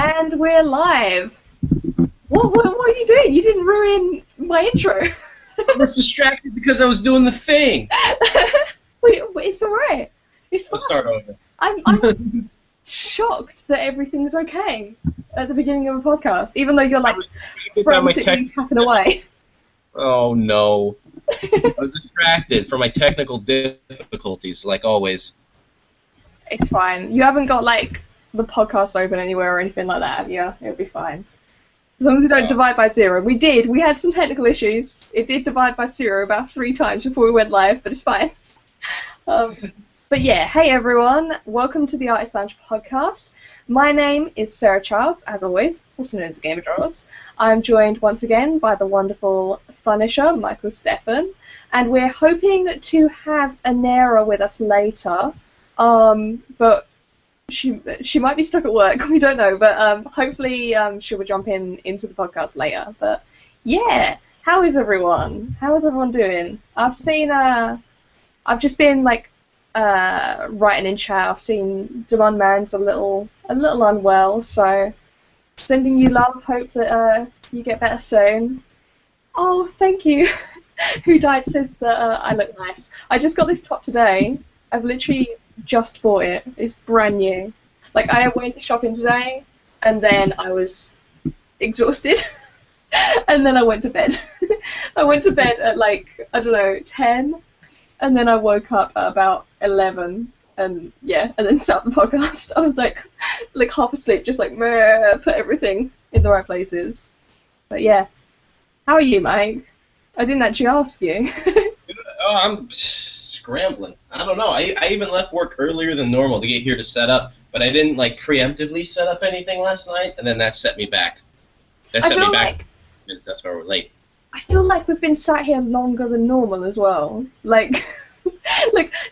And we're live. What are you doing? You didn't ruin my intro. I was distracted because I was doing the thing. Wait, it's alright. It's fine. Let's start over. I'm shocked that everything's okay at the beginning of a podcast, even though you're like frantically tapping away. Oh no. I was distracted from my technical difficulties, like always. It's fine. You haven't got like the podcast open anywhere or anything like that, have you? It'll be fine. As long as we don't divide by zero. We did. We had some technical issues. It did divide by zero about 3 times before we went live, but it's fine. But yeah, hey everyone. Welcome to the Artist Lounge podcast. My name is Sarah Childs, as always, also known as Game of Drawers. I'm joined once again by the wonderful Funisher, Michael Steffen, and we're hoping to have anaiira with us later, but she might be stuck at work, we don't know, but hopefully she'll be jumping into the podcast later. But yeah, how is everyone? How is everyone doing? I've just been like writing in chat. I've seen Demon Man's a little unwell, so sending you love. Hope that you get better soon. Oh, thank you. Who Died says that I look nice. I just got this top today. I've literally just bought it. It's brand new. Like, I went shopping today, and then I was exhausted, and then I went to bed. I went to bed at like, I don't know, 10, and then I woke up at about 11, and yeah, and then sat on the podcast. I was like half asleep, just like, meh, put everything in the right places. But yeah, how are you, Mike? I didn't actually ask you. I'm scrambling. I don't know. I even left work earlier than normal to get here to set up, but I didn't like preemptively set up anything last night, and then that set me back. That's why we're late. I feel like we've been sat here longer than normal as well. Like,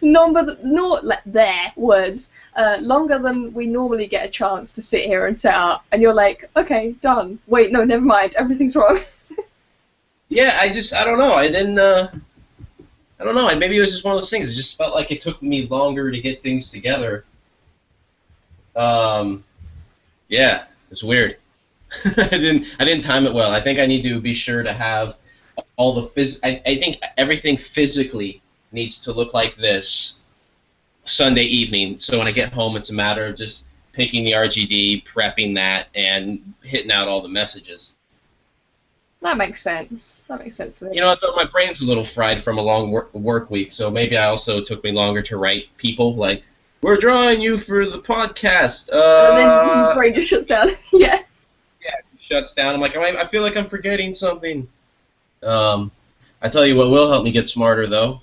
longer than we normally get a chance to sit here and set up, and you're like, okay, done. Wait, no, never mind. Everything's wrong. Yeah, I don't know. I don't know. Maybe it was just one of those things. It just felt like it took me longer to get things together. Yeah, it's weird. I didn't time it well. I think I need to be sure to have all the I think everything physically needs to look like this Sunday evening. So when I get home, it's a matter of just picking the RGD, prepping that, and hitting out all the messages. That makes sense. That makes sense to me. You know, I thought my brain's a little fried from a long work week, so maybe I also took me longer to write people like, we're drawing you for the podcast. And then your brain just shuts down. Yeah. Yeah, it shuts down. I'm like, I feel like I'm forgetting something. I tell you what will help me get smarter, though.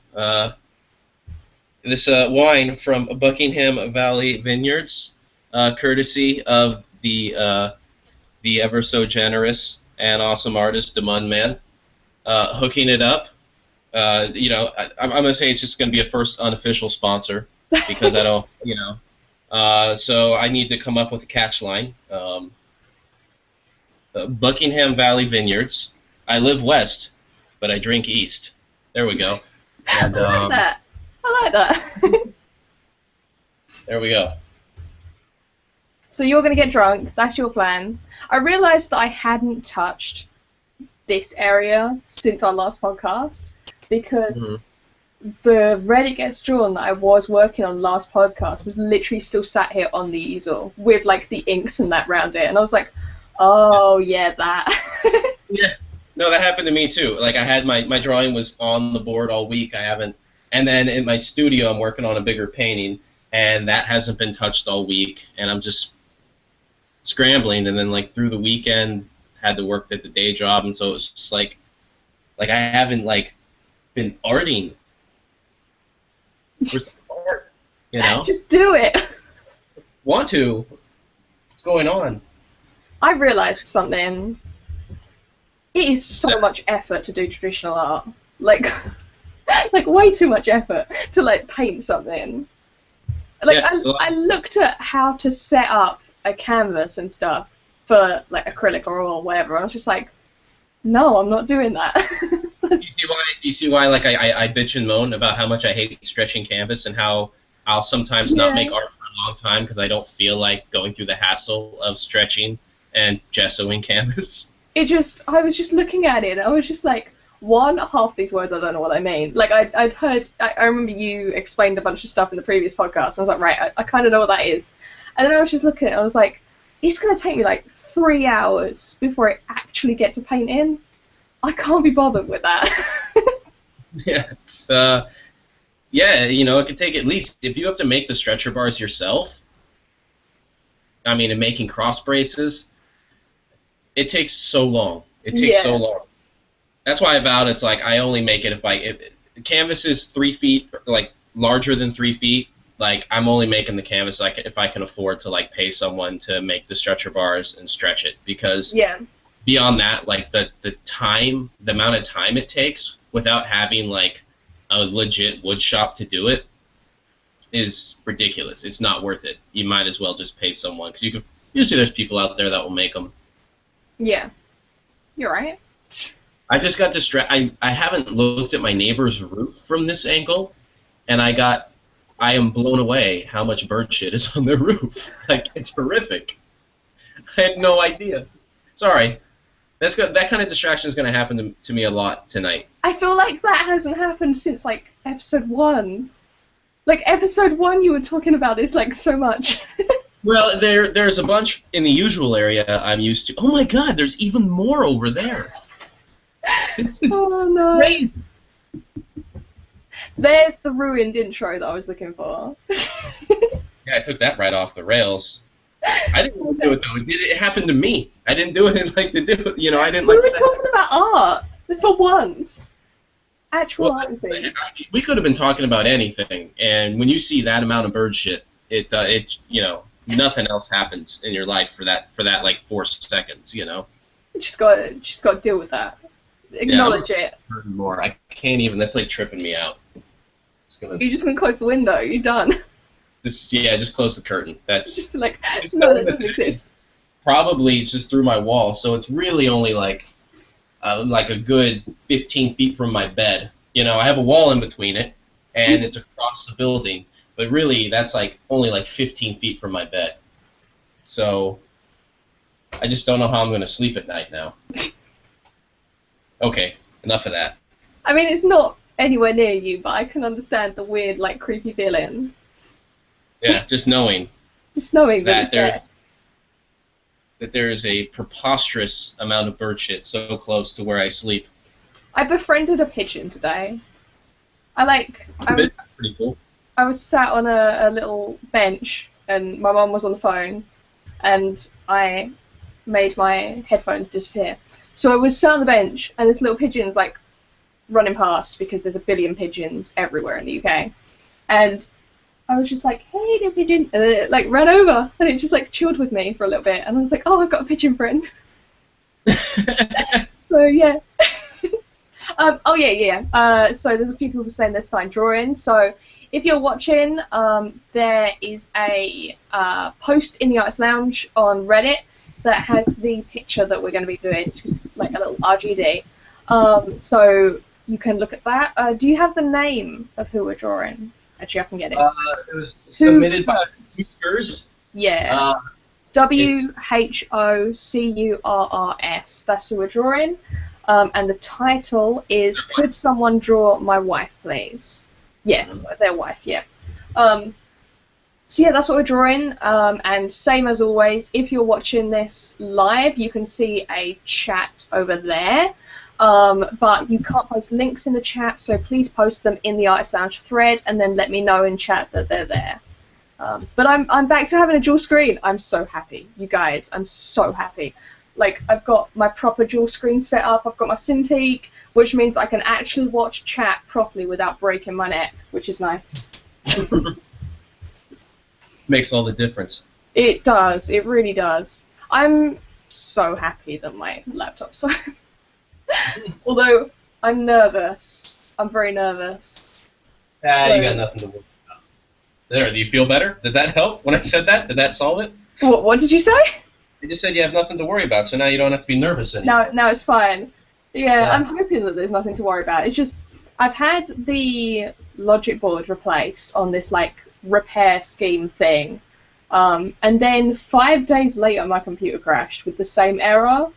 This wine from Buckingham Valley Vineyards, courtesy of the ever so generous and awesome artist, Demon Man, hooking it up. You know, I'm going to say it's just going to be a first unofficial sponsor because I don't, you know. So I need to come up with a catch line. Buckingham Valley Vineyards. I live west, but I drink east. There we go. And, I like that. I like that. There we go. So you're going to get drunk. That's your plan. I realized that I hadn't touched this area since our last podcast because the RedditGetsDrawn that I was working on last podcast was literally still sat here on the easel with like the inks and that around it, and I was like, oh yeah, that. Yeah. No, that happened to me too. Like I had my drawing was on the board all week. I haven't, and then in my studio I'm working on a bigger painting, and that hasn't been touched all week, and I'm just scrambling. And then like through the weekend had to work at the day job, and so it was just like I haven't like been arting. Where's the art? You know? Just do it. Want to? What's going on? I realized something. It is so much effort to do traditional art. Like way too much effort to like paint something. Like yeah, I looked at how to set up a canvas and stuff for like acrylic or oil or whatever. I was just like, no, I'm not doing that. You see why like I bitch and moan about how much I hate stretching canvas and how I'll sometimes not make art for a long time because I don't feel like going through the hassle of stretching and gessoing canvas. I was just looking at it, and I was just like, one, half these words I don't know what I mean. Like, I'd heard, I remember you explained a bunch of stuff in the previous podcast, and I was like, right, I kind of know what that is. And then I was just looking at it, and I was like, it's going to take me like 3 hours before I actually get to paint in. I can't be bothered with that. Yeah, it could take at least, if you have to make the stretcher bars yourself, I mean, and making cross braces, it takes so long. It takes so long. That's why it's like I only make it if the canvas is 3 feet, like larger than 3 feet. Like I'm only making the canvas like if I can afford to like pay someone to make the stretcher bars and stretch it, because beyond that, like the amount of time it takes without having like a legit wood shop to do it is ridiculous. It's not worth it. You might as well just pay someone, because usually there's people out there that will make them. Yeah, you're right. I just got distracted. I haven't looked at my neighbor's roof from this angle, and I am blown away how much bird shit is on their roof. Like, it's horrific. I had no idea. Sorry. That kind of distraction is going to happen to me a lot tonight. I feel like that hasn't happened since, like, episode 1. Like, episode 1 you were talking about this, like, so much. Well, there's a bunch in the usual area I'm used to. Oh my god, there's even more over there. This is crazy. There's the ruined intro that I was looking for. Yeah, I took that right off the rails. I didn't want to do it, though. It happened to me. I didn't do it and like to do it. You know, I didn't we like. We were talking about art for once. Actual art and things. We could have been talking about anything, and when you see that amount of bird shit, it nothing else happens in your life for that like 4 seconds. You know. You just got to deal with that. Acknowledge it. More. I can't even. That's like tripping me out. You're just gonna close the window. You're done. Just close the curtain. That's just like no, that doesn't exist. Probably it's just through my wall, so it's really only like a good 15 feet from my bed. You know, I have a wall in between it, and it's across the building, but really that's like only like 15 feet from my bed. So I just don't know how I'm gonna sleep at night now. Okay, enough of that. I mean, it's not anywhere near you, but I can understand the weird, like, creepy feeling. Yeah, just knowing. that there is a preposterous amount of bird shit so close to where I sleep. I befriended a pigeon today. Pretty cool. I was sat on a little bench, and my mum was on the phone, and I made my headphones disappear. So I was sat on the bench, and this little pigeon's like running past because there's a billion pigeons everywhere in the UK, and I was just like, "Hey, little pigeon," and then it like ran over, and it just like chilled with me for a little bit, and I was like, "Oh, I've got a pigeon friend." So yeah. So there's a few people saying they're starting drawing. So if you're watching, there is a post in the Artist Lounge on Reddit that has the picture that we're going to be doing, just like a little RGD. So you can look at that. Do you have the name of who we're drawing? Actually, I can get it. It was submitted by Whiskers. Yeah. WHOCURRS. That's who we're drawing. And the title is "Could Someone Draw My Wife, Please?" Yeah, their wife. Yeah. So yeah, that's what we're drawing, and same as always, if you're watching this live, you can see a chat over there, but you can't post links in the chat, so please post them in the Artist Lounge thread, and then let me know in chat that they're there. But I'm back to having a dual screen. I'm so happy, you guys. I'm so happy. Like, I've got my proper dual screen set up, I've got my Cintiq, which means I can actually watch chat properly without breaking my neck, which is nice. Makes all the difference. It does. It really does. I'm so happy that my laptop's so... Although, I'm nervous. I'm very nervous. You got nothing to worry about. There, do you feel better? Did that help when I said that? Did that solve it? What did you say? I just said you have nothing to worry about, so now you don't have to be nervous anymore. No, it's fine. Yeah, I'm hoping that there's nothing to worry about. It's just, I've had the logic board replaced on this, like, repair scheme thing. And then 5 days later, my computer crashed with the same error,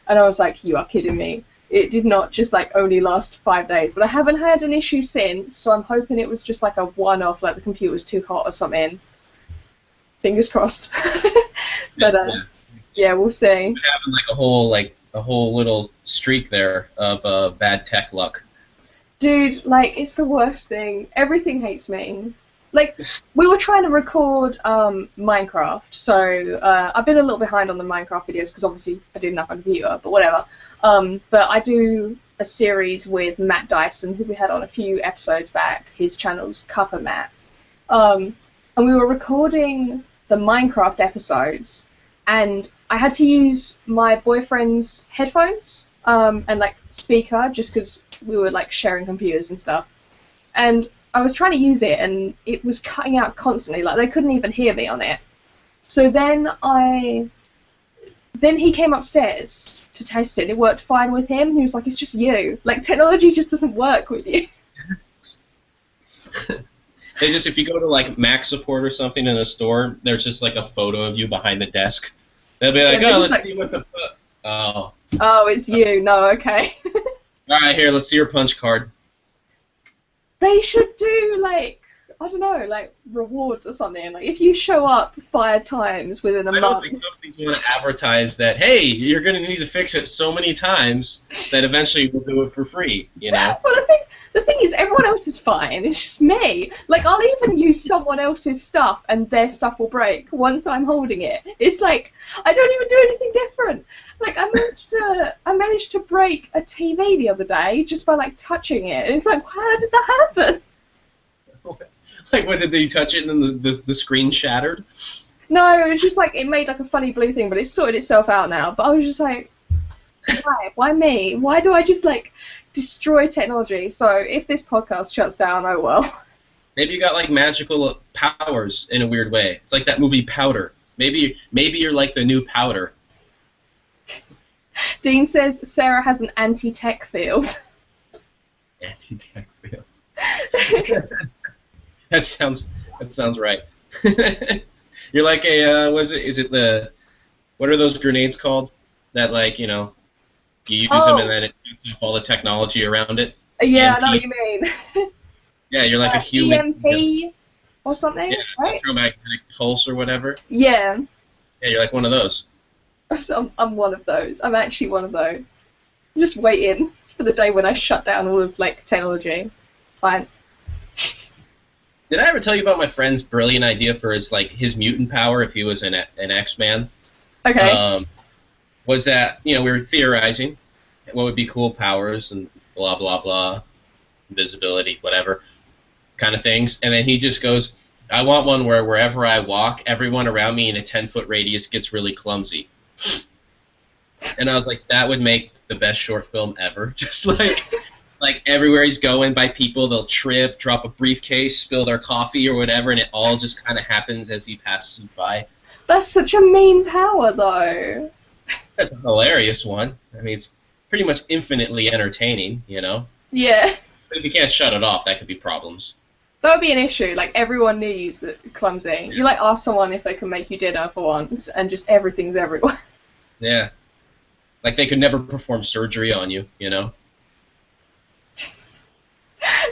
and I was like, you are kidding me. It did not just like only last 5 days, but I haven't had an issue since, so I'm hoping it was just like a one-off, like the computer was too hot or something. Fingers crossed. But yeah, we'll see. Having like a whole little streak there of bad tech luck. Dude, like, it's the worst thing. Everything hates me. Like, we were trying to record Minecraft, so I've been a little behind on the Minecraft videos because obviously I didn't have a computer, but whatever. But I do a series with Matt Dyson, who we had on a few episodes back. His channel's Cuppa Matt. And we were recording the Minecraft episodes, and I had to use my boyfriend's headphones and, like, speaker, just because we were, like, sharing computers and stuff. And I was trying to use it, and it was cutting out constantly. Like, they couldn't even hear me on it. So then he came upstairs to test it. It worked fine with him. He was like, it's just you. Like, technology just doesn't work with you. If you go to, like, Mac support or something in a store, there's just, like, a photo of you behind the desk. They'll be like, let's see what the fuck. Oh. Oh, it's you. No, okay. All right, here, let's see your punch card. They should do, like, I don't know, like, rewards or something. Like, if you show up 5 times within a month... I don't think companies want to advertise that, hey, you're going to need to fix it so many times that eventually we'll do it for free, you know? Well, the thing is, everyone else is fine. It's just me. Like, I'll even use someone else's stuff, and their stuff will break once I'm holding it. It's like, I don't even do anything different. Like, I managed to break a TV the other day just by, like, touching it. It's like, how did that happen? Like, when did you touch it and then the screen shattered? No, it was just like, it made, like, a funny blue thing, but it sorted itself out now. But I was just like, why? Why me? Why do I just, like, destroy technology? So if this podcast shuts down, oh well. Maybe you got, like, magical powers in a weird way. It's like that movie Powder. Maybe you're like the new Powder. Dean says Sarah has an anti-tech field. Anti-tech field. That sounds right. You're like a what are those grenades called? That, like, you know, you use them and then it shoots up all the technology around it. Yeah, EMP. I know what you mean. Yeah, you're like a human. EMP or something, yeah, right? Electromagnetic pulse or whatever. Yeah. Yeah, you're like one of those. I'm one of those. I'm actually one of those. I'm just waiting for the day when I shut down all of, like, technology. Fine. Did I ever tell you about my friend's brilliant idea for his mutant power if he was an X-Man? Okay. Was that, you know, we were theorizing what would be cool powers and blah, blah, blah, invisibility, whatever, kind of things. And then he just goes, I want one where wherever I walk, everyone around me in a 10-foot radius gets really clumsy. And I was like, that would make the best short film ever. Just like everywhere he's going by people, they'll trip, drop a briefcase, spill their coffee or whatever, and it all just kind of happens as he passes by. That's such a mean power, though. That's a hilarious one. I mean, it's pretty much infinitely entertaining, you know? Yeah. But if you can't shut it off, that could be problems. That would be an issue. Like, everyone needs clumsy. Yeah. You, like, ask someone if they can make you dinner for once, and just everything's everywhere. Yeah. Like, they could never perform surgery on you, you know?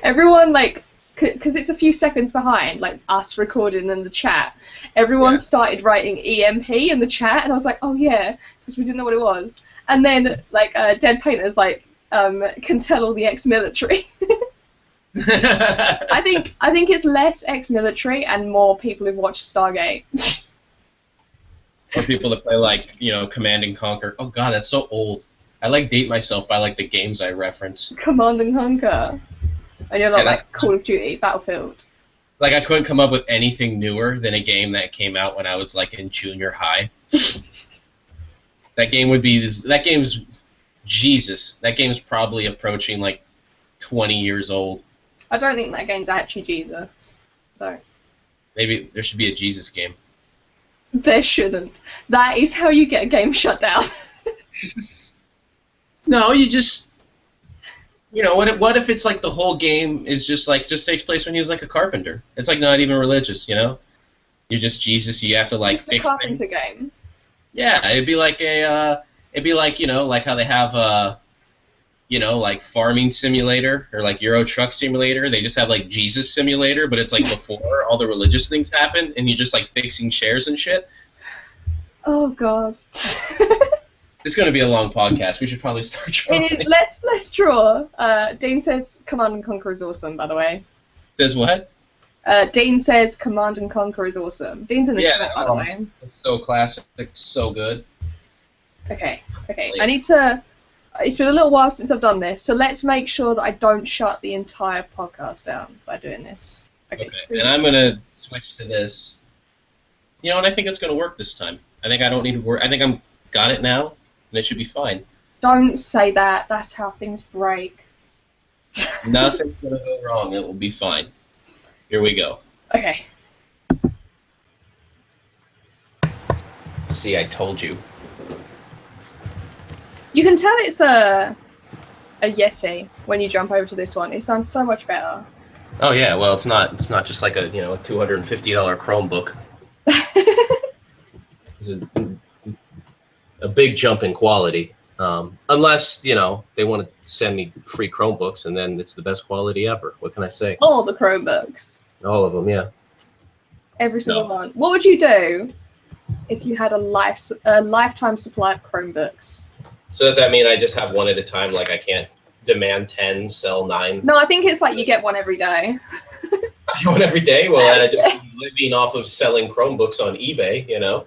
Everyone, like, because it's a few seconds behind, like, us recording in the chat, everyone started writing EMP in the chat, and I was like, oh, yeah, because we didn't know what it was. And then, like, Dead Painters, like, can tell all the ex-military. I think it's less ex-military and more people who've watched Stargate. Or people that play, like, you know, Command and Conquer. Oh, God, that's so old. I, like, date myself by, like, the games I reference. Command and Conquer. And you're not, like, Call of Duty, Battlefield. Like, I couldn't come up with anything newer than a game that came out when I was, like, in junior high. That game's Jesus. That game's probably approaching, like, 20 years old. I don't think that game's actually Jesus, though. Maybe there should be a Jesus game. There shouldn't. That is how you get a game shut down. No, you just... You know, what if it's like the whole game is just takes place when he was like a carpenter? It's like not even religious, you know? You're just Jesus. You have to like Just a fix things. carpenter game. Yeah, it'd be like like how they have like farming simulator or like Euro Truck Simulator. They just have like Jesus Simulator, but it's like before all the religious things happen, and you're just like fixing chairs and shit. Oh god. It's going to be a long podcast. We should probably start drawing. It is. Let's draw. Dean says Command and Conquer is awesome. By the way. Says what? Dean says Command and Conquer is awesome. Dean's in the chat, by the way. It's so classic, so good. Okay. I need to. It's been a little while since I've done this, so let's make sure that I don't shut the entire podcast down by doing this. Okay. And I'm gonna switch to this. You know, and I think it's gonna work this time. I think I don't need to work. I think I'm got it now, and it should be fine. Don't say that. That's how things break. Nothing's gonna go wrong. It will be fine. Here we go. Okay. See, I told you. You can tell it's a Yeti when you jump over to this one. It sounds so much better. Oh yeah, well it's not just like a $250 Chromebook. It's a big jump in quality. Unless, they want to send me free Chromebooks, and then it's the best quality ever. What can I say? All the Chromebooks. All of them, yeah. Every single one. What would you do if you had a lifetime supply of Chromebooks? So does that mean I just have one at a time? Like I can't demand 10, sell 9? No, I think it's like you get one every day. I get one every day? Well, then I just keep living off of selling Chromebooks on eBay,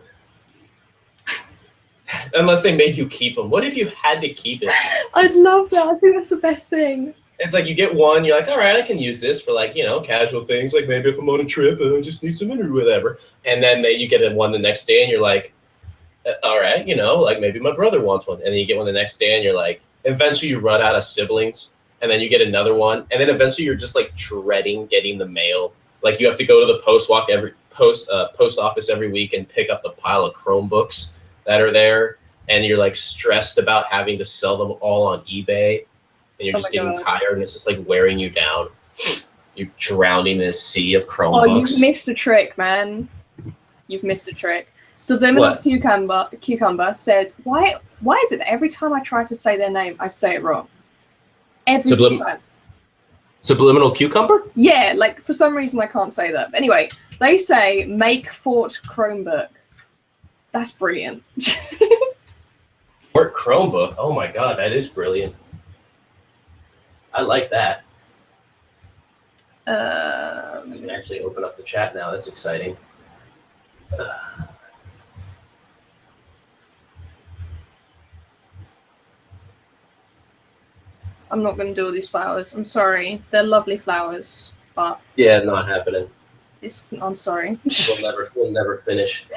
Unless they made you keep them. What if you had to keep it? I'd love that. I think that's the best thing. It's like you get one, you're like, all right, I can use this for like, casual things. Like maybe if I'm on a trip, I just need some internet or whatever. And then you get one the next day and you're like, all right, like maybe my brother wants one. And then you get one the next day and you're like, eventually you run out of siblings. And then you get another one. And then eventually you're just like dreading getting the mail. Like you have to go to the post office every week and pick up the pile of Chromebooks that are there, and you're like stressed about having to sell them all on eBay, and you're just getting tired, and it's just like wearing you down. You're drowning in a sea of Chromebooks. Oh, you've missed a trick, man. You've missed a trick. Subliminal Cucumber says, why is it that every time I try to say their name, I say it wrong? Every single time. Subliminal Cucumber? Yeah, like for some reason I can't say that. Anyway, they say make Fort Chromebook. That's brilliant. Fort Chromebook? Oh my god, that is brilliant. I like that. I can actually open up the chat now. That's exciting. I'm not going to do all these flowers. I'm sorry. They're lovely flowers, but... Yeah, not happening. I'm sorry. We'll never finish.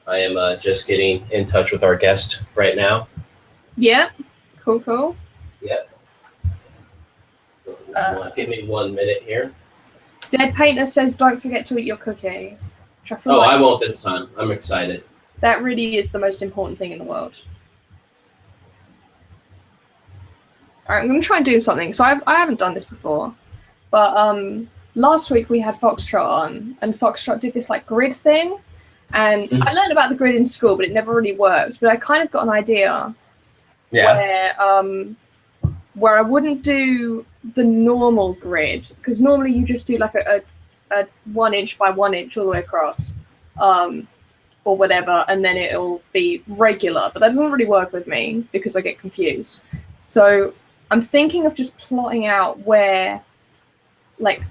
I am just getting in touch with our guest right now. Yeah. Cool. Yeah. Give me 1 minute here. Dead Painter says, don't forget to eat your cookie. Which I feel like I won't this time. I'm excited. That really is the most important thing in the world. Alright, I'm going to try and do something. So I haven't done this before. But last week we had Foxtrot on. And Foxtrot did this like grid thing. And I learned about the grid in school, but it never really worked. But I kind of got an idea where I wouldn't do the normal grid, because normally you just do like a 1 inch by 1 inch all the way across, or whatever, and then it'll be regular. But that doesn't really work with me because I get confused. So I'm thinking of just plotting out where like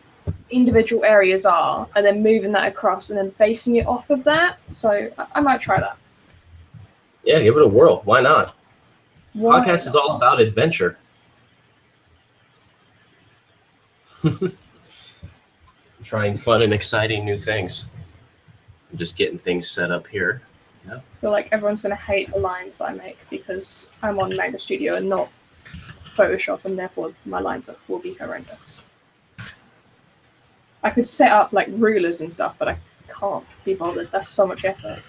individual areas are, and then moving that across, and then basing it off of that. So I might try that. Yeah, give it a whirl. Why not? Podcast is all about adventure. Trying fun and exciting new things. I'm just getting things set up here. Yeah. I feel like everyone's going to hate the lines that I make because I'm on Manga Studio and not Photoshop, and therefore my lines will be horrendous. I could set up like rulers and stuff, but I can't be bothered. That's so much effort.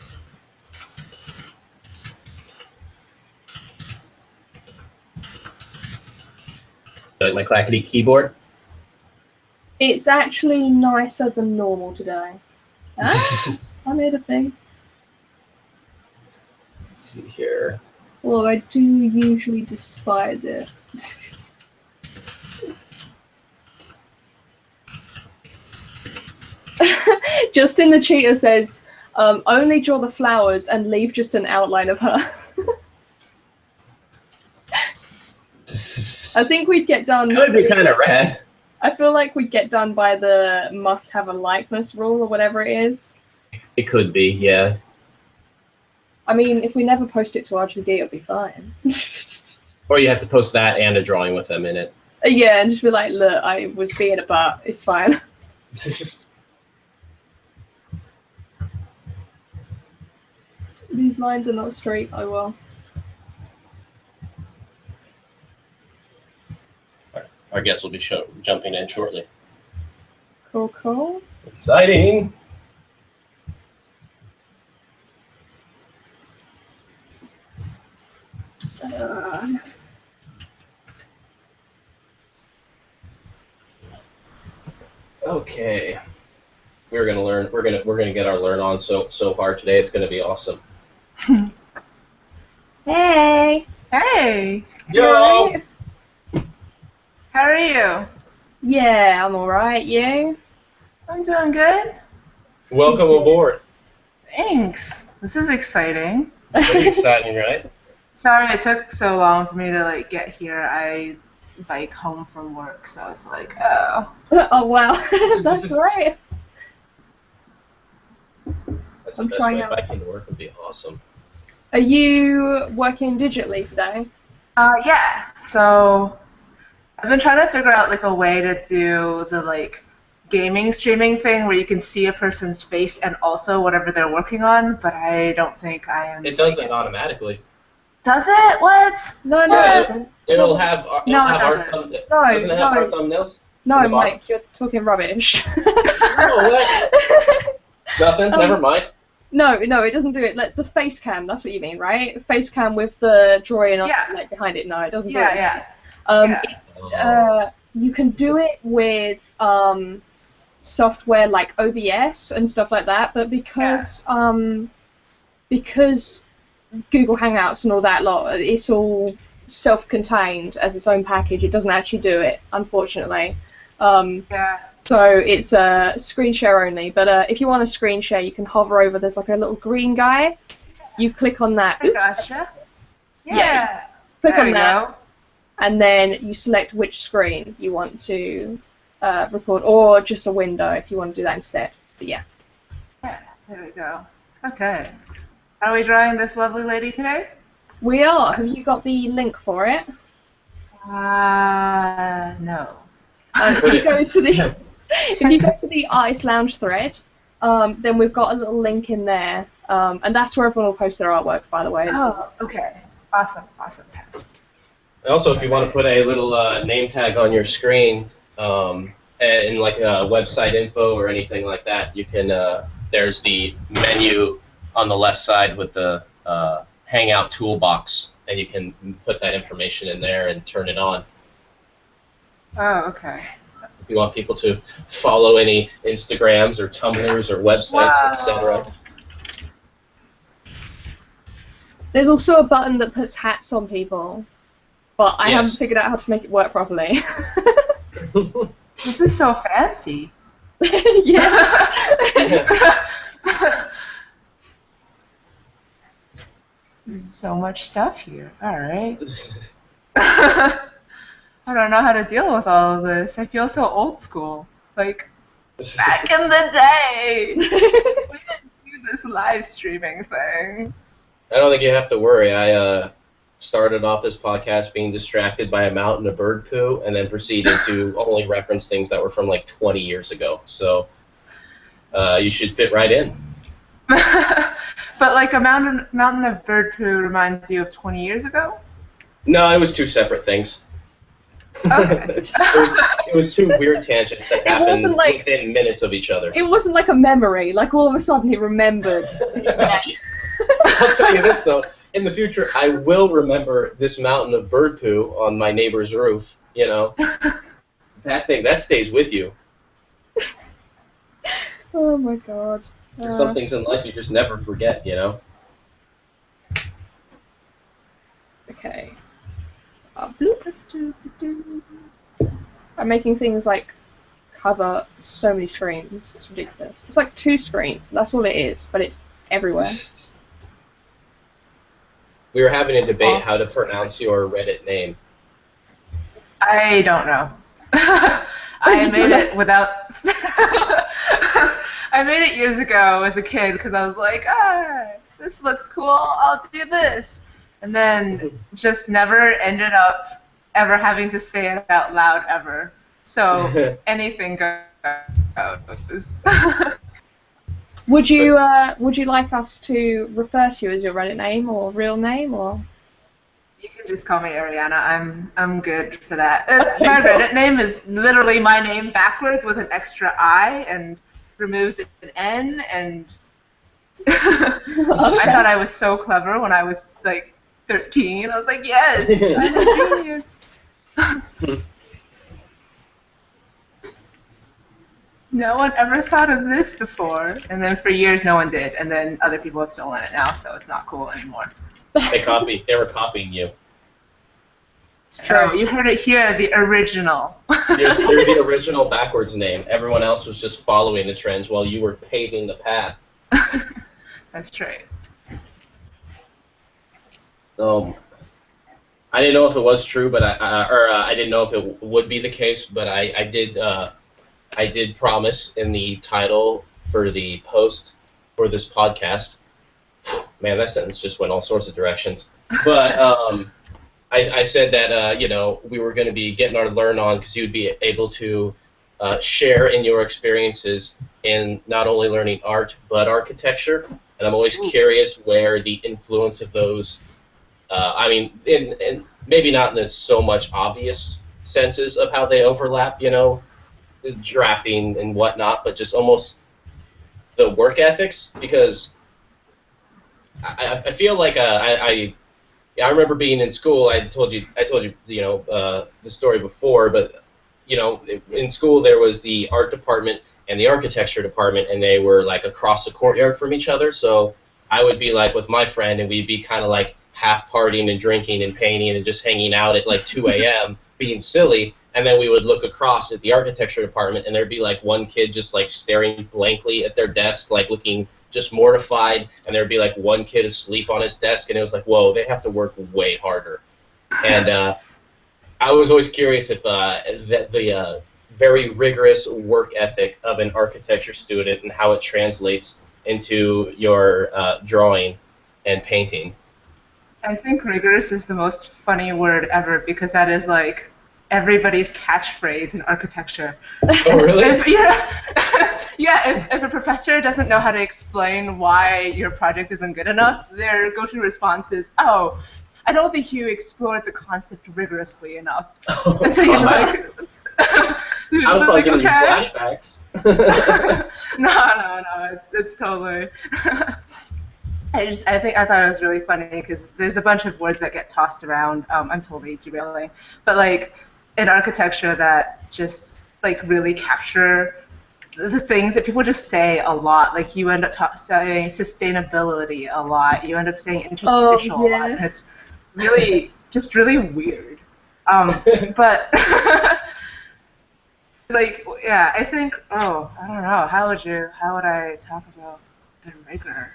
Like my clackety keyboard. It's actually nicer than normal today. Ah, I made a thing. Let's see here. Well, I do usually despise it. Justin the cheater says, only draw the flowers and leave just an outline of her. I think we'd get done. That would be kind of rad. I feel like we'd get done by the must have a likeness rule or whatever it is. It could be, yeah. I mean, if we never post it to RGD, it'll be fine. Or you have to post that and a drawing with them in it. Yeah, and just be like, look, I was being a butt. It's fine. These lines are not straight. Oh well. Our guest will be jumping in shortly. Cool, cool. Exciting! Okay. We're gonna learn. We're gonna get our learn on so hard today. It's gonna be awesome. Hey. Hey, Yo. Right? how are you? Yeah, I'm alright. You? I'm doing good. Welcome aboard. Thanks. This is exciting. It's pretty exciting, right? Sorry it took so long for me to like get here. I bike home from work, so it's like, oh. Oh wow, that's right. That's I'm the best trying way out. biking to work would be awesome. Are you working digitally today? Yeah. So I've been trying to figure out like a way to do the like gaming streaming thing where you can see a person's face and also whatever they're working on, but I don't think I am. It does that automatically. Does it? What? No, no, Yeah, it doesn't. It'll have our, No, it our doesn't. thumb. No, Doesn't it have our no. thumbnails? No, In the bottom? Mike, you're talking rubbish. Oh, what? Nothing. Never mind. No, it doesn't do it. Like the face cam, that's what you mean, right? Face cam with the drawing on Yeah. like behind it. No, it doesn't do Yeah, it. yeah. Yeah. You can do it with software like OBS and stuff like that, but because Google Hangouts and all that lot, it's all self-contained as its own package. It doesn't actually do it, unfortunately. Yeah. So it's screen share only. But if you want a screen share, you can hover over. There's like a little green guy. You click on that. I Oops. gotcha. Yeah. Yeah. Click There on we that. go. And then you select which screen you want to record, or just a window if you want to do that instead. But yeah. Yeah, there we go. Okay. Are we drawing this lovely lady today? We are. Have you got the link for it? No. If you go to the Artist Lounge thread, then we've got a little link in there, and that's where everyone will post their artwork, by the way. As well. Oh, okay. Awesome, awesome. Also, if you want to put a little name tag on your screen, and like a website info or anything like that, you can. There's the menu on the left side with the Hangout toolbox, and you can put that information in there and turn it on. Oh, okay. If you want people to follow any Instagrams or Tumblrs or websites, Wow. etc. There's also a button that puts hats on people, but I haven't Yes. figured out how to make it work properly. This is so fancy. Yeah. There's so much stuff here. All right. I don't know how to deal with all of this. I feel so old school. Like, back in the day, we didn't do this live streaming thing. I don't think you have to worry. I started off this podcast being distracted by a mountain of bird poo, and then proceeded to only reference things that were from like 20 years ago. So you should fit right in. But like a mountain of bird poo reminds you of 20 years ago? No, it was two separate things. Okay. it was two weird tangents that happened wasn't like- within minutes of each other. It wasn't like a memory. Like all of a sudden he remembered this day. I'll tell you this though, in the future I will remember this mountain of bird poo on my neighbor's roof. You know, that stays with you. Oh my god. There's some things in life you just never forget. You know. Okay. I'm making things like cover so many screens. It's ridiculous. It's like 2 screens. That's all it is, but it's everywhere. We were having a debate how to pronounce your Reddit name. I don't know. I made it without. I made it years ago as a kid because I was like, this looks cool. I'll do this, and then just never ended up ever having to say it out loud ever. So anything goes. Would you like us to refer to you as your Reddit name or real name or? You can just call me Ariana. I'm good for that. My Reddit name is literally my name backwards with an extra I and removed an N, and I thought I was so clever when I was like 13. I was like, yes, I'm a genius. No one ever thought of this before, and then for years no one did, and then other people have stolen it now, so it's not cool anymore. They were copying you. It's true. You heard it here, the original. You're the original backwards name. Everyone else was just following the trends while you were paving the path. That's true. I didn't know if it was true, but I didn't know if it would be the case, but I did promise in the title for the post for this podcast. Man, that sentence just went all sorts of directions. But I said that we were going to be getting our learn on because you'd be able to share in your experiences in not only learning art but architecture. And I'm always curious where the influence of those, in maybe not in this so much obvious senses of how they overlap, drafting and whatnot, but just almost the work ethics, because I feel like I remember being in school. I told you the story before, but in school there was the art department and the architecture department, and they were like across the courtyard from each other. So I would be like with my friend, and we'd be kind of like half partying and drinking and painting and just hanging out at like 2 a.m. being silly. And then we would look across at the architecture department, and there'd be like one kid just like staring blankly at their desk, like looking just mortified, and there'd be like one kid asleep on his desk, and it was like, whoa, they have to work way harder. And I was always curious if the very rigorous work ethic of an architecture student and how it translates into your drawing and painting. I think rigorous is the most funny word ever, because that is like everybody's catchphrase in architecture. Oh, really? If a professor doesn't know how to explain why your project isn't good enough, their go-to response is, oh, I don't think you explored the concept rigorously enough. And so you're just like... I was probably giving you flashbacks. No, it's totally... I thought it was really funny because there's a bunch of words that get tossed around. I'm totally derailing, but like in architecture that just like really capture the things that people just say a lot. Like you end up saying sustainability a lot. You end up saying interstitial a lot. And it's really just really weird. But like I think I don't know. How would I talk about the rigor?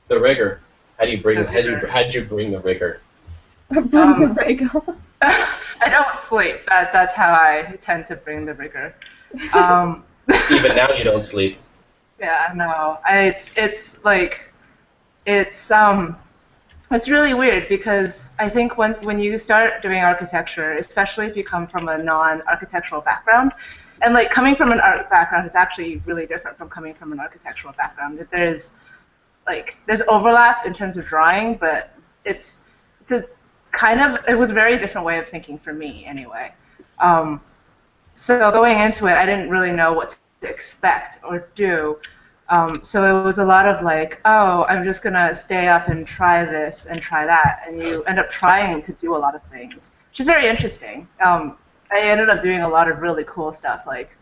The rigor. How'd you bring the rigor? Bring the rigor. I don't sleep. That's how I tend to bring the rigor. Even now you don't sleep. Yeah, no. It's really weird because I think when you start doing architecture, especially if you come from a non-architectural background, and like coming from an art background, it's actually really different from coming from an architectural background. There's overlap in terms of drawing, but it's a it was a very different way of thinking for me anyway. So going into it, I didn't really know what to expect or do. So it was a lot of like, oh, I'm just going to stay up and try this and try that. And you end up trying to do a lot of things, which is very interesting. I ended up doing a lot of really cool stuff. Like,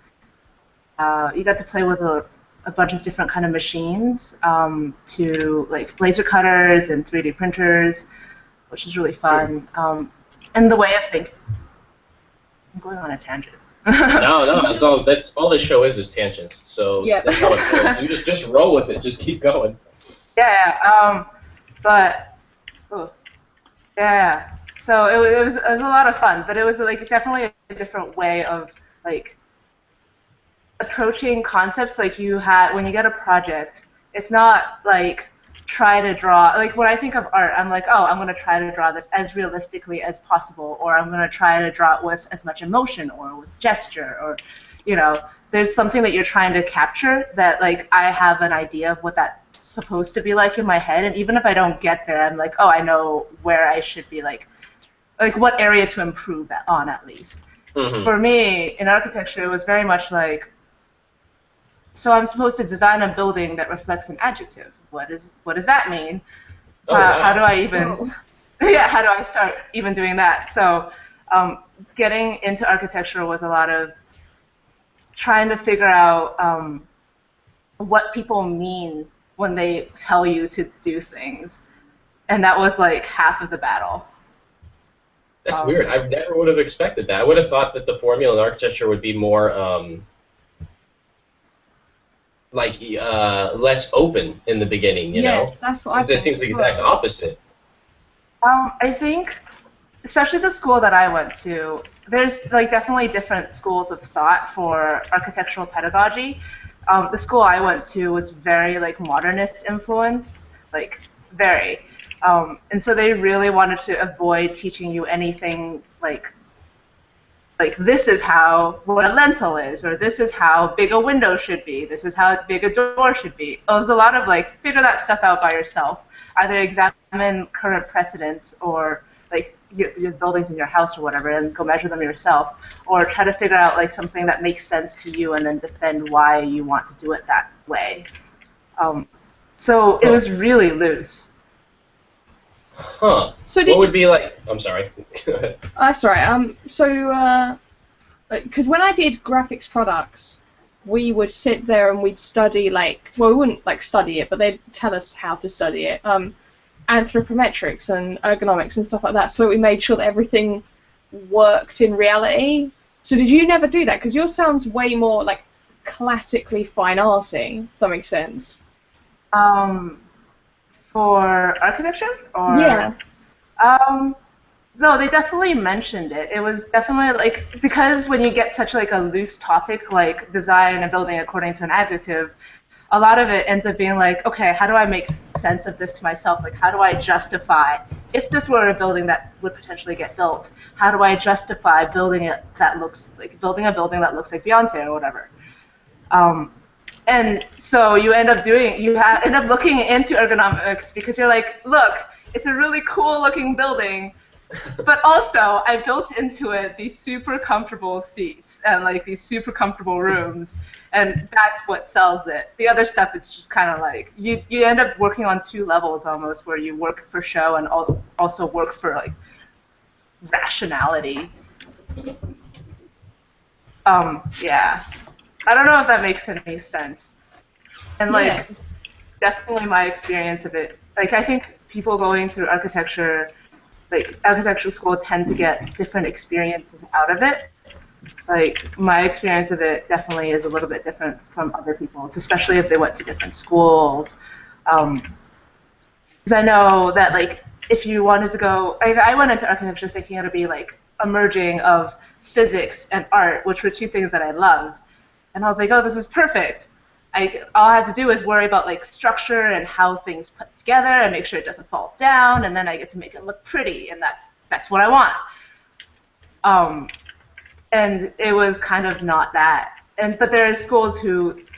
you got to play with a bunch of different kind of machines, to like laser cutters and 3D printers, which is really fun. And the way of thinking. I'm going on a tangent. No, that's all this show is tangents. So Yeah. that's how it goes. You just roll with it. Just keep going. Yeah. Yeah. So it was a lot of fun, but it was like definitely a different way of like approaching concepts. Like you had when you get a project, it's not like try to draw, like when I think of art, I'm like, oh, I'm going to try to draw this as realistically as possible, or I'm going to try to draw it with as much emotion or with gesture, or, you know, there's something that you're trying to capture that, like, I have an idea of what that's supposed to be like in my head, and even if I don't get there, I'm like, oh, I know where I should be, like what area to improve on at least. Mm-hmm. For me, in architecture, it was very much like, so I'm supposed to design a building that reflects an adjective. What does that mean? How do I even? Yeah, how do I start even doing that? So, getting into architecture was a lot of trying to figure out what people mean when they tell you to do things, and that was like half of the battle. That's weird. I never would have expected that. I would have thought that the formula in architecture would be more less open in the beginning, you know? Yeah, that's what I think. It seems the exact opposite. I think, especially the school that I went to, there's like definitely different schools of thought for architectural pedagogy. The school I went to was very like modernist influenced, like very. And so they really wanted to avoid teaching you anything like this is what a lintel is, or this is how big a window should be, this is how big a door should be. It was a lot of like figure that stuff out by yourself. Either examine current precedents or like your buildings in your house or whatever and go measure them yourself, or try to figure out like something that makes sense to you and then defend why you want to do it that way. So it was really loose. Huh. So what would be like? I'm sorry. That's right. Because when I did graphics products, we would sit there and we'd study we wouldn't like study it, but they'd tell us how to study it. Anthropometrics and ergonomics and stuff like that, so we made sure that everything worked in reality. So did you never do that? Because yours sounds way more like classically fine arty, if that makes sense. For architecture? Or, yeah. No, they definitely mentioned it. It was definitely like, because when you get such like a loose topic like design a building according to an adjective, a lot of it ends up being like, okay, how do I make sense of this to myself? Like, how do I justify, if this were a building that would potentially get built, how do I justify building a building that looks like Beyonce or whatever? And so you end up end up looking into ergonomics because you're like, look, it's a really cool looking building, but also I built into it these super comfortable seats and like these super comfortable rooms, and that's what sells it. The other stuff, it's just kind of like you end up working on two levels almost, where you work for show and also work for like rationality. Yeah. I don't know if that makes any sense. And like, definitely my experience of it, like I think people going through architecture, like architecture school, tend to get different experiences out of it. Like my experience of it definitely is a little bit different from other people's, especially if they went to different schools. Because I know that like if you wanted to go, I went into architecture thinking it would be like a merging of physics and art, which were two things that I loved. And I was like, oh, this is perfect. All I have to do is worry about like structure and how things put together and make sure it doesn't fall down, and then I get to make it look pretty, and that's what I want. And it was kind of not that. but there are schools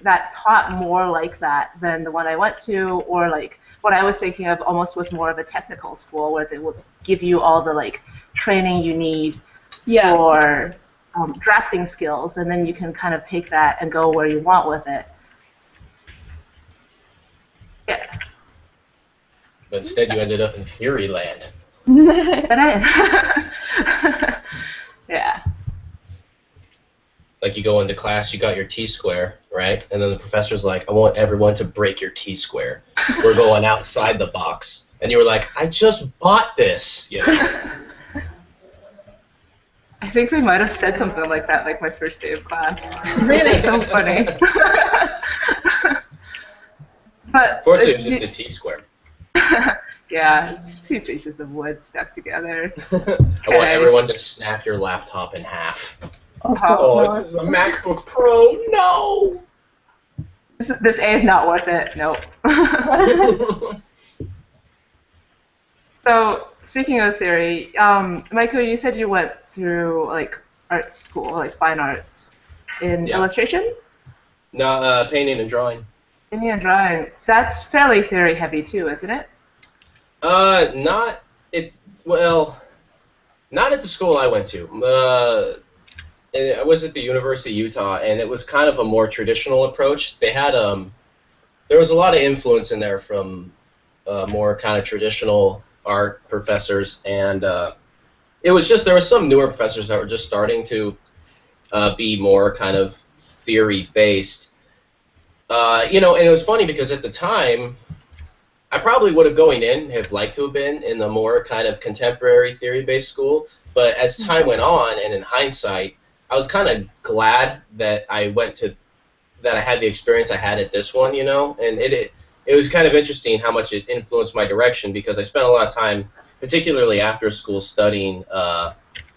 that taught more like that than the one I went to, or like what I was thinking of almost was more of a technical school where they would give you all the like training you need for drafting skills, and then you can kind of take that and go where you want with it. Yeah. But instead you ended up in theory land. Yeah. Like you go into class, you got your T-square, right? And then the professor's like, I want everyone to break your T-square. We're going outside the box. And you were like, I just bought this. You know? I think they might have said something like that, like my first day of class. Really? It's so funny. But Fortunately, it was just a T-square. yeah, it's two pieces of wood stuck together. I want everyone to snap your laptop in half. Oh, this is a MacBook Pro. No! This A is not worth it. Nope. So, speaking of theory, Michael, you said you went through like art school, like fine arts, in illustration? No, painting and drawing. Painting and drawing. That's fairly theory heavy too, isn't it? Not at the school I went to. I was at the University of Utah, and it was kind of a more traditional approach. They had there was a lot of influence in there from more kind of traditional art professors, and it was just there were some newer professors that were just starting to be more kind of theory based. You know, and it was funny because at the time, I probably would have going in have liked to have been in the more kind of contemporary theory-based school, but as time went on, and in hindsight, I was kind of glad that I had the experience I had at this one, you know, and it was kind of interesting how much it influenced my direction because I spent a lot of time, particularly after school, studying,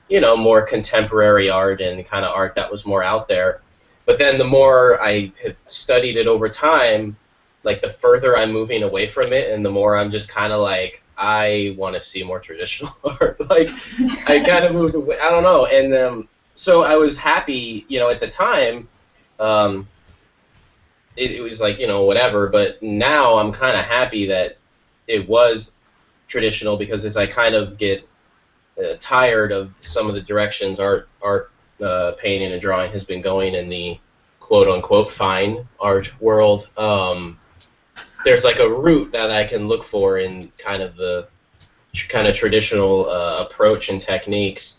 you know, more contemporary art and kind of art that was more out there. But then the more I have studied it over time, like the further I'm moving away from it, and the more I'm just kind of like, I want to see more traditional art. Like, I kind of moved away. I don't know, and so I was happy, you know, at the time. It was like, you know, whatever. But now I'm kind of happy that it was traditional because as I kind of get tired of some of the directions art painting and drawing has been going in the quote-unquote fine art world. There's like a route that I can look for in kind of the kind of traditional approach and techniques.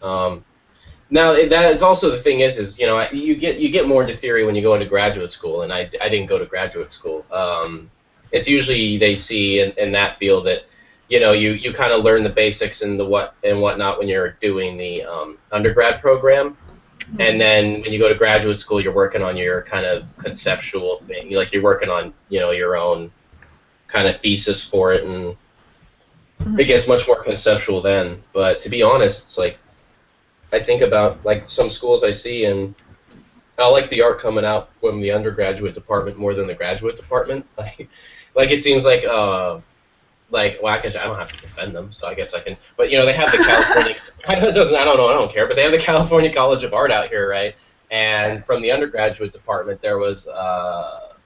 Now that is also the thing is you know you get more into theory when you go into graduate school, and I didn't go to graduate school. It's usually they see in that field that you know you kind of learn the basics and the what and whatnot when you're doing the undergrad program. And then when you go to graduate school, you're working on your kind of conceptual thing. Like you're working on, you know, your own kind of thesis for it, and it gets much more conceptual then. But to be honest, it's like I think about like some schools I see, and I like the art coming out from the undergraduate department more than the graduate department. Like it seems like well, I don't have to defend them, so I guess I can. But you know, they have the California. I don't care. But they have the California College of Art out here, right? And from the undergraduate department, there was a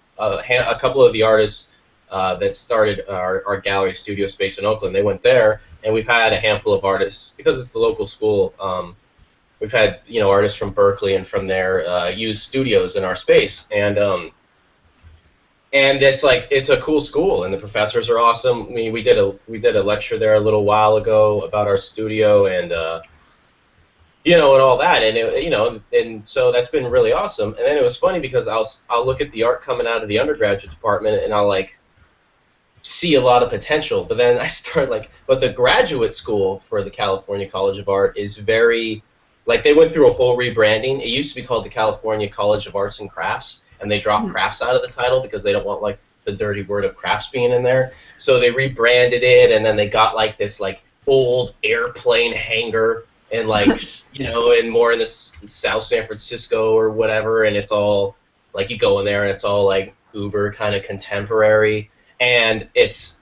couple of the artists that started our gallery studio space in Oakland. They went there, and we've had a handful of artists because it's the local school. We've had artists from Berkeley and from there use studios in our space, and it's a cool school, and the professors are awesome. I mean, we did a lecture there a little while ago about our studio, and and all that, and and so that's been really awesome. And then it was funny because I'll look at the art coming out of the undergraduate department, and I'll like see a lot of potential, but then I start but the graduate school for the California College of Art is very they went through a whole rebranding. It used to be called the California College of Arts and Crafts, and they dropped crafts out of the title because they don't want the dirty word of crafts being in there. So they rebranded it, and then they got this old airplane hangar and and more in the South San Francisco or whatever, and it's all you go in there and it's all uber kind of contemporary, and it's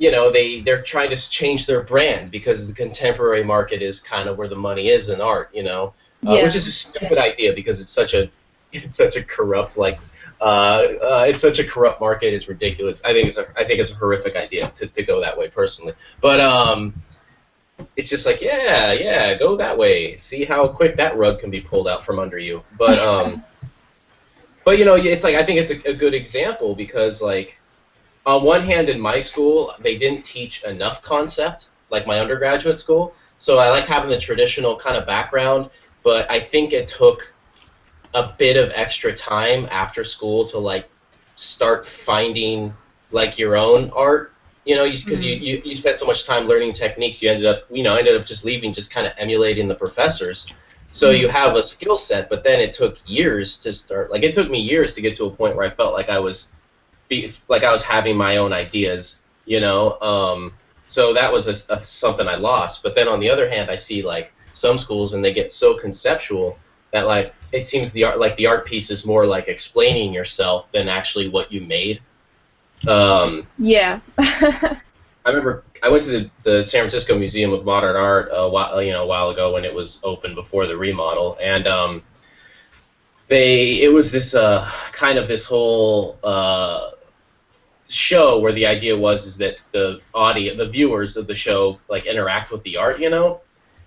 they're trying to change their brand because the contemporary market is kind of where the money is in art, which is a stupid idea because it's such a it's such a corrupt it's such a corrupt market. It's ridiculous. I think it's a horrific idea to go that way personally. But it's just like yeah, go that way. See how quick that rug can be pulled out from under you. But you know, it's like I think it's a good example because like on one hand in my school they didn't teach enough concept like my undergraduate school. So I like having the traditional kind of background, but I think it took a bit of extra time after school to like start finding like your own art, you know, because you spent so much time learning techniques, you ended up just leaving, just kind of emulating the professors. So you have a skill set, but then it took years to start. Like it took me years to get to a point where I felt like I was having my own ideas, you know. So that was something I lost. But then on the other hand, I see like some schools and they get so conceptual that like it seems the art piece is more like explaining yourself than actually what you made. Yeah. I remember I went to the San Francisco Museum of Modern Art a while ago when it was open before the remodel, and it was this kind of this whole show where the idea is that the viewers of the show like interact with the art, you know.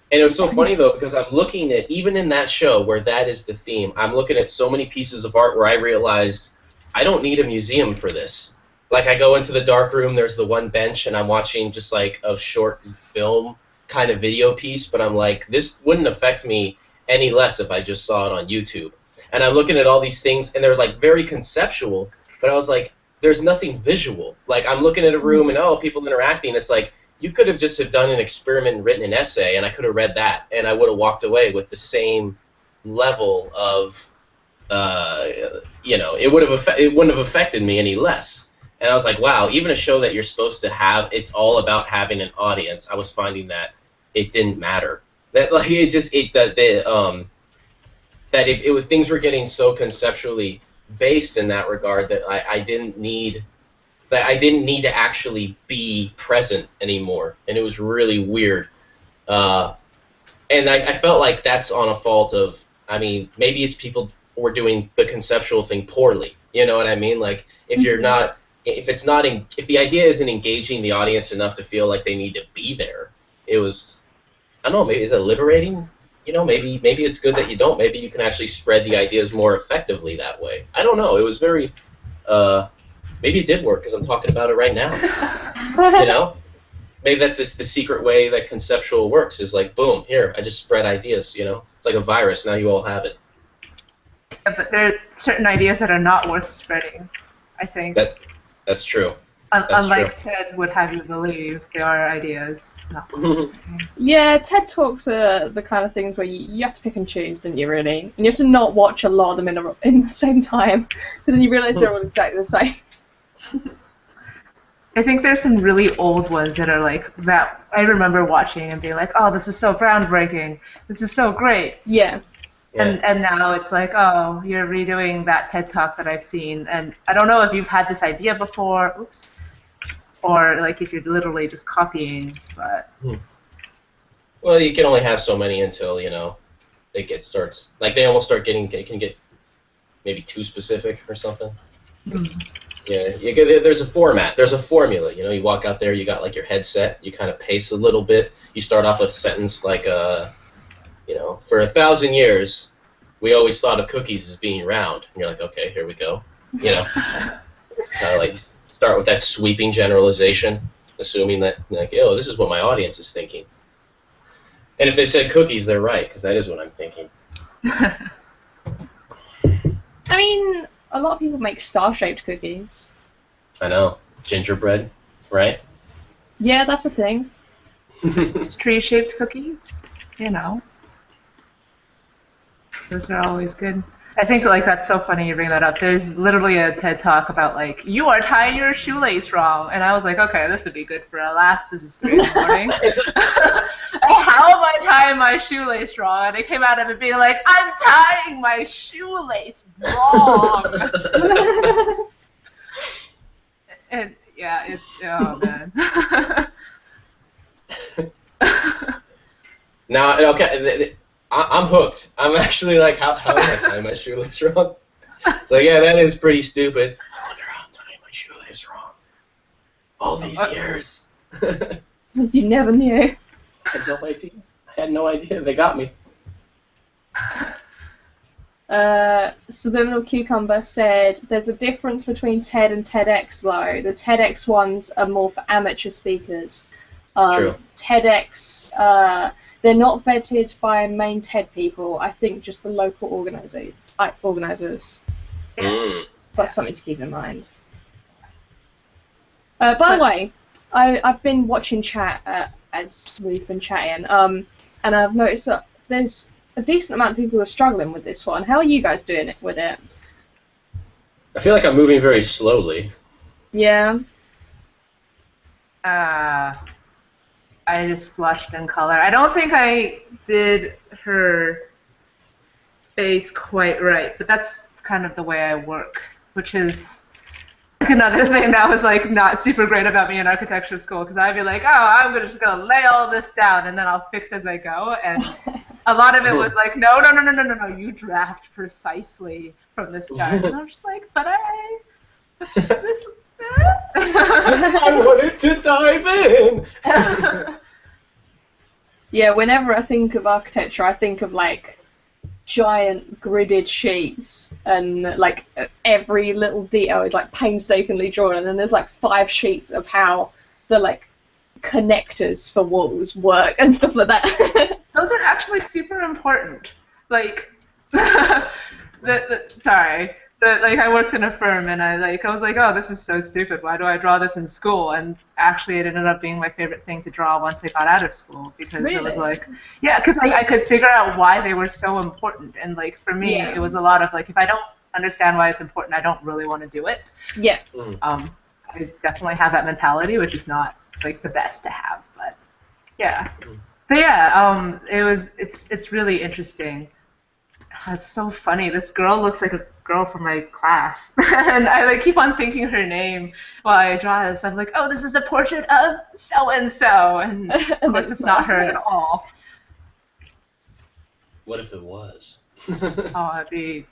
And it was so funny though because I'm looking at even in that show where that is the theme, I'm looking at so many pieces of art where I realized I don't need a museum for this. Like I go into the dark room, there's the one bench, and I'm watching just like a short film kind of video piece, but I'm like, this wouldn't affect me any less if I just saw it on YouTube. And I'm looking at all these things, and they're like very conceptual, but I was like, there's nothing visual. Like I'm looking at a room, and people interacting. It's like you could have just done an experiment and written an essay, and I could have read that, and I would have walked away with the same level of, it wouldn't have affected me any less. And I was like, wow, even a show that you're supposed to have, it's all about having an audience. I was finding that it didn't matter. That like it was things were getting so conceptually based in that regard that I didn't need to actually be present anymore, and it was really weird. And I felt like that's on a fault of, I mean, maybe it's people were doing the conceptual thing poorly. You know what I mean? Like if you're not. If the idea isn't engaging the audience enough to feel like they need to be there, I don't know, maybe is it liberating? You know, maybe it's good that you don't. Maybe you can actually spread the ideas more effectively that way. I don't know. It was very, maybe it did work because I'm talking about it right now. You know, maybe that's the secret way that conceptual works is like, boom, here, I just spread ideas. You know, it's like a virus. Now you all have it. Yeah, but there are certain ideas that are not worth spreading, I think. That's true. Unlike true. TED would have you believe, there are ideas not worth spreading. Yeah, TED Talks are the kind of things where you have to pick and choose, don't you, really? And you have to not watch a lot of them in the same time, because then you realise they're all exactly the same. I think there's some really old ones that are like that I remember watching and being like, oh, this is so groundbreaking. This is so great. Yeah. And now it's like, oh, you're redoing that TED Talk that I've seen, and I don't know if you've had this idea before, or like if you're literally just copying, but. Well, you can only have so many until starts like they almost start can get maybe too specific or something. Yeah, there's a format, there's a formula. You know, you walk out there, you got like your headset, you kind of pace a little bit. You start off with a sentence like for 1,000 years, we always thought of cookies as being round. And you're like, okay, here we go. You know, kind of like start with that sweeping generalization, assuming that, like, oh, this is what my audience is thinking. And if they said cookies, they're right, because that is what I'm thinking. I mean, a lot of people make star-shaped cookies. I know. Gingerbread, right? Yeah, that's a thing. Tree-shaped cookies, you know. Those are always good. I think like that's so funny you bring that up. There's literally a TED Talk about like, you are tying your shoelace wrong, and I was like, okay, this would be good for a laugh. This is 3 in the morning. How am I tying my shoelace wrong? And it came out of it being like, I'm tying my shoelace wrong. And yeah, it's man. Now, okay. I'm hooked. I'm actually like, how am I tying my shoelace wrong? It's like, yeah, that is pretty stupid. I wonder how I'm tying my shoelace wrong. All these years. You never knew. I had no idea. I had no idea. They got me. Subliminal Cucumber said, there's a difference between TED and TEDx though. The TEDx ones are more for amateur speakers. True. TEDx, they're not vetted by main TED people. I think just the local organisers. So that's something to keep in mind. By the way, I've been watching chat as we've been chatting, and I've noticed that there's a decent amount of people who are struggling with this one. How are you guys doing it with it? I feel like I'm moving very slowly. Yeah. I just splotched in color. I don't think I did her face quite right, but that's kind of the way I work, which is like another thing that was like not super great about me in architecture school, because I'd be like, oh, I'm just gonna lay all this down and then I'll fix as I go, and a lot of it was like, no, you draft precisely from the start, and I'm just like, but this. I wanted to dive in. Yeah, whenever I think of architecture, I think of like giant gridded sheets, and like every little detail is like painstakingly drawn, and then there's like 5 sheets of how the like connectors for walls work and stuff like that. Those are actually super important. Like, like I worked in a firm, and I was like, oh, this is so stupid. Why do I draw this in school? And actually, it ended up being my favorite thing to draw once I got out of school, because it was like, yeah, because I could figure out why they were so important. And like for me, it was a lot of like, if I don't understand why it's important, I don't really want to do it. Yeah. I definitely have that mentality, which is not like the best to have, but yeah. But yeah, it's really interesting. It's so funny. This girl looks like a girl from my class, and I like keep on thinking her name while I draw this. I'm like, oh, this is a portrait of so and so, and of course it's not her at all. What if it was? Oh, it'd be.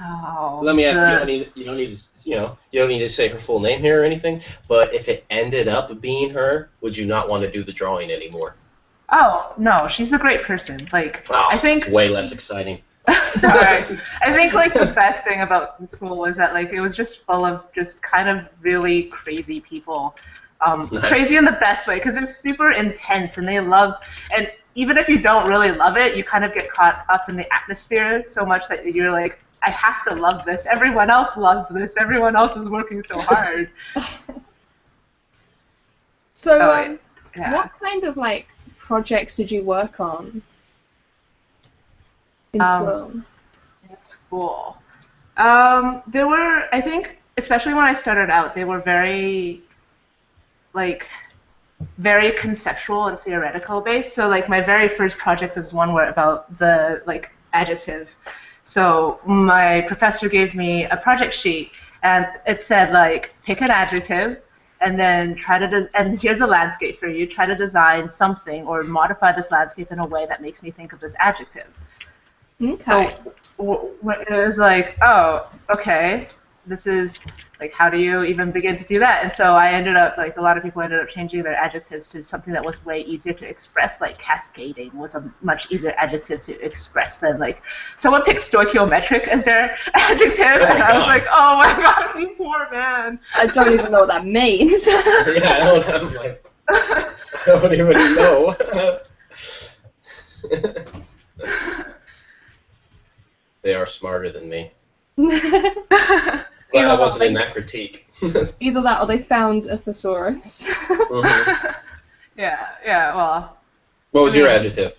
Oh. Let me ask you. You don't need to say her full name here or anything. But if it ended up being her, would you not want to do the drawing anymore? Oh no, she's a great person. Like, I think way less exciting. Sorry. I think like the best thing about the school was that like it was just full of just kind of really crazy people. Nice. Crazy in the best way, because they're super intense and they love, and even if you don't really love it, you kind of get caught up in the atmosphere so much that you're like, I have to love this. Everyone else loves this. Everyone else is working so hard. So, what kind of like projects did you work on in school? In school, there were, I think, especially when I started out, they were very conceptual and theoretical based. So like my very first project was one where about the like adjective. So my professor gave me a project sheet, and it said like pick an adjective, and then and here's a landscape for you. Try to design something or modify this landscape in a way that makes me think of this adjective. Okay. So it was like, oh, okay. This is like, how do you even begin to do that? And so I ended up, like, a lot of people ended up changing their adjectives to something that was way easier to express. Like cascading was a much easier adjective to express than like someone picked stoichiometric as their adjective, and I was like, oh my god, you poor man. I don't even know what that means. Yeah, I don't even know. They are smarter than me. But I wasn't in that critique. Either that or they found a thesaurus. Mm-hmm. Yeah, well. What was your adjective?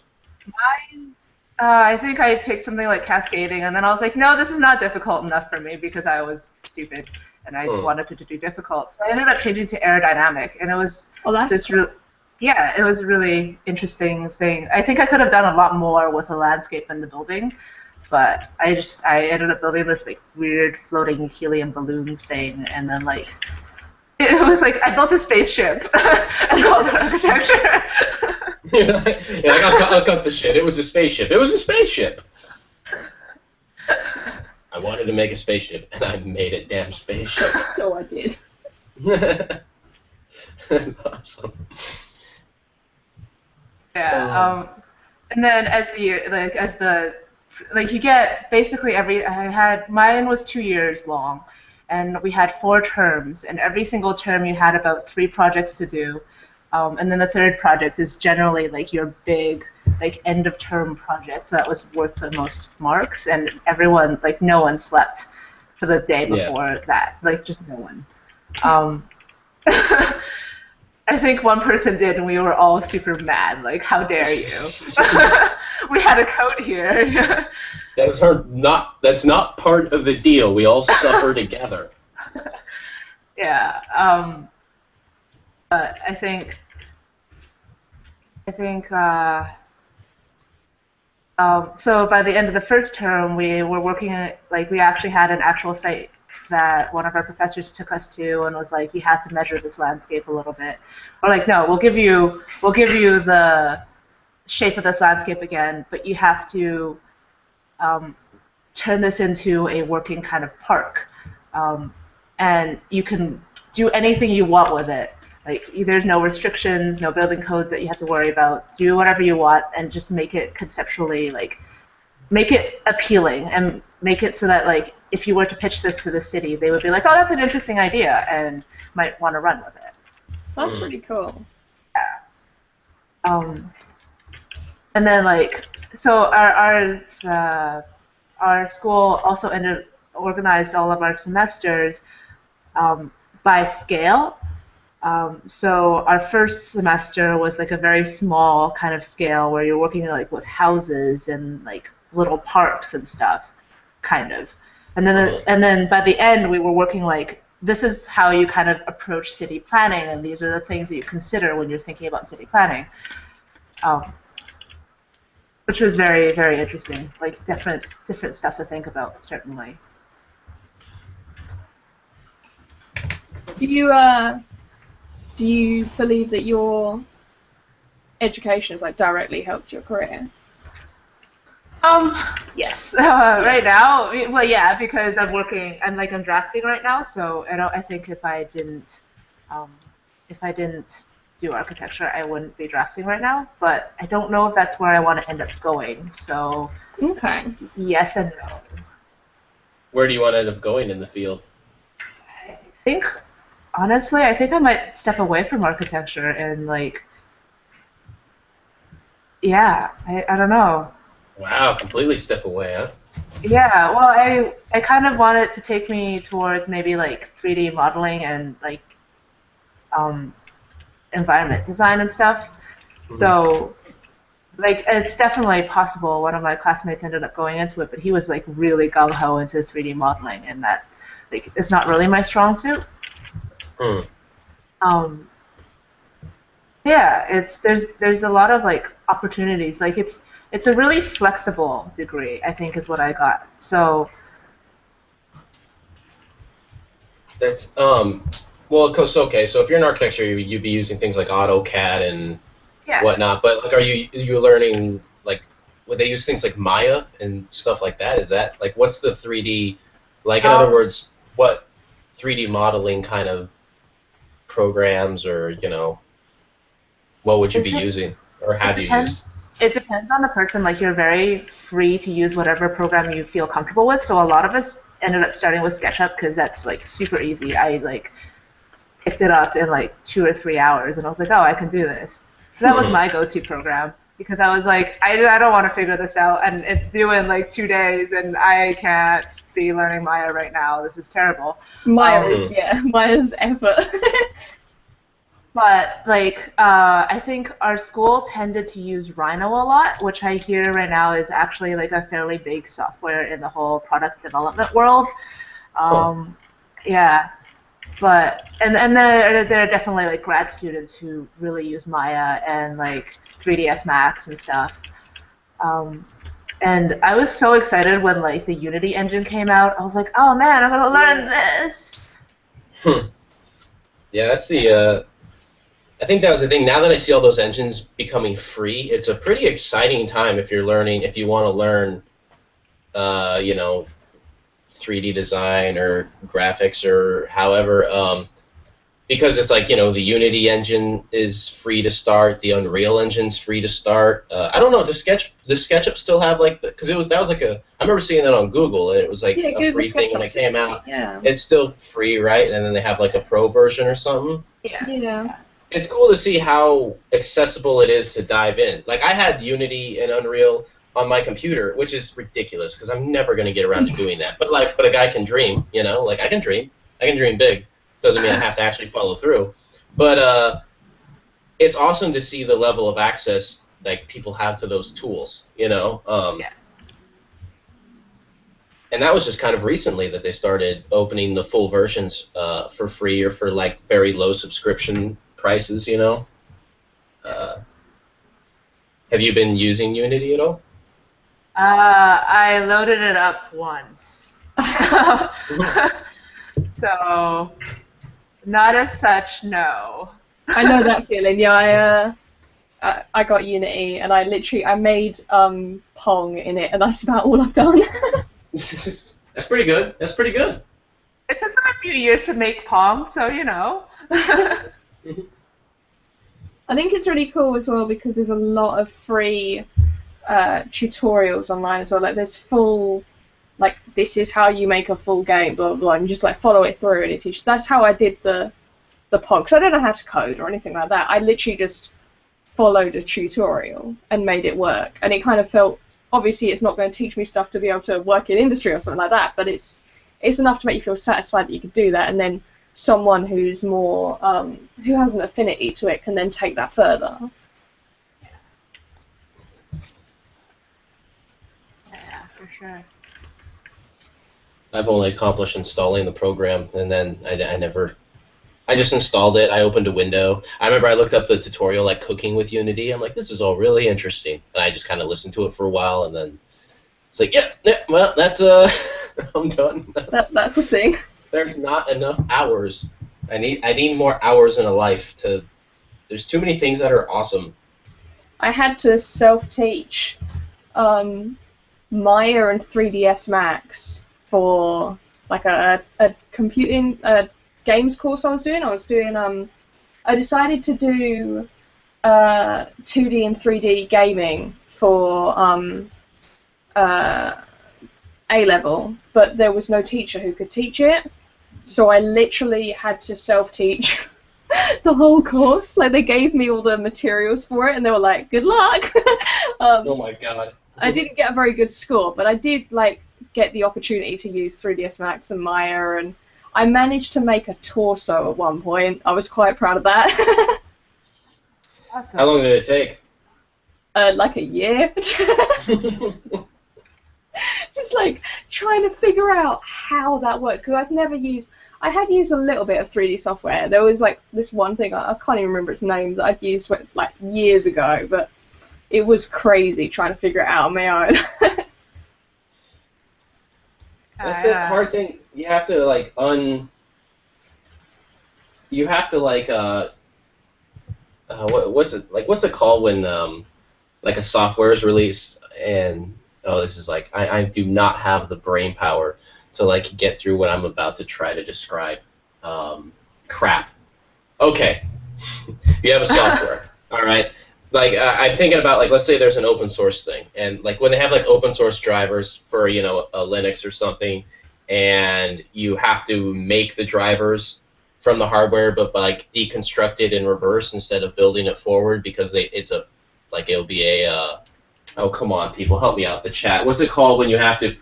Mine, I think I picked something like cascading, and then I was like, no, this is not difficult enough for me because I was stupid and I wanted it to be difficult. So I ended up changing to aerodynamic, and it was it was a really interesting thing. I think I could have done a lot more with the landscape and the building. But I ended up building this like weird floating helium balloon thing, and then like it was like I built a spaceship and called it architecture. I'll cut the shit. It was a spaceship. It was a spaceship. I wanted to make a spaceship, and I made a damn spaceship. So I did. Awesome. Yeah. And then as the year, you get basically mine was 2 years long, and we had 4 terms, and every single term you had about 3 projects to do, and then the third project is generally like your big end of term project that was worth the most marks, and everyone no one slept for the day before that, just no one. I think one person did, and we were all super mad. How dare you? We had a code here. That's not part of the deal. We all suffer together. Yeah. But I think. So by the end of the first term, we were working we actually had an actual site that one of our professors took us to and was like, you have to measure this landscape a little bit. Or no, we'll give you the shape of this landscape again, but you have to turn this into a working kind of park. And you can do anything you want with it. There's no restrictions, no building codes that you have to worry about. Do whatever you want and just make it conceptually, make it appealing and make it so that, if you were to pitch this to the city, they would be like, oh, that's an interesting idea, and might want to run with it. That's really cool. Yeah. And then, so our school also organized all of our semesters by scale. So our first semester was a very small kind of scale where you're working with houses and little parks and stuff, kind of. And then by the end we were working this is how you kind of approach city planning, and these are the things that you consider when you're thinking about city planning. Which was very, very interesting. Different stuff to think about, certainly. Do you believe that your education has directly helped your career? Yes. Right now, well, yeah, because I'm drafting right now. So I think if I didn't do architecture, I wouldn't be drafting right now. But I don't know if that's where I want to end up going. So okay. Yes and no. Where do you want to end up going in the field? Honestly, I think I might step away from architecture and yeah, I don't know. Wow, completely step away, huh? Yeah, well, I kind of want it to take me towards maybe 3D modeling and environment design and stuff. Mm-hmm. So it's definitely possible. One of my classmates ended up going into it, but he was really gung-ho into 3D modeling, and that it's not really my strong suit. Yeah, there's a lot of opportunities. It's a really flexible degree, I think, is what I got. So that's well, okay. So if you're in architecture, you'd be using things like AutoCAD and whatnot. But are you learning would they use things like Maya and stuff like that? Is that what's the 3D in other words, what 3D modeling kind of programs or what would you be using or have you used? It depends on the person. You're very free to use whatever program you feel comfortable with. So a lot of us ended up starting with SketchUp because that's super easy. I picked it up in 2 or 3 hours, and I was like, oh, I can do this. So that was my go-to program because I was like, I don't want to figure this out, and it's due in 2 days, and I can't be learning Maya right now. This is terrible. Maya's effort. But I think our school tended to use Rhino a lot, which I hear right now is actually a fairly big software in the whole product development world. Yeah, but and there are definitely grad students who really use Maya and 3ds Max and stuff. And I was so excited when the Unity engine came out. I was like, oh man, I'm gonna learn this. Yeah, that's the I think that was the thing. Now that I see all those engines becoming free, it's a pretty exciting time if you want to learn, 3D design or graphics or however, because it's like, the Unity engine is free to start, the Unreal engine's free to start. I don't know, does SketchUp still have because that was like I remember seeing that on Google, and it was like a Google free thing when it came free, out. Yeah. It's still free, right? And then they have like a pro version or something. Yeah. It's cool to see how accessible it is to dive in. Like, I had Unity and Unreal on my computer, which is ridiculous because I'm never going to get around to doing that. But a guy can dream, I can dream big. Doesn't mean I have to actually follow through. But it's awesome to see the level of access people have to those tools, And that was just kind of recently that they started opening the full versions for free or for very low subscription prices, Have you been using Unity at all? I loaded it up once. So, not as such, no. I know that feeling. Yeah, I got Unity, and I made Pong in it, and that's about all I've done. That's pretty good. That's pretty good. It took a few years to make Pong, so I think it's really cool as well because there's a lot of free tutorials online as well. There's full, this is how you make a full game, blah blah blah, and you just follow it through, and it teaches. That's how I did the Pong, because I don't know how to code or anything like that. I literally just followed a tutorial and made it work, and it kind of felt. Obviously, it's not going to teach me stuff to be able to work in industry or something like that, but it's enough to make you feel satisfied that you could do that, and then someone who's more who has an affinity to it can then take that further. Yeah, for sure. I've only accomplished installing the program, and then I just installed it. I opened a window. I remember I looked up the tutorial, cooking with Unity. I'm like, this is all really interesting, and I just kind of listened to it for a while, and then it's like, yeah, well, that's I'm done. That's the thing. There's not enough hours. I need more hours in a life to. There's too many things that are awesome. I had to self-teach Maya and 3ds Max for a computing games course I was doing. I decided to do 2D and 3D gaming for A-level, but there was no teacher who could teach it, so I literally had to self-teach the whole course. They gave me all the materials for it, and they were like, good luck. Oh my god. I didn't get a very good score, but I did get the opportunity to use 3ds Max and Maya, and I managed to make a torso at one point. I was quite proud of that. Awesome. How long did it take? A year. Just trying to figure out how that worked, because I had used a little bit of 3D software. There was this one thing, I can't even remember its name, that I'd used years ago, but it was crazy trying to figure it out on my own. That's a hard thing. You have to You have to what's it called when a software is released and this is I do not have the brain power to get through what I'm about to try to describe. Crap. Okay. You have a software. All right. I'm thinking about let's say there's an open source thing, and when they have open source drivers for a Linux or something, and you have to make the drivers from the hardware, but deconstruct it in reverse instead of building it forward because it'll be a oh come on people, help me out the chat. What's it called when you have to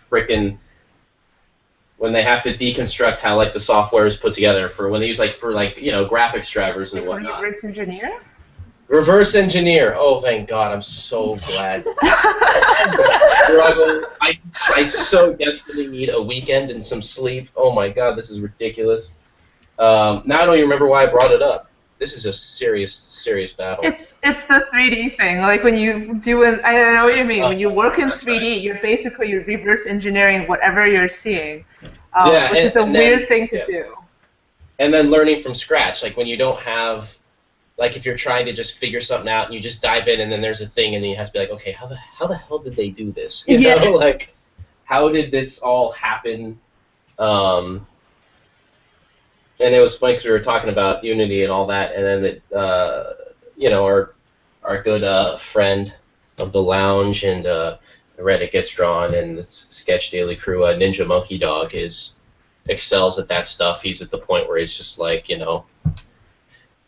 when they have to deconstruct how the software is put together for when they use for graphics drivers and whatnot? Reverse engineer? Reverse engineer. Oh, thank God! I'm so glad. I so desperately need a weekend and some sleep. Oh my God, this is ridiculous. Now I don't even remember why I brought it up. This is a serious battle. It's the 3D thing. When you do I don't know what you mean. When you work in 3D, you're basically reverse engineering whatever you're seeing, which is a weird thing to do. And then learning from scratch, when you don't have. like if you're trying to just figure something out and you just dive in and then there's a thing and then you have to be like, okay, how the hell did they do this? You know, like how did this all happen? And it was funny because we were talking about Unity and all that, and then it, you know, our good friend of the lounge and RedditGetsDrawn and the Sketch Daily crew, Ninja Monkey Dog, excels at that stuff. He's at the point where he's just like, you know,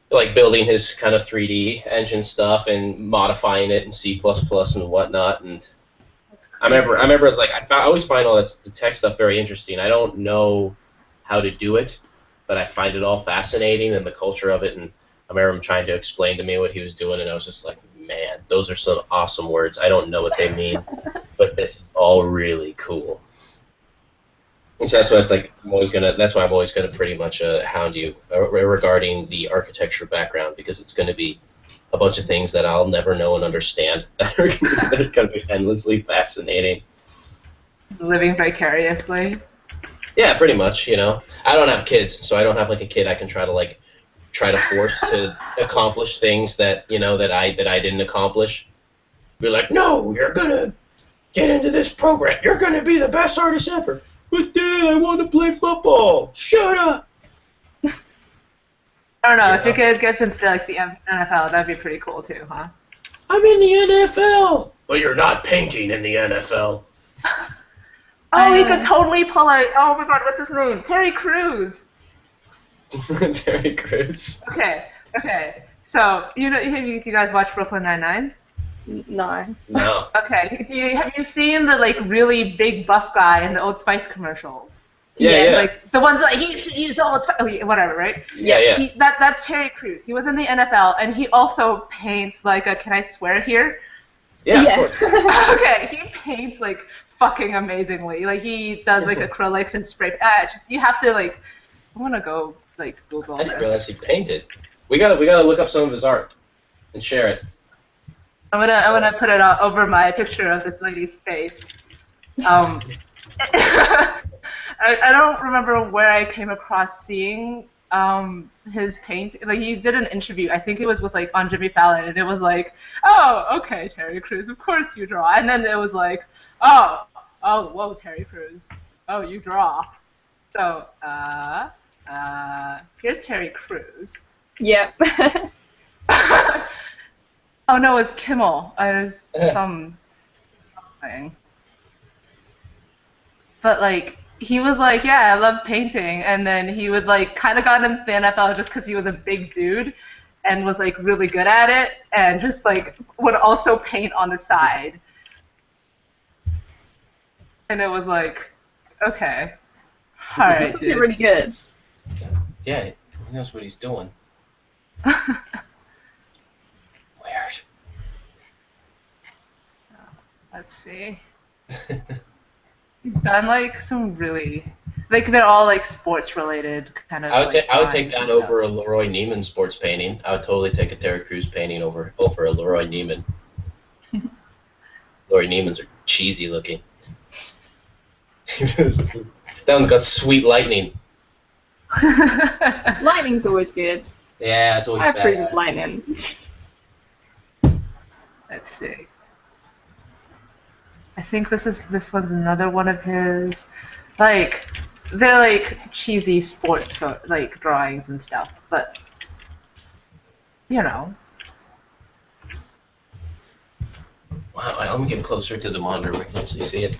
like building his kind of 3D engine stuff and modifying it in C++ and whatnot. And I remember it's like I always find all that the tech stuff very interesting. I don't know how to do it, but I find it all fascinating and the culture of it. And I remember him trying to explain to me what he was doing, and I was just like, man, those are some awesome words. I don't know what they mean, but this is all really cool. And so that's why it's like that's why I'm always gonna pretty much hound you regarding the architecture background, because it's gonna be a bunch of things that I'll never know and understand that are gonna be endlessly fascinating. Living vicariously. Yeah, pretty much. You know, I don't have kids, so I don't have like a kid I can try to force to accomplish things that, you know, that I didn't accomplish. Be like, no, you're gonna get into this program. You're gonna be the best artist ever. But Dad, I want to play football. Shut up. I don't know. If your kid gets into like the NFL, that'd be pretty cool too, huh? I'm in the NFL. But you're not painting in the NFL. Oh, he could totally pull out. Oh my God, what's his name? Terry Crews. Terry Crews. Okay. So do you guys watch Brooklyn Nine-Nine? No. No. Okay. Have you seen the like really big buff guy in the Old Spice commercials? Yeah. Like the ones that, like, you should use Old Spice, whatever, right? Yeah. That's Terry Crews. He was in the NFL, and he also paints like a. Can I swear here? Yeah. Of course. Okay. He paints like fucking amazingly. Like he does like acrylics and spray. You have to like. I want to go like Google this. I didn't realize he painted. We gotta look up some of his art and share it. I'm gonna put it over my picture of this lady's face. I don't remember where I came across seeing his paint. Like he did an interview. I think it was with like on Jimmy Fallon, and it was like, oh, okay, Terry Crews, of course you draw. And then it was like, oh, whoa, Terry Crews, oh, you draw. So here's Terry Crews. Yep. Oh no, it was Kimmel. There's something. But like he was like, yeah, I love painting, and then he would like kind of got into the NFL just because he was a big dude and was like really good at it, and just like would also paint on the side. And it was like, okay, all right, This dude. is really good. Yeah, he knows what he's doing. Weird. Let's see. He's done like some really, like they're all like sports related kind of. I would take drawings and that over stuff. a Leroy Neiman sports painting. I would totally take a Terry Crews painting over a Leroy Neiman. Leroy Neiman's are cheesy looking. That one's got sweet lightning. Lightning's always good. Yeah, it's always I approve badass. of lightning. Let's see. I think this one's another one of his, like, they're like cheesy sports like drawings and stuff, but you know. Wow, I'm getting closer to the monitor. We can actually see it.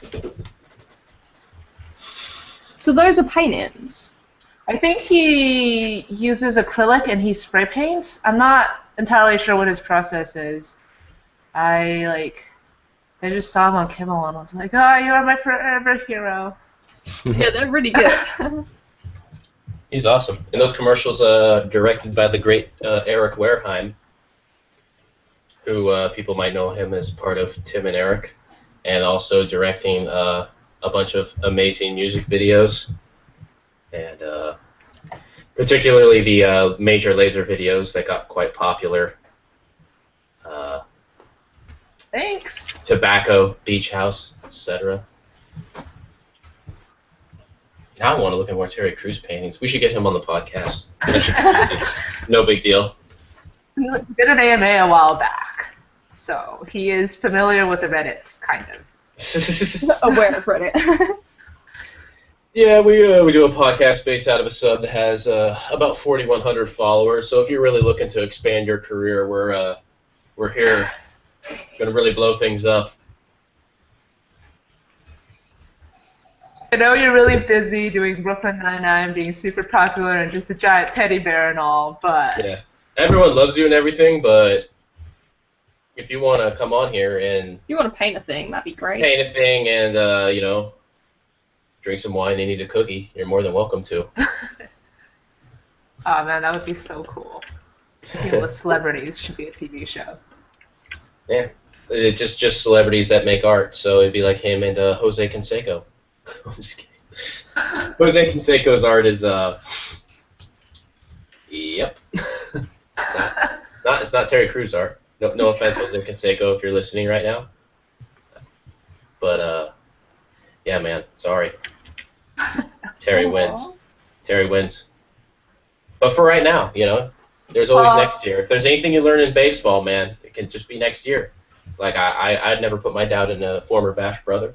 So those are paint-ins. I think he uses acrylic and he spray paints. I'm not entirely sure what his process is. I just saw him on Kimmel and was like, oh, you are my forever hero. Yeah, they're really good. He's awesome. And those commercials directed by the great Eric Wareheim, who people might know him as part of Tim and Eric, and also directing a bunch of amazing music videos, and particularly the Major Lazer videos that got quite popular. Thanks. Tobacco, Beach House, etc. Now I want to look at more Terry Crews paintings. We should get him on the podcast. That should be easy. No big deal. He did an AMA a while back, so he is familiar with the Reddits, kind of. Aware of Reddit. Yeah, we do a podcast based out of a sub that has about 4,100 followers. So if you're really looking to expand your career, we're here, gonna really blow things up. I know you're really busy doing Brooklyn Nine-Nine, being super popular, and just a giant teddy bear and all, but... Yeah, everyone loves you and everything, but if you want to come on here and... You want to paint a thing, that'd be great. Paint a thing and, you know, drink some wine and eat a cookie, you're more than welcome to. Oh man, that would be so cool. People with celebrities should be a TV show. Yeah, it's just celebrities that make art, so it'd be like him and Jose Canseco. I'm just kidding. Jose Canseco's art is yep. It's not Terry Crews art. No offense, Jose Canseco, if you're listening right now. But yeah, man, sorry. Terry wins. Terry wins. But for right now, you know, there's always next year. If there's anything you learn in baseball, man, it can just be next year. Like I'd never put my doubt in a former Bash brother.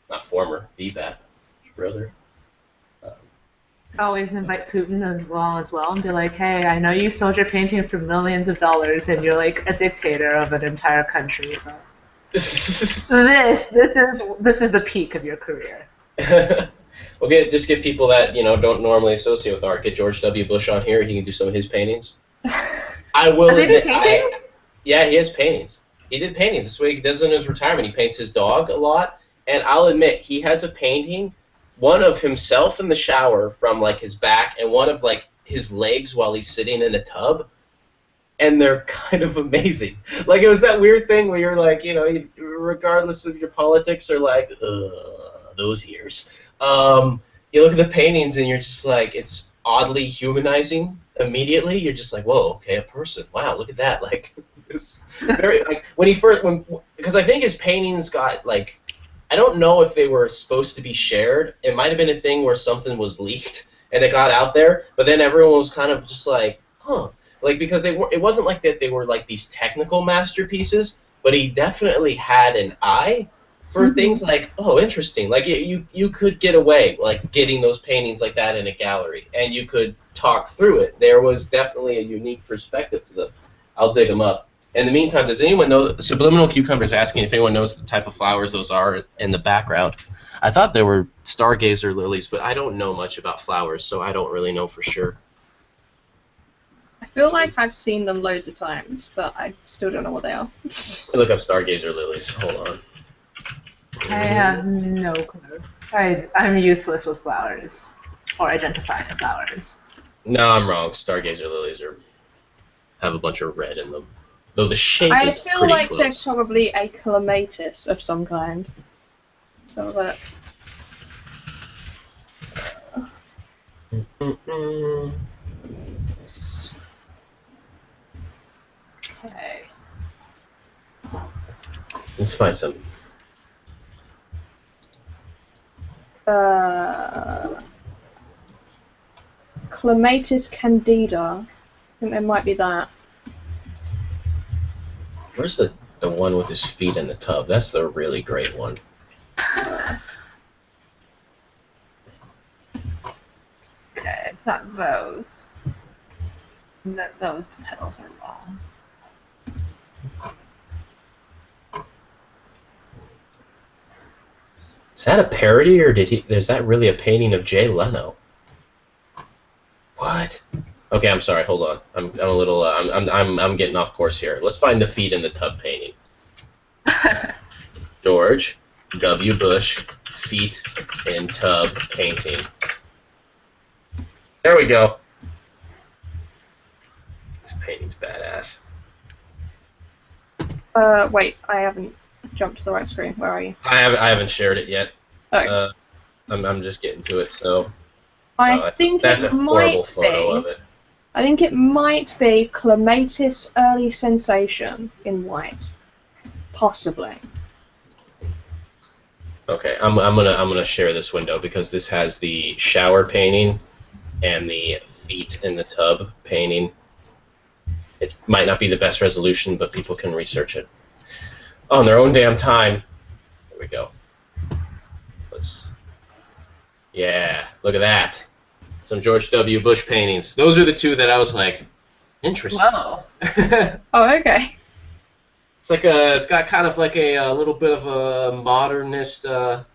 Not former, the Bash brother. Always invite Putin as well and be like, hey, I know you sold your painting for millions of dollars and you're like a dictator of an entire country. But this is the peak of your career. Well, just get people that, you know, don't normally associate with art. Get George W. Bush on here. He can do some of his paintings. I will Does he do admit, paintings? yeah, he has paintings. He did paintings. That's what he does in his retirement. He paints his dog a lot. And I'll admit, he has a painting, one of himself in the shower from, like, his back and one of, like, his legs while he's sitting in a tub. And they're kind of amazing. Like, it was that weird thing where you're like, you know, regardless of your politics, are like, those years. You look at the paintings and you're just like, it's oddly humanizing immediately. You're just like, whoa, okay, a person. Wow, look at that. Like, it was very, like, because I think his paintings got, like, I don't know if they were supposed to be shared. It might have been a thing where something was leaked and it got out there, but then everyone was kind of just like, huh. Like, because it wasn't like that they were like these technical masterpieces, but he definitely had an eye for things like, oh, interesting. Like, you could get away, like, getting those paintings like that in a gallery, and you could talk through it. There was definitely a unique perspective to them. I'll dig them up. In the meantime, does anyone know, Subliminal Cucumber's asking if anyone knows the type of flowers those are in the background. I thought they were stargazer lilies, but I don't know much about flowers, so I don't really know for sure. I feel like I've seen them loads of times, but I still don't know what they are. Look up stargazer lilies. Hold on. I have no clue. I'm useless with flowers, or identifying flowers. No, I'm wrong. Stargazer lilies have a bunch of red in them. Though the shape I is feel pretty like close. they're probably a clematis of some kind. So that. Okay. Let's find some. Clematis candida. I think there might be that. Where's the one with his feet in the tub? That's the really great one. Okay, it's not those. Those petals are wrong. Is that a parody, or is that really a painting of Jay Leno? What? Okay, I'm sorry. Hold on. I'm a little. I'm getting off course here. Let's find the feet in the tub painting. George W. Bush feet in tub painting. There we go. This painting's badass. Wait, I haven't jumped to the right screen. Where are you? I haven't shared it yet. Oh. I'm just getting to it. So. I think that's it a horrible might photo be. of it. I think it might be Clematis Early Sensation in white, possibly. Okay, I'm gonna share this window because this has the shower painting and the feet in the tub painting. it might not be the best resolution, but people can research it on their own damn time. There we go. Yeah, look at that. Some George W. Bush paintings. Those are the two that I was like, interesting. Whoa. Oh, okay. It's got kind of like a little bit of a modernist, almost.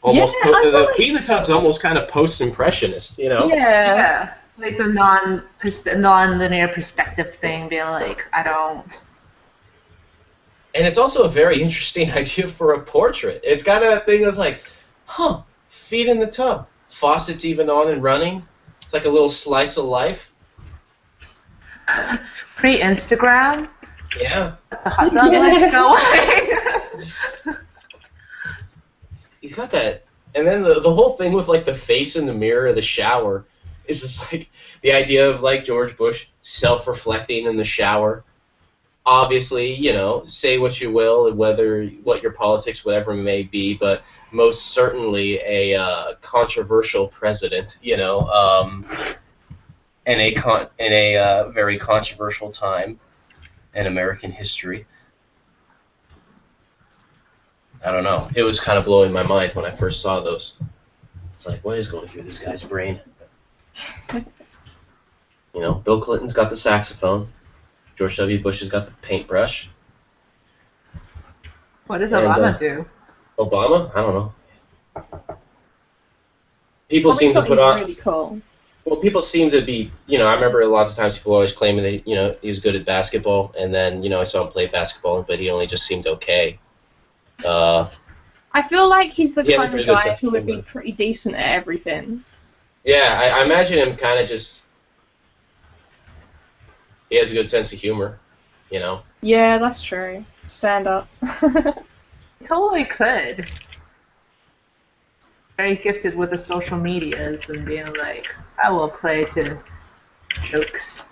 Yeah, I feel like- Feet in the Tub's almost kind of post-impressionist, you know? Yeah. Like the non-linear perspective thing, being like, I don't. And it's also a very interesting idea for a portrait. It's got a thing that's like, huh, feet in the tub. Faucets even on and running. It's like a little slice of life. Pre-Instagram? Yeah. The hot dog legs go away. He's got that. And then the whole thing with like the face in the mirror of the shower is just like the idea of like George Bush self-reflecting in the shower. Obviously, you know, say what you will, what your politics, whatever it may be, but most certainly a controversial president, you know, in a very controversial time in American history. I don't know. It was kind of blowing my mind when I first saw those. It's like, what is going through this guy's brain? You know, Bill Clinton's got the saxophone. George W. Bush has got the paintbrush. What does Obama do? Obama? I don't know. People Probably seem to put on. really cool. Well, people seem to be. You know, I remember lots of times people always claiming that you know he was good at basketball, and then you know I saw him play basketball, but he only just seemed okay. I feel like he's the He has a kind pretty of good guy sense who of would be humor. pretty decent at everything. Yeah, I imagine him kind of just. He has a good sense of humor, you know. Yeah, that's true. Stand up. He totally could. Very gifted with the social medias and being like, I will play to jokes.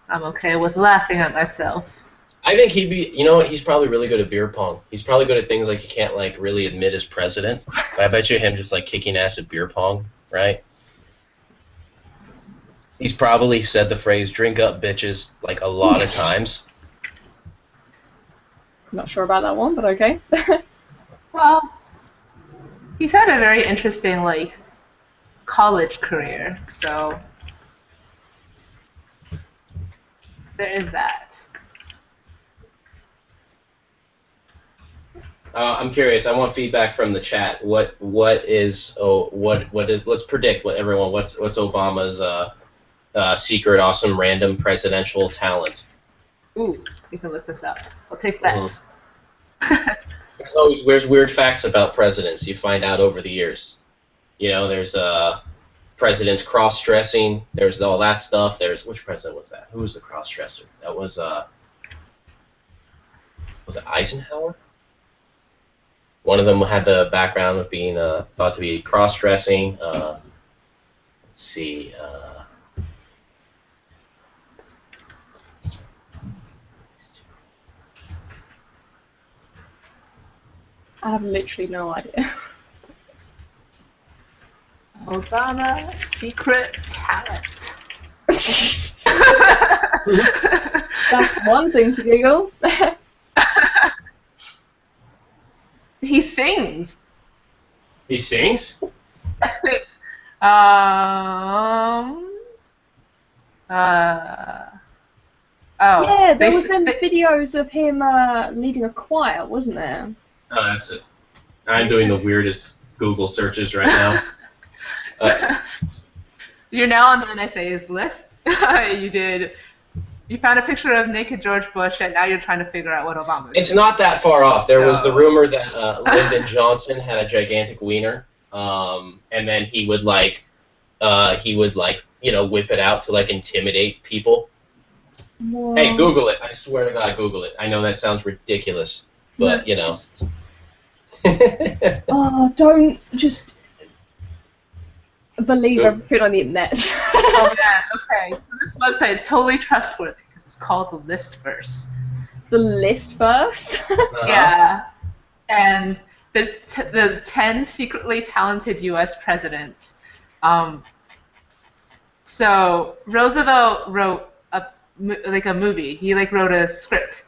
I'm okay with laughing at myself. I think he'd be, you know what, he's probably really good at beer pong. He's probably good at things like he can't, like, really admit as president. But I bet you him just, like, kicking ass at beer pong, right? He's probably said the phrase, drink up, bitches, like, a lot of times. Not sure about that one, but okay. Well, he's had a very interesting, like, college career, so there is that. I'm curious. I want feedback from the chat. What is let's predict what everyone. What's Obama's secret, awesome, random presidential talent? Ooh, you can look this up. I'll take bets. There's weird facts about presidents you find out over the years. You know, there's presidents cross-dressing. There's all that stuff. There's which president was that? Who was the cross-dresser? That was it Eisenhower? One of them had the background of being thought to be cross-dressing. Let's see. I have literally no idea. Obama secret talent. That's one thing to Google. He sings. He sings? Oh. Yeah, there was them videos of him leading a choir, wasn't there? Oh, that's it. I'm doing the weirdest Google searches right now. You're now on the NSA's list. You found a picture of naked George Bush, and now you're trying to figure out what Obama is. It's not that far off. There was the rumor that Lyndon Johnson had a gigantic wiener, and then he would whip it out to like intimidate people. Whoa. Hey, Google it. I swear to God, Google it. I know that sounds ridiculous, but you know. Oh, don't just believe everything on the internet. Oh, yeah, okay. So this website is totally trustworthy because it's called the List First. The list first? Yeah. And there's the 10 secretly talented U.S. presidents. So Roosevelt wrote like a movie. He like wrote a script,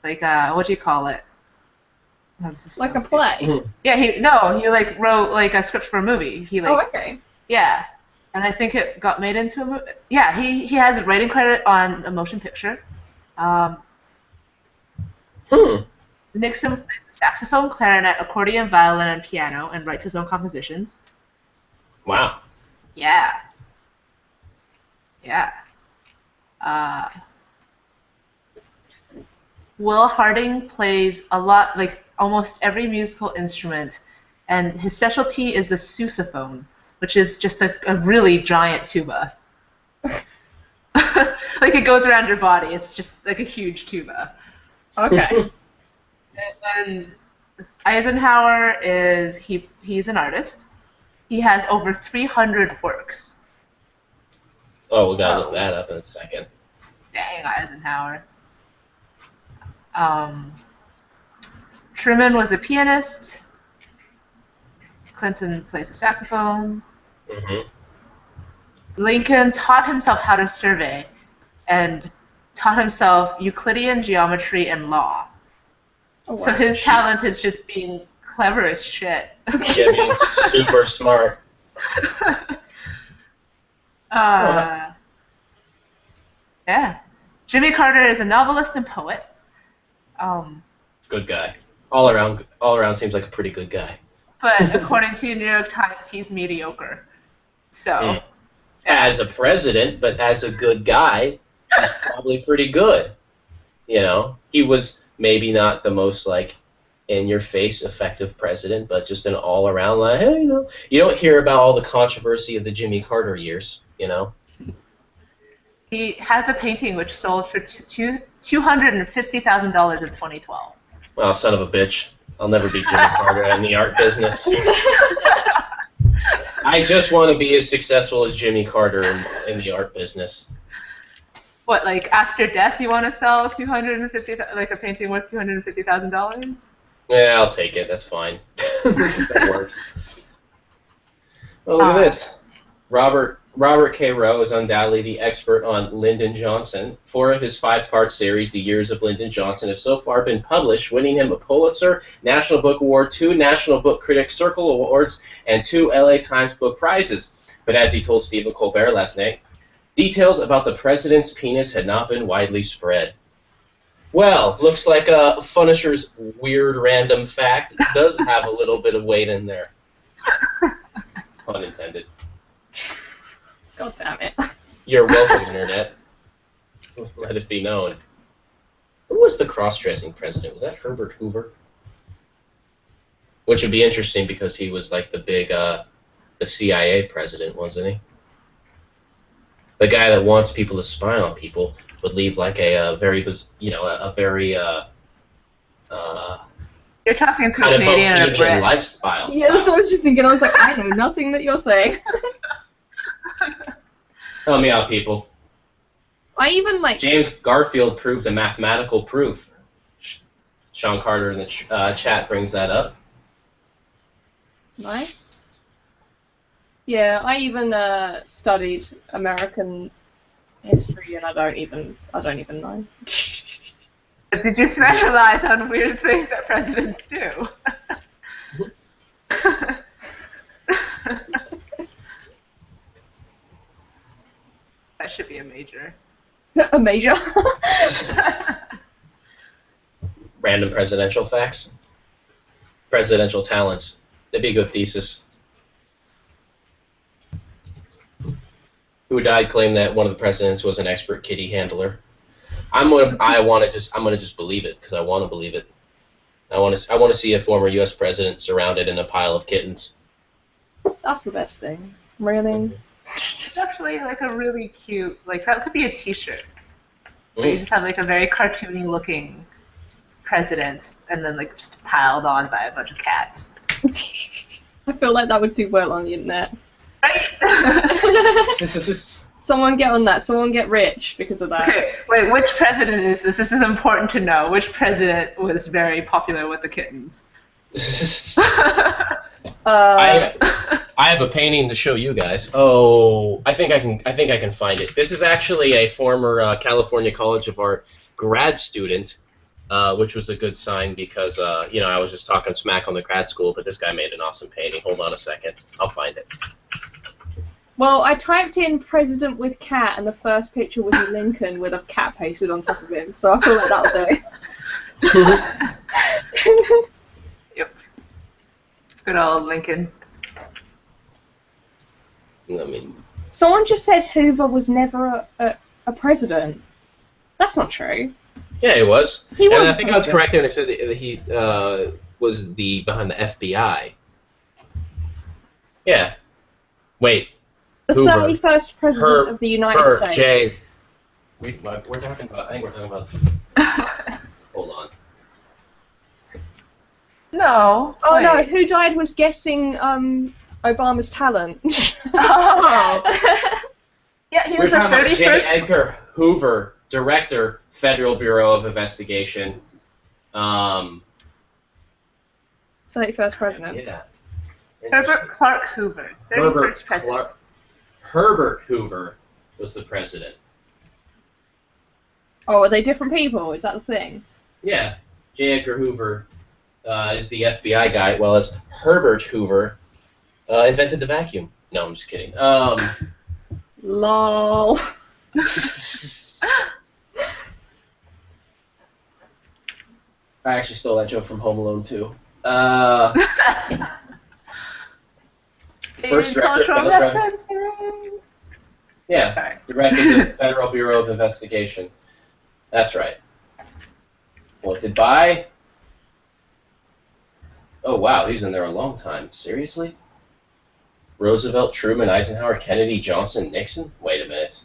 like what do you call it? Oh, this is Like so a play. stupid. Yeah, he like wrote like a script for a movie. He like okay. yeah, and I think it got made into a movie. Yeah, he has a writing credit on a motion picture. Nixon plays the saxophone, clarinet, accordion, violin, and piano, and writes his own compositions. Wow. Yeah. Yeah. Will Harding plays a lot, like almost every musical instrument, and his specialty is the sousaphone, which is just a really giant tuba. Like it goes around your body. It's just like a huge tuba. Okay. And Eisenhower he's an artist. He has over 300 works. Oh, we gotta look that up in a second. Dang, Eisenhower. Truman was a pianist. Clinton plays the saxophone. Mm-hmm. Lincoln taught himself how to survey and taught himself Euclidean geometry and law. Oh, wow. So his talent is just being clever as shit. Yeah, being super smart. Yeah. Jimmy Carter is a novelist and poet. Good guy. All around seems like a pretty good guy. But according to New York Times, he's mediocre. So. As a president, but as a good guy, he's probably pretty good. You know, he was maybe not the most like in-your-face effective president, but just an all-around like, hey, you know, you don't hear about all the controversy of the Jimmy Carter years, you know. He has a painting which sold for $250,000 in 2012. Well, son of a bitch. I'll never be Jimmy Carter in the art business. I just want to be as successful as Jimmy Carter in the art business. What, like after death, you want to sell like a painting worth $250,000? Yeah, I'll take it. That's fine. That works. Oh, look at this. Robert K. Rowe is undoubtedly the expert on Lyndon Johnson. 4 of his 5-part series, The Years of Lyndon Johnson, have so far been published, winning him a Pulitzer, National Book Award, 2 National Book Critics Circle Awards, and 2 LA Times Book Prizes. But as he told Stephen Colbert last night, details about the president's penis had not been widely spread. Well, looks like Funisher's weird random fact does have a little bit of weight in there. Pun intended. God damn it. You're welcome, Internet. Let it be known. Who was the cross-dressing president? Was that Herbert Hoover? Which would be interesting because he was like the big, the CIA president, wasn't he? The guy that wants people to spy on people would leave like a very, you know, a very, You're talking to kind a of Canadian and a bohemian Brit. lifestyle. Yeah, that's what I was just thinking. I was like, I know nothing that you're saying. Help me out, people. I even like. James Garfield proved a mathematical proof. Sean Carter in the chat brings that up. Nice. Yeah, I even studied American history, and I don't even know. Did you specialize on weird things that presidents do? That should be a major. A major. Random presidential facts. Presidential talents. That'd be a good thesis. Who died claimed that one of the presidents was an expert kitty handler. I'm gonna just believe it because I want to believe it. I want to see a former U.S. president surrounded in a pile of kittens. That's the best thing. Really. It's actually like a really cute, like that could be a T-shirt. Where you just have like a very cartoony looking president, and then like just piled on by a bunch of cats. I feel like that would do well on the internet. Right? Someone get on that. Someone get rich because of that. Okay, wait, which president is this? This is important to know. Which president was very popular with the kittens? I I have a painting to show you guys. Oh, I think I can find it. This is actually a former California College of Art grad student, which was a good sign because you know, I was just talking smack on the grad school, but this guy made an awesome painting. Hold on a second, I'll find it. Well, I typed in president with cat, and the first picture was Lincoln with a cat pasted on top of him, so I feel like that'll do. Yep. Good old Lincoln. I mean, Someone just said Hoover was never a president. That's not true. yeah, he was. He was. And I think I was correct when I said that he was behind the FBI. Yeah. Wait. The Hoover. 31st president of the United States. J. We're talking about. I think we're talking about. Hold on. No. Oh wait. no, who died was guessing Obama's talent. Oh. Yeah, he We're was the talking about J. 31st. Edgar Hoover, Director, Federal Bureau of Investigation. 31st president. Yeah. Herbert Clark Hoover, 31st president. Herbert Hoover was the president. Oh, are they different people? Is that the thing? Yeah. J. Edgar Hoover is the FBI guy, while as Herbert Hoover invented the vacuum. No, I'm just kidding. Lol. I actually stole that joke from Home Alone 2. First director, Cultural federal references. Yeah, Sorry. director of the Federal Bureau of Investigation. That's right. Elected by... Oh, wow, he was in there a long time. Seriously? Roosevelt, Truman, Eisenhower, Kennedy, Johnson, Nixon? Wait a minute.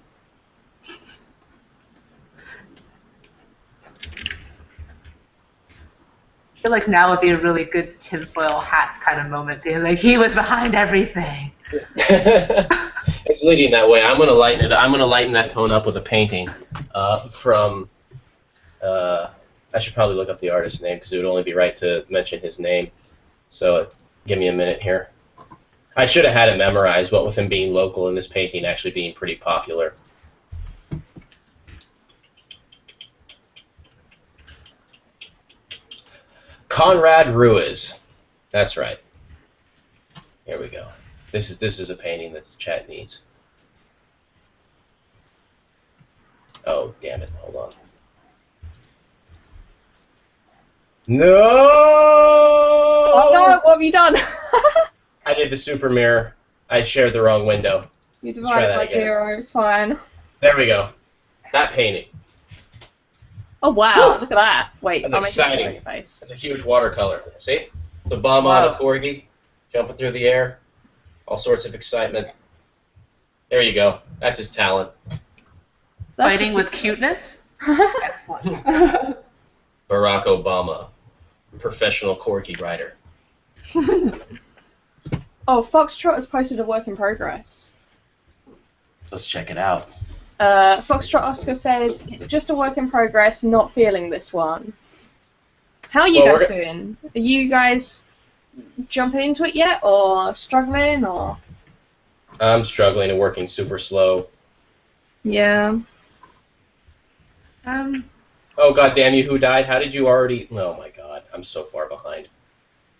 I feel like now would be a really good tinfoil hat kind of moment, being like, he was behind everything. It's leading that way. I'm gonna lighten it. I'm gonna lighten that tone up with a painting from. I should probably look up the artist's name because it would only be right to mention his name. So give me a minute here. I should have had it memorized. What with him being local and this painting actually being pretty popular. Conrad Ruiz. That's right. Here we go. This is a painting that the chat needs. Oh, damn it. Hold on. No! Oh no, what have you done? I did the super mirror. I shared the wrong window. You Let's try divided that by again. 0, it's fine. There we go. That painting. Oh wow, look at that. Wait, That's I'll make exciting. it your face. That's a huge watercolor. See? It's a Obama on a corgi, jumping through the air. All sorts of excitement. There you go. That's his talent. That's Fighting with cuteness? Excellent. Barack Obama, professional corgi rider. Oh, Foxtrot has posted a work in progress. Let's check it out. Foxtrot Oscar says, it's just a work in progress, not feeling this one. How are you Well, guys doing? Are you guys jumping into it yet, or struggling, or? I'm struggling and working super slow. Yeah. Oh, god damn you, who died? How did you already... Oh my god, I'm so far behind.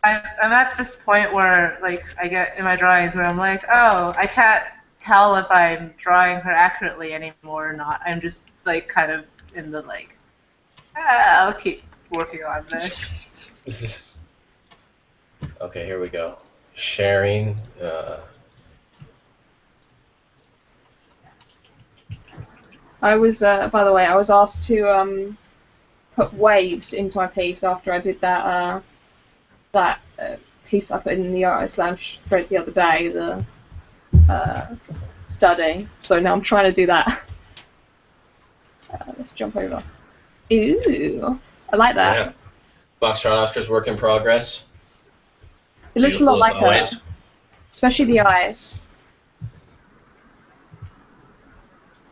I'm at this point where, like, I get in my drawings where I'm like, oh, I can't tell if I'm drawing her accurately anymore or not. I'm just, like, kind of in the, like, I'll keep working on this. Okay, here we go. Sharing. I was, by the way, I was asked to put waves into my piece after I did that piece I put in the Artist Lounge thread the other day, the study. So now I'm trying to do that. Let's jump over. Ooh, I like that. Yeah. Foxtrot Oscar's work in progress. It looks a lot Beautiful like as her, always. especially the eyes.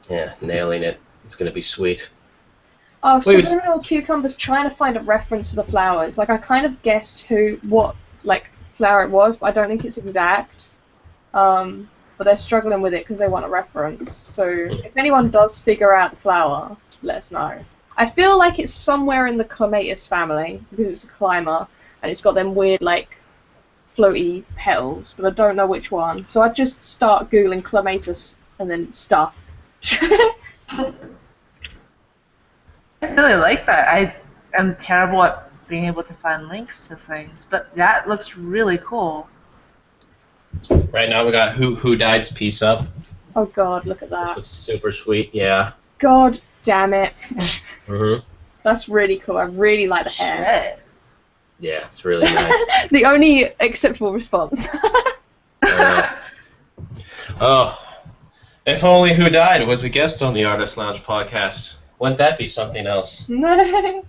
Yeah, nailing it. It's gonna be sweet. Oh, Wait, Subliminal Cucumber's trying to find a reference for the flowers. Like, I kind of guessed what, like, flower it was, but I don't think it's exact. but they're struggling with it because they want a reference. So if anyone does figure out the flower, let us know. I feel like it's somewhere in the clematis family because it's a climber and it's got them weird like floaty petals, but I don't know which one. So I'd just start googling clematis and then stuff. I really like that. I am terrible at being able to find links to things, but that looks really cool. Right now we got Who Died's piece up. Oh god, look at This that. looks super sweet. Yeah. God damn it. Mhm. That's really cool. I really like the hair. Shit. Yeah, it's really nice. The only acceptable response. Oh, if only Who Died was a guest on the Artist Lounge podcast. Wouldn't that be something else? No.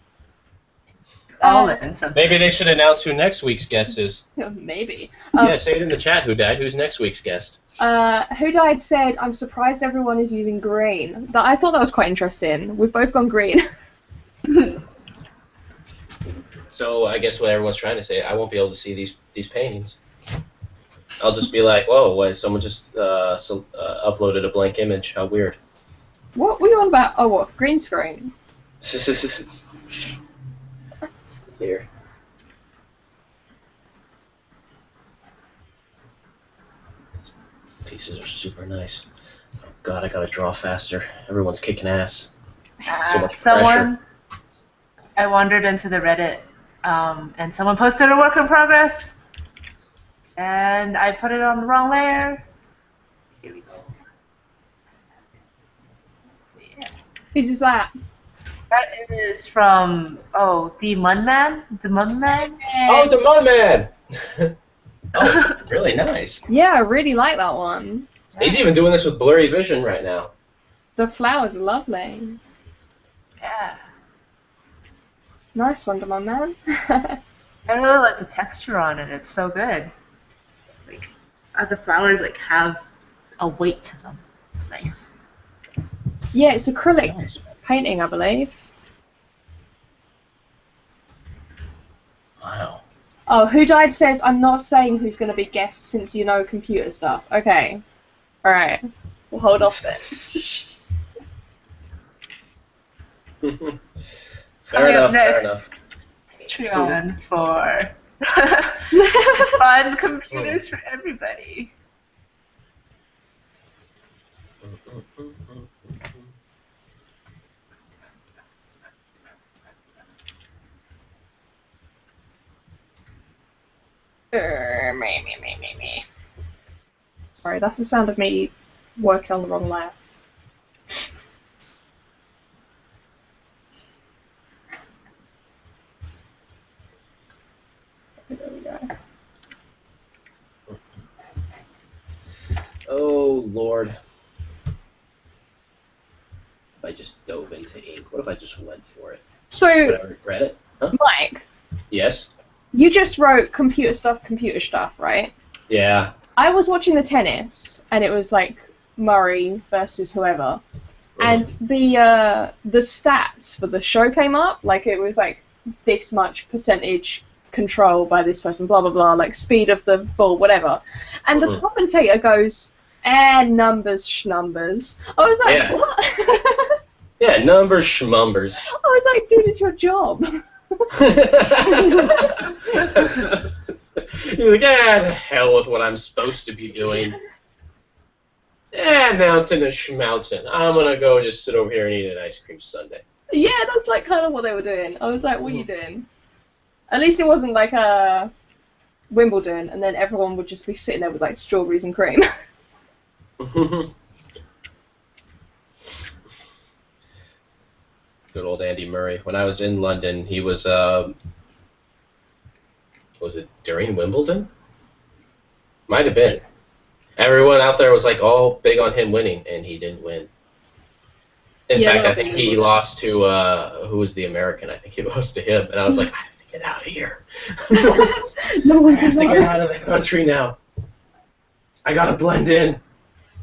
All in something. Maybe they should announce who next week's guest is. Maybe. Yeah, say it in the chat. Who died? Who's next week's guest? Who Died said, I'm surprised everyone is using green. I thought that was quite interesting. We've both gone green. So I guess what everyone's trying to say, I won't be able to see these paintings. I'll just be like, whoa, wait, someone just uploaded a blank image. How weird. What were you on about? Oh, what? Green screen? Here. Pieces are super nice. Oh god, I gotta draw faster. Everyone's kicking ass. So much pressure. I wandered into the Reddit, and someone posted a work in progress, and I put it on the wrong layer. Here we go. Yeah. Who's is that? That is from, the Munman? The Munman? Oh, the Mud Man! Oh, it's really nice. Yeah, I really like that one. He's even doing this with blurry vision right now. The flowers are lovely. Yeah. Nice one, my man. I really like the texture on it. It's so good. Like, the flowers have a weight to them. It's nice. Yeah, it's acrylic Nice. painting, I believe. Wow. Oh, Who Died says, I'm not saying who's going to be guest since you know computer stuff. Okay. Alright. We'll hold off then. Fair enough, fair next, enough. Patreon for fun computers for everybody. Me. Sorry, that's the sound of me working on the wrong layer. There we go. Oh, Lord. If I just dove into ink, what if I just went for it? So, Would I regret it? Huh? Mike, Yes? you just wrote computer stuff, right? Yeah. I was watching the tennis, and it was like Murray versus whoever, and the stats for the show came up, like it was like this much percentage control by this person, blah blah blah, like speed of the ball, whatever, and the commentator goes, numbers schnumbers. I was like, Yeah. what? Yeah, numbers schmumbers. I was like, dude, it's your job. You're like, the hell with what I'm supposed to be doing. Announcing and schmouncing. I'm gonna go just sit over here and eat an ice cream sundae. Yeah, that's like kind of what they were doing. I was like, what are you doing? At least it wasn't like a Wimbledon, and then everyone would just be sitting there with like strawberries and cream. Good old Andy Murray. When I was in London, he was it during Wimbledon? Might have been. Everyone out there was like all big on him winning, and he didn't win. In fact, I think he lost to who was the American? I think he lost to him, and I was like, I have to get out of here. No one I have can to get out of the country now. I gotta blend in.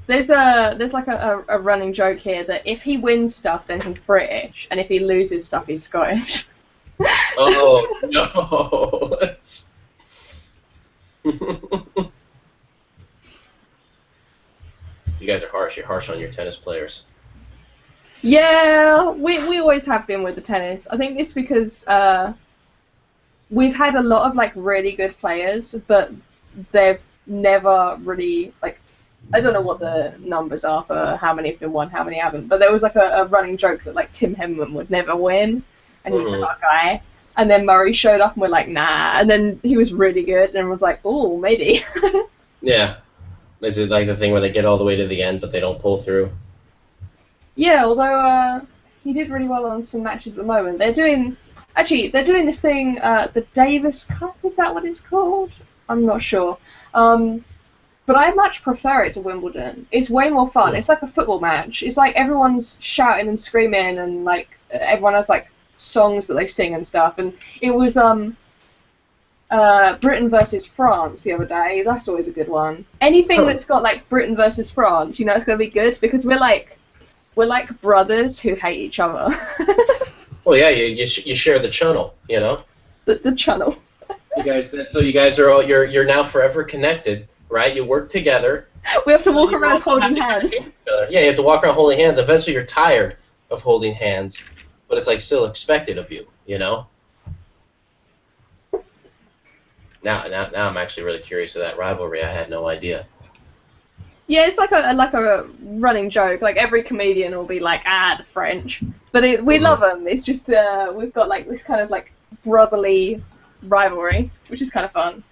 There's like a running joke here that if he wins stuff, then he's British, and if he loses stuff, he's Scottish. Oh no! guys are harsh. You're harsh on your tennis players. Yeah, we always have been with the tennis. I think it's because we've had a lot of like really good players, but they've never really like. I don't know what the numbers are for how many have been won, how many haven't. But there was like a running joke that like Tim Henman would never win, and he was like our guy. And then Murray showed up, and we're like, nah. And then he was really good, and everyone's like, oh, maybe. Yeah. Is it like the thing where they get all the way to the end, but they don't pull through? Yeah, although he did really well on some matches at the moment. They're doing this thing, the Davis Cup. Is that what it's called? I'm not sure. But I much prefer it to Wimbledon. It's way more fun. It's like a football match. It's like everyone's shouting and screaming, and like everyone has like songs that they sing and stuff. And it was Britain versus France the other day. That's always a good one. Anything that's got like Britain versus France, you know, it's gonna be good because we're like brothers who hate each other. Well, yeah, you share the channel, you know. The channel. You guys are all you're now forever connected, right? You work together. We have to walk around holding hands. Yeah, you have to walk around holding hands. Eventually, you're tired of holding hands, but it's like still expected of you, you know. Now I'm actually really curious of that rivalry. I had no idea. Yeah, it's like a running joke. Like every comedian will be like, the French, but we love them. It's just we've got like this kind of like brotherly rivalry, which is kind of fun.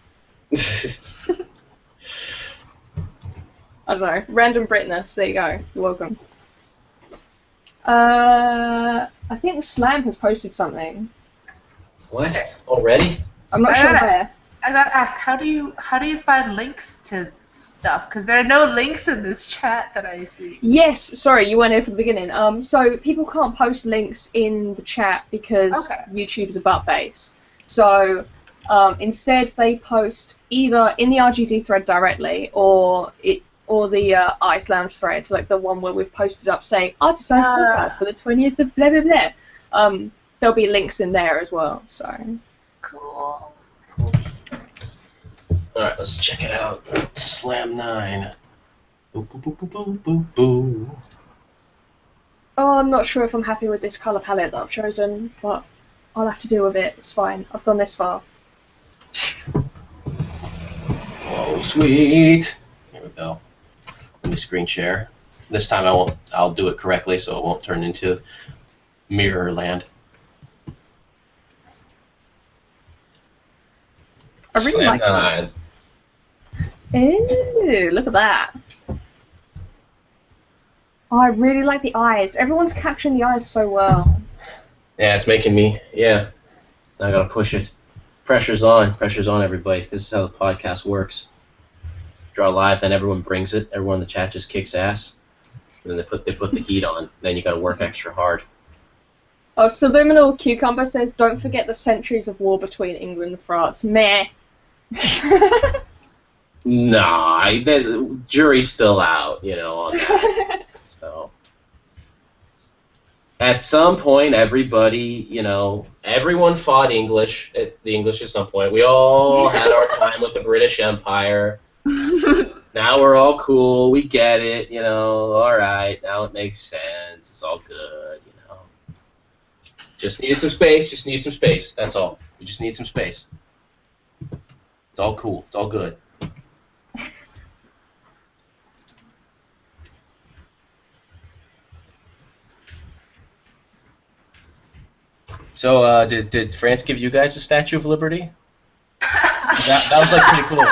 I don't know, random Britness. There you go. You're welcome. I think Slam has posted something. What? Already? I'm not sure where. I gotta ask, how do you find links to stuff? Because there are no links in this chat that I see. Yes, sorry, you weren't here for the beginning. So people can't post links in the chat because YouTube is a butt face. So instead they post either in the RGD thread directly or the Ice Lounge thread, like the one where we've posted up saying Artist Lounge podcast for the 20th of blah blah blah. There'll be links in there as well. So cool. Alright, let's check it out. Slam 9. Boo, boo, boo, boo, boo, boo, boo. Oh, I'm not sure if I'm happy with this colour palette that I've chosen, but I'll have to deal with it. It's fine. I've gone this far. Oh, sweet. Here we go. Let me screen share. This time I'll do it correctly so it won't turn into mirror land. I really like that. Ooh, look at that. Oh, I really like the eyes. Everyone's capturing the eyes so well. Yeah, it's making me, I gotta push it. Pressure's on, everybody. This is how the podcast works. Draw live, then everyone brings it. Everyone in the chat just kicks ass. And then they put the heat on. Then you gotta work extra hard. Oh, Subliminal Cucumber says, don't forget the centuries of war between England and France. Meh. Nah, the jury's still out, on that. So, at some point, everybody, everyone fought English, the English at some point. We all had our time with the British Empire. Now we're all cool. We get it, all right. Now it makes sense. It's all good, Just needed some space. That's all. We just need some space. It's all cool. It's all good. So, did France give you guys a Statue of Liberty? that was like pretty cool.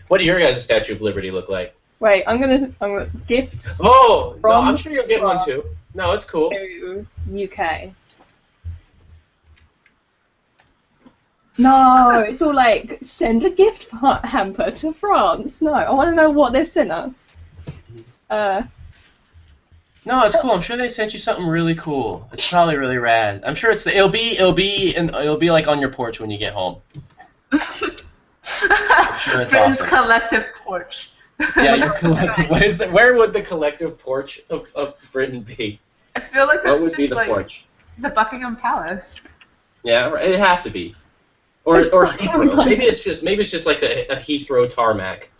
What do your guys' Statue of Liberty look like? Wait, I'm gonna gifts. Oh, no, I'm sure you'll get one too. No, it's cool. To UK. No, it's all like send a gift hamper to France. No, I want to know what they've sent us. No, it's cool. I'm sure they sent you something really cool. It's probably really rad. I'm sure it'll be like on your porch when you get home. I'm sure it's awesome. Collective porch. Yeah, your collective. Where would the collective porch of Britain be? I feel like that's what would just be the like porch? The Buckingham Palace. Yeah, it'd have to be. Or Heathrow. Maybe it's just like a Heathrow tarmac.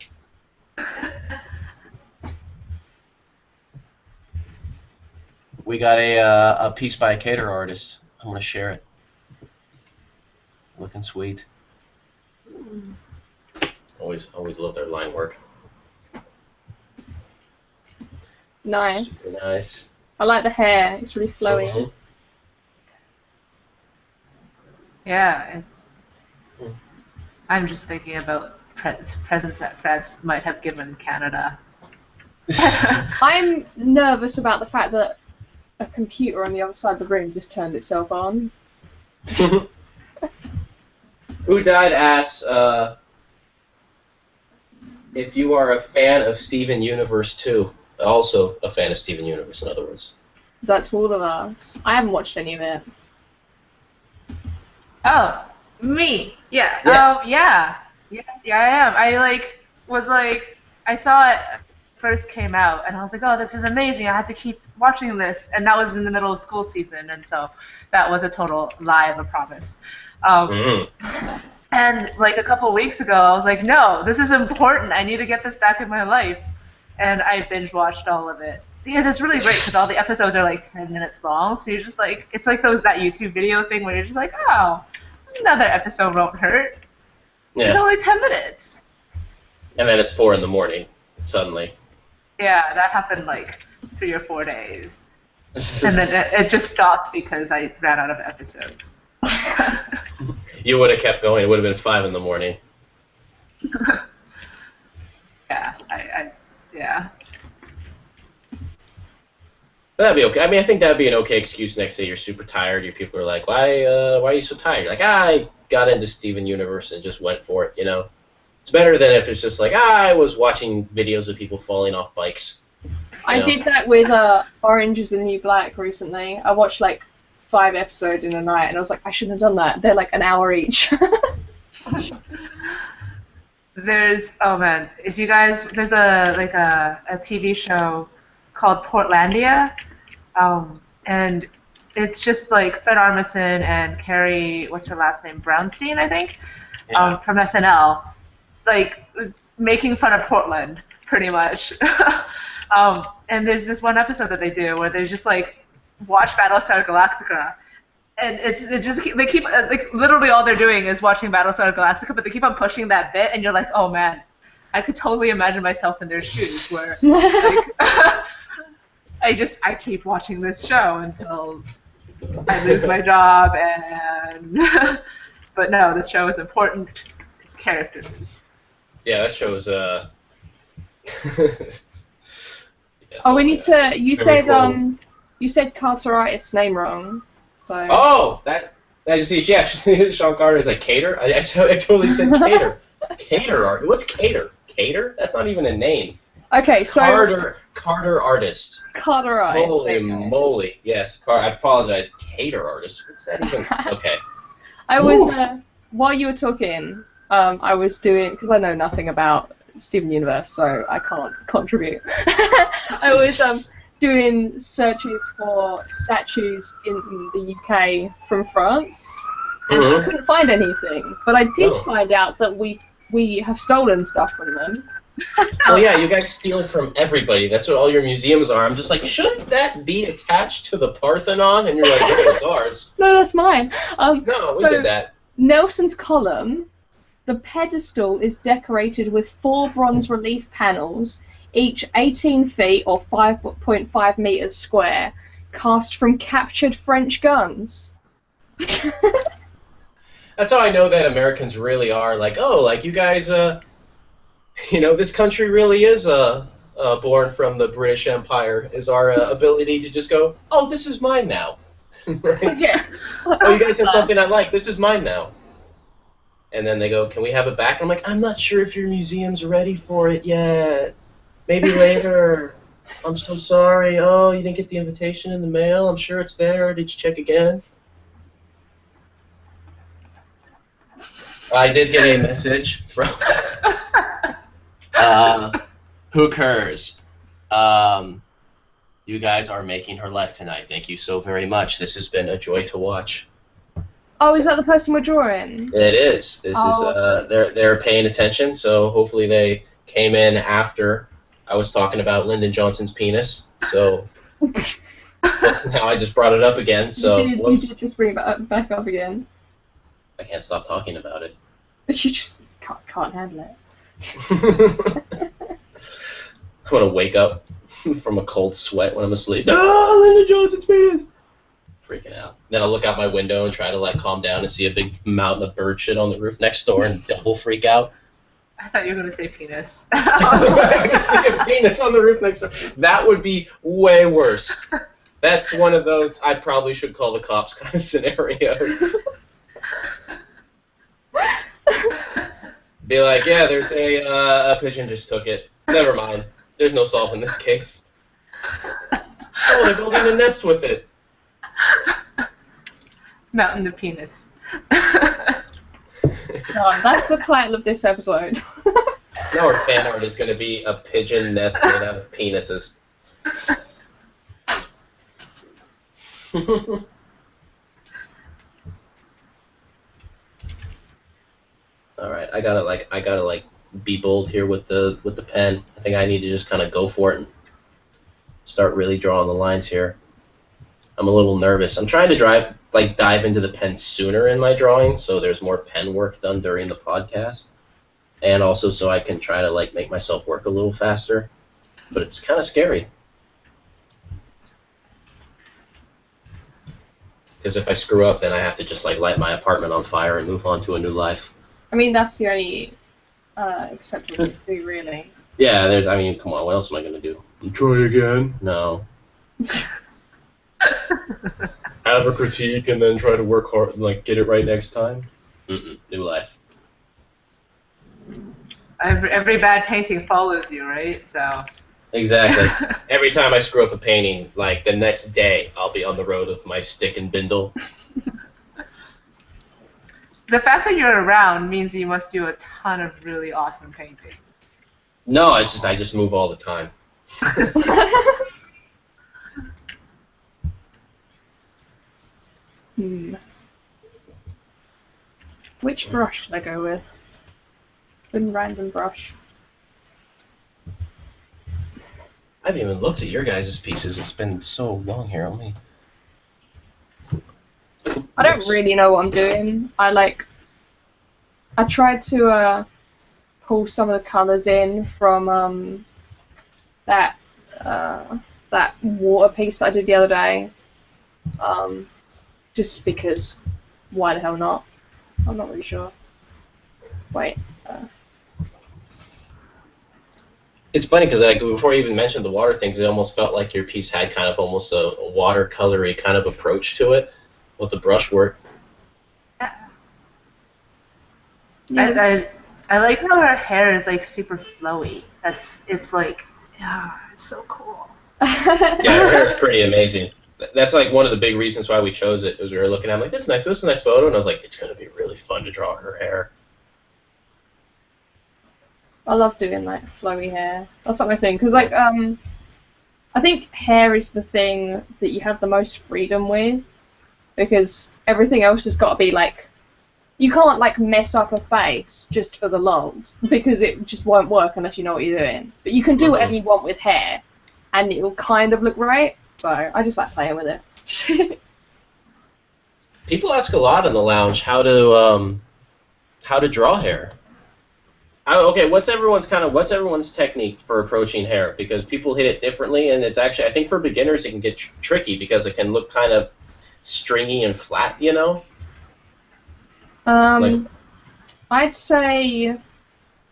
We got a piece by a cater artist. I'm gonna share it. Looking sweet. Always love their line work. Nice. Super nice. I like the hair. It's really flowy. Mhm. Yeah. I'm just thinking about presents that France might have given Canada. I'm nervous about the fact that a computer on the other side of the room just turned itself on. Who Died asks if you are a fan of Steven Universe 2. Also a fan of Steven Universe, in other words. Is that to all of us? I haven't watched any of it. Oh, me? Yeah. Yes. Yeah, I am. I saw it first came out, and I was like, oh, this is amazing. I have to keep watching this, and that was in the middle of school season, and so that was a total lie of a promise. And like a couple weeks ago, I was like, no, this is important. I need to get this back in my life, and I binge watched all of it. Yeah, that's really great because all the episodes are like 10 minutes long, so you're just like, it's like that YouTube video thing where you're just like, oh, another episode won't hurt. Yeah. It's only 10 minutes. And then it's 4 in the morning, suddenly. Yeah, that happened like 3 or 4 days. And then it just stopped because I ran out of episodes. You would have kept going. It would have been 5 in the morning. Yeah, yeah. But that'd be okay. I mean, I think that'd be an okay excuse next day. You're super tired. Your people are like, why are you so tired? You're like, I got into Steven Universe and just went for it, you know? It's better than if it's just like, I was watching videos of people falling off bikes. I did that with Orange is the New Black recently. I watched like 5 episodes in a night, and I was like, I shouldn't have done that. They're like an hour each. There's if you guys, there's a TV show called Portlandia, and it's just like Fred Armisen and Carrie, what's her last name, Brownstein, I think, from SNL, like making fun of Portland, pretty much. And there's this one episode that they do where they just like watch Battlestar Galactica, and they keep like literally all they're doing is watching Battlestar Galactica, but they keep on pushing that bit, and you're like, oh man, I could totally imagine myself in their shoes, where like, I keep watching this show until I lose my job, and but no, this show is important. It's characters. Yeah, that show is Oh, we need to. You Very said cool. You said Carteritis name wrong. So. Oh, that you see, yeah, Sean Carter is like cater. I totally said cater. Cater art. What's cater? Cater? That's not even a name. Okay, so Carter artist. Carteritis. Holy moly! Yes, I apologize. Cater artist. What's that even? Okay. I was while you were talking, I was doing, because I know nothing about Steven Universe, so I can't contribute. I was doing searches for statues in the UK from France, and I couldn't find anything. But I did find out that we have stolen stuff from them. Well, yeah, you guys steal from everybody. That's what all your museums are. I'm just like, shouldn't that be attached to the Parthenon? And you're like, oh, it's ours. No, that's mine. No, we did that. Nelson's column, the pedestal is decorated with 4 bronze relief panels, each 18 feet or 5.5 meters square, cast from captured French guns. That's how I know that Americans really are like, oh, like you guys, this country really is born from the British Empire, is our ability to just go, oh, this is mine now. Right? Yeah. Oh, you guys have something I like, this is mine now. And then they go, can we have it back? And I'm like, I'm not sure if your museum's ready for it yet. Maybe later. I'm so sorry. Oh, you didn't get the invitation in the mail? I'm sure it's there. Did you check again? I did get a message from Who Cares? You guys are making her life tonight. Thank you so very much. This has been a joy to watch. Oh, is that the person we're drawing? It is. This is they're paying attention, so hopefully they came in after I was talking about Lyndon Johnson's penis. So But now I just brought it up again, so You did just bring it back up again. I can't stop talking about it. You just can't handle it. I'm gonna wake up from a cold sweat when I'm asleep. Oh, Linda Johnson's penis! Freaking out. Then I'll look out my window and try to like calm down and see a big mountain of bird shit on the roof next door and double freak out. I thought you were gonna say penis. I can see a penis on the roof next door. That would be way worse. That's one of those I probably should call the cops kind of scenarios. Be like, yeah, there's a pigeon just took it. Never mind. There's no solving this case. Oh, they're building a nest with it. Mountain of penis. God, that's the title of this episode. Now our fan art is going to be a pigeon nest made out of penises. All right, I gotta be bold here with the pen. I think I need to just kind of go for it and start really drawing the lines here. I'm a little nervous. I'm trying to dive into the pen sooner in my drawing, so there's more pen work done during the podcast, and also so I can try to make myself work a little faster. But it's kind of scary. Because if I screw up, then I have to just light my apartment on fire and move on to a new life. I mean, that's the only acceptable thing, really. Yeah, come on, what else am I going to do? Try again? No. Have a critique and then try to work hard, get it right next time? New life. Every bad painting follows you, right? So. Exactly. Every time I screw up a painting, the next day, I'll be on the road with my stick and bindle. The fact that you're around means you must do a ton of really awesome painting. No, I just move all the time. Which brush should I go with? One random brush. I haven't even looked at your guys' pieces. It's been so long here. I don't really know what I'm doing. I tried to pull some of the colours in from that water piece that I did the other day. Just because, why the hell not? I'm not really sure. Wait. It's funny because before you even mentioned the water things, it almost felt like your piece had kind of almost a watercolory kind of approach to it with the brush work. Yes. I like how her hair is super flowy. It's so cool. Yeah, her hair is pretty amazing. That's one of the big reasons why we chose it. Was we were looking at this is a nice photo, and I was like, it's gonna be really fun to draw her hair. I love doing flowy hair. That's not my thing, because I think hair is the thing that you have the most freedom with, because everything else has got to be you can't mess up a face just for the lulz, because it just won't work unless you know what you're doing. But you can do whatever you want with hair, and it will kind of look right. So I just like playing with it. People ask a lot in the lounge how to draw hair. Okay, what's everyone's technique for approaching hair? Because people hit it differently, and it's actually, I think for beginners it can get tricky because it can look kind of stringy and flat, I'd say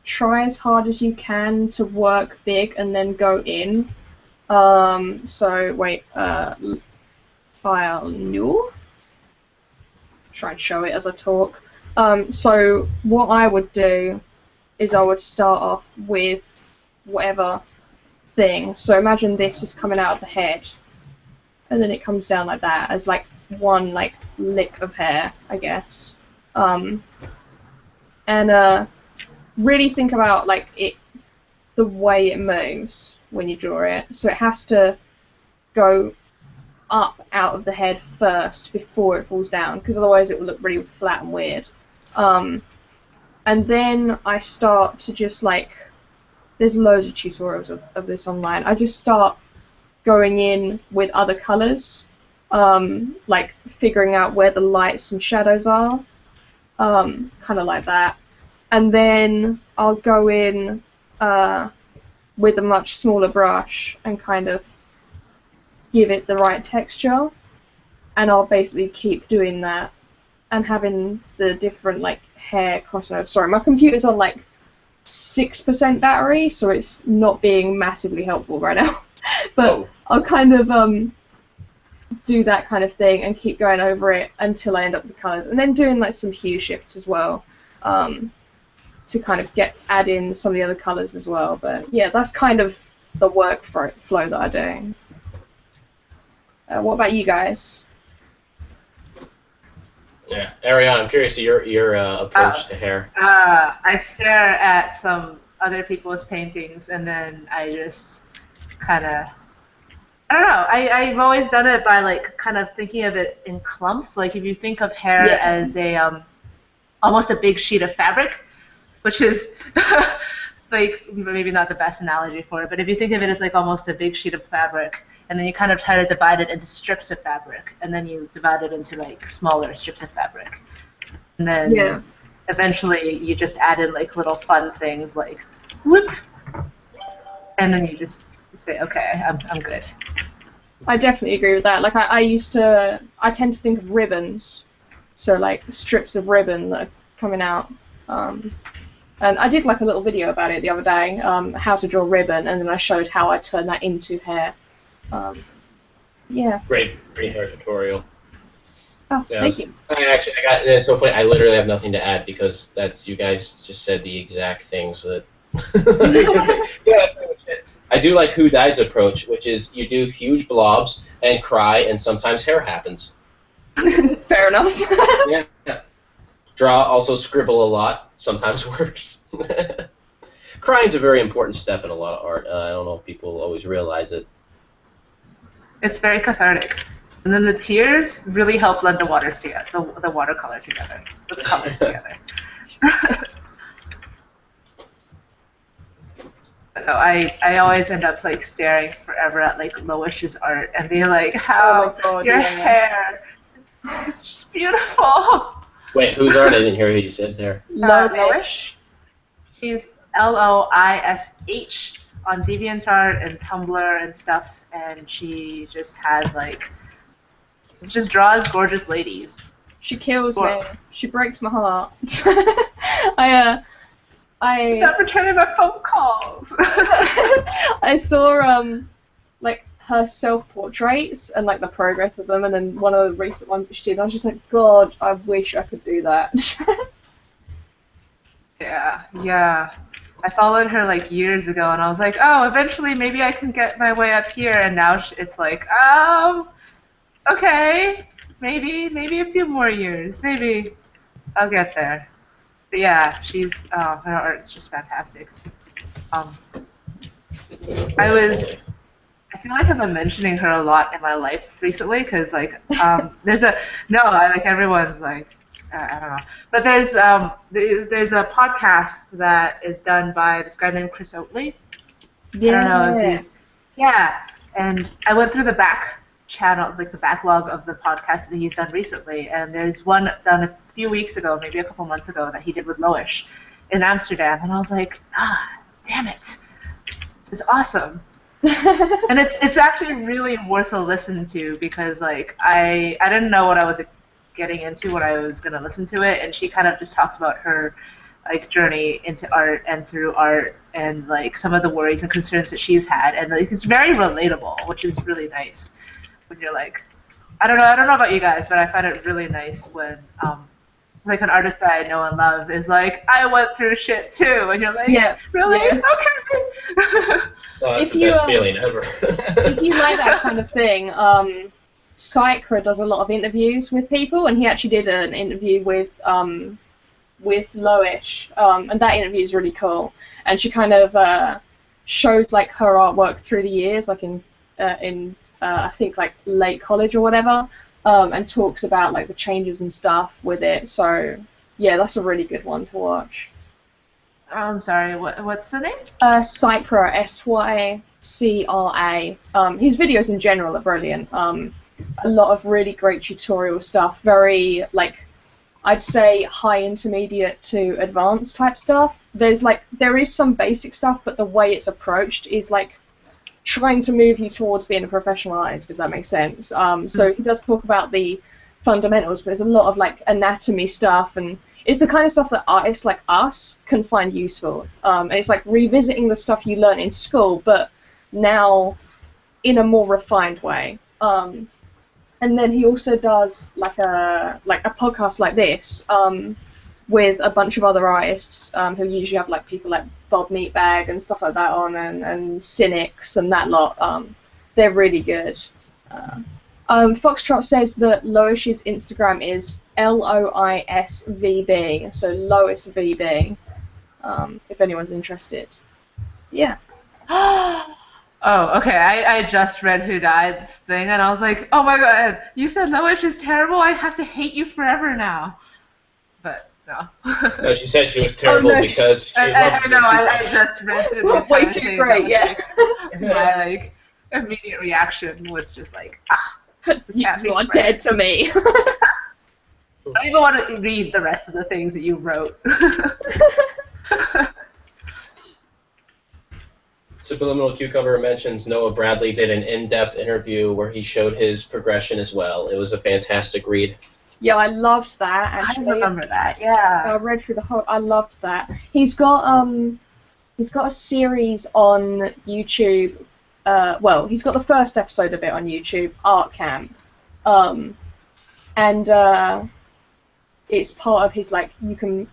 try as hard as you can to work big and then go in. So wait, file new. Try and show it as I talk. So what I would do is I would start off with whatever thing. So imagine this is coming out of the head, and then it comes down like that as one lick of hair, I guess. And really think about the way it moves when you draw it. So it has to go up out of the head first before it falls down, because otherwise it will look really flat and weird. And then I start to just there's loads of tutorials of this online. I just start going in with other colours, like figuring out where the lights and shadows are, kind of like that. And then I'll go in with a much smaller brush and kind of give it the right texture, and I'll basically keep doing that and having the different like hair crossover. Sorry, my computer's on like 6% battery, so it's not being massively helpful right now. But I'll kind of do that kind of thing and keep going over it until I end up with the colours, and then doing like some hue shifts as well to kind of add in some of the other colours as well. But yeah, that's kind of the workflow that I do. What about you guys? Yeah, Ariana, I'm curious your approach to hair. I stare at some other people's paintings, and then I just kind of, I don't know. I've always done it by like kind of thinking of it in clumps. Like if you think of hair as a almost a big sheet of fabric, which is like maybe not the best analogy for it, but if you think of it as like almost a big sheet of fabric, and then you kind of try to divide it into strips of fabric, and then you divide it into like smaller strips of fabric, and then eventually you just add in like little fun things like whoop, and then you just say, okay, I'm good. I definitely agree with that. Like I tend to think of ribbons, so like strips of ribbon that are coming out. And I did like a little video about it the other day, how to draw ribbon, and then I showed how I turn that into hair. Yeah. Great hair tutorial. Oh, thank you. It's so funny. I literally have nothing to add because you guys just said the exact things that. Yeah, that's pretty much it. I do like Who Died's approach, which is you do huge blobs and cry, and sometimes hair happens. Fair enough. Yeah. Draw, also scribble a lot. Sometimes works. Crying's a very important step in a lot of art. I don't know if people always realize it. It's very cathartic. And then the tears really help blend the waters together, the watercolor together, the colors together. So I always end up like staring forever at like Loish's art and being like, how your hair is just beautiful. Wait, whose art? I didn't hear who you said there. Loish. She's Loish on DeviantArt and Tumblr and stuff, and she just has like, just draws gorgeous ladies. She kills me. She breaks my heart. Stop returning my phone calls. I saw like her self-portraits and like the progress of them, and then one of the recent ones that she did, I was just like, God, I wish I could do that. Yeah. I followed her like years ago, and I was like, oh, eventually maybe I can get my way up here, and now it's like, okay, maybe a few more years, maybe I'll get there. But yeah, her art's just fantastic. I feel like I've been mentioning her a lot in my life recently, because like everyone's like, I don't know, but there's a podcast that is done by this guy named Chris Oatley. Yeah. I don't know if and I went through the back channel, like the backlog of the podcasts that he's done recently, and there's one done a few weeks ago, maybe a couple months ago, that he did with Loish in Amsterdam, and I was like, damn it, this is awesome. And it's actually really worth a listen to, because like I didn't know what I was getting into when I was gonna listen to it, and she kind of just talks about her like journey into art and through art, and like some of the worries and concerns that she's had, and like it's very relatable, which is really nice. When you're like, I don't know about you guys, but I find it really nice when like an artist that I know and love is like, I went through shit too, and you're like, really? Yeah. Okay. Well, that's the best feeling ever. If you like that kind of thing, Psychra does a lot of interviews with people, and he actually did an interview with Loish, and that interview is really cool. And she kind of shows like her artwork through the years, like in I think like late college or whatever, and talks about like the changes and stuff with it. So yeah, that's a really good one to watch. I'm sorry. What's the name? Sycra, Sycra. His videos in general are brilliant. A lot of really great tutorial stuff. Very I'd say high intermediate to advanced type stuff. There is some basic stuff, but the way it's approached is trying to move you towards being professionalized, if that makes sense. So he does talk about the fundamentals, but there's a lot of anatomy stuff, and it's the kind of stuff that artists like us can find useful. And it's revisiting the stuff you learn in school, but now in a more refined way. And then he also does a podcast like this with a bunch of other artists who usually have people like Bob Meatbag and stuff like that on, and Cynics and that lot. They're really good. Foxtrot says that Loish's Instagram is LOISVB, so Lois VB. If anyone's interested. Yeah. Oh, okay. I just read Who Died's thing, and I was like, oh my god, you said Lois is terrible? I have to hate you forever now. But, no. No, she said she was terrible because she I know, I just read through the entire way thing. too great, yeah. My, immediate reaction was just you are dead to me. I don't even want to read the rest of the things that you wrote. Subliminal Cucumber mentions Noah Bradley did an in-depth interview where he showed his progression as well. It was a fantastic read. Yeah, I loved that. Actually, I remember that. Yeah. I read through the whole. I loved that. He's got a series on YouTube. He's got the first episode of it on YouTube, Art Camp, and it's part of his you can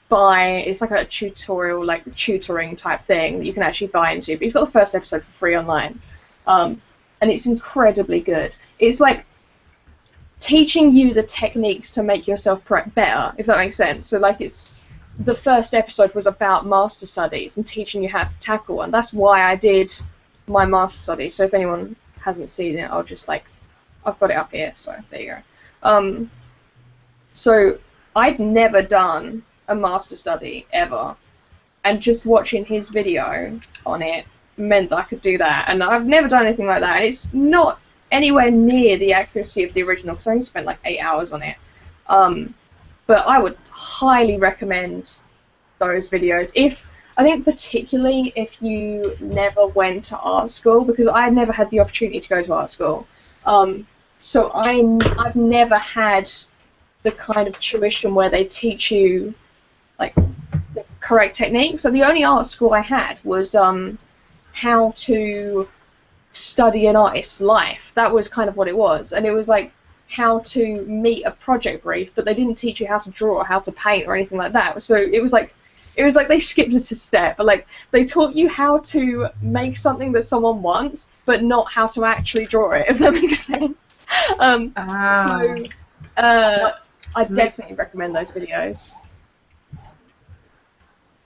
buy. It's like a tutorial, tutoring type thing that you can actually buy into. But he's got the first episode for free online, and it's incredibly good. It's teaching you the techniques to make yourself better, if that makes sense. So it's the first episode was about master studies and teaching you how to tackle one. That's why I did my master study. So if anyone hasn't seen it, I'll just I've got it up here. So there you go. So I'd never done a master study ever, and just watching his video on it meant that I could do that. And I've never done anything like that. And it's not anywhere near the accuracy of the original because I only spent 8 hours on it. But I would highly recommend those videos. I think particularly if you never went to art school, because I never had the opportunity to go to art school. So I've never had the kind of tuition where they teach you the correct technique. So the only art school I had was how to study an artist's life. That was kind of what it was, and it was how to meet a project brief, but they didn't teach you how to draw or how to paint or anything like that. So it was like they skipped it a step, but they taught you how to make something that someone wants, but not how to actually draw it, if that makes sense. I definitely recommend those videos.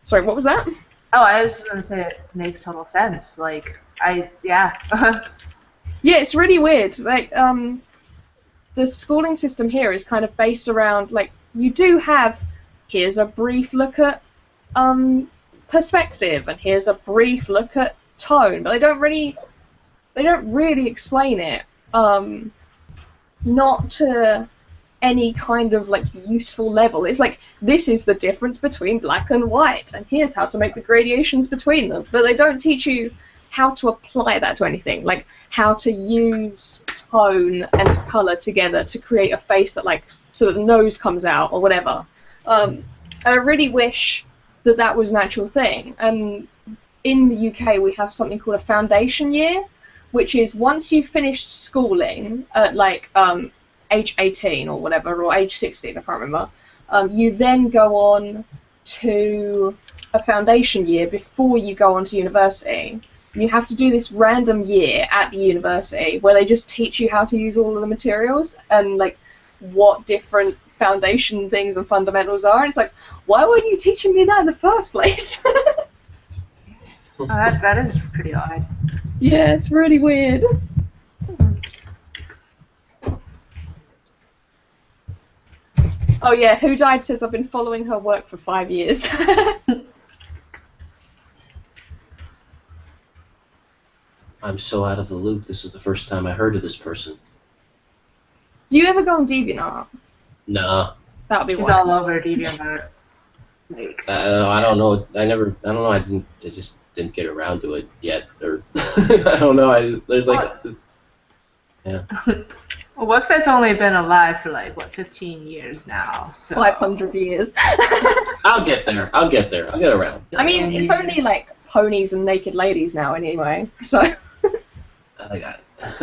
Sorry, what was that? Oh, I was just going to say it makes total sense. Yeah, it's really weird. The schooling system here is kind of based around, you do have, here's a brief look at perspective, and here's a brief look at tone, but they don't really explain it, not to any kind of useful level. It's this is the difference between black and white, and here's how to make the gradations between them, but they don't teach you how to apply that to anything, how to use tone and color together to create a face that so that the nose comes out or whatever. And I really wish that was an actual thing. And in the UK we have something called a foundation year, which is once you've finished schooling at age 18 or whatever, or age 16, I can't remember, you then go on to a foundation year before you go on to university. You have to do this random year at the university where they just teach you how to use all of the materials and what different foundation things and fundamentals are. It's why weren't you teaching me that in the first place? That is pretty odd. Yeah, it's really weird. Oh yeah, Who Died says I've been following her work for 5 years. I'm so out of the loop. This is the first time I heard of this person. Do you ever go on DeviantArt? Nah. That would be She's one. all over DeviantArt. Like, I don't know. I don't know. I just didn't get around to it yet. Or I don't know. There's like. Yeah. well, website's only been alive for like, what, 15 years now, so... 500 years. I'll get there. I'll get around. I mean, it's only like ponies and naked ladies now anyway, so... I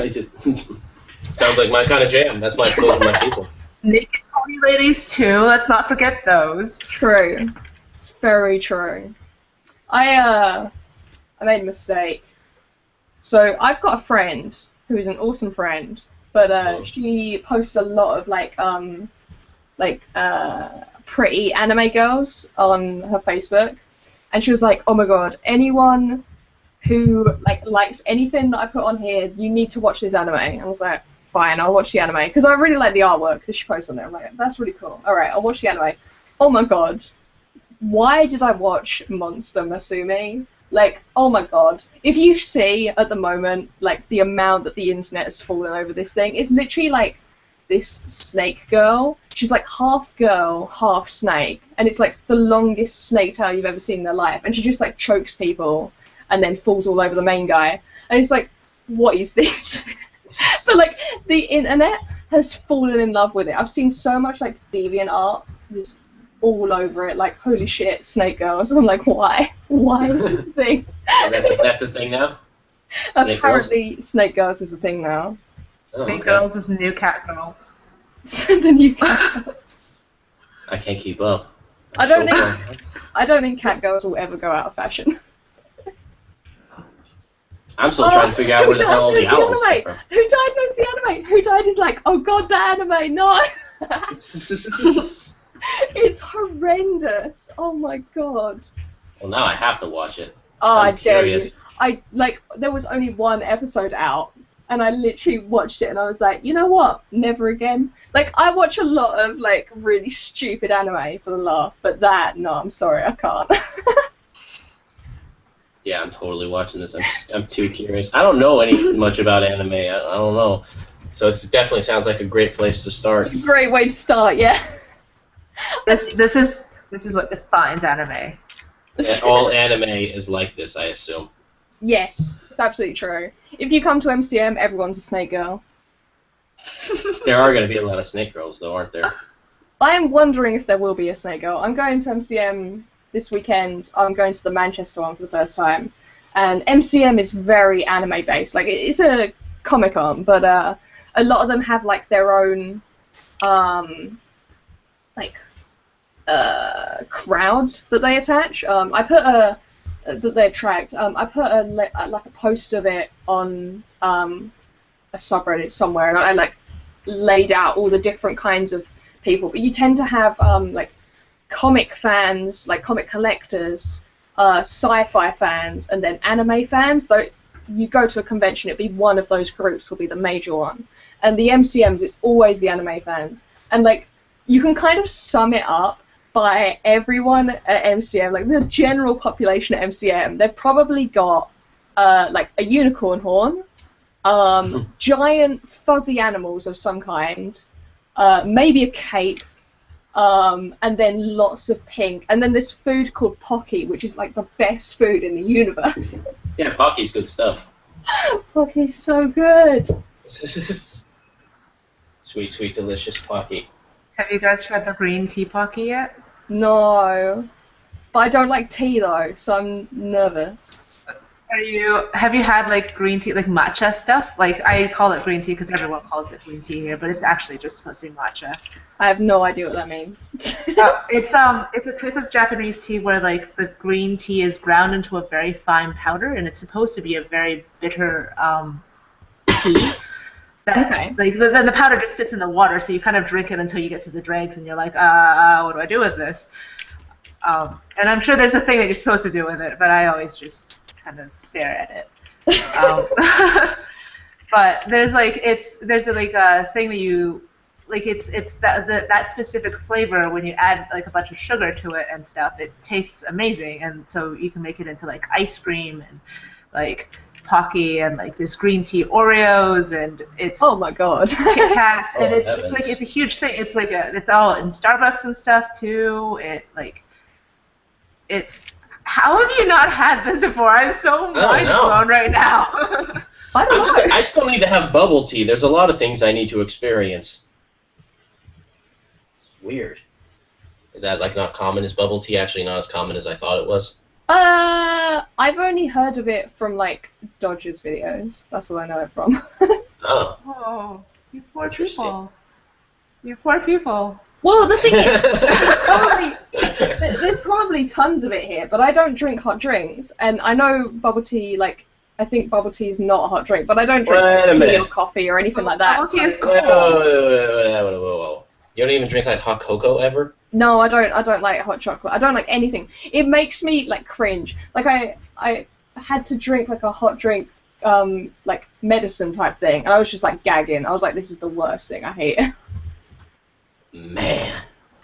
just... Sounds like my kind of jam. That's those are my people. Naked pony ladies, too. Let's not forget those. True. It's very true. I made a mistake. So, I've got a friend who's an awesome friend, but she posts a lot of pretty anime girls on her Facebook, and she was like, "Oh my god, anyone who likes anything that I put on here, you need to watch this anime." And I was like, "Fine, I'll watch the anime," because I really like the artwork that she posts on there. I'm like, "That's really cool. All right, I'll watch the anime." Oh my god, why did I watch Monster Musume? Like, oh my god. If you see at the moment, like, the amount that the internet has fallen over this thing, it's literally like this snake girl. She's like half girl, half snake, and it's like the longest snake tail you've ever seen in their life, and she just like chokes people and then falls all over the main guy. And it's like, what is this? But like, the internet has fallen in love with it. I've seen so much like DeviantArt just all over it, like, holy shit, snake girls. I'm like, why? Why is this a thing? That's a thing now? Apparently, snake girls is a thing now. Oh, Snake girls is new cat girls. The new cat girls. I can't keep up. I don't think cat girls will ever go out of fashion. I'm still trying to figure out where the hell all the owls come from. Who diagnosed the anime? Who died is like, oh god, the anime, no! It's horrendous. Oh my god. Well, now I have to watch it. Oh, I'm I dare curious. you. There was only one episode out, and I literally watched it, and I was like, you know what? Never again. Like, I watch a lot of, like, really stupid anime for the laugh, but that, no, I'm sorry, I can't. Yeah, I'm totally watching this. I'm too curious. I don't know much about anime. I don't know. So it definitely sounds like a great place to start. Great way to start, yeah. This is what defines anime. All anime is like this, I assume. Yes, it's absolutely true. If you come to MCM, everyone's a snake girl. There are going to be a lot of snake girls, though, aren't there? I am wondering if there will be a snake girl. I'm going to MCM this weekend. I'm going to the Manchester one for the first time. And MCM is very anime-based. Like, it's a Comic-Con, but a lot of them have, like, their own, crowds that they attach. I put that they attract. I put a post of it on a subreddit somewhere, and I like laid out all the different kinds of people. But you tend to have like comic fans, like comic collectors, sci-fi fans, and then anime fans. Though you go to a convention, it'd be one of those groups will be the major one, and the MCMs, it's always the anime fans. And like, you can kind of sum it up by everyone at MCM, like the general population at MCM. They've probably got like a unicorn horn, giant fuzzy animals of some kind, maybe a cape, and then lots of pink, and then this food called Pocky, which is like the best food in the universe. Yeah, Pocky's good stuff. Pocky's so good. Sweet, sweet, delicious Pocky. Have you guys tried the green tea Pocky yet? No, but I don't like tea though, so I'm nervous. Have you had like green tea, like matcha stuff? Like, I call it green tea because everyone calls it green tea here, but it's actually just supposed to be matcha. I have no idea what that means. It's a type of Japanese tea where like the green tea is ground into a very fine powder, and it's supposed to be a very bitter tea. Okay. Like then the powder just sits in the water, so you kind of drink it until you get to the dregs, and you're like, what do I do with this? And I'm sure there's a thing that you're supposed to do with it, but I always just kind of stare at it. But there's a thing that you like. It's that specific flavor when you add like a bunch of sugar to it and stuff. It tastes amazing, and so you can make it into like ice cream and like Pocky, and like there's green tea Oreos, and it's Oh my god. Kit Kats, and Oh, it's heavens. like it's a huge thing. It's like it's all in Starbucks and stuff too. It's how have you not had this before? I'm so mind know. blown right now. I don't know. I still need to have bubble tea. There's a lot of things I need to experience. It's weird. Is that like not common? Is bubble tea actually not as common as I thought it was? I've only heard of it from like Dodgers videos. That's all I know it from. Oh. Oh, you poor Interesting. people. You poor people. Well, the thing is, there's probably tons of it here, but I don't drink hot drinks, and I know bubble tea, like, I think bubble tea is not a hot drink, but I don't drink Wait a tea minute. or coffee or anything like that. Bubble tea is so- cool. Whoa. You don't even drink like hot cocoa ever? No, I don't like hot chocolate. I don't like anything. It makes me, like, cringe. Like, I had to drink, like, a hot drink, like, medicine type thing, and I was just, like, gagging. I was like, this is the worst thing. I hate it. Man.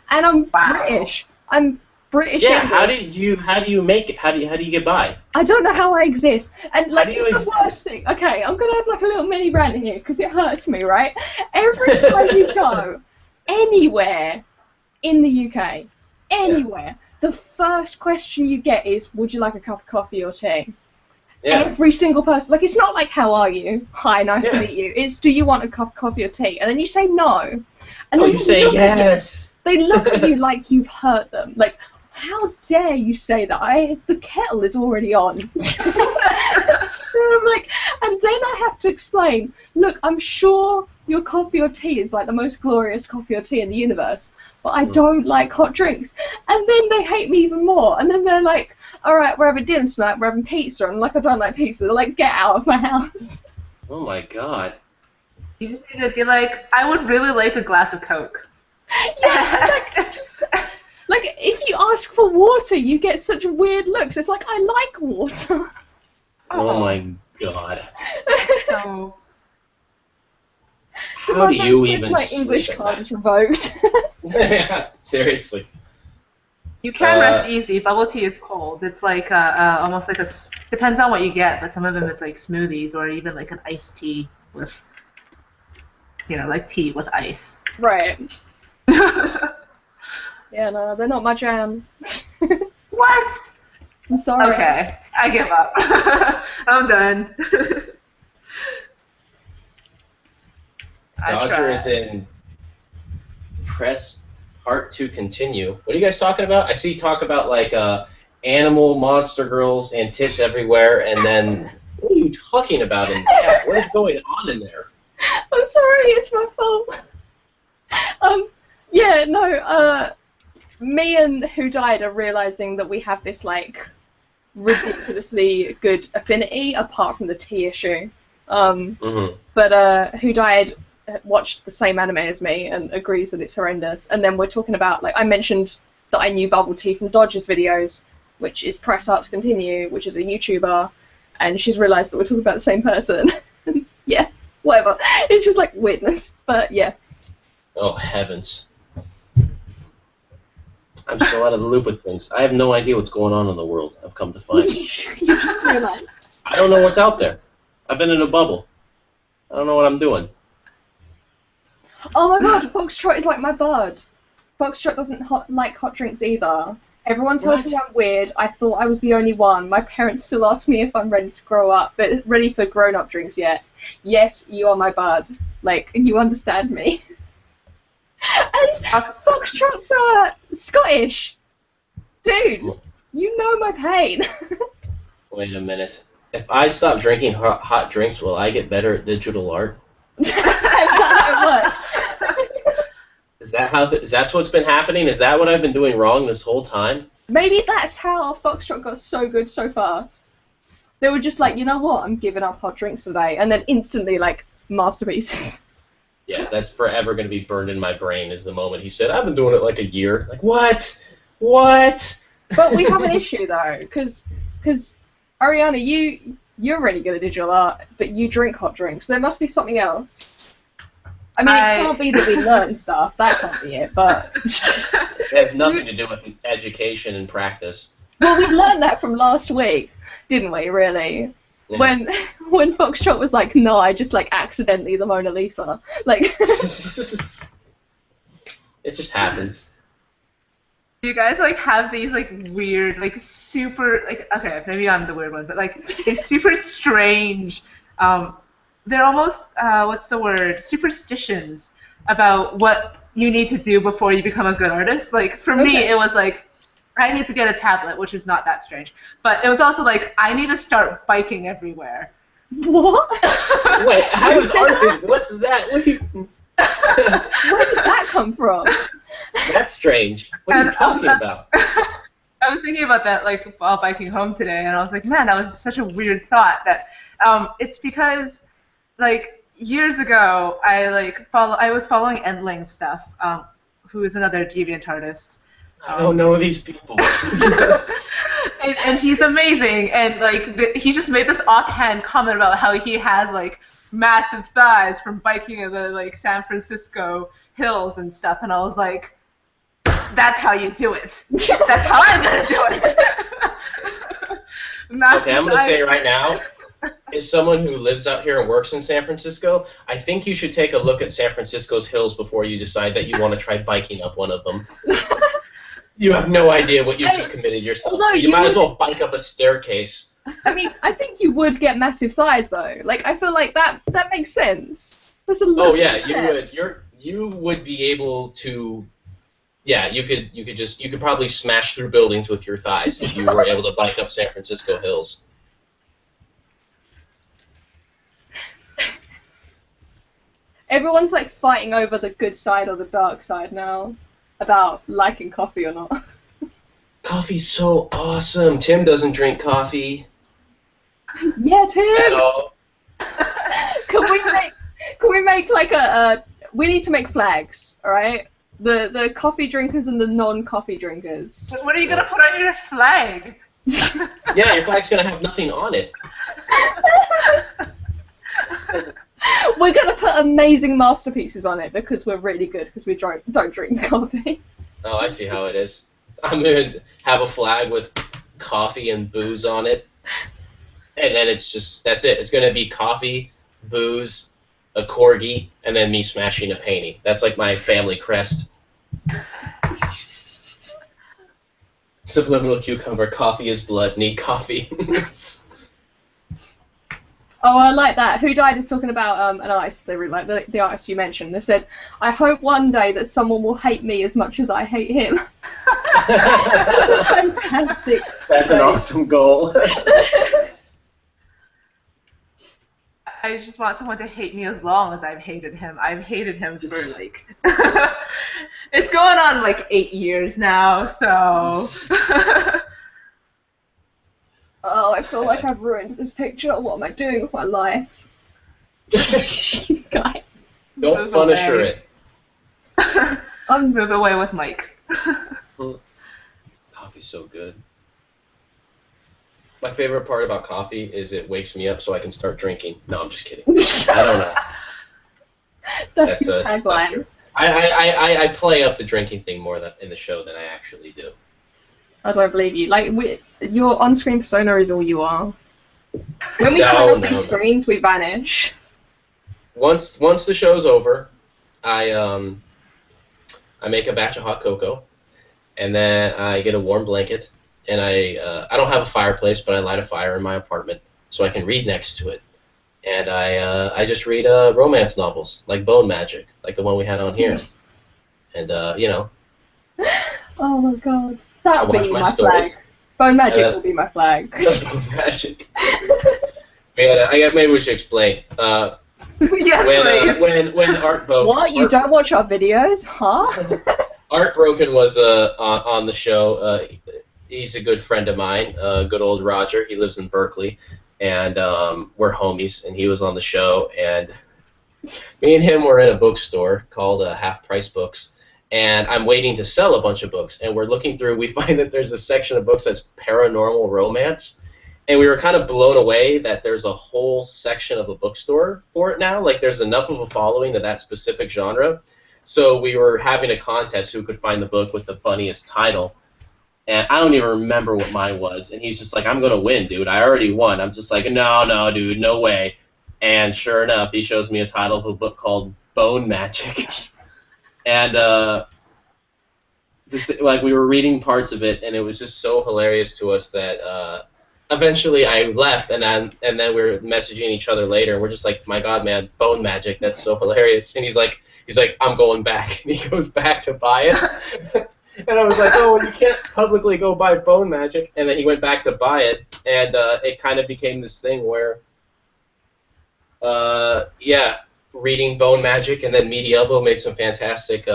And I'm Wow. British. I'm British Yeah. English. How do you make it? How do you get by? I don't know how I exist. And like, do you it's the exist? worst thing. Okay, I'm gonna have like a little mini rant here because it hurts me, right? Every time you go anywhere in the UK, anywhere, the first question you get is, would you like a cup of coffee or tea? Yeah. Every single person. Like, it's not like, how are you? Hi, nice to Yeah. meet you. It's, do you want a cup of coffee or tea? And then you say no. And Oh, then you they say look at you. yes. They look at you like you've hurt them. Like, how dare you say that? The kettle is already on. And I'm like, and then I have to explain, look, I'm sure your coffee or tea is like the most glorious coffee or tea in the universe, but I don't like hot drinks. And then they hate me even more. And then they're like, all right, we're having dinner tonight, we're having pizza. And I'm like, I don't like pizza. They're like, get out of my house. Oh my god. You just need to be like, I would really like a glass of Coke. Yeah, like, just, like, if you ask for water, you get such weird looks. It's like, I like water. Oh my god. So How do you even my sleep English at card night? is revoked. Seriously. you can rest easy. Bubble tea is cold. It's like almost like depends on what you get, but some of them it's like smoothies or even like an iced tea with, like tea with ice. Right. Yeah, no, they're not my jam. What? I'm sorry. Okay, I give up. I'm done. I Dodger tried. is in press part to continue. What are you guys talking about? I see talk about like animal monster girls and tits everywhere, and then what are you talking about in the chat? What is going on in there? I'm sorry, it's my fault. Yeah, no, me and Who Died are realizing that we have this, like, ridiculously good affinity, apart from the tea issue. But Who Died watched the same anime as me and agrees that it's horrendous. And then we're talking about, like, I mentioned that I knew Bubble Tea from Dodger's videos, which is Press Art to Continue, which is a YouTuber, and she's realized that we're talking about the same person. Yeah, whatever. It's just, like, weirdness, but yeah. Oh heavens. I'm so out of the loop with things. I have no idea what's going on in the world, I've come to find. You just realized. I don't know what's out there. I've been in a bubble. I don't know what I'm doing. Oh my god, Foxtrot is like my bud. Foxtrot doesn't like hot drinks either. Everyone tells me I'm weird. I thought I was the only one. My parents still ask me if I'm ready to grow up, but ready for grown-up drinks yet. Yes, you are my bud. Like, you understand me. And Foxtrot's Scottish. Dude, you know my pain. Wait a minute. If I stop drinking hot drinks, will I get better at digital art? Is that how it works? Is that what's been happening? Is that what I've been doing wrong this whole time? Maybe that's how Foxtrot got so good so fast. They were just like, you know what, I'm giving up hot drinks today, and then instantly, like, masterpieces. Yeah, that's forever going to be burned in my brain is the moment he said, I've been doing it like a year. Like, what? What? But we have an issue, though, because Ariana, you're really good at digital art, but you drink hot drinks. There must be something else. I mean, it can't be that we learn stuff. That can't be it, but... It has nothing to do with education and practice. Well, we learned that from last week, didn't we, really? Yeah. when Foxtrot was like, no, I just like accidentally the Mona Lisa. Like It just happens. Do you guys like have these like weird, like super, like, okay, maybe I'm the weird one, but like these super strange, they're almost, what's the word, superstitions about what you need to do before you become a good artist. Like for me, it was like, I need to get a tablet, which is not that strange. But it was also like, I need to start biking everywhere. what? Wait, how is art? What's that? What do you? Where did that come from? That's strange. What are you talking about? I was thinking about that like while biking home today, and I was like, man, that was such a weird thought. That it's because like years ago, I was following Endling stuff, who is another deviant artist. I don't know these people. and he's amazing, and like he just made this offhand comment about how he has like massive thighs from biking in the like San Francisco hills and stuff, and I was like, that's how you do it. That's how I'm gonna do it. Okay, I'm gonna say right now, as someone who lives out here and works in San Francisco, I think you should take a look at San Francisco's hills before you decide that you want to try biking up one of them. You have no idea what you've just committed yourself. You might as well bike up a staircase. I mean, I think you would get massive thighs though. Like, I feel like that makes sense. That's a lot. Oh yeah, you would. You would be able to. Yeah, you could probably smash through buildings with your thighs if you were able to bike up San Francisco hills. Everyone's like fighting over the good side or the dark side now about liking coffee or not. Coffee's so awesome. Tim doesn't drink coffee. Yeah, Tim. At all. Can we make like we need to make flags, all right? The coffee drinkers and the non-coffee drinkers. But what are you gonna put on your flag? Yeah, your flag's gonna have nothing on it. We're gonna put amazing masterpieces on it because we're really good because we don't drink coffee. Oh, I see how it is. I'm gonna have a flag with coffee and booze on it, and then that's it. It's gonna be coffee, booze, a corgi, and then me smashing a painting. That's like my family crest. Subliminal cucumber. Coffee is blood. Need coffee. Oh, I like that. Who Died is talking about an artist. They really like the artist you mentioned. They said, "I hope one day that someone will hate me as much as I hate him." That's fantastic. That's an awesome goal. I just want someone to hate me as long as I've hated him. I've hated him for like it's going on like 8 years now, so Oh, I feel like I've ruined this picture. What am I doing with my life? You guys. Don't Punisher it. I'll move away with Mike. Coffee's so good. My favorite part about coffee is it wakes me up so I can start drinking. No, I'm just kidding. I don't know. That's your tagline. I play up the drinking thing more in the show than I actually do. I don't believe you. Like, your on-screen persona is all you are. When we turn off these screens, we vanish. Once the show's over, I make a batch of hot cocoa, and then I get a warm blanket, and I don't have a fireplace, but I light a fire in my apartment so I can read next to it, and I just read romance novels like Bone Magic, like the one we had on here, and you know. Oh my god. That'll be my flag. Bone Magic will be my flag. Bone Magic. Maybe we should explain. Yes, please. When Art Broken. What? You don't watch our videos? Huh? Art Broken was on the show. He's a good friend of mine. Good old Roger. He lives in Berkeley, and we're homies. And he was on the show, and me and him were in a bookstore called Half Price Books. And I'm waiting to sell a bunch of books, and we're looking through. We find that there's a section of books that's paranormal romance, and we were kind of blown away that there's a whole section of a bookstore for it now. Like, there's enough of a following to that specific genre. So we were having a contest who could find the book with the funniest title, And I don't even remember what mine was. And he's just like, I'm going to win, dude. I already won. I'm just like, no, dude, no way. And sure enough, he shows me a title of a book called Bone Magic. And like we were reading parts of it, and it was just so hilarious to us that eventually I left, and then we were messaging each other later. And we're just like, my God, man, Bone Magic, that's so hilarious. And he's like, I'm going back. And he goes back to buy it. And I was like, oh, you can't publicly go buy Bone Magic. And then he went back to buy it, and it kind of became this thing where, reading Bone Magic, and then Meaty Elbow made some fantastic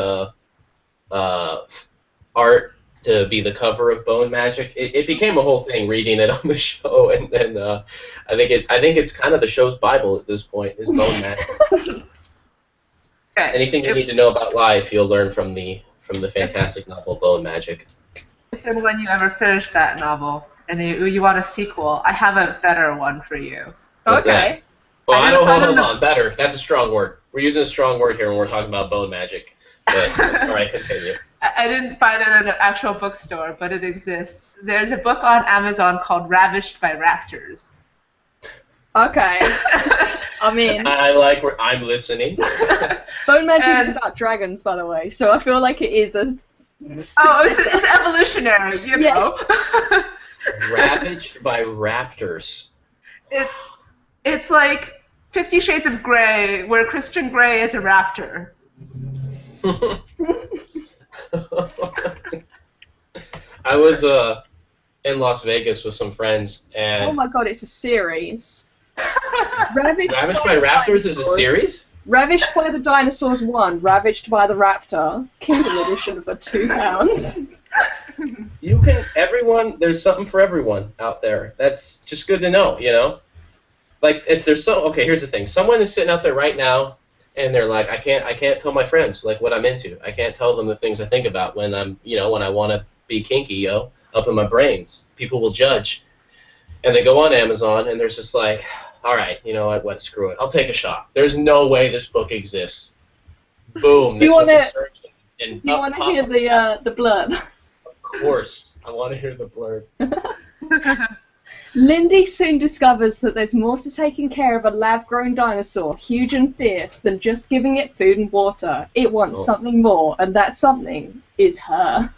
art to be the cover of Bone Magic. It became a whole thing reading it on the show, and then I think it's kind of the show's Bible at this point is Bone Magic. Anything you need to know about life, you'll learn from the fantastic novel Bone Magic. If and when you ever finish that novel and you want a sequel, I have a better one for you. What's that? Well, hold on. Better. That's a strong word. We're using a strong word here when we're talking about Bone Magic. But, all right, continue. I didn't find it in an actual bookstore, but it exists. There's a book on Amazon called Ravished by Raptors. Okay. I mean, I'm listening. Bone Magic is about dragons, by the way, so I feel like it is a... it's evolutionary, you know. Ravaged by raptors. It's like 50 Shades of Grey, where Christian Grey is a raptor. I was in Las Vegas with some friends, and... Oh my God, it's a series. Ravished by Raptors is a series? Ravished by the Dinosaurs 1, Ravaged by the Raptor, Kingdom Edition for £2. There's something for everyone out there. That's just good to know, you know? Like, okay, here's the thing. Someone is sitting out there right now, and they're like, I can't tell my friends, like, what I'm into. I can't tell them the things I think about when when I want to be kinky, up in my brains. People will judge. And they go on Amazon, and there's just like, all right, you know what, screw it. I'll take a shot. There's no way this book exists. Boom. Do you want to hear the blurb? Of course. I want to hear the blurb. Lindy soon discovers that there's more to taking care of a lab-grown dinosaur, huge and fierce, than just giving it food and water. It wants something more, and that something is her.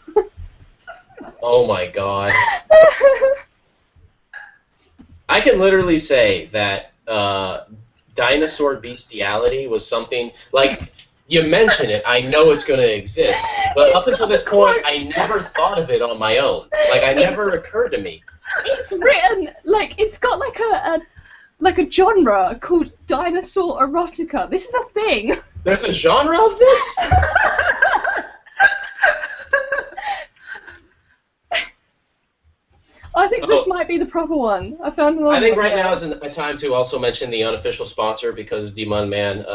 Oh my God. I can literally say that dinosaur bestiality was something, like, you mention it, I know it's going to exist, but up until this point, I never thought of it on my own. Like, it never occurred to me. It's written, like, it's got like a genre called dinosaur erotica. This is a thing. There's a genre of this? I think this might be the proper one. I found one. I think right now is a time to also mention the unofficial sponsor, because Demon Man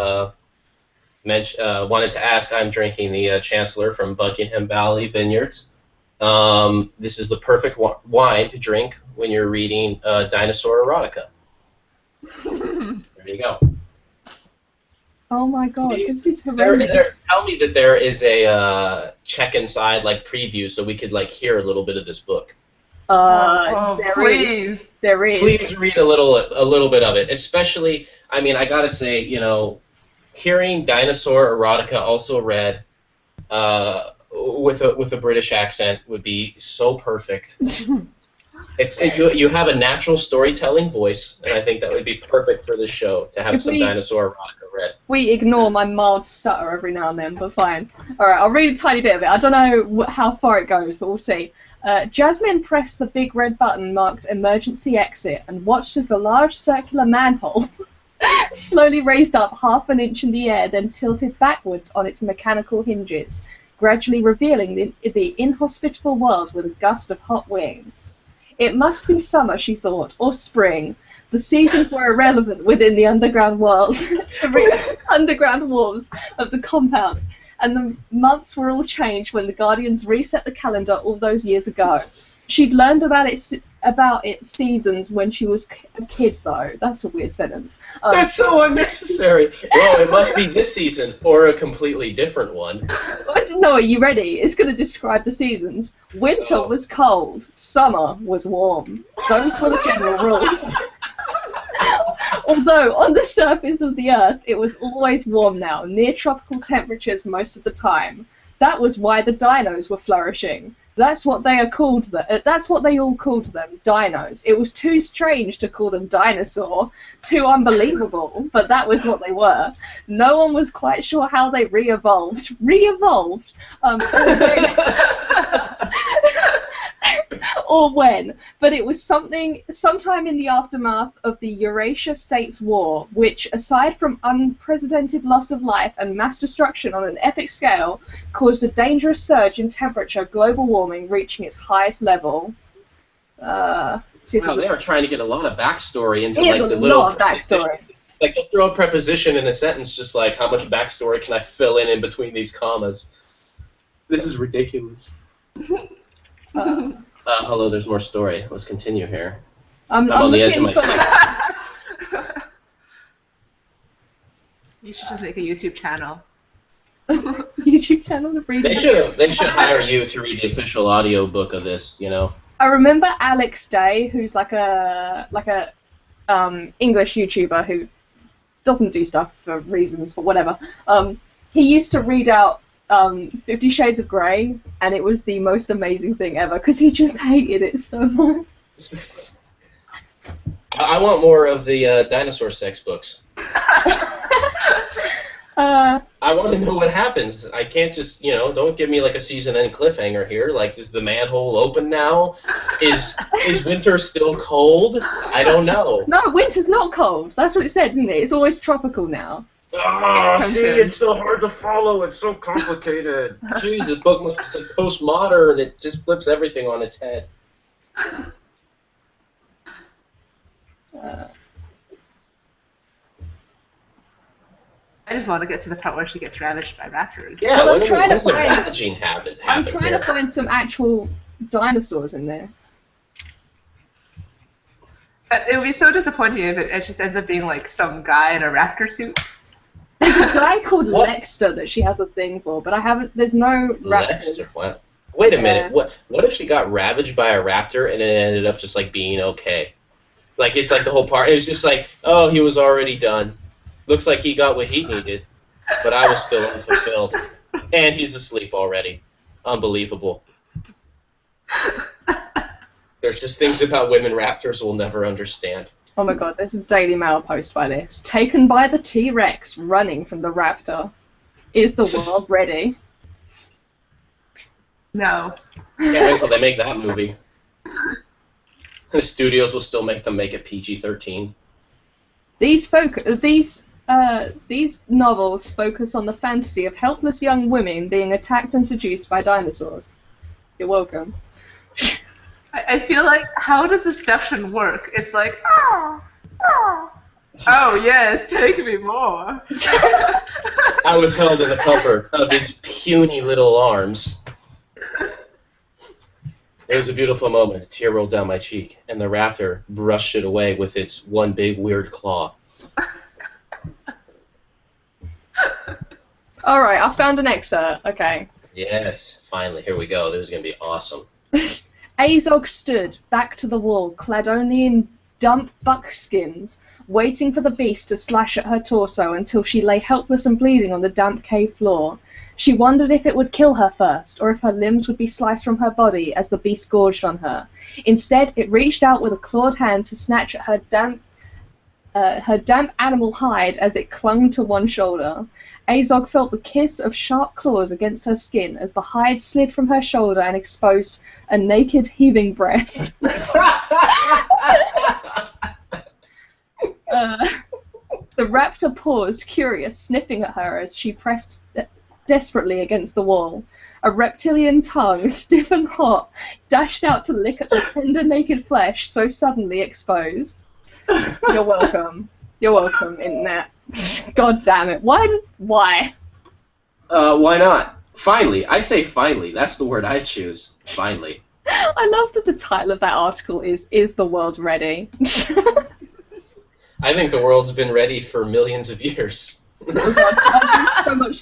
wanted to ask. I'm drinking the Chancellor from Buckingham Valley Vineyards. This is the perfect wine to drink when you're reading dinosaur erotica. There you go. Oh my God, this is horrendous. Tell me that there is a check inside, like, preview, so we could, like, hear a little bit of this book. Please. There is. Please read a little bit of it. Especially, I mean, I gotta say, hearing dinosaur erotica also read with a British accent would be so perfect. You have a natural storytelling voice, and I think that would be perfect for this show to have dinosaur erotica read. We ignore my mild stutter every now and then, but fine. All right, I'll read a tiny bit of it. I don't know how far it goes, but we'll see. Jasmine pressed the big red button marked emergency exit and watched as the large circular manhole slowly raised up half an inch in the air, then tilted backwards on its mechanical hinges, gradually revealing the inhospitable world with a gust of hot wind. It must be summer, she thought, or spring. The seasons were irrelevant within the underground world, the underground walls of the compound, and the months were all changed when the Guardians reset the calendar all those years ago. She'd learned about its about its seasons when she was a kid, though. That's a weird sentence. That's so unnecessary. Well, it must be this season or a completely different one. No, are you ready? It's going to describe the seasons. Winter was cold. Summer was warm. Those were the general rules. Although, on the surface of the Earth, it was always warm now, near tropical temperatures most of the time. That was why the dinos were flourishing. That's what they are called. That's what they all called them, dinos. It was too strange to call them dinosaur, too unbelievable, but that was what they were. No one was quite sure how they re-evolved. Re-evolved? Or when, but it was sometime in the aftermath of the Eurasia States War, which, aside from unprecedented loss of life and mass destruction on an epic scale, caused a dangerous surge in temperature, global warming reaching its highest level. Wow, they are trying to get a lot of backstory into like the little. Lot of backstory. Like they'll throw a preposition in a sentence, just like how much backstory can I fill in between these commas? This is ridiculous. Hello, there's more story. Let's continue here. I'm on the edge of my seat. You should just make a YouTube channel. YouTube channel to read. They should hire you to read the official audio book of this. You know. I remember Alex Day, who's like a English YouTuber who doesn't do stuff for reasons, but whatever. He used to read out 50 Shades of Grey, and it was the most amazing thing ever, because he just hated it so much. I want more of the dinosaur sex books. I want to know what happens. I can't just, don't give me like a season-end cliffhanger here. Like, is the manhole open now? Is winter still cold? I don't know. No, winter's not cold. That's what it said, isn't it? It's always tropical now. Oh, see, it's so hard to follow. It's so complicated. Jeez, the book must be so postmodern. It just flips everything on its head. I just want to get to the part where she gets ravaged by raptors. Yeah, well, I'm trying to find some actual dinosaurs in there. But it would be so disappointing if it just ends up being like some guy in a raptor suit. There's a guy called Lexter that she has a thing for, but there's no raptors. Lexter, what? Wait a minute, what if she got ravaged by a raptor and it ended up just like being okay? Like it's like the whole part, it was just like, oh, he was already done. Looks like he got what he needed, but I was still unfulfilled. And he's asleep already. Unbelievable. There's just things about women raptors we'll never understand. Oh my god, there's a Daily Mail post by this. Taken by the T-Rex running from the raptor. Is the world ready? No. Can't wait till they make that movie. The studios will still make them make it PG-13. These novels focus on the fantasy of helpless young women being attacked and seduced by dinosaurs. You're welcome. I feel like, how does the seduction work? It's like, oh yes, take me more. I was held in the comfort of his puny little arms. It was a beautiful moment. A tear rolled down my cheek, and the raptor brushed it away with its one big weird claw. Alright, I found an excerpt. Okay. Yes, finally. Here we go. This is going to be awesome. Azog stood, back to the wall, clad only in damp buckskins, waiting for the beast to slash at her torso until she lay helpless and bleeding on the damp cave floor. She wondered if it would kill her first, or if her limbs would be sliced from her body as the beast gorged on her. Instead, it reached out with a clawed hand to snatch at her damp animal hide as it clung to one shoulder. Azog felt the kiss of sharp claws against her skin as the hide slid from her shoulder and exposed a naked, heaving breast. The raptor paused, curious, sniffing at her as she pressed desperately against the wall. A reptilian tongue, stiff and hot, dashed out to lick at the tender, naked flesh so suddenly exposed. You're welcome. You're welcome, internet. God damn it. Why? Why not? Finally. I say finally. That's the word I choose. Finally. I love that the title of that article is the world ready? I think the world's been ready for millions of years. Oh God,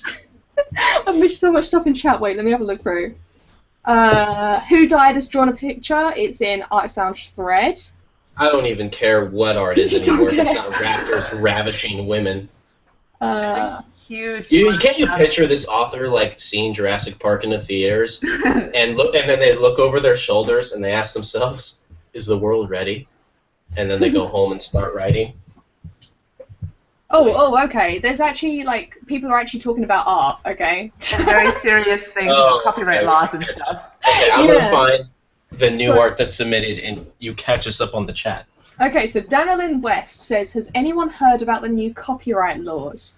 I've missed so much stuff in chat. Wait, let me have a look through. Who Died has drawn a picture. It's in Art Sound's thread. I don't even care what art is You don't anymore if it's care. not raptors ravishing women. Huge. Can't you picture this author like seeing Jurassic Park in the theaters and then they look over their shoulders and they ask themselves, "Is the world ready?" And then they go home and start writing. Oh, okay. There's actually, like, people are actually talking about art, okay? Very serious things, Oh, copyright okay. laws and stuff. Okay, I'm Yeah. gonna find the new But- art that's submitted and you catch us up on the chat. Okay, so Danilyn West says, has anyone heard about the new copyright laws?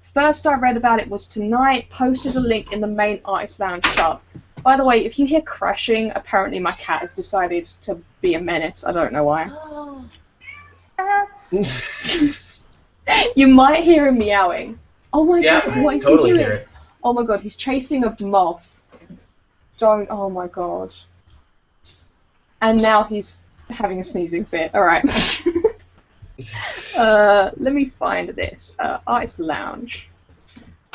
First I read about it was tonight, posted a link in the main Artist Lounge sub. By the way, if you hear crashing, apparently my cat has decided to be a menace. I don't know why. Cats. You might hear him meowing. Oh my Yeah, god, what is totally he hear doing? it. Oh my god, he's chasing a moth. Don't, oh my god. And now he's having a sneezing fit. Alright. Let me find this. Artist Lounge.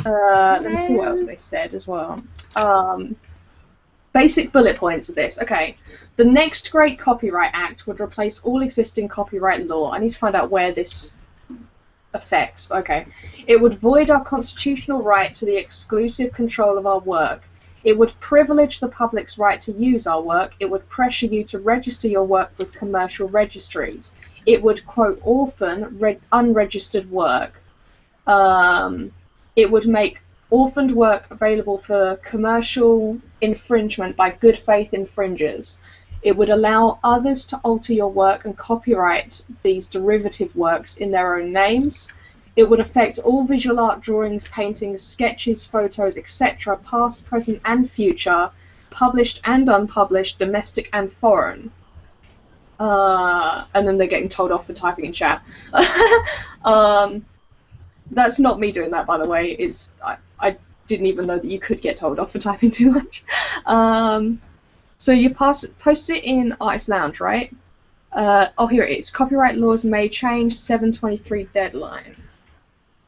Let me see what else they said as well. Basic bullet points of this. Okay. The next great Copyright Act would replace all existing copyright law. I need to find out where this affects. Okay. It would void our constitutional right to the exclusive control of our work. It would privilege the public's right to use our work. It would pressure you to register your work with commercial registries. It would, quote, orphan unregistered work. It would make orphaned work available for commercial infringement by good faith infringers. It would allow others to alter your work and copyright these derivative works in their own names. It would affect all visual art drawings, paintings, sketches, photos, etc., past, present, and future, published and unpublished, domestic and foreign. And then they're getting told off for typing in chat. That's not me doing that, by the way. I didn't even know that you could get told off for typing too much. So you post it in Artist Lounge, right? Oh, here it is. Copyright laws may change, 7/23 deadline.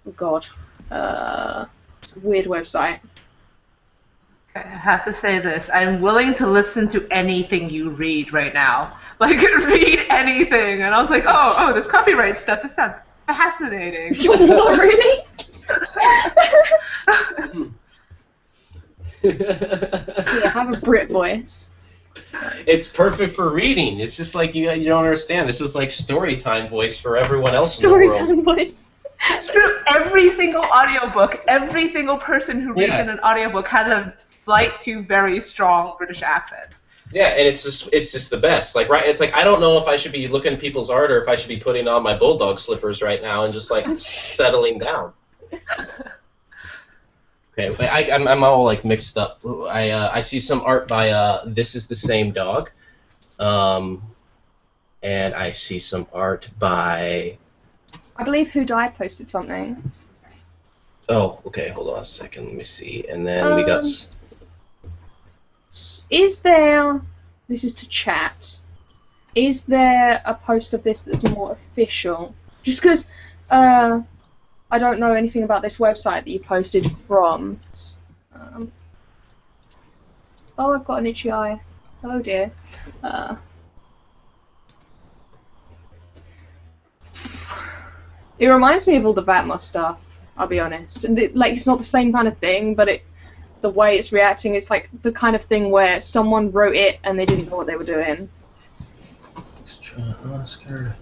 Oh, God. It's a weird website. Okay, I have to say this. I'm willing to listen to anything you read right now. Like, read anything. And I was like, oh, this copyright stuff, this sounds fascinating. What, really? Yeah, have a Brit voice. It's perfect for reading. It's just like you don't understand. This is like story time voice for everyone else in the world. Storytelling voice. It's true. Every single audiobook, every single person who reads in an audiobook has a slight to very strong British accent. Yeah, and it's just the best. Like it's like I don't know if I should be looking at people's art or if I should be putting on my bulldog slippers right now and just like settling down. Okay, I'm all like mixed up. I see some art by This Is the Same Dog, and I see some art by. I believe Who Died posted something. Oh, okay. Hold on a second. Let me see. And then we got. Is there? This is to chat. Is there a post of this that's more official? Just because I don't know anything about this website that you posted from. Oh, I've got an itchy eye. Oh dear. It reminds me of all the Vatmos stuff, I'll be honest. And it's not the same kind of thing, but the way it's reacting, it's like the kind of thing where someone wrote it and they didn't know what they were doing. Oscar.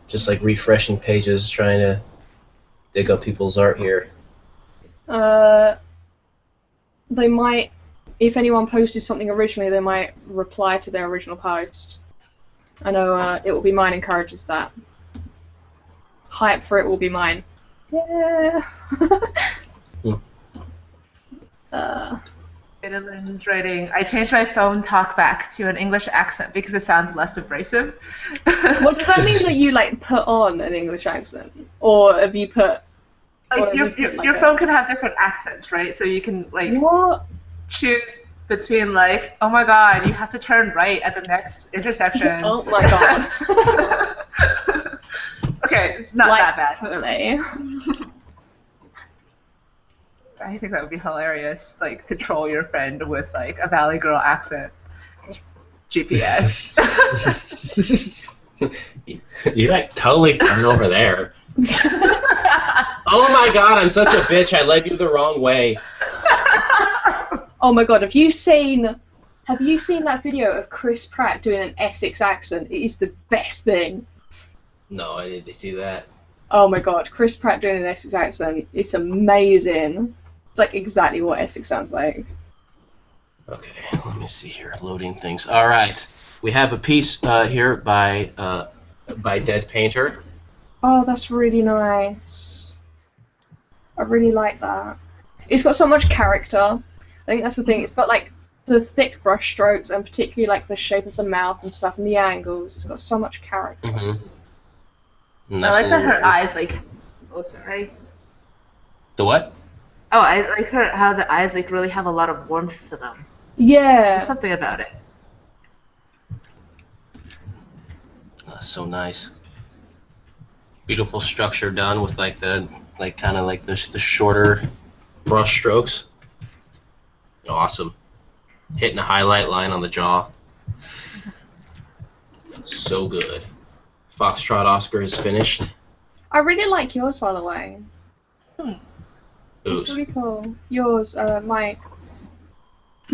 Just like refreshing pages, trying to dig up people's art here. They might, if anyone posted something originally, they might reply to their original post. I know It Will Be Mine encourages that. Hype for It Will Be Mine. Yeah. Danilyn's writing, I changed my phone talkback to an English accent because it sounds less abrasive. What does that mean that you like put on an English accent, or have you put? Like your phone can have different accents, right? So you can like What? choose between like, oh my god, you have to turn right at the next intersection. Oh my god. Okay, it's not like, that bad. Totally. I think that would be hilarious, like to troll your friend with like a Valley Girl accent. GPS. You like totally turn over there. Oh my god, I'm such a bitch. I led you the wrong way. Oh my god, have you seen that video of Chris Pratt doing an Essex accent? It is the best thing. No, I need to see that. Oh my god, Chris Pratt doing an Essex accent. It's amazing. It's like exactly what Essex sounds like. Okay, let me see here. Loading things. All right, we have a piece here by Dead Painter. Oh, that's really nice. I really like that. It's got so much character. I think that's the thing. It's got like the thick brush strokes and particularly like the shape of the mouth and stuff and the angles. It's got so much character. Mm-hmm. I like that her eyes like. Oh, sorry. The what? Oh, I like how the eyes like really have a lot of warmth to them. Yeah. There's something about it. That's so nice. Beautiful structure done with like the the shorter brush strokes. Awesome. Hitting a highlight line on the jaw. So good. Foxtrot Oscar is finished. I really like yours, by the way. It's Whose? pretty cool. Yours, Mike.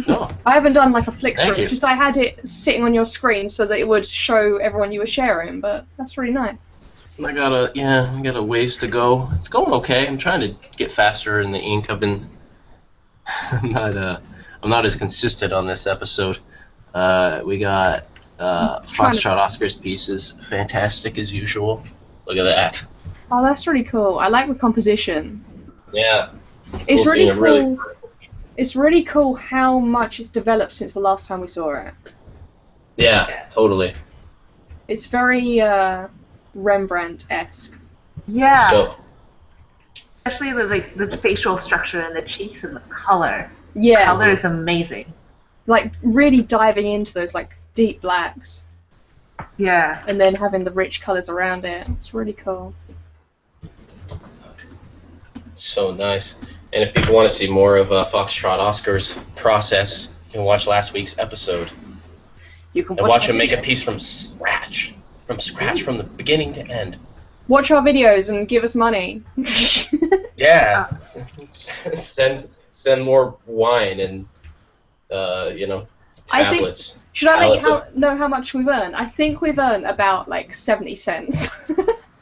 No. I haven't done like a flick Thank through. you. It's just I had it sitting on your screen so that it would show everyone you were sharing, but that's really nice. I got a ways to go. It's going okay. I'm trying to get faster in the ink. I'm not as consistent on this episode. We got Foxtrot Oscar's pieces, fantastic as usual. Look at that. Oh, that's really cool. I like the composition. Yeah. It's We'll really see cool. a It's really cool how much it's developed since the last time we saw it. Yeah, totally. It's very Rembrandt-esque. Yeah. So, Especially the facial structure and the cheeks and the color. Yeah. The color is amazing. Like really diving into those like deep blacks Yeah. and then having the rich colors around it. It's really cool. so nice. And if people want to see more of Foxtrot Oscar's process, you can watch last week's episode. You can And watch our him make a videos. piece from scratch. From the beginning to end. Watch our videos and give us money. Yeah. Send more wine and I think- tablets. Should I let Pallets you know how much we've earned? I think we've earned about like 70 cents.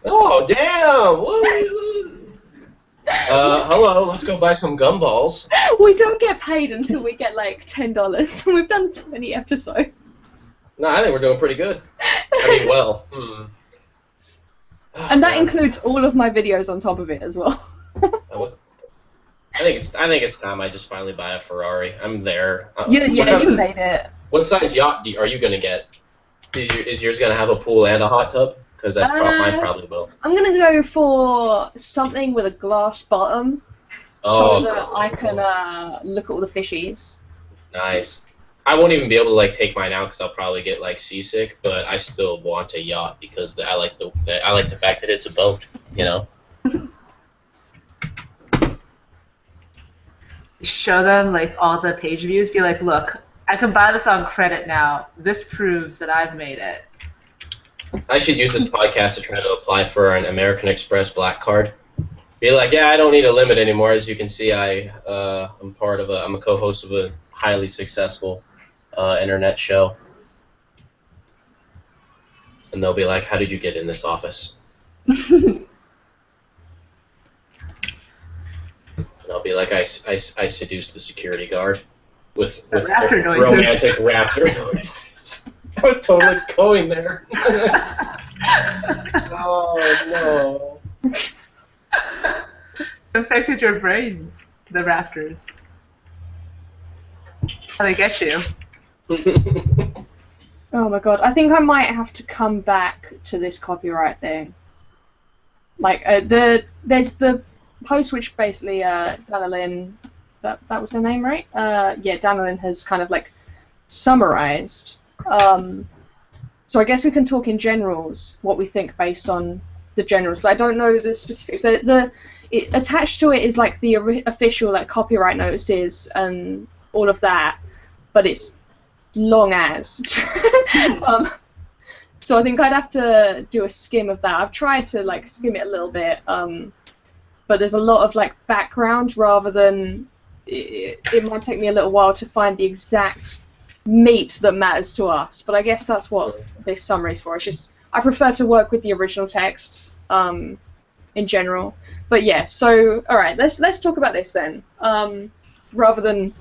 Oh damn! Hello. Let's go buy some gumballs. We don't get paid until we get like $10. We've done 20 episodes. No, I think we're doing pretty good. I mean, well. And that includes all of my videos on top of it as well. I think it's time I just finally buy a Ferrari. I'm there. You made it. What size yacht are you gonna get? Is yours gonna have a pool and a hot tub? Because that's mine probably will. I'm gonna go for something with a glass bottom, so that I can look at all the fishies. Nice. I won't even be able to like take mine out because I'll probably get like seasick. But I still want a yacht because I like the fact that it's a boat. You know. Show them like all the page views. Be like, look, I can buy this on credit now. This proves that I've made it. I should use this podcast to try to apply for an American Express Black Card. Be like, yeah, I don't need a limit anymore. As you can see, I'm a co-host of a highly successful internet show. And they'll be like, how did you get in this office? And I'll be like, I seduced the security guard with raptor noises. romantic raptor noises. I was totally going there. Oh no. Infected your brains, the raptors. How they get you. Oh my god, I think I might have to come back to this copyright thing. Like, there's the post which basically Lynn that was her name, right? Yeah, Danilin has kind of like summarized. So I guess we can talk in generals what we think based on the generals, but I don't know the specifics. Attached to it is like the official like copyright notices and all of that, but it's long as. So I think I'd have to do a skim of that. I've tried to like skim it a little bit, but there's a lot of like background rather than it might take me a little while to find the exact meat that matters to us. But I guess that's what this summary is for. It's just I prefer to work with the original text in general. But yeah, so all right, let's talk about this then, rather than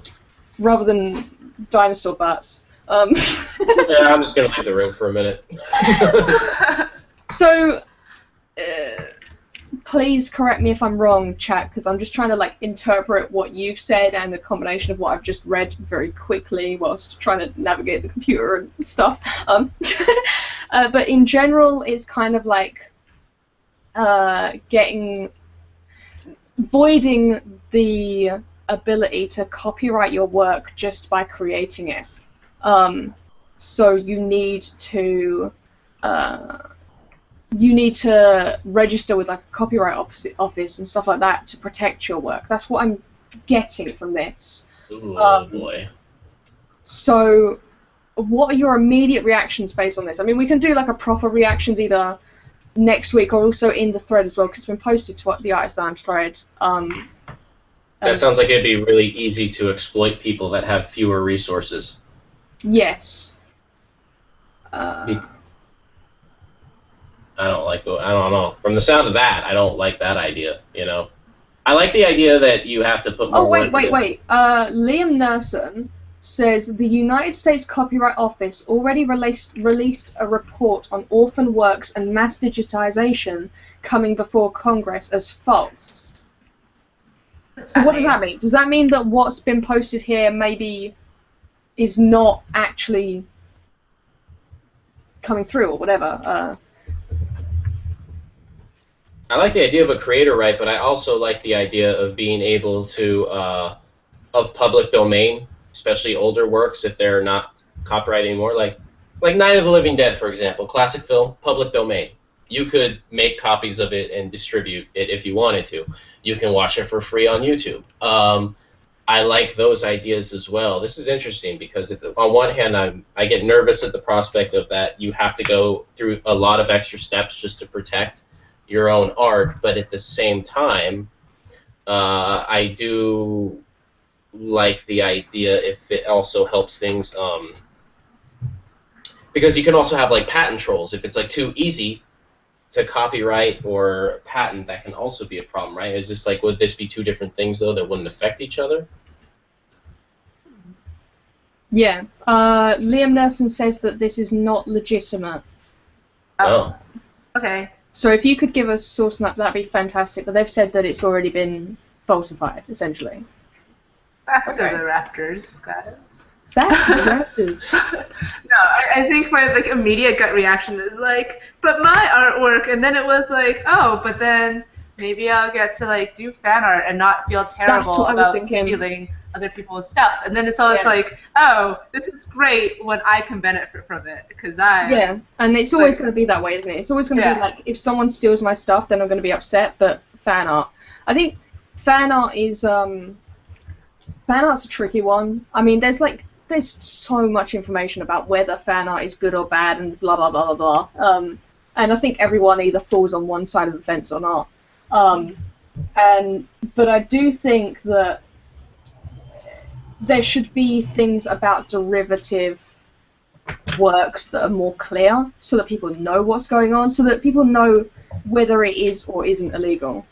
dinosaur butts. Yeah, I'm just gonna leave the room for a minute. So, please correct me if I'm wrong, chat, because I'm just trying to like interpret what you've said and the combination of what I've just read very quickly whilst trying to navigate the computer and stuff. But in general, it's kind of like voiding the ability to copyright your work just by creating it. So you need to register with like a copyright office and stuff like that to protect your work. That's what I'm getting from this. Ooh, oh boy. So what are your immediate reactions based on this? I mean, we can do like a proper reactions either next week or also in the thread as well, because it's been posted to the Artisan thread. That sounds like it'd be really easy to exploit people that have fewer resources. Yes. I don't know. From the sound of that, I don't like that idea, you know. I like the idea that you have to put more work into. Wait. Liam Nerson says the United States Copyright Office already released a report on orphan works and mass digitization coming before Congress as false. So what does that mean? Does that mean that what's been posted here maybe is not actually coming through or whatever? I like the idea of a creator right, but I also like the idea of being able to, of public domain, especially older works if they're not copyrighted anymore, like Night of the Living Dead, for example, classic film, public domain. You could make copies of it and distribute it if you wanted to. You can watch it for free on YouTube. I like those ideas as well. This is interesting because on one hand, I get nervous at the prospect of that you have to go through a lot of extra steps just to protect your own art, but at the same time, I do like the idea if it also helps things, because you can also have like patent trolls. If it's like too easy to copyright or patent, that can also be a problem, right? It's just like, would this be two different things though that wouldn't affect each other? Yeah. Liam Nerson says that this is not legitimate. Oh. Okay. So if you could give us source on that, that'd be fantastic. But they've said that it's already been falsified, essentially. Back to the Raptors, guys. Back to the Raptors. No, I think my like immediate gut reaction is like, but my artwork, and then it was like, oh, but then maybe I'll get to like do fan art and not feel terrible about stealing other people's stuff. And then it's always like, oh, this is great when I can benefit from it because Yeah, and it's always going to be that way, isn't it? It's always going to be like, if someone steals my stuff, then I'm going to be upset. But fan art, I think fan art is fan art's a tricky one. I mean, there's so much information about whether fan art is good or bad and blah blah blah blah blah. And I think everyone either falls on one side of the fence or not. But I do think that there should be things about derivative works that are more clear, so that people know what's going on, so that people know whether it is or isn't illegal,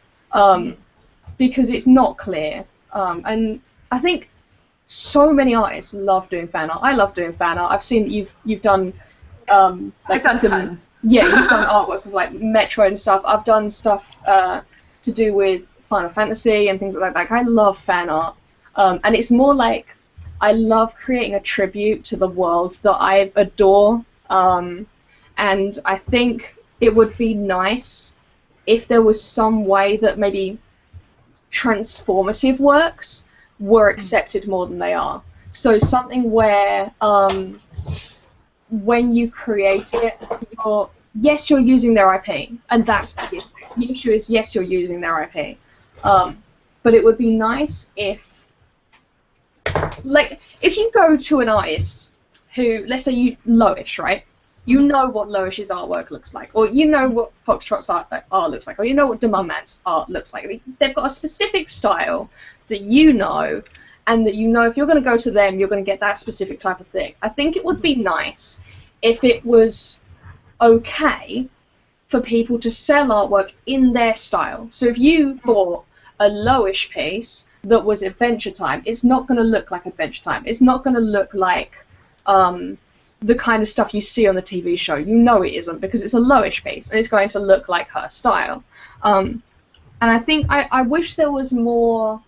because it's not clear. And I think so many artists love doing fan art. I love doing fan art. I've seen that you've done I've done tons. Yeah, you've done artwork with like Metro and stuff. I've done stuff to do with Final Fantasy and things like that. Like, I love fan art. And it's more like I love creating a tribute to the world that I adore. And I think it would be nice if there was some way that maybe transformative works were accepted more than they are. So something where when you create it, yes, you're using their IP, and that's the issue. The issue is, yes, you're using their IP. But it would be nice if, like, if you go to an artist who, let's say Loish, right? You know what Loish's artwork looks like, or you know what Foxtrot's art looks like, or you know what Demonman's art looks like. They've got a specific style that you know, and that you know if you're going to go to them, you're going to get that specific type of thing. I think it would be nice if it was okay for people to sell artwork in their style. So if you bought a Loish piece that was Adventure Time, it's not going to look like Adventure Time. It's not going to look like the kind of stuff you see on the TV show. You know it isn't, because it's a Loish piece, and it's going to look like her style. And I think I wish there was more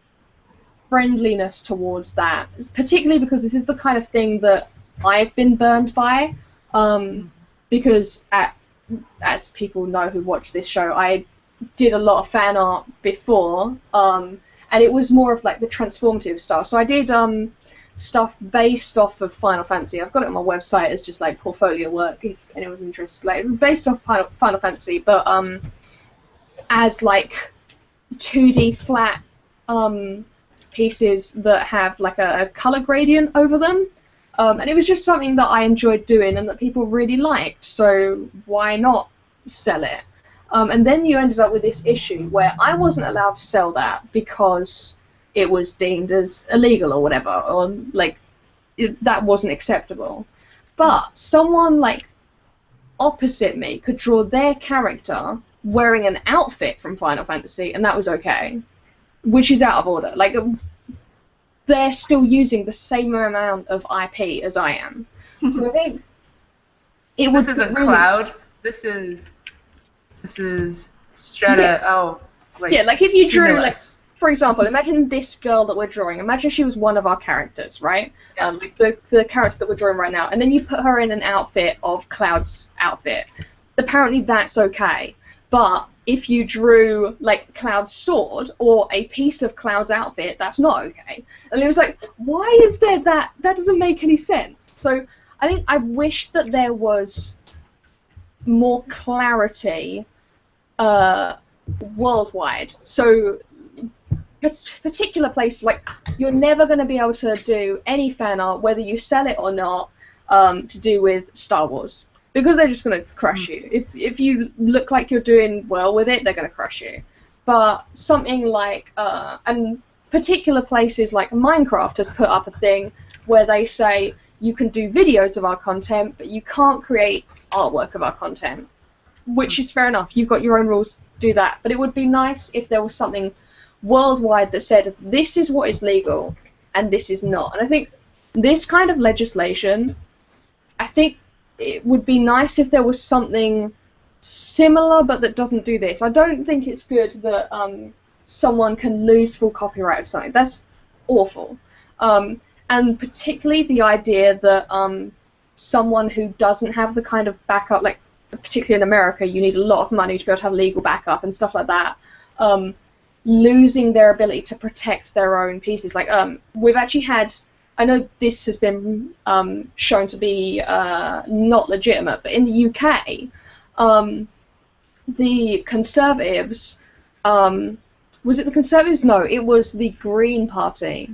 friendliness towards that, particularly because this is the kind of thing that I've been burned by, because as people know who watch this show, I did a lot of fan art before, and it was more of like the transformative stuff. So I did stuff based off of Final Fantasy. I've got it on my website as just like portfolio work if anyone's interested. Like based off Final Fantasy, but as like 2D flat pieces that have like a color gradient over them. And it was just something that I enjoyed doing and that people really liked, so why not sell it? And then you ended up with this issue where I wasn't allowed to sell that because it was deemed as illegal or whatever, or like that wasn't acceptable. But someone like opposite me could draw their character wearing an outfit from Final Fantasy, and that was okay, which is out of order. Like, they're still using the same amount of IP as I am. So I think it was. This isn't Cloud. This is Strata. Yeah. Oh, like, yeah. Like if you drew, like, Cumulus. for example, imagine this girl that we're drawing. Imagine she was one of our characters, right? Yeah. Like the character that we're drawing right now, and then you put her in an outfit of Cloud's outfit. Apparently, that's okay. But if you drew like Cloud's sword or a piece of Cloud's outfit, that's not okay. And it was like, why is there that? That doesn't make any sense. So I think I wish that there was more clarity worldwide. So particular places, like, you're never going to be able to do any fan art, whether you sell it or not, to do with Star Wars. Because they're just going to crush you. If you look like you're doing well with it, they're going to crush you. But something like, and particular places like Minecraft has put up a thing where they say you can do videos of our content, but you can't create artwork of our content. Which is fair enough. You've got your own rules, do that. But it would be nice if there was something worldwide that said this is what is legal and this is not. And I think this kind of legislation, I think it would be nice if there was something similar but that doesn't do this. I don't think it's good that someone can lose full copyright of something. That's awful. And particularly the idea that someone who doesn't have the kind of backup, like particularly in America, you need a lot of money to be able to have legal backup and stuff like that, losing their ability to protect their own pieces. Like, we've actually had, I know this has been shown to be not legitimate, but in the UK, the Conservatives, was it the Conservatives? No, it was the Green Party.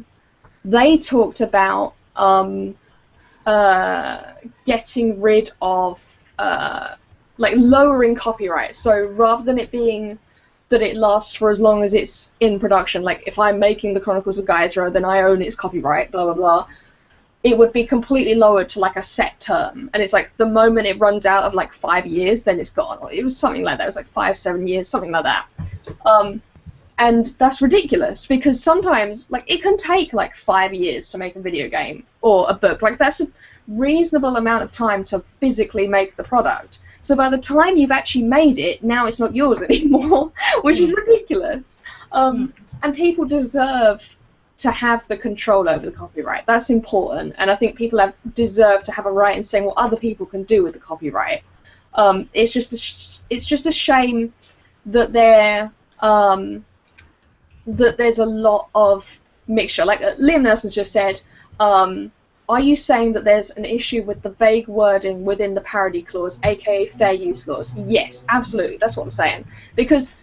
They talked about getting rid of, like, lowering copyright. So rather than it being that it lasts for as long as it's in production, like if I'm making the Chronicles of Geyser, then I own its copyright, blah, blah, blah, it would be completely lowered to like a set term. And it's like the moment it runs out of like 5 years, then it's gone. It was something like that. It was like 5-7 years, something like that. And that's ridiculous because sometimes, like, it can take like 5 years to make a video game or a book. Like, that's a reasonable amount of time to physically make the product. So by the time you've actually made it, now it's not yours anymore, which is ridiculous. And people deserve to have the control over the copyright. That's important, and I think people deserve to have a right in saying what other people can do with the copyright. It's just a shame that that there's a lot of mixture. Like Liam Nelson just said, are you saying that there's an issue with the vague wording within the parody clause, aka fair use clause? Yes, absolutely. That's what I'm saying. Because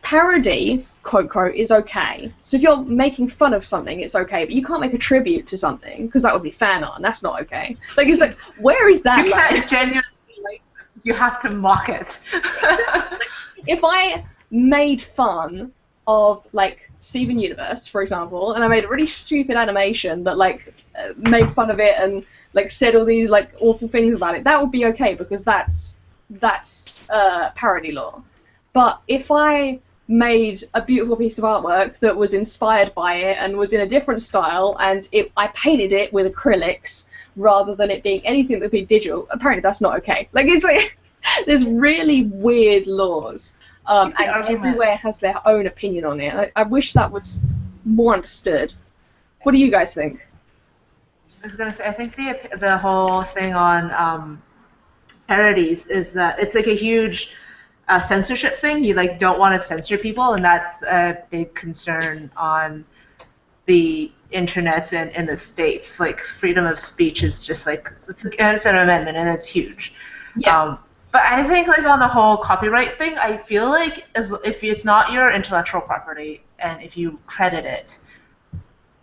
parody, quote, quote, is okay. So if you're making fun of something, it's okay. But you can't make a tribute to something, because that would be fan art, and that's not okay. Like, it's like, where is that? You can't genuinely, like, you have to mock it. If I made fun of, like, Steven Universe, for example, and I made a really stupid animation that, like, made fun of it and, like, said all these, like, awful things about it, that would be okay, because that's parody law. But if I made a beautiful piece of artwork that was inspired by it and was in a different style, and I painted it with acrylics rather than it being anything that would be digital, apparently that's not okay. Like, it's like, there's really weird laws. And everywhere has their own opinion on it. I wish that was more understood. What do you guys think? I was gonna say, I think the whole thing on parodies is that it's like a huge censorship thing. You like don't want to censor people, and that's a big concern on the internet and in the States. Like freedom of speech is just like it's an amendment, and it's huge. Yeah. But I think, like, on the whole copyright thing, I feel like if it's not your intellectual property and if you credit it,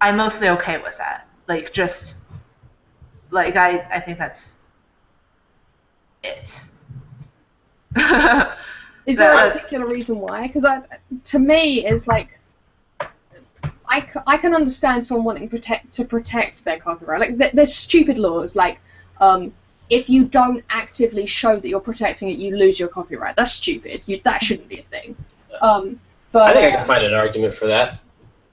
I'm mostly okay with that. Like, just, like, I think that's it. Is there a particular reason why? Because to me, it's like, I can understand someone wanting to protect their copyright. Like, there's stupid laws, like, if you don't actively show that you're protecting it, you lose your copyright. That's stupid. That shouldn't be a thing. But I think I can find an argument for that.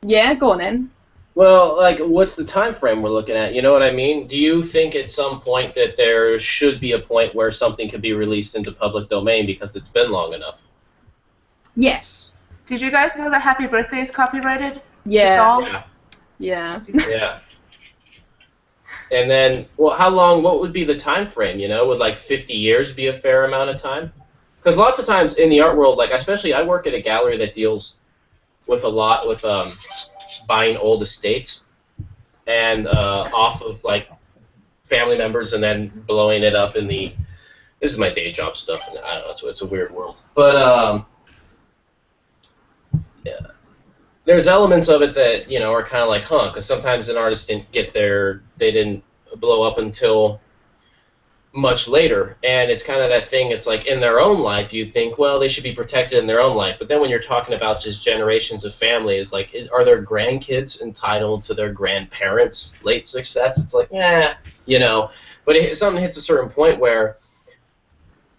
Yeah, go on then. Well, like, what's the time frame we're looking at? You know what I mean? Do you think at some point that there should be a point where something could be released into public domain because it's been long enough? Yes. Did you guys know that Happy Birthday is copyrighted? Yeah. Yeah. Yeah. Yeah. And then, well, how long? What would be the time frame? You know, would like 50 years be a fair amount of time? Because lots of times in the art world, like especially I work at a gallery that deals with a lot with buying old estates and off of like family members and then blowing it up in the. This is my day job stuff, and I don't know. It's a weird world, but yeah. There's elements of it that, you know, are kind of like, because sometimes an artist didn't get there, they didn't blow up until much later, and it's kind of that thing, it's like in their own life, you'd think, well, they should be protected in their own life, but then when you're talking about just generations of families, like, are their grandkids entitled to their grandparents' late success? It's like, you know, but something hits a certain point where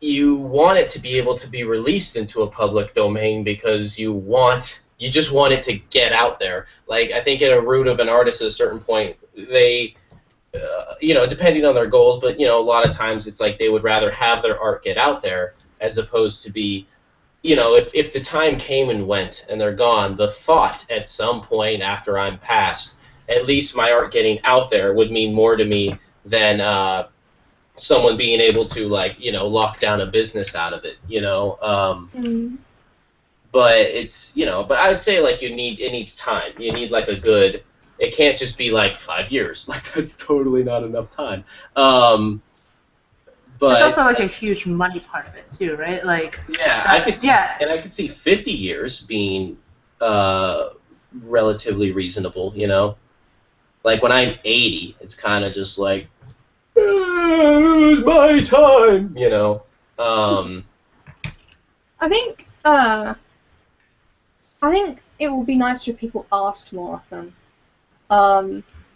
you want it to be able to be released into a public domain because you just want it to get out there. Like, I think at a root of an artist at a certain point, they, you know, depending on their goals, but, you know, a lot of times it's like they would rather have their art get out there as opposed to be, you know, if the time came and went and they're gone, the thought at some point after I'm passed, at least my art getting out there would mean more to me than someone being able to, like, you know, lock down a business out of it, you know. But it's, you know, but I would say, like, it needs time. You need, like, it can't just be, like, 5 years. Like, that's totally not enough time. But it's also, like, a huge money part of it, too, right? Like, yeah, I could see 50 years being relatively reasonable, you know? Like, when I'm 80, it's kind of just like, it's my time, you know? I think it would be nicer if people asked more often.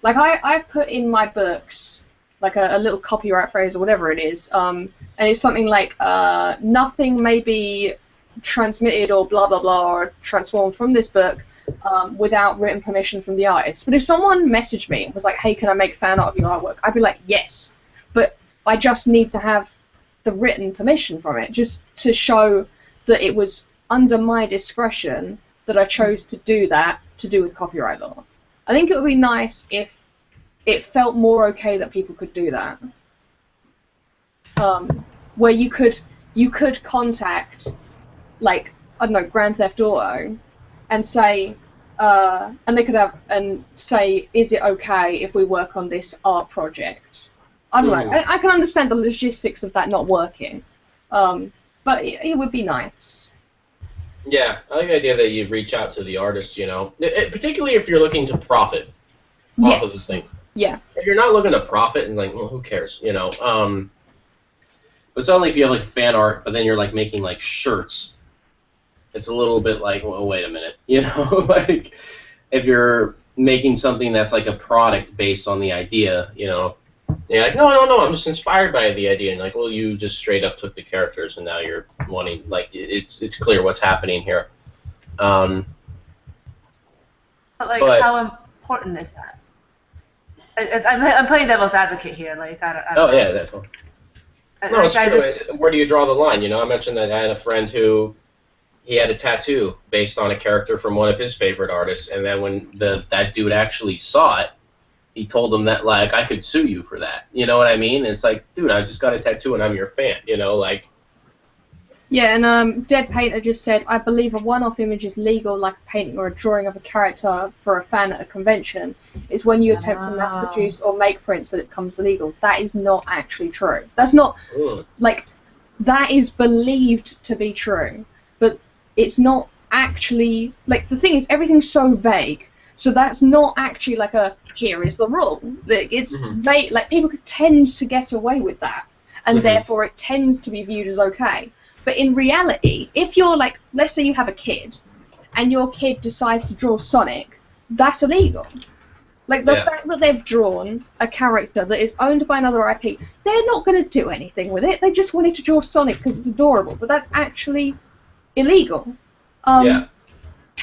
Like I've put in my books like a little copyright phrase or whatever it is, and it's something like nothing may be transmitted or blah blah blah or transformed from this book without written permission from the artist. But if someone messaged me and was like, hey, can I make fan art of your artwork? I'd be like, yes, but I just need to have the written permission from it, just to show that it was under my discretion that I chose to do that to do with copyright law. I think it would be nice if it felt more okay that people could do that. Where you could contact, like, I don't know, Grand Theft Auto and say, and they could have and say, is it okay if we work on this art project? I don't know. I can understand the logistics of that not working, but it would be nice. Yeah, I like the idea that you reach out to the artist, you know, particularly if you're looking to profit off of the thing. Yeah. If you're not looking to profit and like, well, who cares, you know? But suddenly if you have like fan art, but then you're like making like shirts, it's a little bit like, well, wait a minute, you know? Like if you're making something that's like a product based on the idea, you know, you're like, no, I'm just inspired by the idea, and like, well, you just straight up took the characters, and now you're wanting, like, it's clear what's happening here. But like, how important is that? I'm playing devil's advocate here, like I don't oh know. yeah, that's cool. No, it's true. Where do you draw the line? You know, I mentioned that I had a friend who he had a tattoo based on a character from one of his favorite artists, and then when that dude actually saw it, he told him that, like, I could sue you for that. You know what I mean? It's like, dude, I just got a tattoo and I'm your fan, you know, like. Yeah, and Dead Painter just said, I believe a one-off image is legal, like a painting or a drawing of a character for a fan at a convention. It's when you attempt to mass-produce or make prints that it becomes illegal. That is not actually true. That's not, like, that is believed to be true, but it's not actually, like, the thing is, everything's so vague. So that's not actually like a, here is the rule. It's vague, like, people could tend to get away with that, and therefore it tends to be viewed as okay. But in reality, if you're like, let's say you have a kid, and your kid decides to draw Sonic, that's illegal. Like, the fact that they've drawn a character that is owned by another IP, they're not going to do anything with it. They just wanted to draw Sonic because it's adorable, but that's actually illegal. And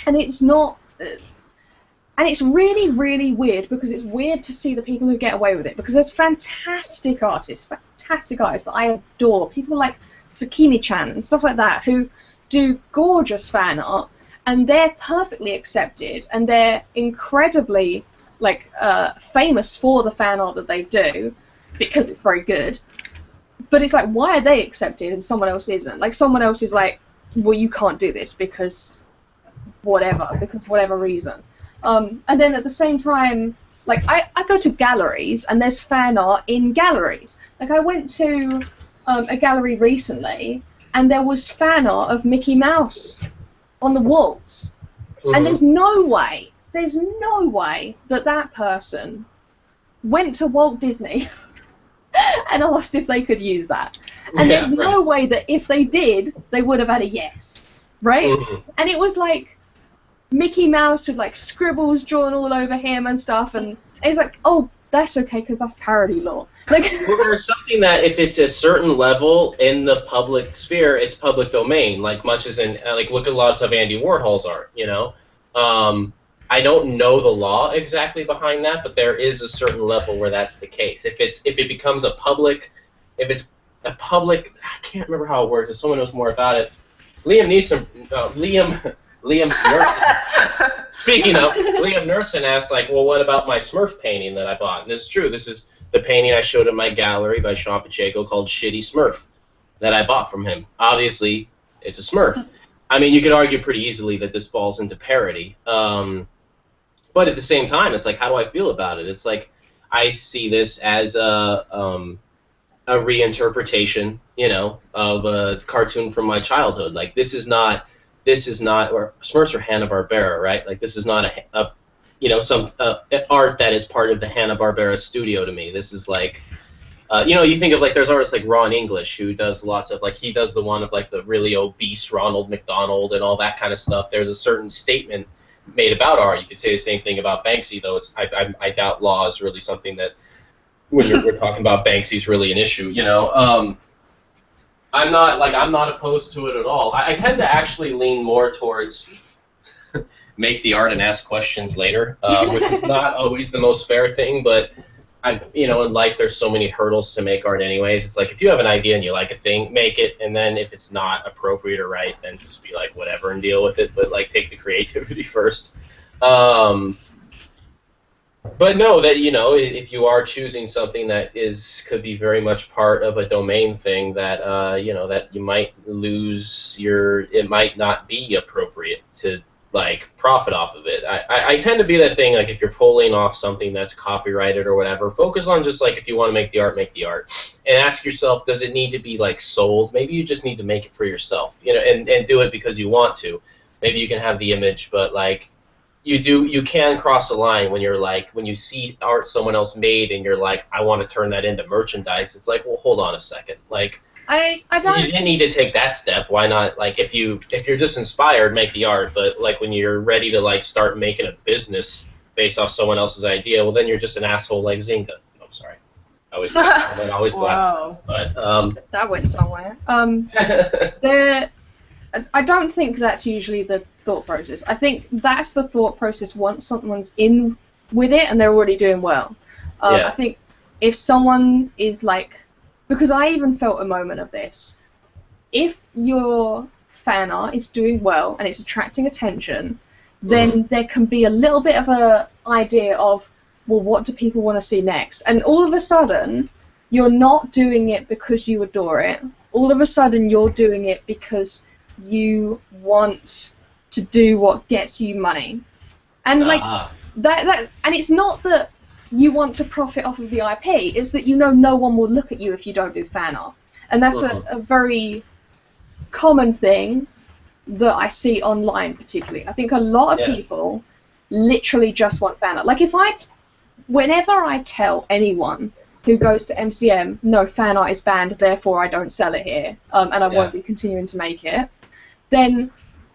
it's not... and it's really, really weird, because it's weird to see the people who get away with it, because there's fantastic artists that I adore, people like Tsukimi-chan and stuff like that, who do gorgeous fan art, and they're perfectly accepted, and they're incredibly, like, famous for the fan art that they do, because it's very good. But it's like, why are they accepted and someone else isn't? Like, someone else is like, well, you can't do this because whatever reason. And then at the same time, like, I go to galleries, and there's fan art in galleries. Like, I went to a gallery recently, and there was fan art of Mickey Mouse on the walls. And there's no way that that person went to Walt Disney and asked if they could use that. And there's no way that if they did, they would have had a yes, right? And it was like Mickey Mouse with like scribbles drawn all over him and stuff, and it's like, oh, that's okay because that's parody law. Like, well, there's something that if it's a certain level in the public sphere, it's public domain. Like much as in like look at lots of Andy Warhol's art. You know, I don't know the law exactly behind that, but there is a certain level where that's the case. If it becomes a public, I can't remember how it works. If someone knows more about it, Liam Neeson. Speaking of, Liam Neeson asked, like, well, what about my Smurf painting that I bought? And this is true. This is the painting I showed in my gallery by Sean Pacheco called Shitty Smurf that I bought from him. Obviously, it's a Smurf. I mean, you could argue pretty easily that this falls into parody. But at the same time, it's like, how do I feel about it? It's like, I see this as a reinterpretation, you know, of a cartoon from my childhood. Like, this is not, or Smurfs are Hanna-Barbera, right? Like, this is not some art that is part of the Hanna-Barbera studio to me. This is like, you think of, like, there's artists like Ron English who does lots of, like, he does the one of, like, the really obese Ronald McDonald and all that kind of stuff. There's a certain statement made about art. You could say the same thing about Banksy, though. I doubt law is really something that, when we're talking about Banksy, is really an issue, you know? I'm not opposed to it at all. I tend to actually lean more towards make the art and ask questions later, which is not always the most fair thing, but in life there's so many hurdles to make art anyways. It's like if you have an idea and you like a thing, make it, and then if it's not appropriate or right, then just be like whatever and deal with it, but like take the creativity first. But know that, if you are choosing something that could be very much part of a domain thing, that that you might lose it might not be appropriate to like profit off of it. I tend to be that thing, like if you're pulling off something that's copyrighted or whatever, focus on just like if you want to make the art, and ask yourself, does it need to be like sold? Maybe you just need to make it for yourself, you know, and do it because you want to. Maybe you can have the image, but like you can cross the line when you're like, when you see art someone else made and you're like, I want to turn that into merchandise. It's like, well, hold on a second, like. I don't. You didn't need to take that step. Why not? Like, if you're just inspired, make the art. But like when you're ready to like start making a business based off someone else's idea, well then you're just an asshole like Zynga. No, I'm sorry. I always Wow. But That went somewhere. I don't think that's usually the thought process. I think that's the thought process once someone's in with it and they're already doing well. Yeah. I think if someone is like, because I even felt a moment of this, if your fan art is doing well and it's attracting attention, then there can be a little bit of a idea of, well, what do people want to see next? And all of a sudden, you're not doing it because you adore it. All of a sudden, you're doing it because you want to do what gets you money. And like that, and it's not that you want to profit off of the IP, it's that you know no one will look at you if you don't do fan art. And that's a very common thing that I see online particularly. I think a lot of people literally just want fan art. Like whenever I tell anyone who goes to MCM, no, fan art is banned, therefore I don't sell it here, and I won't be continuing to make it, then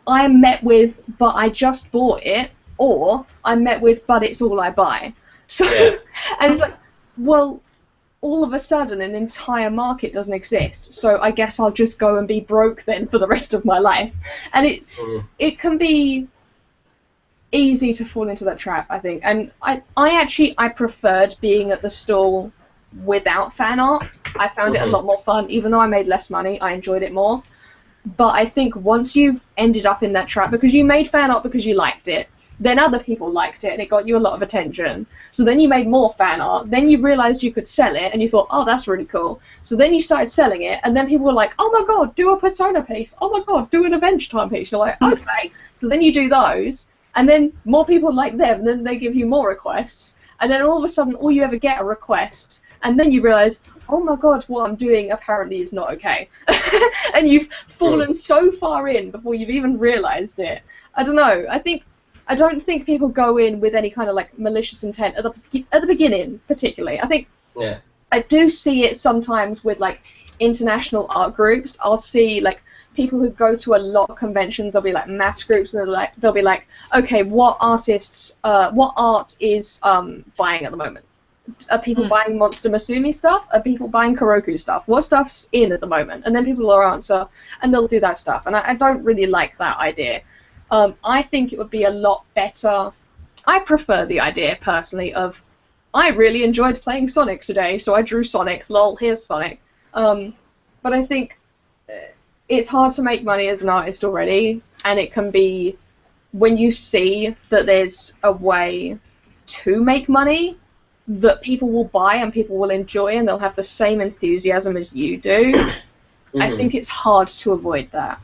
I'm met with, but I just bought it, or I'm met with, but it's all I buy. So, and it's like, well, all of a sudden an entire market doesn't exist, so I guess I'll just go and be broke then for the rest of my life. And it can be easy to fall into that trap, I think. And I preferred being at the stall without fan art. I found it a lot more fun. Even though I made less money, I enjoyed it more. But I think once you've ended up in that trap, because you made fan art because you liked it, then other people liked it and it got you a lot of attention. So then you made more fan art, then you realized you could sell it and you thought, oh, that's really cool. So then you started selling it, and then people were like, oh my god, do a Persona piece, oh my god, do an Adventure Time piece. You're like, okay. So then you do those, and then more people like them, and then they give you more requests, and then all of a sudden all you ever get are requests, and then you realize, oh my god, what I'm doing apparently is not okay. And you've fallen so far in before you've even realized it. I don't know, I don't think people go in with any kind of like malicious intent at the beginning, particularly. I think I do see it sometimes with like international art groups. I'll see like people who go to a lot of conventions. They'll be like mass groups, and they'll be like, okay, what art is buying at the moment? Are people buying Monster Masumi stuff? Are people buying Kuroku stuff? What stuff's in at the moment? And then people will answer, and they'll do that stuff. And I don't really like that idea. I think it would be a lot better. I prefer the idea, personally, of I really enjoyed playing Sonic today, so I drew Sonic. Lol, here's Sonic. But I think it's hard to make money as an artist already, and it can be, when you see that there's a way to make money that people will buy and people will enjoy and they'll have the same enthusiasm as you do, I think it's hard to avoid that.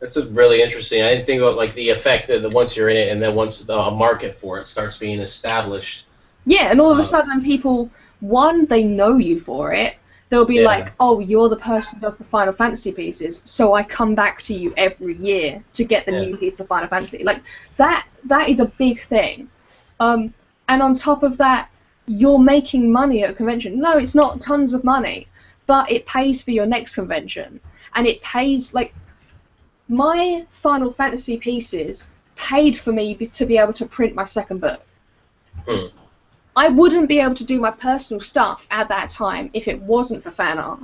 That's a really interesting. I didn't think about like the effect that once you're in it, and then once a market for it starts being established. Yeah, and all of a sudden people, one, they know you for it. They'll be like, oh, you're the person who does the Final Fantasy pieces, so I come back to you every year to get the new piece of Final Fantasy. Like that is a big thing. And on top of that, you're making money at a convention. No, it's not tons of money, but it pays for your next convention, and it pays like. My Final Fantasy pieces paid for me to be able to print my second book. I wouldn't be able to do my personal stuff at that time if it wasn't for fan art.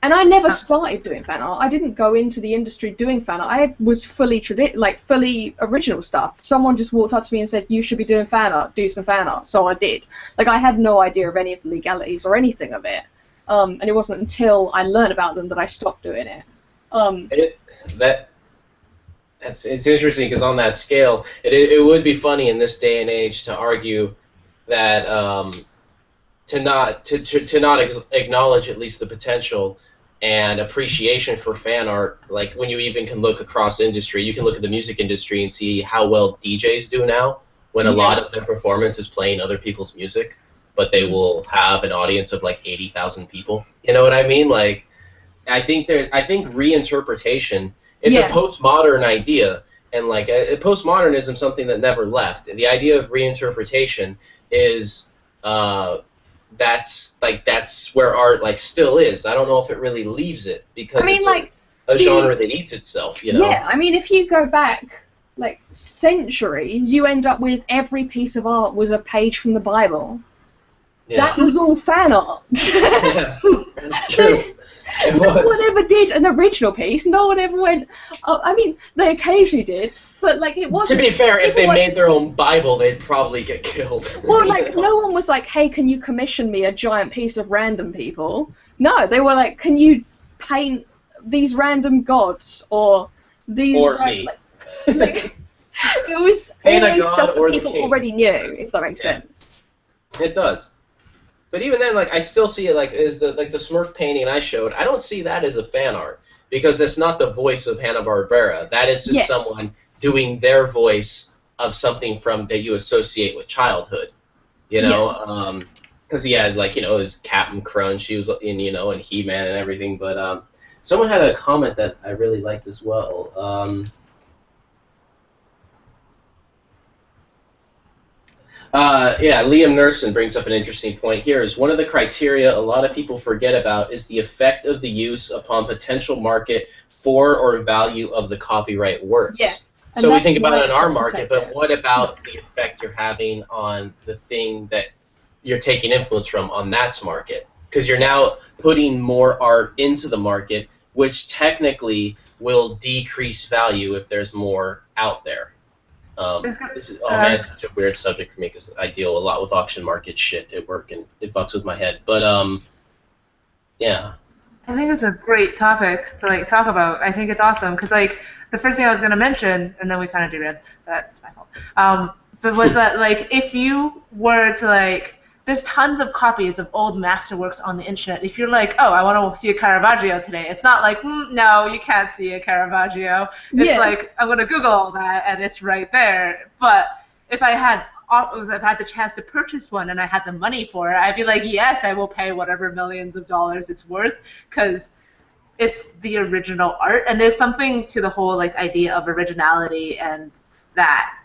And I never started doing fan art. I didn't go into the industry doing fan art. I was fully original stuff. Someone just walked up to me and said, you should be doing fan art, do some fan art. So I did. Like, I had no idea of any of the legalities or anything of it. And it wasn't until I learned about them that I stopped doing it. It's interesting because on that scale, it would be funny in this day and age to argue that to not acknowledge at least the potential and appreciation for fan art. Like when you even can look across industry, you can look at the music industry and see how well DJs do now when a lot of their performance is playing other people's music, but they will have an audience of like 80,000 people. You know what I mean? Like, I think reinterpretation, it's a postmodern idea, and like postmodernism, something that never left. And the idea of reinterpretation is that's where art like still is. I don't know if it really leaves it because it's a genre that eats itself, you know. Yeah, I mean, if you go back like centuries, you end up with every piece of art was a page from the Bible. Yeah. That was all fan art. Yeah, that's true. No one ever did an original piece. No one ever went. I mean, they occasionally did, but like it wasn't. To be fair, if they made their own Bible, they'd probably get killed. Well, like no one was like, "Hey, can you commission me a giant piece of random people?" No, they were like, "Can you paint these random gods or these?" Or me. Like, it was always stuff that people already knew, if that makes sense. It does. But even then, like I still see it like as the Smurf painting I showed. I don't see that as a fan art because that's not the voice of Hanna-Barbera. That is just someone doing their voice of something from that you associate with childhood. You know, because he had like his Captain Crunch. He was in and He-Man and everything. But someone had a comment that I really liked as well. Liam Nerson brings up an interesting point here. Is one of the criteria a lot of people forget about is the effect of the use upon potential market for or value of the copyright works. Yeah. So we think about it in our market, but what about the effect you're having on the thing that you're taking influence from on that market? Because you're now putting more art into the market, which technically will decrease value if there's more out there. It's such a weird subject for me because I deal a lot with auction market shit at work and it fucks with my head. But yeah. I think it's a great topic to like talk about. I think it's awesome because like the first thing I was gonna mention, and then we kind of derailed. That's my fault. But was that like if you were to like, there's tons of copies of old masterworks on the internet. If you're like, oh, I want to see a Caravaggio today, it's not like, no, you can't see a Caravaggio. It's like, I'm going to Google all that, and it's right there. But if I had the chance to purchase one and I had the money for it, I'd be like, yes, I will pay whatever millions of dollars it's worth because it's the original art. And there's something to the whole like idea of originality and that.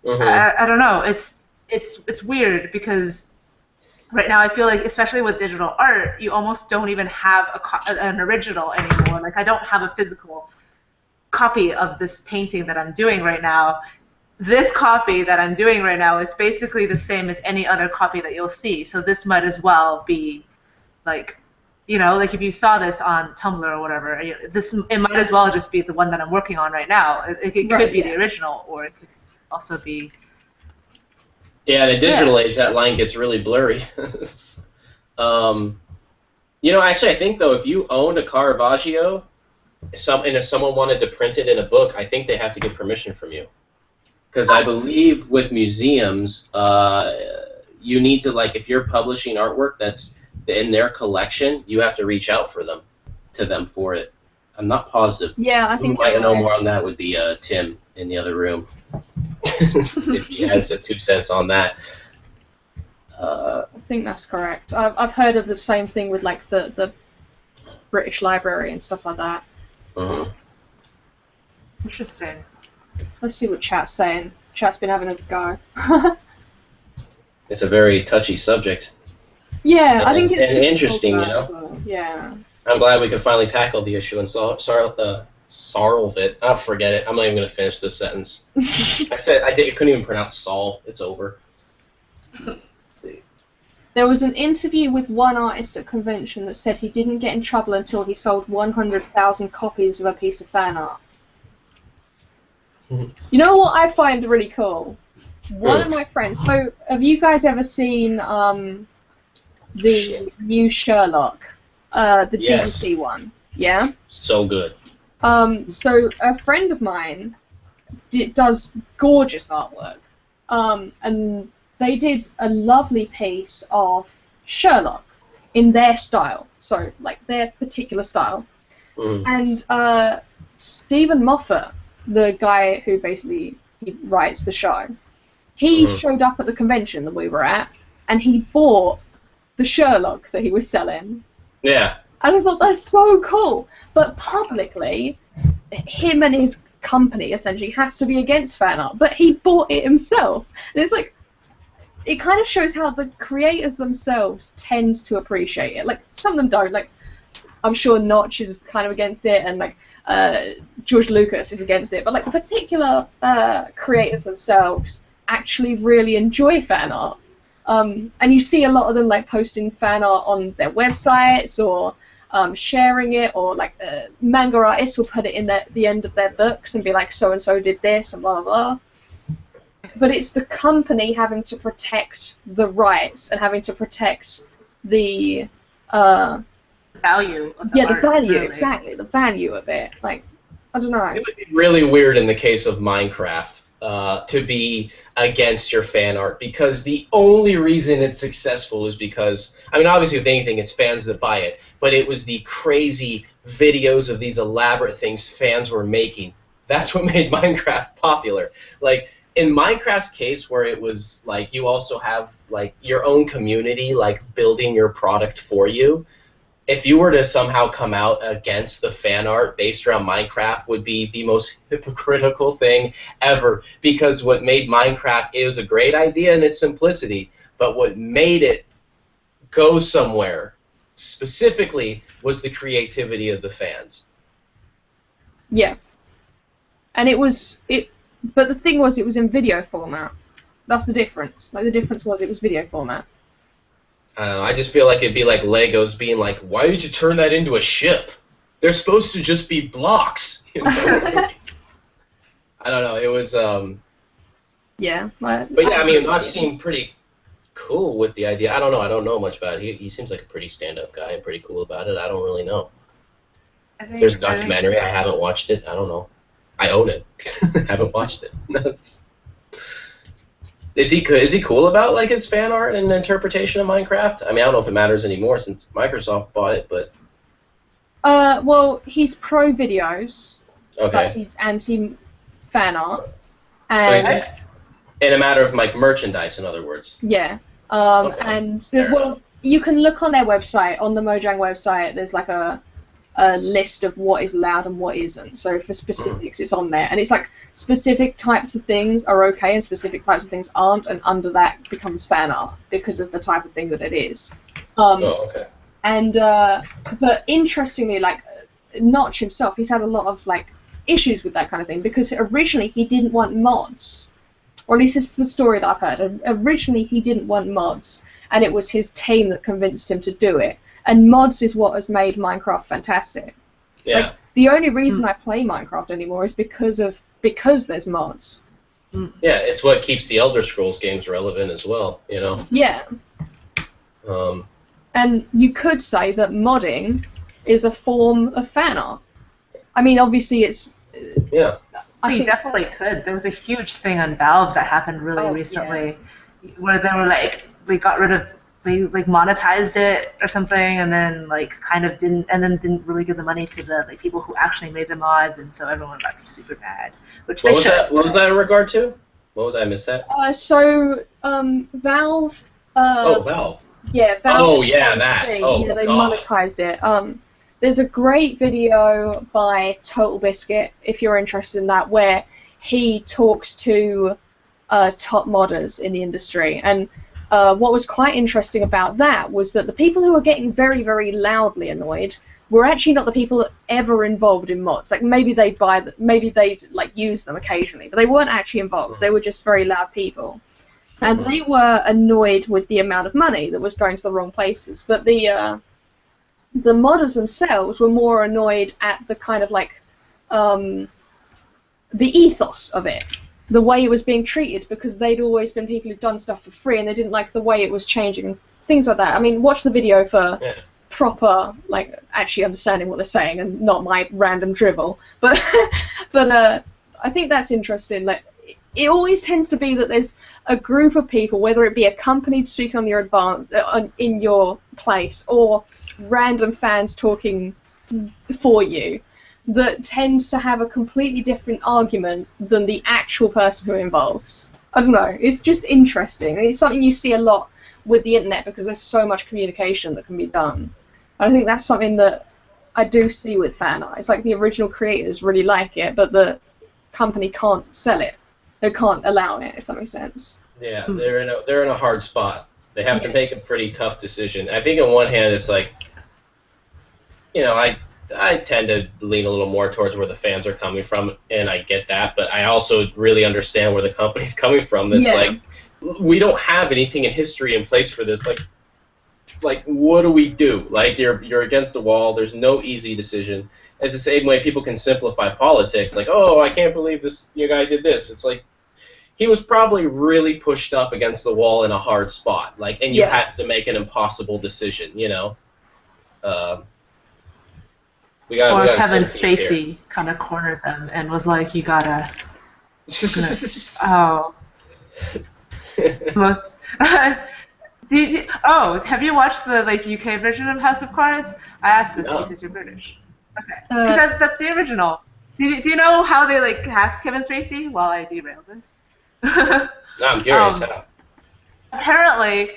I don't know. It's weird because right now I feel like, especially with digital art, you almost don't even have an original anymore. Like I don't have a physical copy of this painting that I'm doing right now. This copy that I'm doing right now is basically the same as any other copy that you'll see. So this might as well be like, like if you saw this on Tumblr or whatever, it might as well just be the one that I'm working on right now. It could be the original, or it could also be. Yeah, in the digital age, that line gets really blurry. Actually, I think, though, if you owned a Caravaggio, and if someone wanted to print it in a book, I think they have to get permission from you. Because I believe with museums, you need to, like, if you're publishing artwork that's in their collection, you have to reach out to them for it. I'm not positive. Yeah, I think who might know more on that would be Tim in the other room. If he has a 2 cents on that. I think that's correct. I've heard of the same thing with like the British Library and stuff like that. Interesting. Let's see what chat's saying. Chat's been having a go. It's a very touchy subject. Yeah, I think it's interesting, well. Yeah. I'm glad we could finally tackle the issue and solve it. Oh, forget it. I'm not even going to finish this sentence. I couldn't even pronounce solve. It's over. There was an interview with one artist at convention that said he didn't get in trouble until he sold 100,000 copies of a piece of fan art. You know what I find really cool? One of my friends. So, have you guys ever seen the new Sherlock, the BBC one? Yeah. So good. So a friend of mine does gorgeous artwork, and they did a lovely piece of Sherlock in their style, so like their particular style. And Stephen Moffat, the guy who basically he writes the show, he showed up at the convention that we were at, and he bought the Sherlock that he was selling. Yeah. And I thought, that's so cool. But publicly, him and his company essentially has to be against fan art, but he bought it himself. And it's like, it kind of shows how the creators themselves tend to appreciate it. Like, some of them don't. Like, I'm sure Notch is kind of against it, and like George Lucas is against it, but like particular creators themselves actually really enjoy fan art. And you see a lot of them like posting fan art on their websites or sharing it, or like manga artists will put it in the end of their books and be like, so and so did this and blah blah blah. But it's the company having to protect the rights and having to protect the value of the art, the value, really. exactly, the value of it. Like, I don't know. It would be really weird in the case of Minecraft to be against your fan art, because the only reason it's successful is because, I mean, obviously, with anything, it's fans that buy it, but it was the crazy videos of these elaborate things fans were making. That's what made Minecraft popular. Like, in Minecraft's case, where it was, like, you also have, like, your own community, like, building your product for you, if you were to somehow come out against the fan art based around Minecraft would be the most hypocritical thing ever, because what made Minecraft, it was a great idea in its simplicity, but what made it go somewhere specifically was the creativity of the fans. Yeah. And but the thing was, it was in video format. That's the difference. Like, the difference was it was video format. I just feel like it'd be like Legos being like, why did you turn that into a ship? They're supposed to just be blocks. You know? I don't know. It was. Yeah. But yeah, I mean, Notch seemed pretty cool with the idea. I don't know. I don't know much about it. He seems like a pretty stand-up guy and pretty cool about it. I don't really know. There's a documentary. I haven't watched it. I don't know. I own it. Haven't watched it. Is he cool about like his fan art and interpretation of Minecraft? I mean, I don't know if it matters anymore since Microsoft bought it, but. Well, he's pro videos. Okay. But he's anti fan art. And so he's in a matter of like merchandise, in other words. Yeah. Okay. And well, you can look on their website, on the Mojang website. There's like a list of what is allowed and what isn't. So for specifics, it's on there, and it's like specific types of things are okay and specific types of things aren't, and under that becomes fan art because of the type of thing that it is. Okay. And but interestingly, like Notch himself, he's had a lot of like issues with that kind of thing, because originally he didn't want mods, or at least this is the story that I've heard. Originally he didn't want mods, and it was his team that convinced him to do it. And mods is what has made Minecraft fantastic. Yeah. Like, the only reason I play Minecraft anymore is because there's mods. Yeah, it's what keeps the Elder Scrolls games relevant as well, you know? Yeah. And you could say that modding is a form of fan art. I mean, obviously it's... Yeah. You definitely could. There was a huge thing on Valve that happened really recently, where they were like, they got rid of... They like monetized it or something, and then like kind of didn't really give the money to the like people who actually made the mods, and so everyone got super bad. Which What was that in regard to? What was I missed that? Valve. Valve. Yeah, Valve. Oh yeah, that. Oh yeah, they God. monetized it. There's a great video by Total Biscuit, if you're interested in that, where he talks to top modders in the industry. And what was quite interesting about that was that the people who were getting very, very loudly annoyed were actually not the people ever involved in mods. Like, maybe they'd like use them occasionally, but they weren't actually involved. They were just very loud people. And they were annoyed with the amount of money that was going to the wrong places. But the modders themselves were more annoyed at the kind of like the ethos of it, the way it was being treated, because they'd always been people who'd done stuff for free, and they didn't like the way it was changing and things like that. I mean, watch the video for proper, like, actually understanding what they're saying and not my random drivel. But I think that's interesting. Like, it always tends to be that there's a group of people, whether it be a company speaking on your in your place or random fans talking for you, that tends to have a completely different argument than the actual person who involves. I don't know. It's just interesting. It's something you see a lot with the internet because there's so much communication that can be done. I think that's something that I do see with fan art. It's like the original creators really like it, but the company can't sell it. They can't allow it, if that makes sense. Yeah, they're in a hard spot. They have to make a pretty tough decision. I think on one hand it's like, you know, I tend to lean a little more towards where the fans are coming from, and I get that, but I also really understand where the company's coming from. That's like, we don't have anything in history in place for this. Like, what do we do? Like, you're against the wall. There's no easy decision. It's the same way people can simplify politics. Like, oh, I can't believe this guy did this. It's like, he was probably really pushed up against the wall in a hard spot. Like, and you have to make an impossible decision, you know? We got Kevin Spacey kind of cornered them and was like, you gotta... oh. It's the most... have you watched the UK version of House of Cards? I asked this because you're British. Okay. Because that's the original. Do you know how they cast Kevin Spacey? While I derailed this. No, I'm curious. Apparently,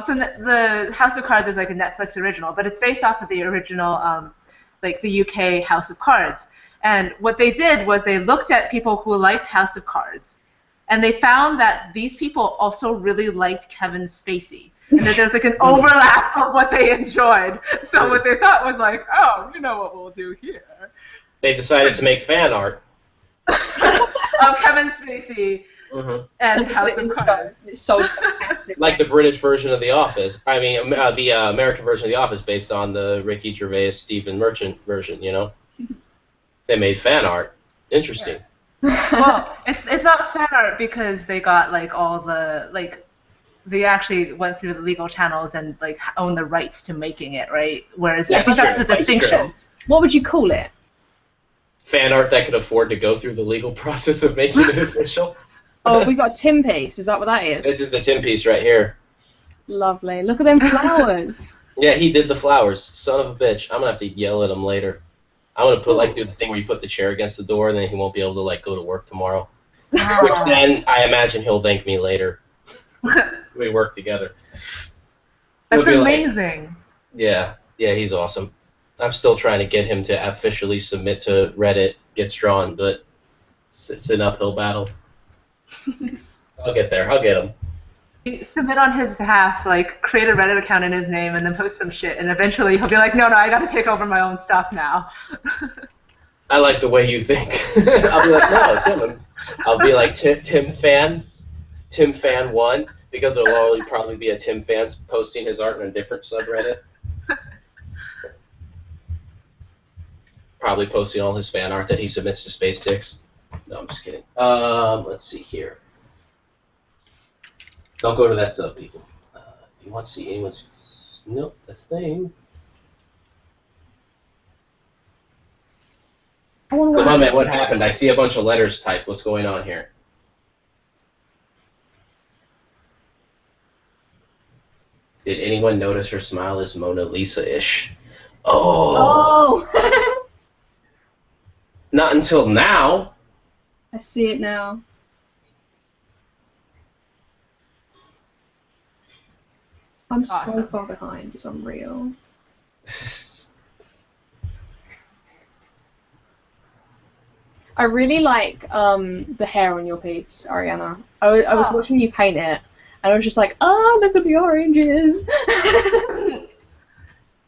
so the House of Cards is like a Netflix original, but it's based off of the original, the UK House of Cards. And what they did was they looked at people who liked House of Cards, and they found that these people also really liked Kevin Spacey. And that there's an overlap of what they enjoyed. So what they thought was oh, you know what we'll do here. They decided to make fan art of Kevin Spacey and House of Cards. It's so fantastic. Like the British version of The Office. I mean, the American version of The Office based on the Ricky Gervais, Stephen Merchant version, you know? They made fan art. Interesting. Well, it's not fan art because they got all the they actually went through the legal channels and own the rights to making it, right? Whereas I think that's the distinction. What would you call it? Fan art that could afford to go through the legal process of making it official. Oh, we got Tim Piece. Is that what that is? This is the Tim Piece right here. Lovely. Look at them flowers. Yeah, he did the flowers. Son of a bitch. I'm gonna have to yell at him later. I'm gonna put do the thing where you put the chair against the door and then he won't be able to go to work tomorrow. Which then I imagine he'll thank me later. We work together. That's amazing. Yeah, he's awesome. I'm still trying to get him to officially submit to RedditGetsDrawn, but it's an uphill battle. I'll get there. I'll get him. Submit on his behalf, create a Reddit account in his name and then post some shit, and eventually he'll be like, no, I gotta take over my own stuff now. I like the way you think. I'll be like, no, Tim. I'll be like, Tim Fan 1, because there'll probably be a Tim Fan posting his art in a different subreddit. Probably posting all his fan art that he submits to Space Dicks. No, I'm just kidding. Let's see here. Don't go to that sub, people. If you want to see anyone's... Nope, that's the thing. Come on, man, what happened? I see a bunch of letters typed. What's going on here? Did anyone notice her smile is Mona Lisa-ish? Oh! Not until now. I see it now. I'm so far behind. It's unreal. I really like the hair on your piece, Ariana. I was watching you paint it, and I was just like, oh, look at the oranges.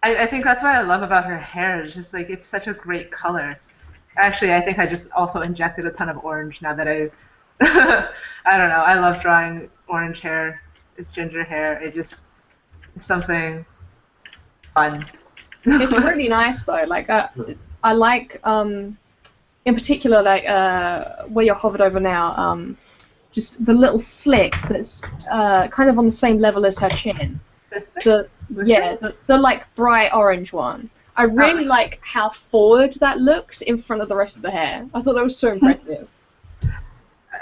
I think that's what I love about her hair. It's just it's such a great color. Actually, I think I just also injected a ton of orange now that I don't know. I love drawing orange hair. It's ginger hair. It's something fun. It's really nice though. I like in particular where you're hovered over now. Just the little flick that's kind of on the same level as her chin. The bright orange one. I really like how forward that looks in front of the rest of the hair. I thought that was so impressive.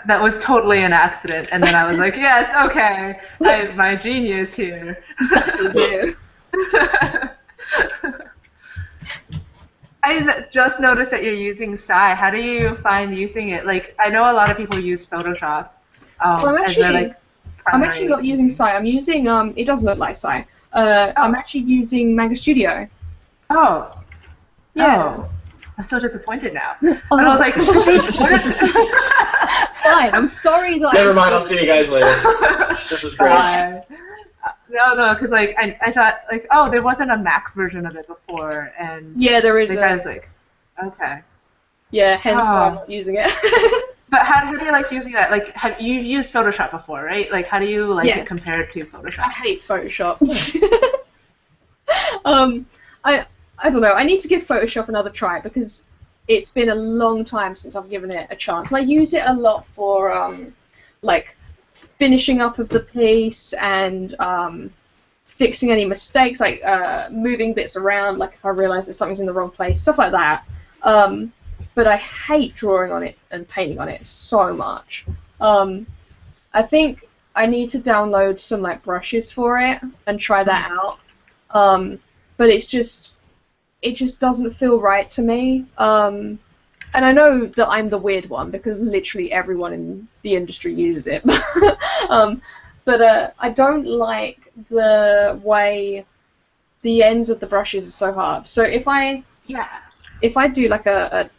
that was totally an accident. And then I was like, yes, okay, I have my genius here. You do. I just noticed that you're using Psy. How do you find using it? Like, I know a lot of people use Photoshop. I'm actually not using Psy. I'm using it does look like Psy. I'm actually using Manga Studio. Oh. Yeah. Oh. I'm so disappointed now. Oh, and I was like, fine. I'm sorry that. Never mind. I'll see you guys later. This was great. No, because like I thought like, oh, there wasn't a Mac version of it before, and yeah, there is. I was like, okay. Yeah, hence why I'm not using it. But how do you like using that? Like, you've used Photoshop before, right? Like, how do you like it compared to Photoshop? I hate Photoshop. I don't know. I need to give Photoshop another try because it's been a long time since I've given it a chance. And I use it a lot for like finishing up of the piece and fixing any mistakes, like moving bits around, like if I realise that something's in the wrong place, stuff like that. But I hate drawing on it and painting on it so much. I think I need to download some like brushes for it and try that out. But it just doesn't feel right to me. And I know that I'm the weird one because literally everyone in the industry uses it. But I don't like the way the ends of the brushes are so hard. So if I do like a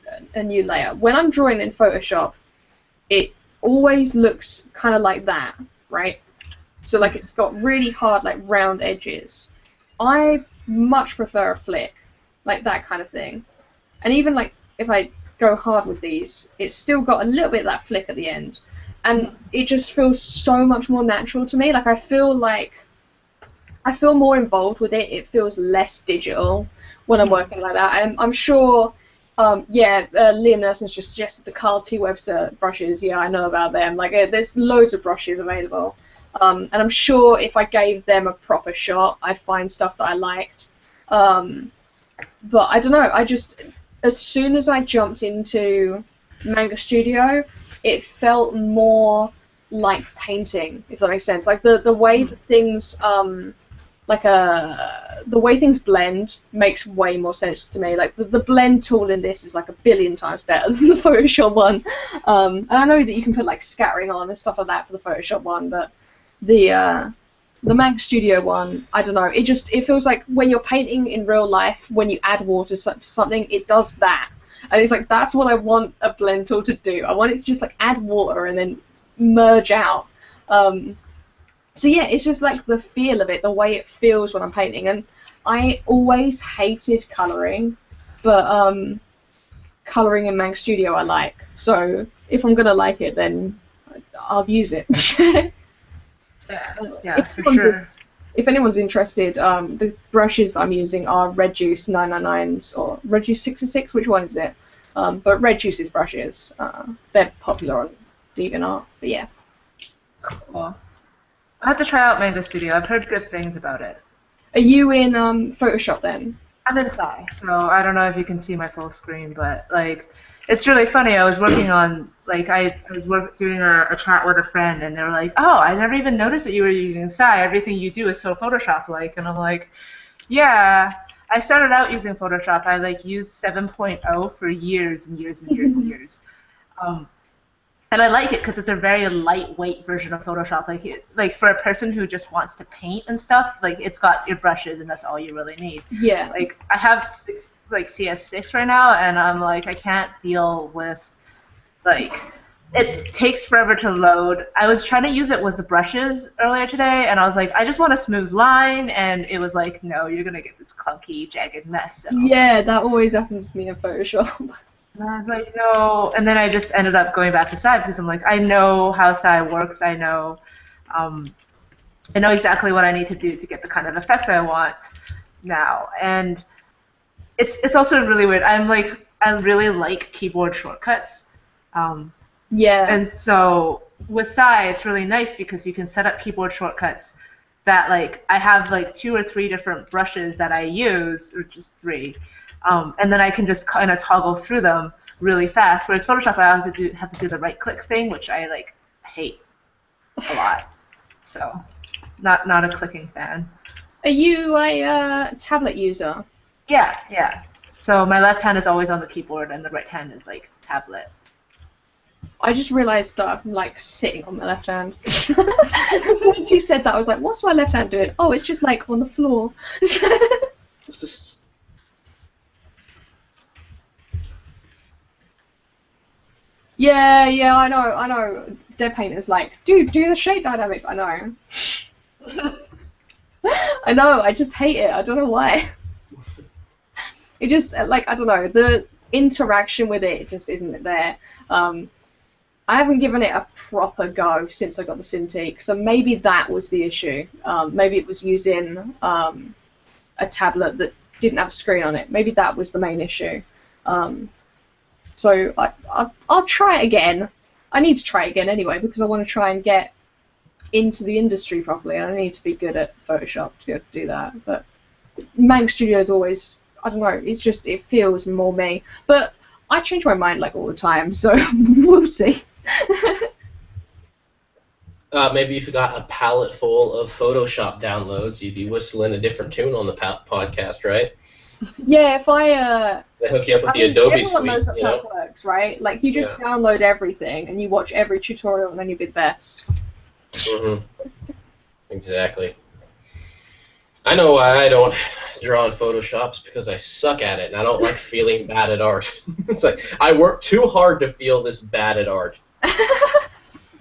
new layer, when I'm drawing in Photoshop, it always looks kind of like that, right? So like it's got really hard like round edges. I much prefer a flick, like that kind of thing. And even like if I go hard with these, it's still got a little bit of that flick at the end. And it just feels so much more natural to me. Like I feel more involved with it. It feels less digital when I'm working like that. I'm sure, Liam Nelson's just suggested the Carl T. Webster brushes. Yeah, I know about them. Like there's loads of brushes available. And I'm sure if I gave them a proper shot, I'd find stuff that I liked. But I don't know, as soon as I jumped into Manga Studio, it felt more like painting, if that makes sense. Like the way the things, the way things blend makes way more sense to me. Like the blend tool in this is like 1,000,000,000 times better than the Photoshop one. And I know that you can put like scattering on and stuff like that for the Photoshop one, but the Manga Studio one, I don't know. It feels like when you're painting in real life, when you add water to something, it does that, and it's like that's what I want a blend tool to do. I want it to just like add water and then merge out. So yeah, it's just like the feel of it, the way it feels when I'm painting. And I always hated coloring, but coloring in Manga Studio I like. So if I'm gonna like it, then I'll use it. Yeah, for sure. If anyone's interested, the brushes that I'm using are Red Juice 999s or Red Juice 606. Which one is it? But Red Juice's brushes, they're popular on DeviantArt. But yeah. Cool. I have to try out Manga Studio. I've heard good things about it. Are you in Photoshop then? I'm in Psy, so I don't know if you can see my full screen, but like, it's really funny. I was working on, like, I was doing a chat with a friend, and they were like, oh, I never even noticed that you were using Psy. Everything you do is so Photoshop-like. And I'm like, yeah. I started out using Photoshop. I, like, used 7.0 for years and years and years and years. And I like it because it's a very lightweight version of Photoshop. Like for a person who just wants to paint and stuff, like, it's got your brushes, and that's all you really need. Yeah. Like, I have CS6 right now, and I'm like, I can't deal with, like, it takes forever to load. I was trying to use it with the brushes earlier today, and I was like, I just want a smooth line, and it was like, no, you're gonna get this clunky, jagged mess. Yeah, that always happens to me in Photoshop. And I was like, no, and then I just ended up going back to Psy because I'm like, I know how Psy works. I know exactly what I need to do to get the kind of effects I want now, and it's also really weird. I really like keyboard shortcuts. Yeah. And so with Psy, it's really nice because you can set up keyboard shortcuts that, like, I have like 2 or 3 different brushes that I use, or just 3, and then I can just kind of toggle through them really fast. Whereas Photoshop, I have to do the right click thing, which I like hate a lot. So, not a clicking fan. Are you a tablet user? Yeah. So my left hand is always on the keyboard, and the right hand is like tablet. I just realised that I'm like sitting on my left hand. Once you said that, I was like, what's my left hand doing? Oh, it's just like on the floor. Yeah, I know. Dead Painter's like, dude, do the shape dynamics. I know. I know, I just hate it. I don't know why. It just, like, I don't know, the interaction with it just isn't there. I haven't given it a proper go since I got the Cintiq, so maybe that was the issue. Maybe it was using a tablet that didn't have a screen on it. Maybe that was the main issue. So I'll try it again. I need to try it again anyway because I want to try and get into the industry properly, and I need to be good at Photoshop to be able to do that. But Mang Studio is always, I don't know, it's just, it feels more me. But I change my mind like all the time, so we'll see. Maybe if you got a palette full of Photoshop downloads, you'd be whistling a different tune on the podcast, right? Yeah, if I They hook you up with the Adobe everyone suite. knows that's how it works, right? Like you just download everything and you watch every tutorial and then you'll be the best. Mm-hmm. Exactly. I know why I don't draw in Photoshop, because I suck at it and I don't like feeling bad at art. It's like I work too hard to feel this bad at art.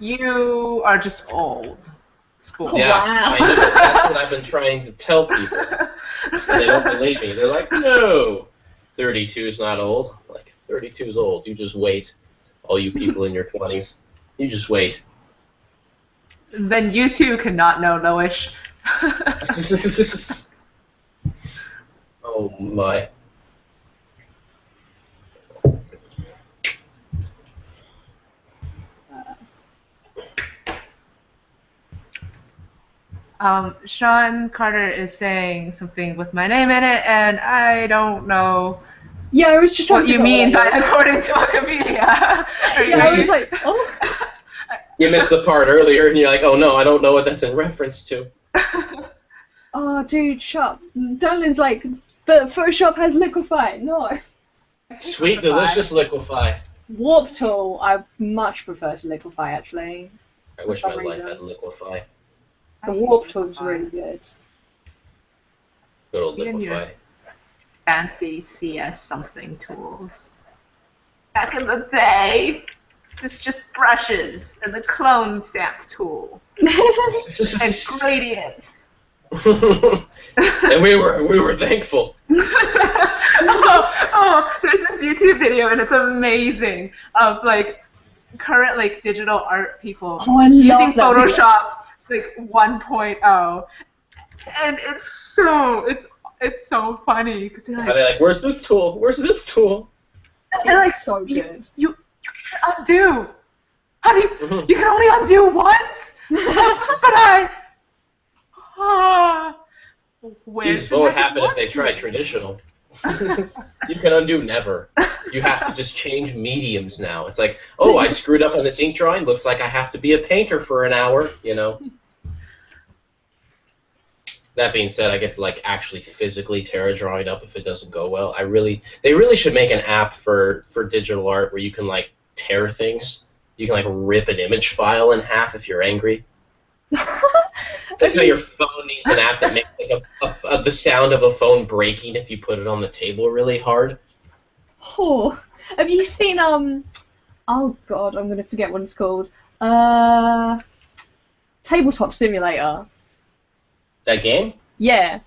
You are just old school. Yeah, Wow. I know. That's what I've been trying to tell people. They don't believe me. They're like, no, 32 is not old. I'm like, 32 is old. You just wait. All you people in your 20s, you just wait. Then you too cannot know Loish. Oh my. Sean Carter is saying something with my name in it, and I don't know Yeah, I was just trying what to you figure mean out by what according to Wikipedia. Yeah, I was like, oh. You missed the part earlier, and you're like, oh no, I don't know what that's in reference to. Oh, dude, shut up. Darlin's like, but Photoshop has liquify. No. Sweet, delicious liquefy. Warp Tool, I much prefer to liquify, actually. I wish my some life reason. had liquefy. The Warp Tool's really good. Good old You and your liquefy. fancy CS something tools. Back in the day, it's just brushes and the clone stamp tool and gradients. And we were thankful. There's this YouTube video and it's amazing of like current like digital art people Oh, I using love that video. Photoshop like 1.0, and it's so funny because they're And like, they're like, where's this tool? Where's this tool? they're like, It's so good. you can undo. How do you? You can only undo once. But Jesus, what would happen if they tried traditional? You can undo never. You have to just change mediums now. It's like, oh, I screwed up on this ink drawing. Looks like I have to be a painter for an hour, you know. That being said, I get to like actually physically tear a drawing up if it doesn't go well. They really should make an app for digital art where you can like tear things. You can like rip an image file in half if you're angry. It's like how your phone needs an app that makes like the sound of a phone breaking if you put it on the table really hard. Oh, have you seen oh god, I'm gonna forget what it's called. Tabletop Simulator. That game? Yeah,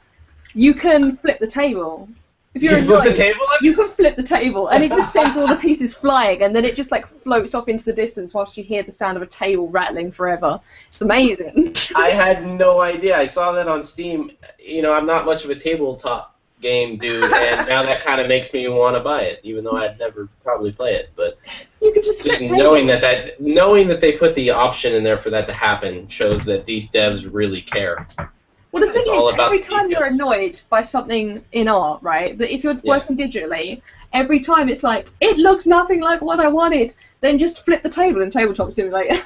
you can flip the table. If you're You flip the annoyed, table up? you can flip the table, and it just sends all the pieces flying, and then it just like floats off into the distance whilst you hear the sound of a table rattling forever. It's amazing. I had no idea. I saw that on Steam. You know, I'm not much of a tabletop game dude, and now that kind of makes me want to buy it, even though I'd never probably play it. But You could just flip just tables. knowing that they put the option in there for that to happen shows that these devs really care. Well, the thing It's all is, about every the time you're details. annoyed by something in art, right? But if you're Yeah. working digitally, every time it's like, it looks nothing like what I wanted. Then just flip the table in Tabletop Simulator.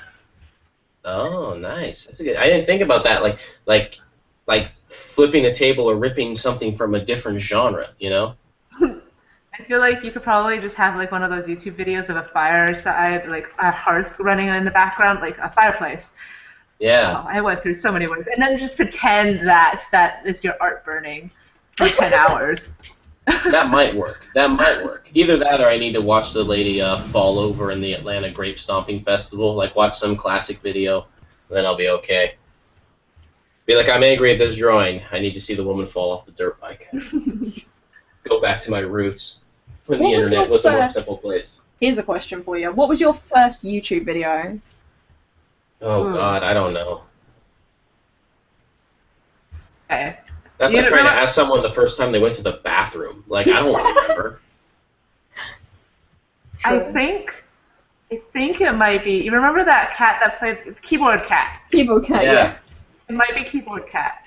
Oh, nice. That's a good. I didn't think about that. Like flipping a table or ripping something from a different genre. You know. I feel like you could probably just have like one of those YouTube videos of a fireside, like a hearth running in the background, like a fireplace. Yeah. Oh, I went through so many ways, and then just pretend that is your art burning for 10 hours. That might work. That might work. Either that, or I need to watch the lady fall over in the Atlanta Grape Stomping Festival. Like watch some classic video, and then I'll be okay. Be like, I'm angry at this drawing. I need to see the woman fall off the dirt bike. Go back to my roots. When the internet was a more simple place. Here's a question for you. What was your first YouTube video? Oh, God, I don't know. Okay. That's like trying to ask someone the first time they went to the bathroom. Like, I don't remember. I think it might be. You remember that cat that played Keyboard Cat? Keyboard Cat, yeah. It might be Keyboard Cat.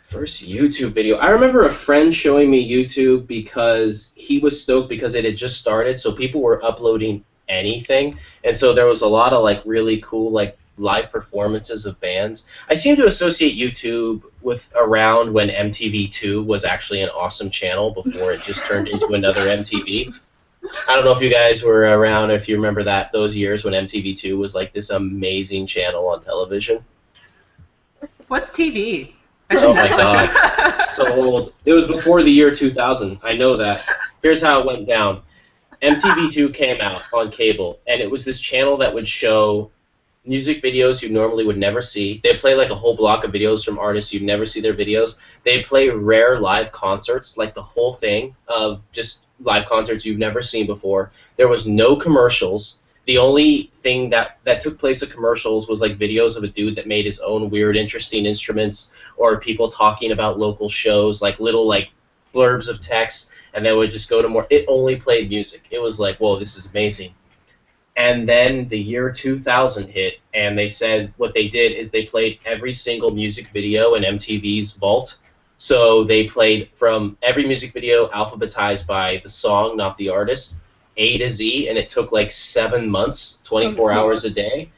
First YouTube video. I remember a friend showing me YouTube because he was stoked because it had just started, so people were uploading anything, and so there was a lot of like really cool like live performances of bands. I seem to associate YouTube with around when MTV2 was actually an awesome channel before it just turned into another MTV. I don't know if you guys were around, if you remember those years when MTV2 was like this amazing channel on television. What's TV? Oh my God, so old. It was before the year 2000. I know that. Here's how it went down. MTV2 came out on cable, and it was this channel that would show music videos you normally would never see. They'd play like a whole block of videos from artists you'd never see their videos. They'd play rare live concerts, like the whole thing of just live concerts you've never seen before. There was no commercials. The only thing that took place of commercials was like videos of a dude that made his own weird, interesting instruments, or people talking about local shows, like little like blurbs of text, and then would just go to more. It only played music. It was like, whoa, this is amazing. And then the year 2000 hit, and they said what they did is they played every single music video in MTV's vault. So they played from every music video alphabetized by the song, not the artist, A to Z, and it took like 7 months, 24 hours a day.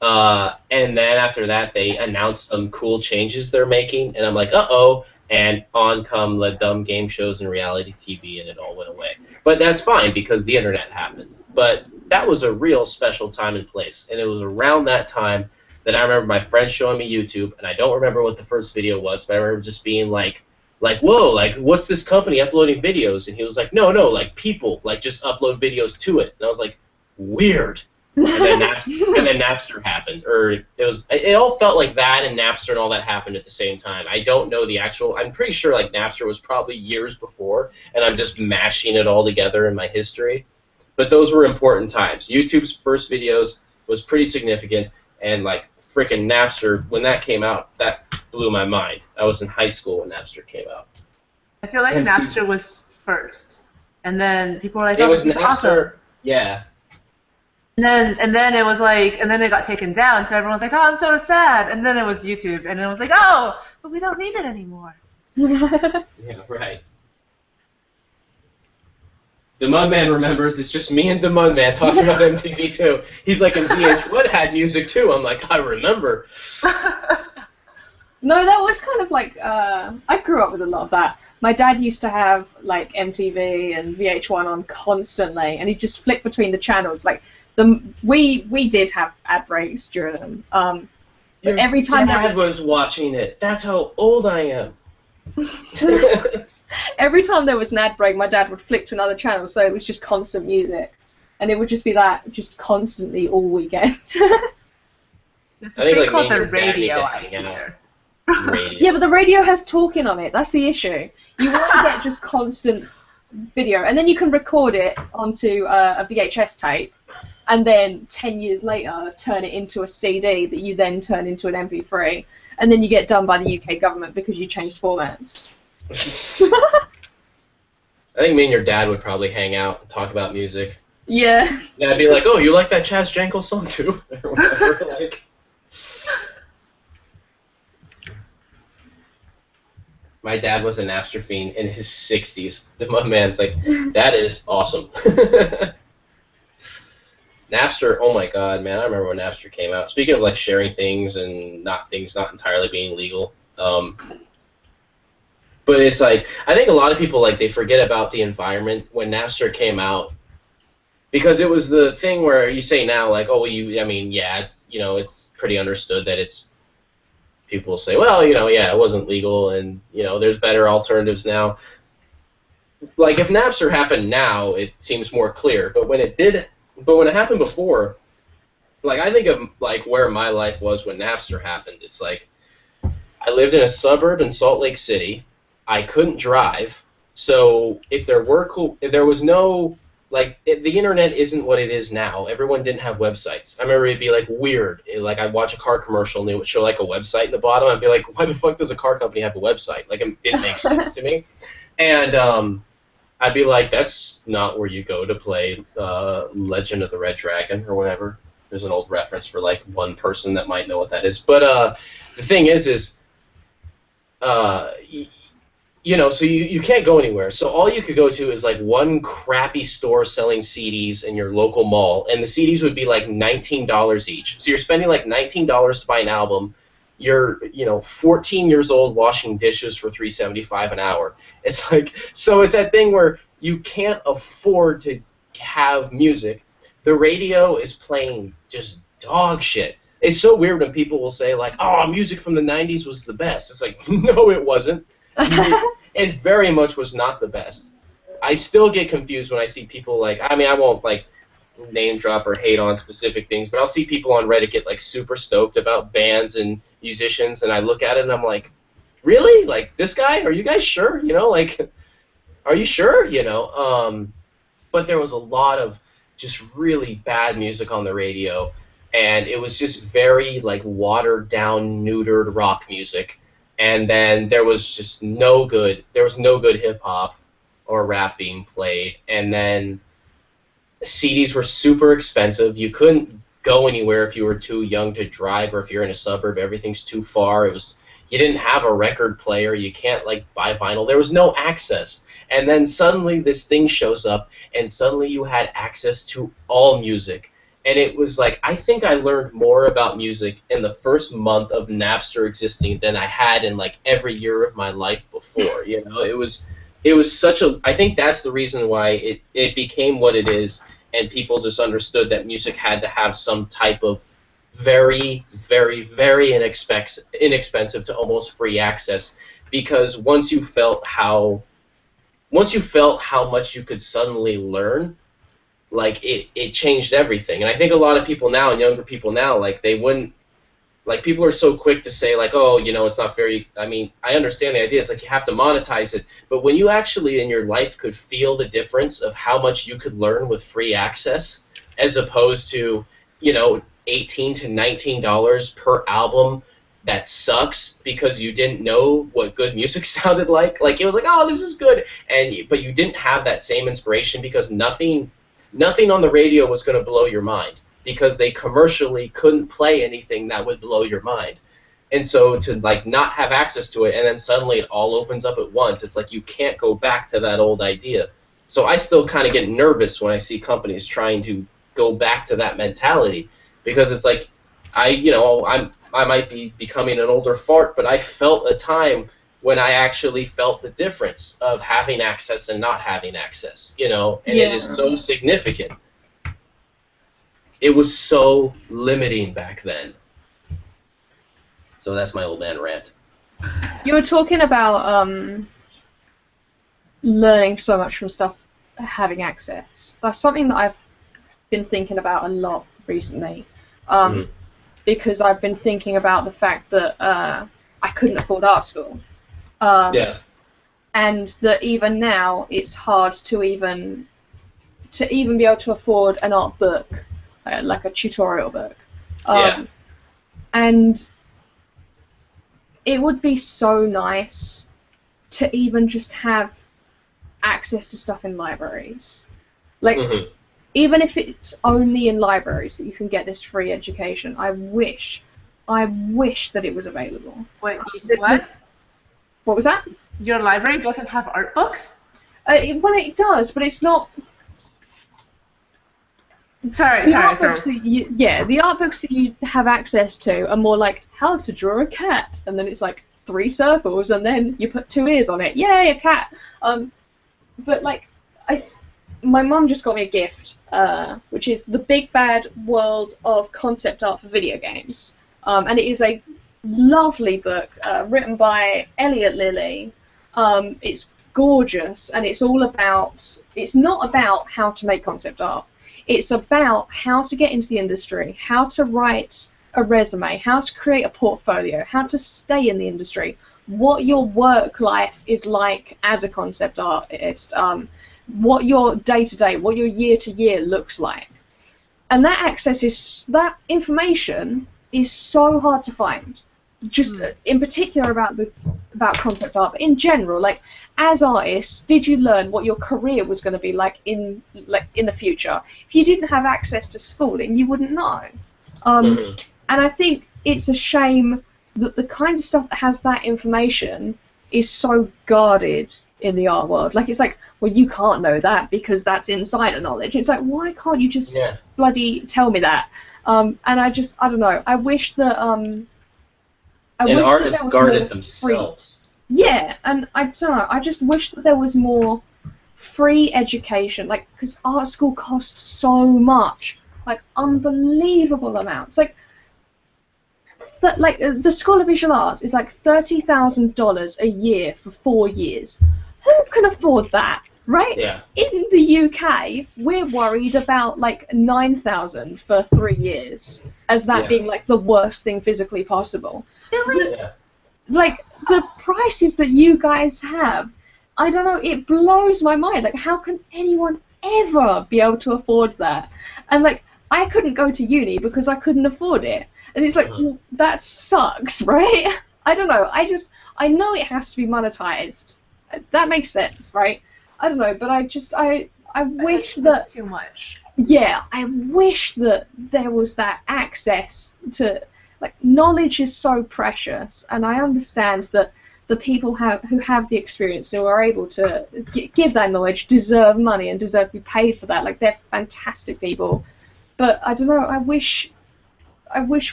And then after that, they announced some cool changes they're making, and I'm like, uh-oh, and on come the dumb game shows and reality TV, and it all went away. But that's fine, because the internet happened. But that was a real special time and place, and it was around that time that I remember my friend showing me YouTube, and I don't remember what the first video was, but I remember just being like, whoa, like, what's this company uploading videos? And he was like, no, like, people, like, just upload videos to it. And I was like, weird. And then Napster happened. Or it all felt like that and Napster and all that happened at the same time. I don't know the actual, I'm pretty sure, like, Napster was probably years before, and I'm just mashing it all together in my history. But those were important times. YouTube's first videos was pretty significant, and, like, freaking Napster, when that came out, that blew my mind. I was in high school when Napster came out. I feel like Napster was first, and then people were like, "Oh, this is awesome." Yeah. And then it was like, and then it got taken down, so everyone was like, "Oh, I'm so sad." And then it was YouTube, and it was like, "Oh, but we don't need it anymore." Yeah, right. The Mudman remembers it's just me and the Mudman talking about MTV2. He's like, and VH1 had music too. I'm like, I remember. No, that was kind of like, I grew up with a lot of that. My dad used to have like MTV and VH1 on constantly, and he'd just flick between the channels. Like, we did have ad breaks during them. But every time Dad was watching it. That's how old I am. Every time there was an ad break, my dad would flick to another channel, so it was just constant music. And it would just be that, just constantly all weekend. There's a thing called the radio out here. Radio. Yeah, but the radio has talking on it. That's the issue. You want to get just constant video, and then you can record it onto a VHS tape, and then 10 years later turn it into a CD that you then turn into an MP3, and then you get done by the UK government because you changed formats. I think me and your dad would probably hang out and talk about music. Yeah. Yeah, I'd be like, oh, you like that Chaz Jankel song too? Or whatever, like. My dad was a Napster fiend in his 60s. My man's like, that is awesome. Napster, oh my god, man, I remember when Napster came out. Speaking of like sharing things and things not entirely being legal, but it's like, I think a lot of people, like, they forget about the environment when Napster came out, because it was the thing where you say now, like, oh, I mean, yeah, it's pretty understood that it's, people say, well, yeah, it wasn't legal, and, there's better alternatives now. Like, if Napster happened now, it seems more clear, but when it happened before, like, I think of, like, where my life was when Napster happened. It's like, I lived in a suburb in Salt Lake City. I couldn't drive, so if there was no, like, the internet isn't what it is now. Everyone didn't have websites. I remember it'd be, like, weird. Like, I'd watch a car commercial, and they would show, like, a website in the bottom. I'd be like, why the fuck does a car company have a website? Like, it didn't make sense to me. And I'd be like, that's not where you go to play Legend of the Red Dragon or whatever. There's an old reference for, like, one person that might know what that is. But the thing is so you can't go anywhere. So all you could go to is, like, one crappy store selling CDs in your local mall, and the CDs would be, like, $19 each. So you're spending, like, $19 to buy an album. You're, 14 years old washing dishes for $3.75 an hour. It's like, so it's that thing where you can't afford to have music. The radio is playing just dog shit. It's so weird when people will say, like, oh, music from the 90s was the best. It's like, no, it wasn't. It very much was not the best. I still get confused when I see people, like, I mean, I won't, like, name drop or hate on specific things, but I'll see people on Reddit get, like, super stoked about bands and musicians, and I look at it and I'm like, really? Like, this guy? Are you guys sure? Like, are you sure? But there was a lot of just really bad music on the radio, and it was just very, like, watered down, neutered rock music. And then there was no good hip hop or rap being played. And then CDs were super expensive. You couldn't go anywhere if you were too young to drive, or if you're in a suburb, everything's too far. You didn't have a record player. You can't, like, buy vinyl. There was no access. And then suddenly this thing shows up, and suddenly you had access to all music. And it was like, I think I learned more about music in the first month of Napster existing than I had in, like, every year of my life before. It was such a, I think that's the reason why it became what it is, and people just understood that music had to have some type of very, very, very inexpensive to almost free access, because once you felt how much you could suddenly learn, like, it changed everything. And I think a lot of people now, and younger people now, like, they wouldn't, like, people are so quick to say, like, oh, it's not very, I mean, I understand the idea. It's like you have to monetize it. But when you actually in your life could feel the difference of how much you could learn with free access, as opposed to, $18 to $19 per album that sucks because you didn't know what good music sounded like. Like, it was like, oh, this is good. But you didn't have that same inspiration, because nothing on the radio was going to blow your mind, because they commercially couldn't play anything that would blow your mind. And so to, like, not have access to it, and then suddenly it all opens up at once, it's like you can't go back to that old idea. So I still kind of get nervous when I see companies trying to go back to that mentality, because it's like, I might be becoming an older fart, but I felt a time when I actually felt the difference of having access and not having access, and It is so significant. It was so limiting back then. So that's my old man rant. You were talking about learning so much from stuff, having access. That's something that I've been thinking about a lot recently, because I've been thinking about the fact that I couldn't afford art school. And that even now it's hard to even be able to afford an art book, like a tutorial book. And it would be so nice to even just have access to stuff in libraries. Like, even if it's only in libraries that you can get this free education, I wish that it was available. Wait, what? What was that? Your library doesn't have art books? Well, it does, but it's not. Sorry. The art books that you have access to are more like how to draw a cat, and then it's like 3 circles, and then you put 2 ears on it. Yay, a cat! But like, my mum just got me a gift, which is The Big Bad World of Concept Art for Video Games, and it is a lovely book written by Elliot Lilly. It's gorgeous, and it's all about. It's not about how to make concept art. It's about how to get into the industry, how to write a resume, how to create a portfolio, how to stay in the industry, what your work life is like as a concept artist, what your day-to-day, what your year-to-year looks like. And that information is so hard to find. Just in particular about concept art, but in general, like as artists, did you learn what your career was going to be like in the future? If you didn't have access to schooling, you wouldn't know. And I think it's a shame that the kinds of stuff that has that information is so guarded in the art world. Like it's like, well, you can't know that because that's insider knowledge. It's like, why can't you just bloody tell me that? And I don't know. I wish that and artists guard it themselves. Yeah, and I don't know. I just wish that there was more free education, like because art school costs so much, like unbelievable amounts. Like the School of Visual Arts is like $30,000 a year for 4 years. Who can afford that, right? Yeah. In the UK, we're worried about like $9,000 for 3 years, as that being like the worst thing physically possible. Like the prices that you guys have, I don't know, it blows my mind. Like how can anyone ever be able to afford that? And like I couldn't go to uni because I couldn't afford it. And it's like, well, that sucks, right? I don't know. I know it has to be monetized. That makes sense, right? I don't know, but I wish that too much. Yeah, I wish that there was that access to, like, knowledge is so precious, and I understand that the people who have the experience, who are able to give that knowledge, deserve money and deserve to be paid for that. Like, they're fantastic people. But I don't know. I wish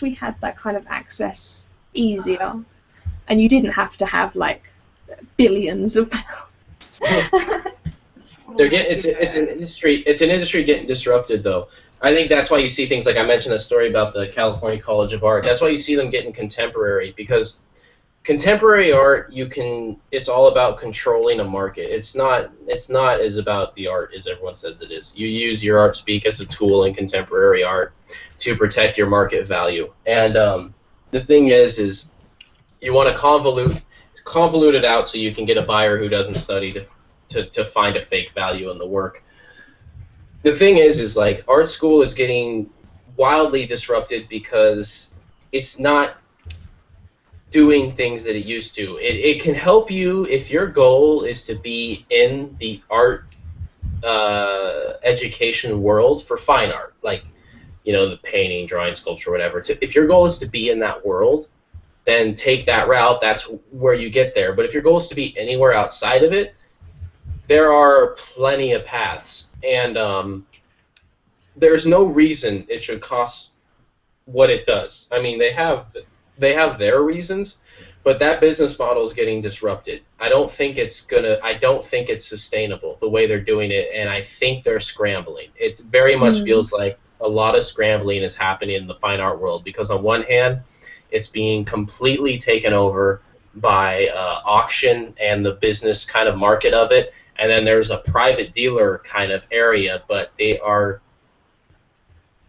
we had that kind of access easier, and you didn't have to have like billions of pounds. It's an industry getting disrupted, though. I think that's why you see things like I mentioned the story about the California College of Art. That's why you see them getting contemporary, because contemporary art, it's all about controlling a market. It's not as about the art as everyone says it is. You use your art speak as a tool in contemporary art to protect your market value. And the thing is you want to convolute it out so you can get a buyer who doesn't study to find a fake value in the work. The thing is like art school is getting wildly disrupted because it's not doing things that it used to. It can help you if your goal is to be in the art education world for fine art, like, you know, the painting, drawing, sculpture, whatever. If your goal is to be in that world, then take that route. That's where you get there. But if your goal is to be anywhere outside of it, there are plenty of paths, and there's no reason it should cost what it does. I mean, they have their reasons, but that business model is getting disrupted. I don't think it's sustainable the way they're doing it, and I think they're scrambling. It very much feels like a lot of scrambling is happening in the fine art world, because on one hand, it's being completely taken over by auction and the business kind of market of it, and then there's a private dealer kind of area, but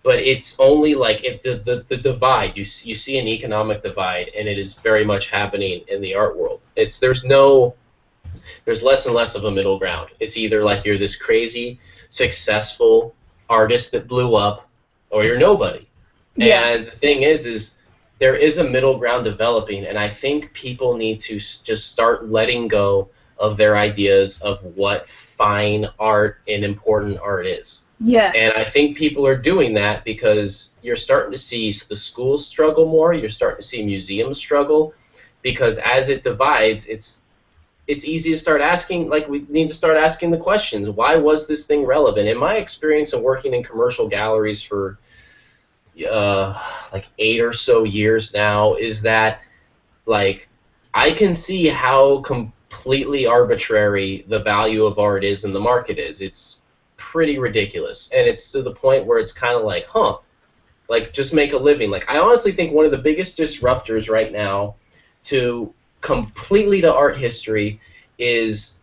it's only like the divide. You see an economic divide, and it is very much happening in the art world. There's less and less of a middle ground. It's either like you're this crazy successful artist that blew up, or you're nobody. Yeah. And the thing is there is a middle ground developing, and I think people need to just start letting go of their ideas of what fine art and important art is. Yeah. And I think people are doing that because you're starting to see the schools struggle more. You're starting to see museums struggle, because as it divides, it's easy to start asking, like, we need to start asking the questions. Why was this thing relevant? In my experience of working in commercial galleries for like 8 or so years now, is that, like, I can see how completely arbitrary the value of art is and the market is. It's pretty ridiculous. And it's to the point where it's kind of like, huh, like, just make a living. Like, I honestly think one of the biggest disruptors right now completely to art history is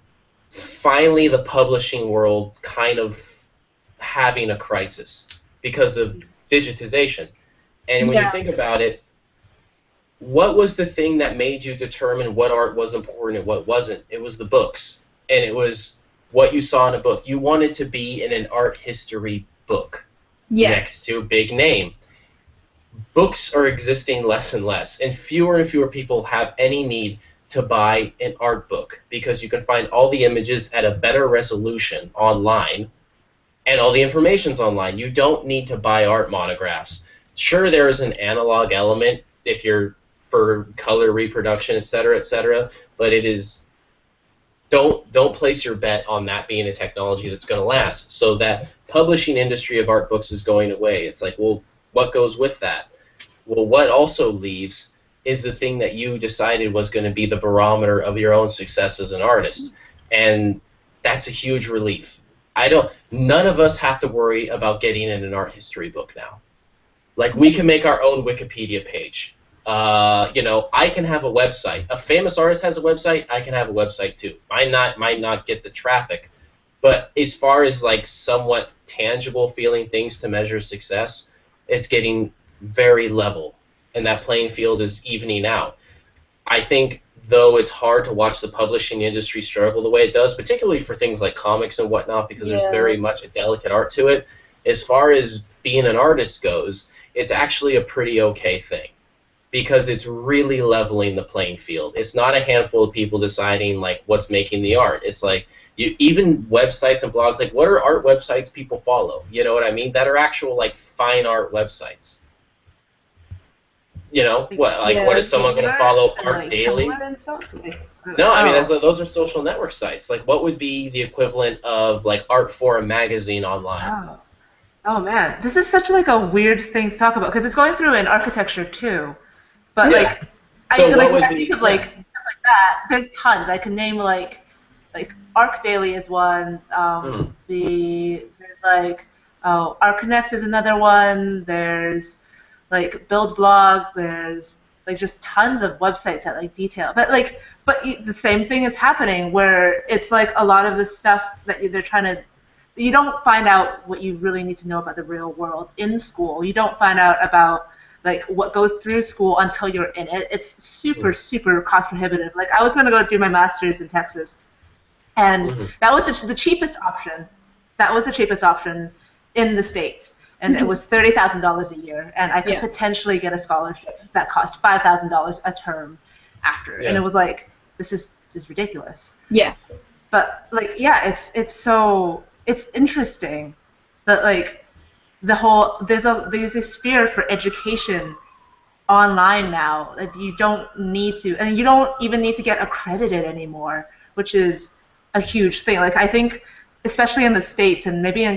finally the publishing world kind of having a crisis because of digitization. And when you think about it, what was the thing that made you determine what art was important and what wasn't? It was the books, and it was what you saw in a book. You wanted to be in an art history book next to a big name. Books are existing less and less, and fewer people have any need to buy an art book because you can find all the images at a better resolution online, and all the information's online. You don't need to buy art monographs. Sure, there is an analog element if you're for color reproduction, etc., but it is don't place your bet on that being a technology that's going to last. So that publishing industry of art books is going away. It's like, well, what goes with that? Well, what also leaves is the thing that you decided was going to be the barometer of your own success as an artist, and that's a huge relief. None of us have to worry about getting in an art history book now. Like, we can make our own Wikipedia page. I can have a website. A famous artist has a website. I can have a website too. Might not get the traffic, but as far as like somewhat tangible feeling things to measure success, it's getting very level, and that playing field is evening out. I think, though, it's hard to watch the publishing industry struggle the way it does, particularly for things like comics and whatnot, because there's very much a delicate art to it. As far as being an artist goes, it's actually a pretty okay thing, because it's really leveling the playing field. It's not a handful of people deciding like what's making the art. It's like even websites and blogs, like, what are art websites people follow? You know what I mean? That are actual like fine art websites. You know, what is someone going to follow? Art like Daily? No, I mean, those are social network sites. Like, what would be the equivalent of like Art Forum magazine online? Oh man, this is such like a weird thing to talk about because it's going through in architecture too. But when I think of like stuff like that, there's tons. I can name like Arc Daily is one. There's like ArcConnect is another one. There's like Build Blog. There's like just tons of websites that like detail. But the same thing is happening where it's like a lot of the stuff that they're trying to. You don't find out what you really need to know about the real world in school. You don't find out about like what goes through school until you're in it. It's super, super cost prohibitive. Like, I was going to go do my master's in Texas, and that was the cheapest option. That was the cheapest option in the States, and it was $30,000 a year, and I could potentially get a scholarship that cost $5,000 a term after. And it was like, this is ridiculous. Yeah. But like, it's interesting that like there's this fear for education online now that you don't need to, and you don't even need to get accredited anymore, which is a huge thing. Like, I think especially in the States and maybe in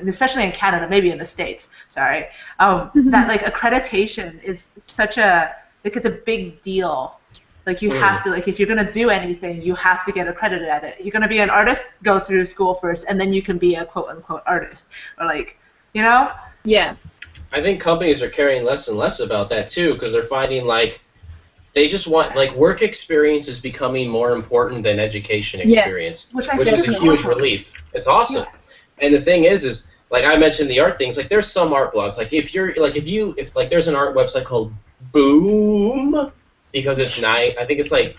especially in Canada, maybe in the States, sorry, that like accreditation is such it's a big deal. Like, you have to, like, if you're going to do anything, you have to get accredited at it. If you're going to be an artist, go through school first, and then you can be a quote-unquote artist. Or, like, you know? Yeah. I think companies are caring less and less about that, too, because they're finding, like, they just want, like, work experience is becoming more important than education experience, which is a huge relief. It's awesome. Yeah. And the thing is, like, I mentioned the art things, like, there's some art blogs. Like, if there's an art website called Boom, because it's nice. I think it's like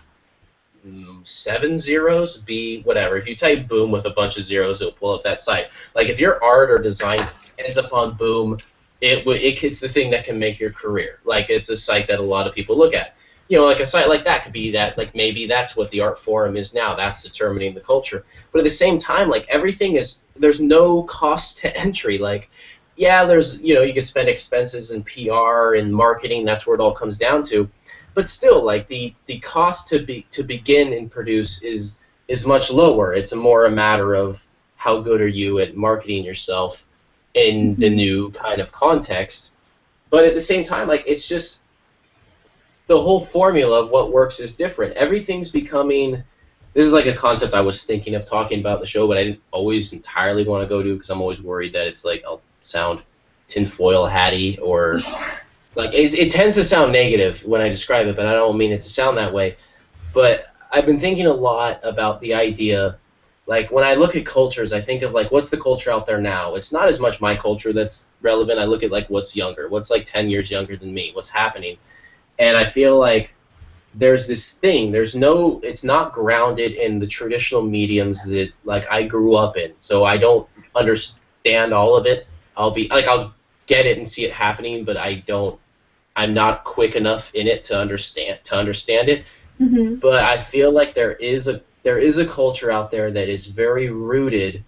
7 zeros, B, whatever. If you type Boom with a bunch of zeros, it'll pull up that site. Like, if your art or design ends up on Boom, it's the thing that can make your career. Like, it's a site that a lot of people look at. You know, like a site like that could be that, like, maybe that's what the art forum is now. That's determining the culture. But at the same time, like, there's no cost to entry. Like, yeah, you could spend expenses in PR and marketing. That's where it all comes down to. but still, like the cost to begin and produce is much lower. It's more a matter of how good are you at marketing yourself in the new kind of context. But at the same time, like, it's just the whole formula of what works is different. Everything's becoming. This is like a concept I was thinking of talking about in the show, but I didn't always entirely want to go to because I'm always worried that it's like I'll sound tinfoil hatty or like it tends to sound negative when I describe it, but I don't mean it to sound that way. But I've been thinking a lot about the idea, like when I look at cultures, I think of like what's the culture out there now. It's not as much my culture that's relevant. I look at like what's younger, what's like 10 years younger than me, what's happening, and I feel like there's this thing. It's not grounded in the traditional mediums that like I grew up in. So I don't understand all of it. I'll get it and see it happening, but I'm not quick enough in it to understand it. Mm-hmm. But I feel like there is a culture out there that is very rooted.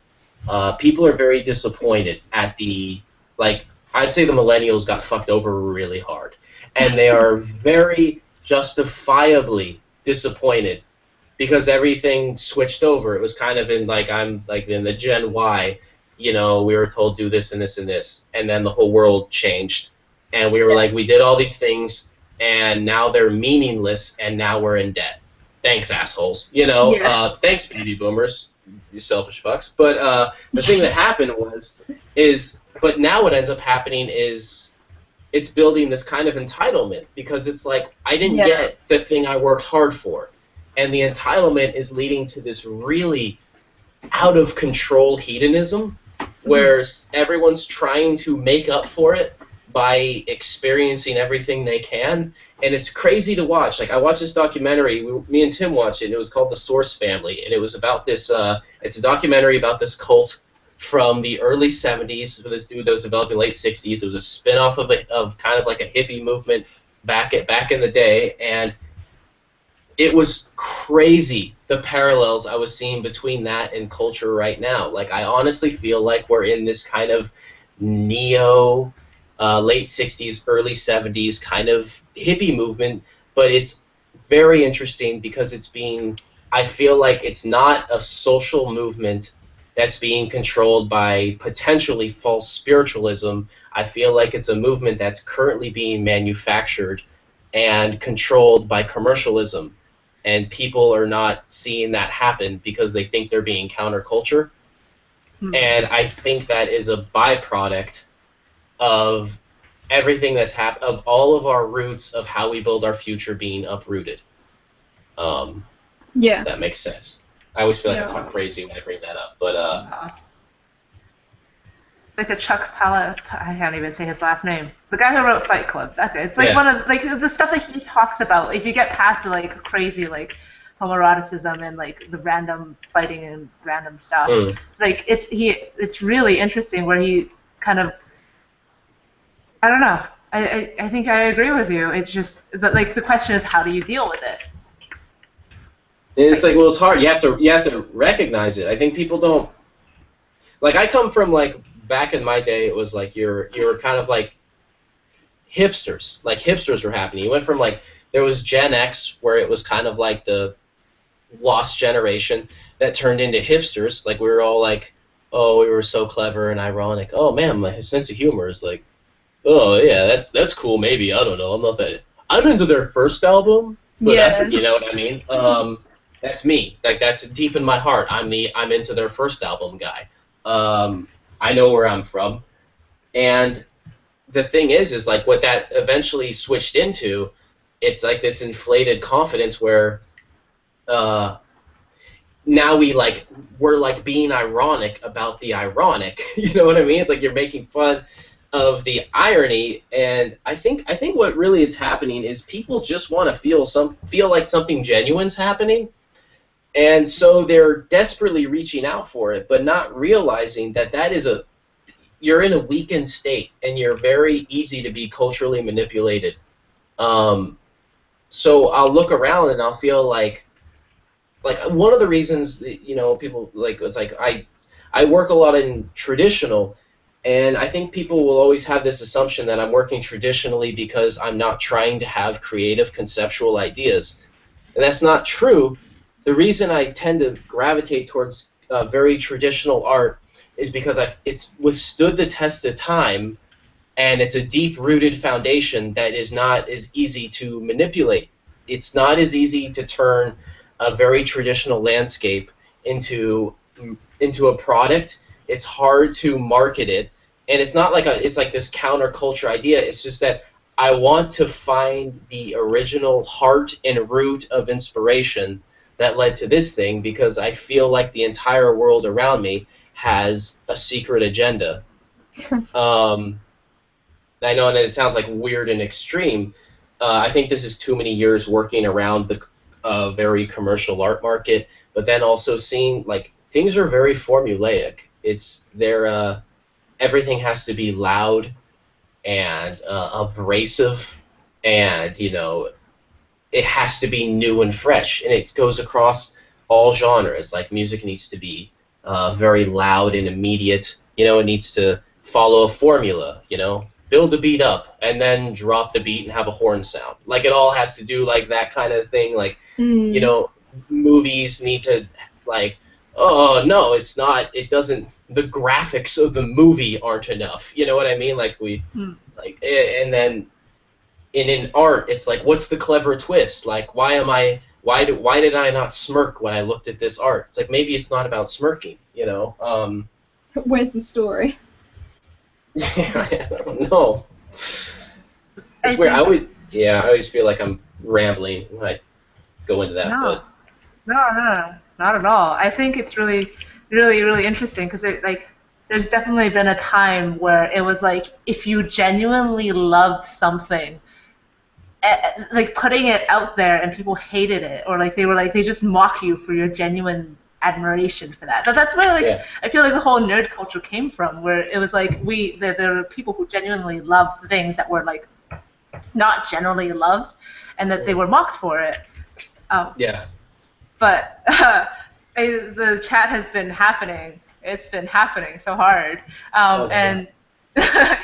People are very disappointed at I'd say the millennials got fucked over really hard, and they are very justifiably disappointed because everything switched over. It was kind of in I'm in the Gen Y, we were told do this and this and this, and then the whole world changed, and we were we did all these things, and now they're meaningless, and now we're in debt. Thanks, assholes. Thanks, baby boomers, you selfish fucks. But the thing that happened but now what ends up happening is it's building this kind of entitlement because it's like I didn't get the thing I worked hard for. And the entitlement is leading to this really out of control hedonism where everyone's trying to make up for it by experiencing everything they can. And it's crazy to watch. Like I watched this documentary, me and Tim watched it, and it was called The Source Family. And it was about this, it's a documentary about this cult from the early 70s, for this dude that was developed in the late 60s. It was a spin-off of kind of like a hippie movement back in the day, and it was crazy the parallels I was seeing between that and culture right now. Like I honestly feel like we're in this kind of neo late 60s, early 70s kind of hippie movement, but it's very interesting because I feel like it's not a social movement that's being controlled by potentially false spiritualism. I feel like it's a movement that's currently being manufactured and controlled by commercialism. And people are not seeing that happen because they think they're being counterculture. Mm-hmm. And I think that is a byproduct of everything that's happened, of all of our roots of how we build our future being uprooted. If that makes sense. I always feel like I talk crazy when I bring that up, but it's like a Chuck Palahniuk. I can't even say his last name. The guy who wrote Fight Club. It's like one of the stuff that he talks about. If you get past the crazy homoeroticism and the random fighting and random stuff, it's really interesting where he kind of, I don't know. I think I agree with you. It's just that the question is how do you deal with it. And it's it's hard. You have to recognize it. I think people don't. I come from back in my day, it was you were kind of hipsters. Hipsters were happening. You went from there was Gen X where it was kind of the lost generation that turned into hipsters. We were all oh, we were so clever and ironic. Oh man, my sense of humor is oh yeah, that's cool. Maybe I don't know. I'm not that. I'm into their first album, but you know what I mean. That's me. That's deep in my heart. I'm into their first album guy. I know where I'm from, and the thing is what that eventually switched into. It's this inflated confidence where now we're being ironic about the ironic. You know what I mean? It's you're making fun of the irony, and I think what really is happening is people just want to feel like something genuine's happening. And so they're desperately reaching out for it, but not realizing that you're in a weakened state, and you're very easy to be culturally manipulated. So I'll look around and I'll feel like one of the reasons people it's I work a lot in traditional, And I think people will always have this assumption that I'm working traditionally because I'm not trying to have creative conceptual ideas. And that's not true. The reason I tend to gravitate towards very traditional art is because it's withstood the test of time, and it's a deep-rooted foundation that is not as easy to manipulate. It's not as easy to turn a very traditional landscape into a product. It's hard to market it, and it's not like it's like this counterculture idea. It's just that I want to find the original heart and root of inspiration that led to this thing, because I feel like the entire world around me has a secret agenda. I know that it sounds like weird and extreme. I think this is too many years working around the very commercial art market, but then also seeing like things are very formulaic. Everything has to be loud and abrasive, and it has to be new and fresh, and it goes across all genres. Like music needs to be very loud and immediate. It needs to follow a formula. Build the beat up and then drop the beat and have a horn sound. Like it all has to do like that kind of thing. Like movies need to like, oh no, it's not. It doesn't. The graphics of the movie aren't enough. You know what I mean? Like and then in art, it's like, what's the clever twist? Like why did I not smirk when I looked at this art? It's like maybe it's not about smirking. Where's the story? I don't know. It's weird. I always feel like I'm rambling when I go into that. No, not at all. I think it's really, really, really interesting because there's definitely been a time where it was like if you genuinely loved something, like putting it out there and people hated it, or like they just mock you for your genuine admiration for that. That's where I feel like the whole nerd culture came from, where it was like there were people who genuinely loved things that were like not generally loved, and that they were mocked for it. But the chat has been happening. It's been happening so hard. And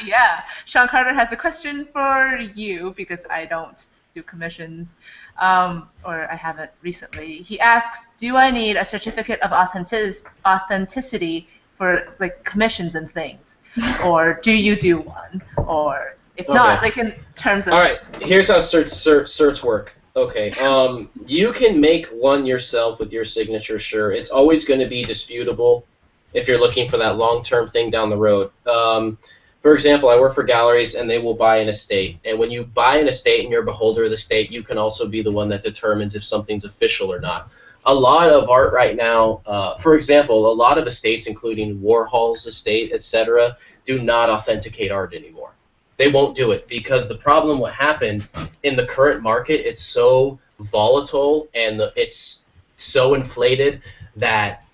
yeah, Sean Carter has a question for you, because I don't do commissions, or I haven't recently. He asks, do I need a certificate of authenticity for like commissions and things, or do you do one, or if not, like in terms of. All right, here's how certs work. Okay, you can make one yourself with your signature. Sure, it's always going to be disputable if you're looking for that long-term thing down the road. For example, I work for galleries, and they will buy an estate. And when you buy an estate and you're a beholder of the estate, you can also be the one that determines if something's official or not. A lot of art right now, for example, a lot of estates, including Warhol's estate, etc., do not authenticate art anymore. They won't do it because the problem, what happened in the current market, it's so volatile and it's so inflated that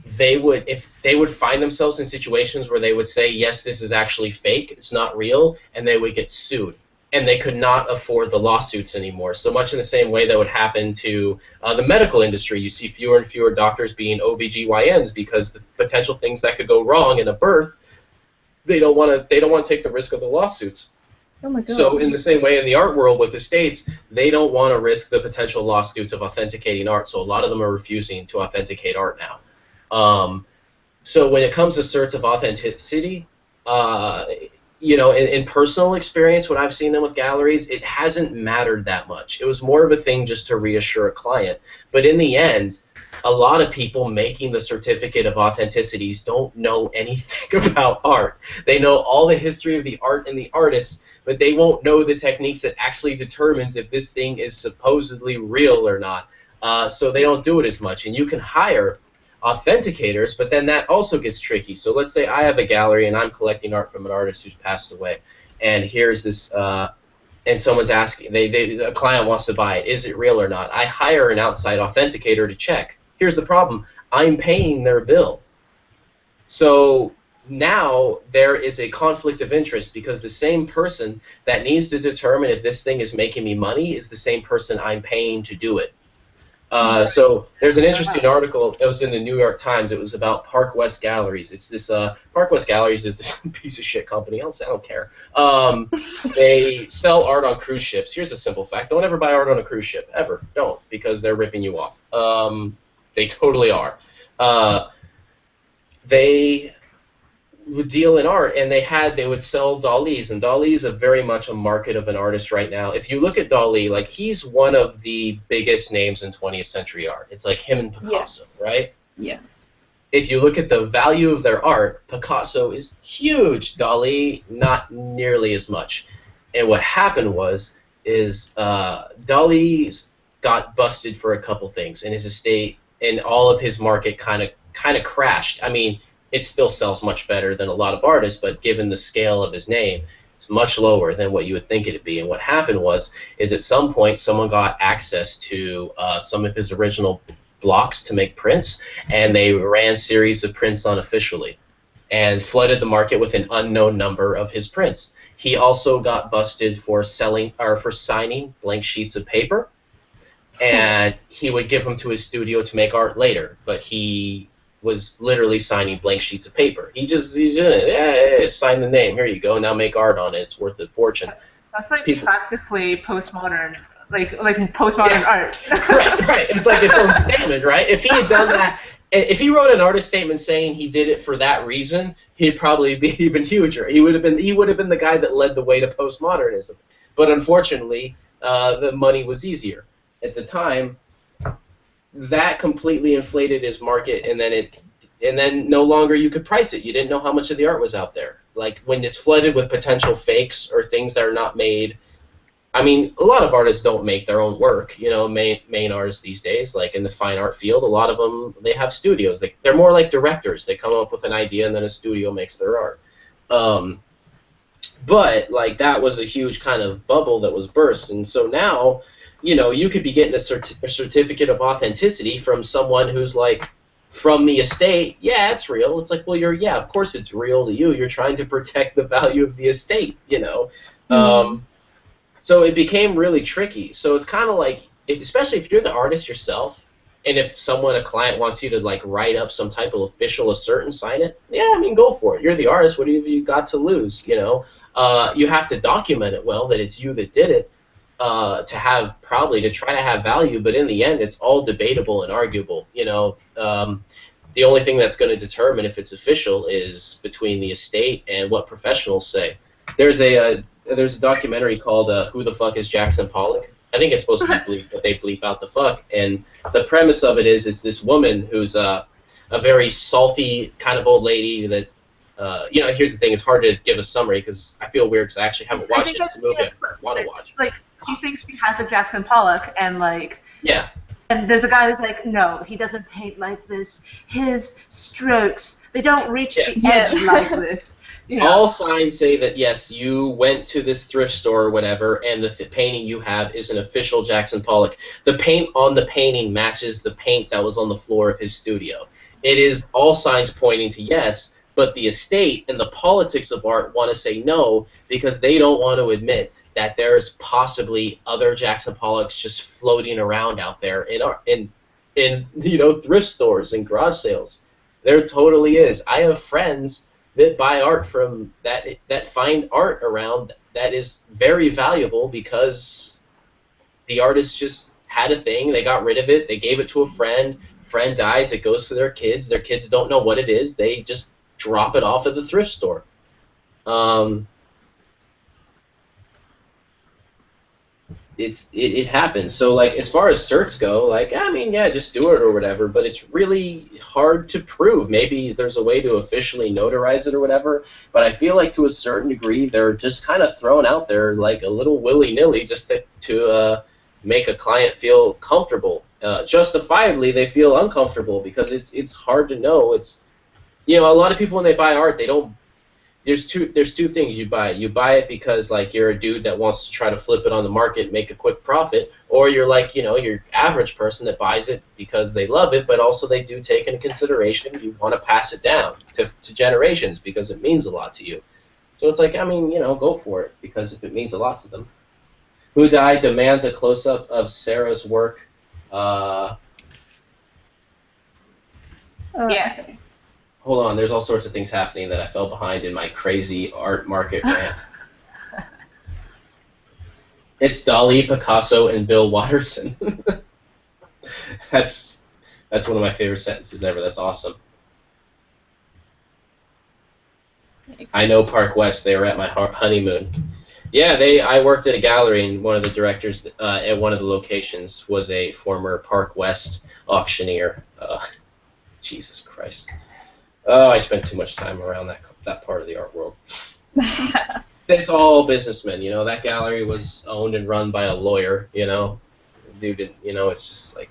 if they would find themselves in situations where they would say, yes, this is actually fake, it's not real, and they would get sued. And they could not afford the lawsuits anymore. So much in the same way that would happen to the medical industry. You see fewer and fewer doctors being OBGYNs because the potential things that could go wrong in a birth, they don't want to take the risk of the lawsuits. Oh my God. So in the same way in the art world with estates, they don't want to risk the potential lawsuits of authenticating art. So a lot of them are refusing to authenticate art now. So when it comes to certs of authenticity, in personal experience, when I've seen them with galleries, it hasn't mattered that much. It was more of a thing just to reassure a client. But in the end, a lot of people making the certificate of authenticities don't know anything about art. They know all the history of the art and the artists, but they won't know the techniques that actually determines if this thing is supposedly real or not. So they don't do it as much. And you can hire authenticators, but then that also gets tricky. So let's say I have a gallery and I'm collecting art from an artist who's passed away, and here's this, and someone's asking, a client wants to buy it. Is it real or not? I hire an outside authenticator to check. Here's the problem. I'm paying their bill. So now there is a conflict of interest because the same person that needs to determine if this thing is making me money is the same person I'm paying to do it. So there's an interesting article. It was in the New York Times. It was about Park West Galleries. It's this Park West Galleries is this piece of shit company. I don't care. They sell art on cruise ships. Here's a simple fact: don't ever buy art on a cruise ship, ever. Don't, because they're ripping you off. They totally are. They would deal in art, and they would sell Dalis, and Dali is very much a market of an artist right now. If you look at Dali, like, he's one of the biggest names in 20th century art. It's like him and Picasso, right? Yeah. If you look at the value of their art, Picasso is huge. Dali, not nearly as much. And what happened is Dali got busted for a couple things, and his estate and all of his market kind of crashed. I mean, it still sells much better than a lot of artists, but given the scale of his name, it's much lower than what you would think it'd be. And what happened is at some point someone got access to some of his original blocks to make prints, and they ran series of prints unofficially and flooded the market with an unknown number of his prints. He also got busted for signing blank sheets of paper, and he would give them to his studio to make art later, but he was literally signing blank sheets of paper. He's sign the name. Here you go. Now make art on it. It's worth a fortune. That's like practically postmodern, like postmodern art. Right. It's like its own statement, right? If he had done that, if he wrote an artist statement saying he did it for that reason, he'd probably be even huger. He would have been the guy that led the way to postmodernism. But unfortunately, the money was easier at the time. That completely inflated his market, and then no longer you could price it. You didn't know how much of the art was out there. Like, when it's flooded with potential fakes or things that are not made. I mean, a lot of artists don't make their own work. You know, main artists these days, like in the fine art field, a lot of them, they have studios. They're more like directors. They come up with an idea, and then a studio makes their art. But like, that was a huge kind of bubble that was burst, and so now, you know, you could be getting a certificate of authenticity from someone who's like, from the estate. Yeah, it's real. It's like, well, of course it's real to you. You're trying to protect the value of the estate, you know. So it became really tricky. So it's kind of like, especially if you're the artist yourself, and if a client wants you to like write up some type of official assert and sign it, yeah, I mean, go for it. You're the artist. What have you got to lose, you know? You have to document it well, that it's you that did it. To try to have value, but in the end, it's all debatable and arguable. You know, the only thing that's going to determine if it's official is between the estate and what professionals say. There's a documentary called "Who the Fuck is Jackson Pollock?" I think it's supposed to be bleep, but they bleep out the fuck. And the premise of it is this woman who's a very salty kind of old lady that. You know, here's the thing: it's hard to give a summary because I feel weird because I actually haven't watched it. It's a movie I want to watch. Like, she thinks she has a Jackson Pollock, and like, yeah. And there's a guy who's like, no, he doesn't paint like this. His strokes, they don't reach the edge like this. You know? All signs say that, yes, you went to this thrift store or whatever, and the painting you have is an official Jackson Pollock. The paint on the painting matches the paint that was on the floor of his studio. It is all signs pointing to yes, but the estate and the politics of art want to say no because they don't want to admit that there's possibly other Jackson Pollocks just floating around out there in you know, thrift stores and garage sales. There totally is. I have friends that buy art from that find art around that is very valuable because the artist just had a thing, they got rid of it, they gave it to a friend dies, it goes to their kids don't know what it is, they just drop it off at the thrift store. It happens. So like, as far as certs go, like, I mean, yeah, just do it or whatever, but it's really hard to prove. Maybe there's a way to officially notarize it or whatever, but I feel like to a certain degree they're just kind of thrown out there like a little willy-nilly just to make a client feel comfortable. Justifiably they feel uncomfortable because it's hard to know. It's, you know, a lot of people when they buy art, they don't. There's two things you buy. You buy it because like you're a dude that wants to try to flip it on the market and make a quick profit, or you're like, you know, your average person that buys it because they love it, but also they do take into consideration you want to pass it down to generations because it means a lot to you. So it's like, I mean, you know, go for it because if it means a lot to them. Who Died demands a close-up of Sarah's work Yeah. Okay. Hold on, there's all sorts of things happening that I fell behind in my crazy art market rant. It's Dali, Picasso, and Bill Watterson. That's one of my favorite sentences ever. That's awesome. I know Park West. They were at my honeymoon. Yeah, I worked at a gallery, and one of the directors at one of the locations was a former Park West auctioneer. Jesus Christ. Oh, I spent too much time around that part of the art world. It's all businessmen, you know. That gallery was owned and run by a lawyer, you know. Dude, it's just like,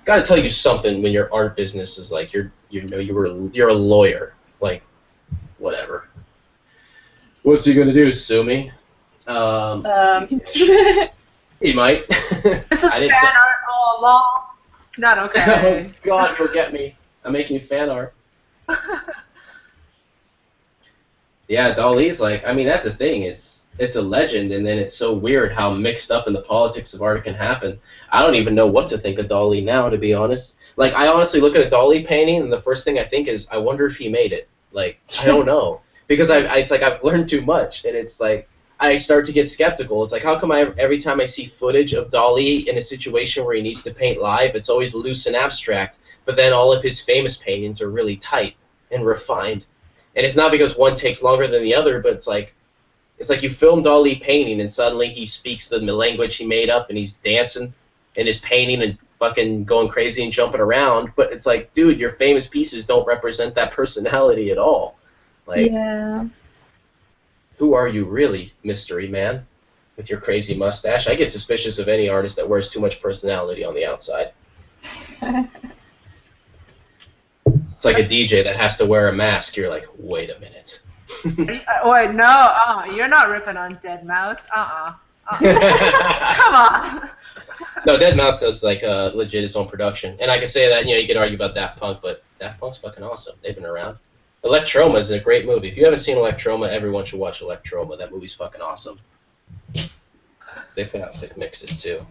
got to tell you something when your art business is like you're a lawyer, like whatever. What's he gonna do? Sue me? He might. This is fan art all along. Not okay. Oh God, you'll get me. I'm making fan art. Yeah, Dali's like, I mean, that's the thing. It's a legend, and then it's so weird how mixed up in the politics of art can happen. I don't even know what to think of Dali now, to be honest. Like, I honestly look at a Dali painting, and the first thing I think is, I wonder if he made it. Like, I don't know. Because it's like I've learned too much, and it's like, I start to get skeptical. It's like, how come every time I see footage of Dali in a situation where he needs to paint live, it's always loose and abstract, but then all of his famous paintings are really tight and refined. And it's not because one takes longer than the other, but it's like you film Dali painting, and suddenly he speaks the language he made up, and he's dancing in his painting and fucking going crazy and jumping around. But it's like, dude, your famous pieces don't represent that personality at all. Like, yeah. Who are you really, mystery man, with your crazy mustache? I get suspicious of any artist that wears too much personality on the outside. It's like a DJ that has to wear a mask. You're like, wait a minute. Wait, no, you're not ripping on Dead Mouse. Come on. No, Dead Mouse does like legit its own production, and I can say that, you know, you could argue about Daft Punk, but Daft Punk's fucking awesome. They've been around. Electroma is a great movie. If you haven't seen Electroma, everyone should watch Electroma. That movie's fucking awesome. They put out sick mixes too.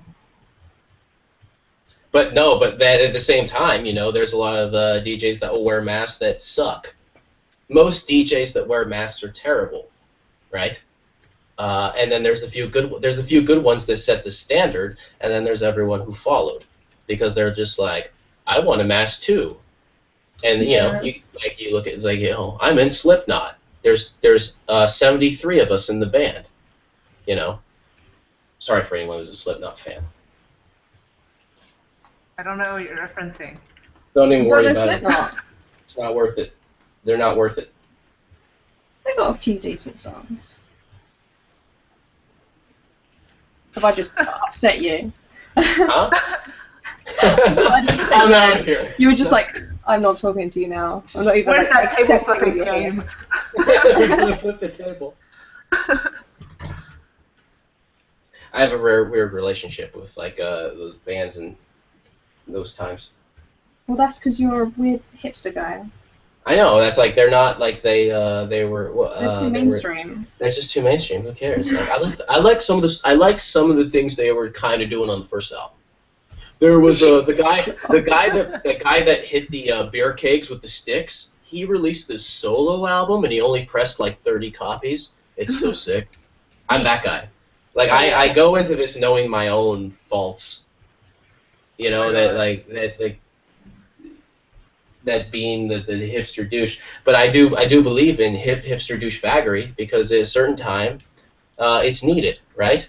But that at the same time, you know, there's a lot of DJs that will wear masks that suck. Most DJs that wear masks are terrible, right? And then there's a few good ones that set the standard, and then there's everyone who followed, because they're just like, I want a mask too. And you know, you look at, it's like, you know, I'm in Slipknot. There's 73 of us in the band, you know. Sorry for anyone who's a Slipknot fan. I don't know what you're referencing. Don't even worry about it. It's not worth it. They're not worth it. They got a few decent songs. Have I just upset you? Huh? I just I'm out of here. You were just like, I'm not talking to you now. I'm not even. Where's like, that table accepting flipping you here. game? We're gonna flip the table. I have a weird relationship with like those bands and those times. Well, that's because you're a weird hipster guy. I know, that's like, they're not like they were. Well, They're too mainstream. They're just too mainstream. Who cares? Like, I like some of the things they were kind of doing on the first album. There was the guy that hit the beer kegs with the sticks. He released this solo album, and he only pressed like 30 copies. It's so sick. I'm that guy. Like, I go into this knowing my own faults. You know, that being the hipster douche. But I do believe in hipster douchebaggery, because at a certain time, it's needed, right?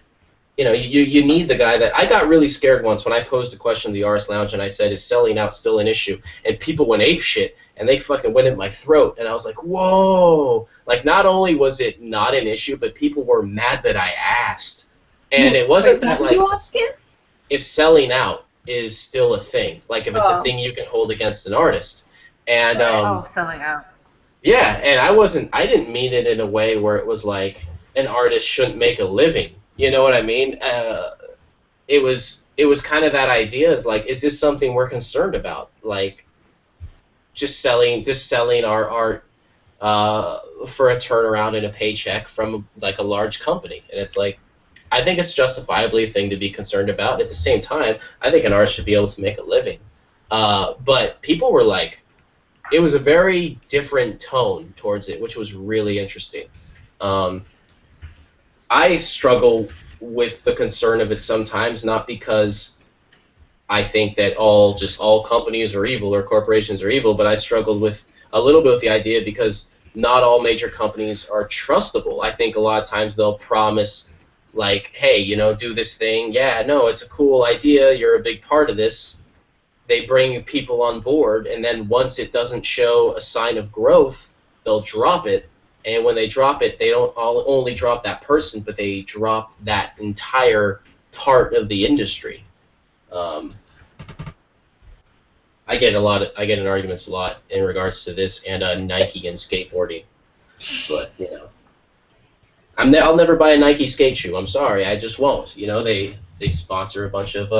You know, you need the guy that... I got really scared once when I posed a question to the Artist Lounge, and I said, is selling out still an issue? And people went apeshit, and they fucking went in my throat, and I was like, whoa! Like, not only was it not an issue, but people were mad that I asked. And it wasn't that, like, if selling out is still a thing, like if it's a thing you can hold against an artist. And selling out. Yeah, and I didn't mean it in a way where it was like an artist shouldn't make a living. You know what I mean? It was kind of that idea, is like, is this something we're concerned about? Like, just selling our art for a turnaround and a paycheck from like a large company. And it's like, I think it's justifiably a thing to be concerned about. At the same time, I think an artist should be able to make a living. But people were like, it was a very different tone towards it, which was really interesting. I struggle with the concern of it sometimes, not because I think that all companies are evil or corporations are evil, but I struggled with a little bit with the idea because not all major companies are trustable. I think a lot of times they'll promise, like, hey, you know, do this thing. Yeah, no, it's a cool idea. You're a big part of this. They bring people on board, and then once it doesn't show a sign of growth, they'll drop it. And when they drop it, they don't only drop that person, but they drop that entire part of the industry. I get in arguments a lot in regards to this and Nike and skateboarding, but you know, I'll never buy a Nike skate shoe. I'm sorry, I just won't. You know, they sponsor a bunch of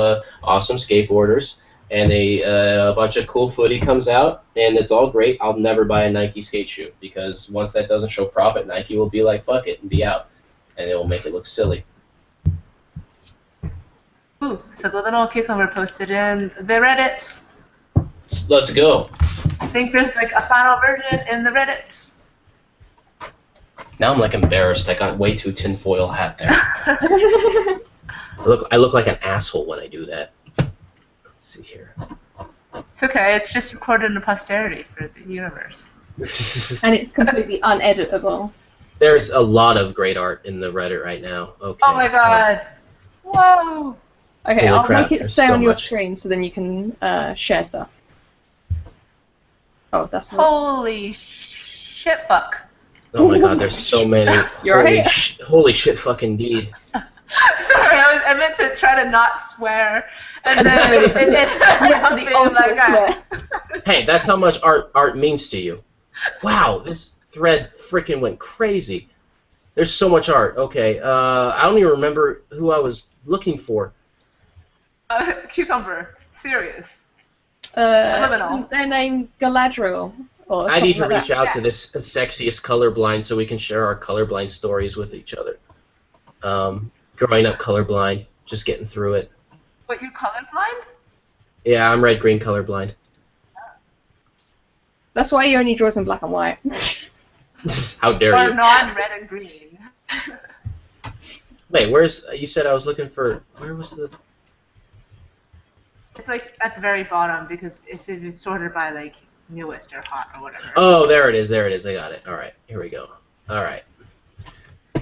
awesome skateboarders, and a bunch of cool footy comes out, and it's all great. I'll never buy a Nike skate shoe because once that doesn't show profit, Nike will be like, fuck it, and be out, and it will make it look silly. Ooh, Subliminal Cucumber posted in the Reddits. Let's go. I think there's like a final version in the Reddits. Now I'm like embarrassed. I got way too tinfoil hat there. I look like an asshole when I do that. Let's see here. It's okay. It's just recorded in posterity for the universe. And it's completely uneditable. There's a lot of great art in the Reddit right now. Okay. Oh my god. Whoa. Okay, Holy I'll crap, make it there's stay so on your much. screen so then you can share stuff. Oh, that's Holy shit fuck. Oh my god, there's so many. You're right. Holy shit fucking indeed. Sorry, I meant to try to not swear, and then the ultimate swear. Hey, that's how much art means to you. Wow, this thread freaking went crazy. There's so much art. Okay, I don't even remember who I was looking for. Cucumber. Serious. Isn't their name Galadriel? Or I need to something like reach that? out to this sexiest colorblind so we can share our colorblind stories with each other. Growing up colorblind, just getting through it. What, you're colorblind? Yeah, I'm red-green colorblind. That's why he only draws in black and white. How dare Or you? non-red and green. Wait, where's... You said I was looking for... Where was the... It's like at the very bottom because if it is sorted by like newest or hot or whatever. Oh, there it is. There it is. I got it. All right. Here we go. All right.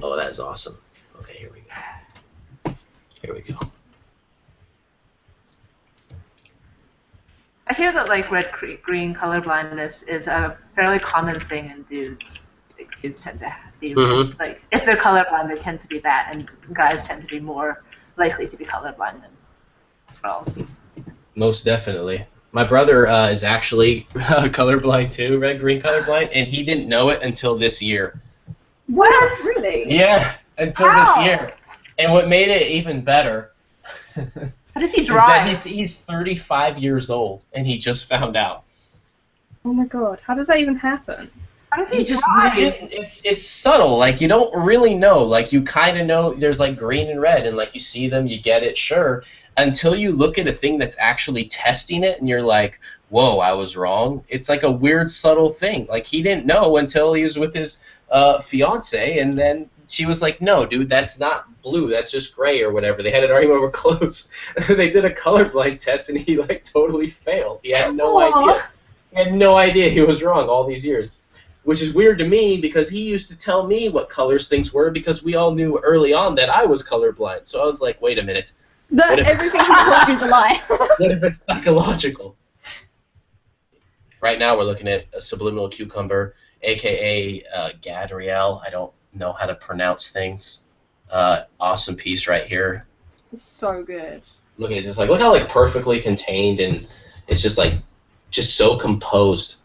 Oh, that is awesome. Okay, here we go. Here we go. I hear that like red-green colorblindness is a fairly common thing in dudes. Like, dudes tend to be like if they're colorblind, they tend to be that, and guys tend to be more likely to be colorblind than girls. Most definitely. My brother is actually colorblind too, red-green colorblind, and he didn't know it until this year. What? Really? Yeah, until How? this year. And what made it even better How does he is that drive? he's 35 years old, and he just found out. Oh my god, how does that even happen? How does He he just drive? it's subtle. Like you don't really know. Like you kind of know there's like green and red, and like you see them, you get it, sure. Until you look at a thing that's actually testing it, and you're like, "Whoa, I was wrong." It's like a weird, subtle thing. Like he didn't know until he was with his fiance, and then she was like, "No, dude, that's not blue. That's just gray or whatever." They had an argument over clothes. They did a colorblind test, and he like totally failed. He had no idea. He had no idea he was wrong all these years. Which is weird to me because he used to tell me what colors things were because we all knew early on that I was colorblind. So I was like, wait a minute. That What if everything he told you is a lie. What if it's psychological? Right now we're looking at a subliminal cucumber, a.k.a. Gadriel. I don't know how to pronounce things. Awesome piece right here. It's so good. Look at it. Just like, look how like perfectly contained and it's just like just so composed.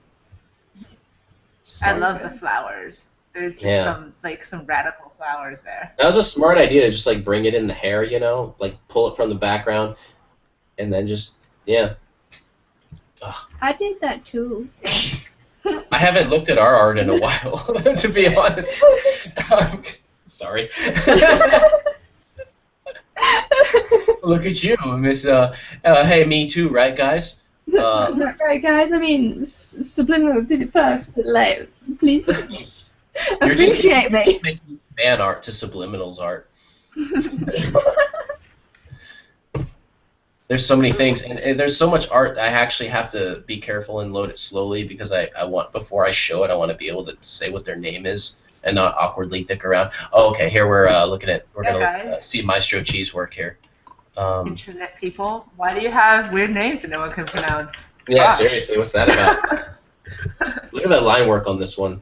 So I love the good. flowers. There's just some radical flowers there. That was a smart idea to just like bring it in the hair, you know, like pull it from the background, and then just Ugh. I did that too. I haven't looked at our art in a while, to be honest. Sorry. Look at you, Miss. Hey, me too, right, guys? Right, guys. I mean, Subliminal did it first, but like, please appreciate me. Making fan art to Subliminal's art. There's so many things, and there's so much art. I actually have to be careful and load it slowly because I want, before I show it, I want to be able to say what their name is and not awkwardly dick around. Oh, okay. Here we're gonna see Maestro Cheese work here. Internet people, why do you have weird names that no one can pronounce? Yeah, Gosh. seriously, what's that about? Look at that line work on this one.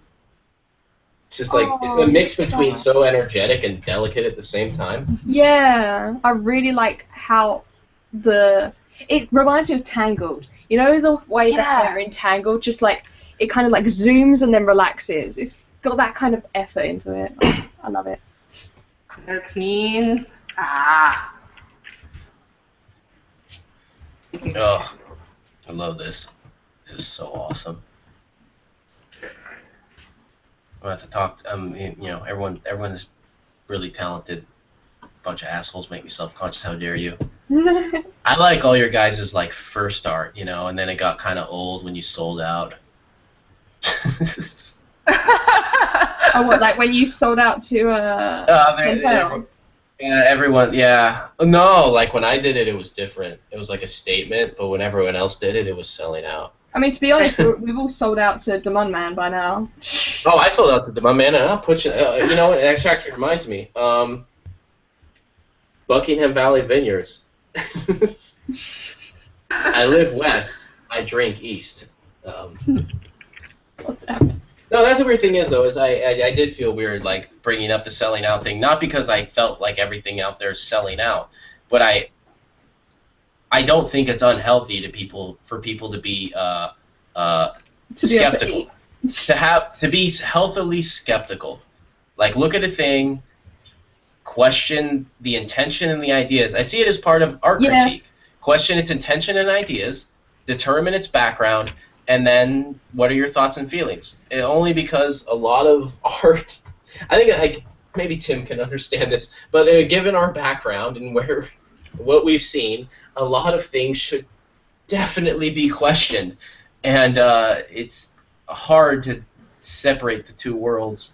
It's just like, it's a mix between so energetic and delicate at the same time. Yeah, I really like how it reminds me of Tangled. You know the way the hair in Tangled, just like, it kind of like zooms and then relaxes. It's got that kind of effort into it. Oh, I love it. They're clean. Ah. Oh, I love this. This is so awesome. I'm about to talk. Everyone is really talented. Bunch of assholes make me self-conscious. How dare you? I like all your guys' like first art, and then it got kind of old when you sold out. Oh, what, like when you sold out to Intel? Yeah, everyone. Yeah, no, like when I did it, it was different. It was like a statement, but when everyone else did it, it was selling out. I mean, to be honest, we've all sold out to Demon Man by now. Oh, I sold out to Demon Man, and I'll put you. You know what? It actually reminds me. Buckingham Valley Vineyards. I live west. I drink east. God damn it. No, that's the weird thing is, though, is I did feel weird, like, bringing up the selling out thing. Not because I felt like everything out there is selling out, but I don't think it's unhealthy for people to be skeptical. To be healthily skeptical. Like, look at a thing, question the intention and the ideas. I see it as part of art critique. Question its intention and ideas, determine its background, and then what are your thoughts and feelings? Only because a lot of art, I think maybe Tim can understand this, but given our background and what we've seen, a lot of things should definitely be questioned, and it's hard to separate the two worlds.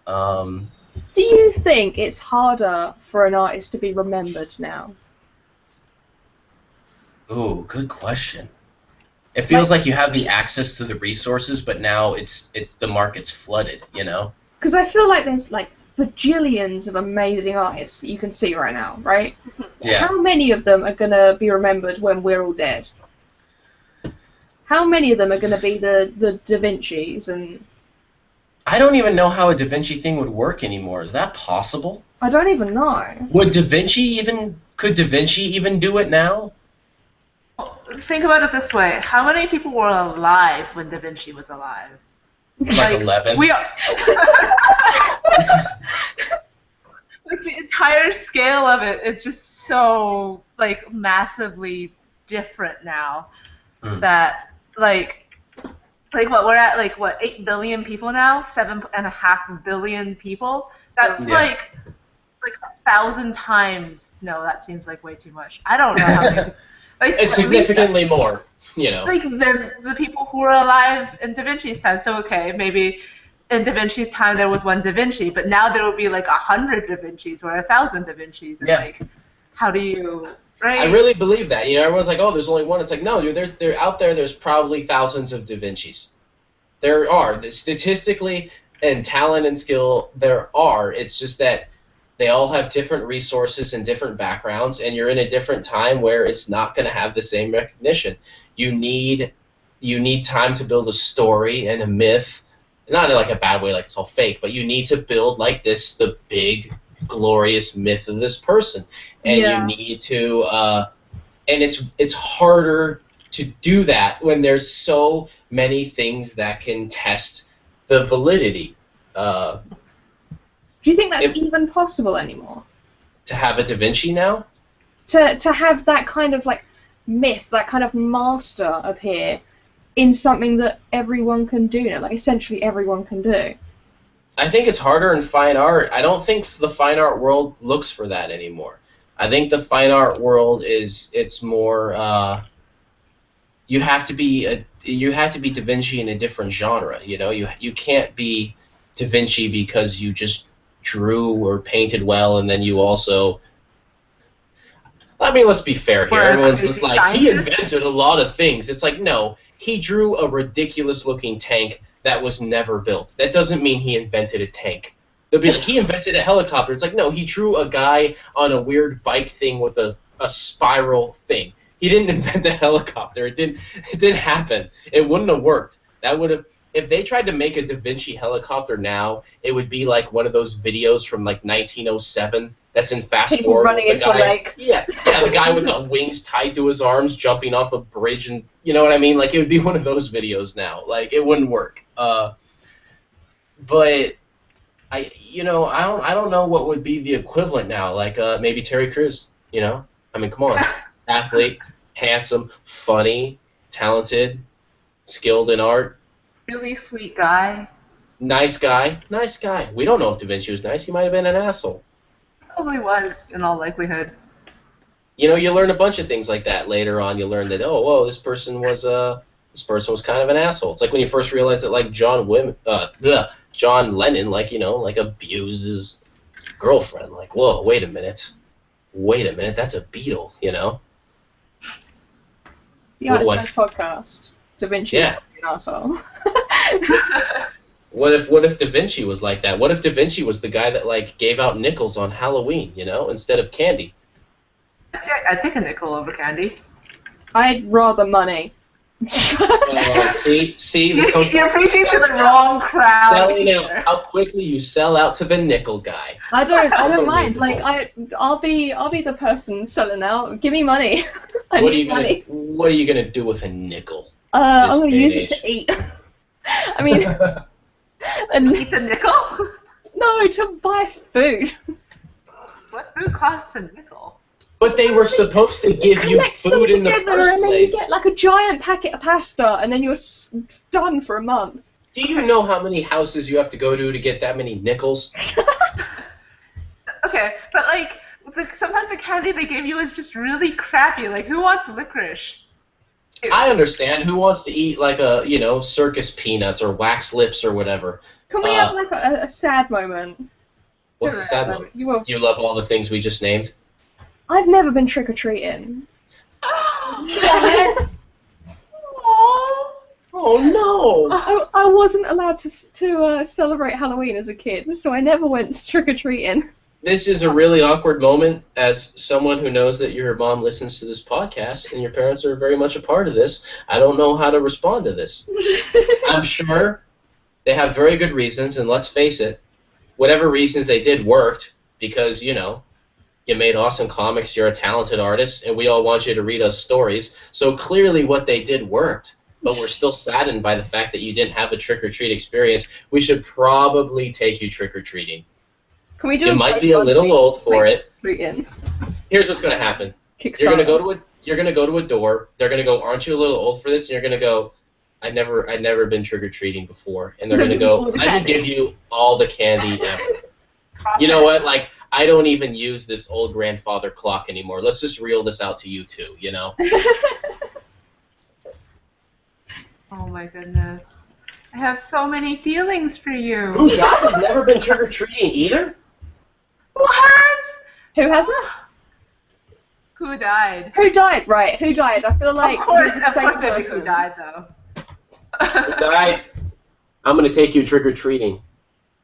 Do you think it's harder for an artist to be remembered now? Ooh, good question. It feels like you have the access to the resources, but now it's the market's flooded, Because I feel like there's like bajillions of amazing artists that you can see right now, right? Yeah. How many of them are going to be remembered when we're all dead? How many of them are going to be the Da Vincis and... I don't even know how a Da Vinci thing would work anymore. Is that possible? I don't even know. Could Da Vinci even do it now? Think about it this way. How many people were alive when Da Vinci was alive? Like 11. We are... like, the entire scale of it is just so, like, massively different now that, like what, we're at, 8 billion people now? 7.5 billion people? That's, like 1,000 times... No, that seems like way too much. I don't know how many... It's significantly more, Like the people who were alive in Da Vinci's time. So okay, maybe in Da Vinci's time there was one Da Vinci, but now there will be like 100 Da Vincis or 1,000 Da Vincis, and like, how do you? Right? I really believe that. Everyone's like, oh, there's only one. It's like, no, dude, they're out there. There's probably thousands of Da Vincis. There are statistically and talent and skill. There are. It's just that. They all have different resources and different backgrounds, and you're in a different time where it's not going to have the same recognition. You need time to build a story and a myth, not in like a bad way, like it's all fake, but you need to build like the big, glorious myth of this person, and you need to, and it's harder to do that when there's so many things that can test the validity. Do you think that's even possible anymore? To have a Da Vinci now? To have that kind of like myth, that kind of master appear in something that everyone can do now, like essentially everyone can do. I think it's harder in fine art. I don't think the fine art world looks for that anymore. I think the fine art world it's more. You have to be Da Vinci in a different genre. You know, you can't be Da Vinci because you just drew or painted well, and then you also. I mean, let's be fair here. Everyone's just like, he invented a lot of things. It's like, no, he drew a ridiculous-looking tank that was never built. That doesn't mean he invented a tank. They'll be like, he invented a helicopter. It's like, no, he drew a guy on a weird bike thing with a spiral thing. He didn't invent a helicopter. It didn't happen. It wouldn't have worked. That would have. If they tried to make a Da Vinci helicopter now, it would be like one of those videos from like 1907 that's in fast forward. Running into a lake. Yeah, the guy with the wings tied to his arms jumping off a bridge, and you know what I mean? Like, it would be one of those videos now. Like, it wouldn't work. But I don't know what would be the equivalent now. Like maybe Terry Crews. You know, I mean, come on, athlete, handsome, funny, talented, skilled in art. Really sweet guy. Nice guy. We don't know if Da Vinci was nice. He might have been an asshole. Probably was, in all likelihood. You know, you learn a bunch of things like that later on. You learn that, oh, whoa, this person was kind of an asshole. It's like when you first realize that, like, John Lennon, like, you know, like, abused his girlfriend. Like, whoa, wait a minute, that's a Beatle, you know? The Artist podcast. Da Vinci. Yeah. An asshole. What if Da Vinci was like that? What if Da Vinci was the guy that like gave out nickels on Halloween, you know, instead of candy? I'd take a nickel over candy. I'd rather money. See, this comes You're preaching to the wrong crowd. Selling out how quickly you sell out to the nickel guy. I don't mind. Like I'll be the person selling out. Give me money. I need money. What are you gonna do with a nickel? I'm gonna use it to eat. I mean, eat the nickel? No, to buy food. What food costs a nickel? But they were supposed to give you food in the first place. And then you get like a giant packet of pasta, and then you're done for a month. Do you know how many houses you have to go to get that many nickels? Okay, but like sometimes the candy they give you is just really crappy. Like, who wants licorice? I understand. Who wants to eat like a, you know, circus peanuts or wax lips or whatever? Can we have like a sad moment? What's the sad moment? You love all the things we just named? I've never been trick-or-treating. Oh no! I wasn't allowed to celebrate Halloween as a kid, so I never went trick-or-treating. This is a really awkward moment as someone who knows that your mom listens to this podcast and your parents are very much a part of this. I don't know how to respond to this. I'm sure they have very good reasons, and let's face it, whatever reasons they did worked because, you know, you made awesome comics, you're a talented artist, and we all want you to read us stories. So clearly what they did worked, but we're still saddened by the fact that you didn't have a trick-or-treat experience. We should probably take you trick-or-treating. Can we do? You might be a little old for it. Here's what's going to happen. You're going to go to a door. They're going to go, "Aren't you a little old for this?" And you're going to go, I'd never been trick-or-treating before." And they're going to go, "I can give you all the candy ever." You know what? Like, I don't even use this old grandfather clock anymore. Let's just reel this out to you two, you know? Oh my goodness. I have so many feelings for you. Who has never been trick-or-treating either? What? Who hasn't? Who died? Who died? Right? Who died? I feel like of course everybody who died though. Who died? I'm gonna take you trick-or-treating,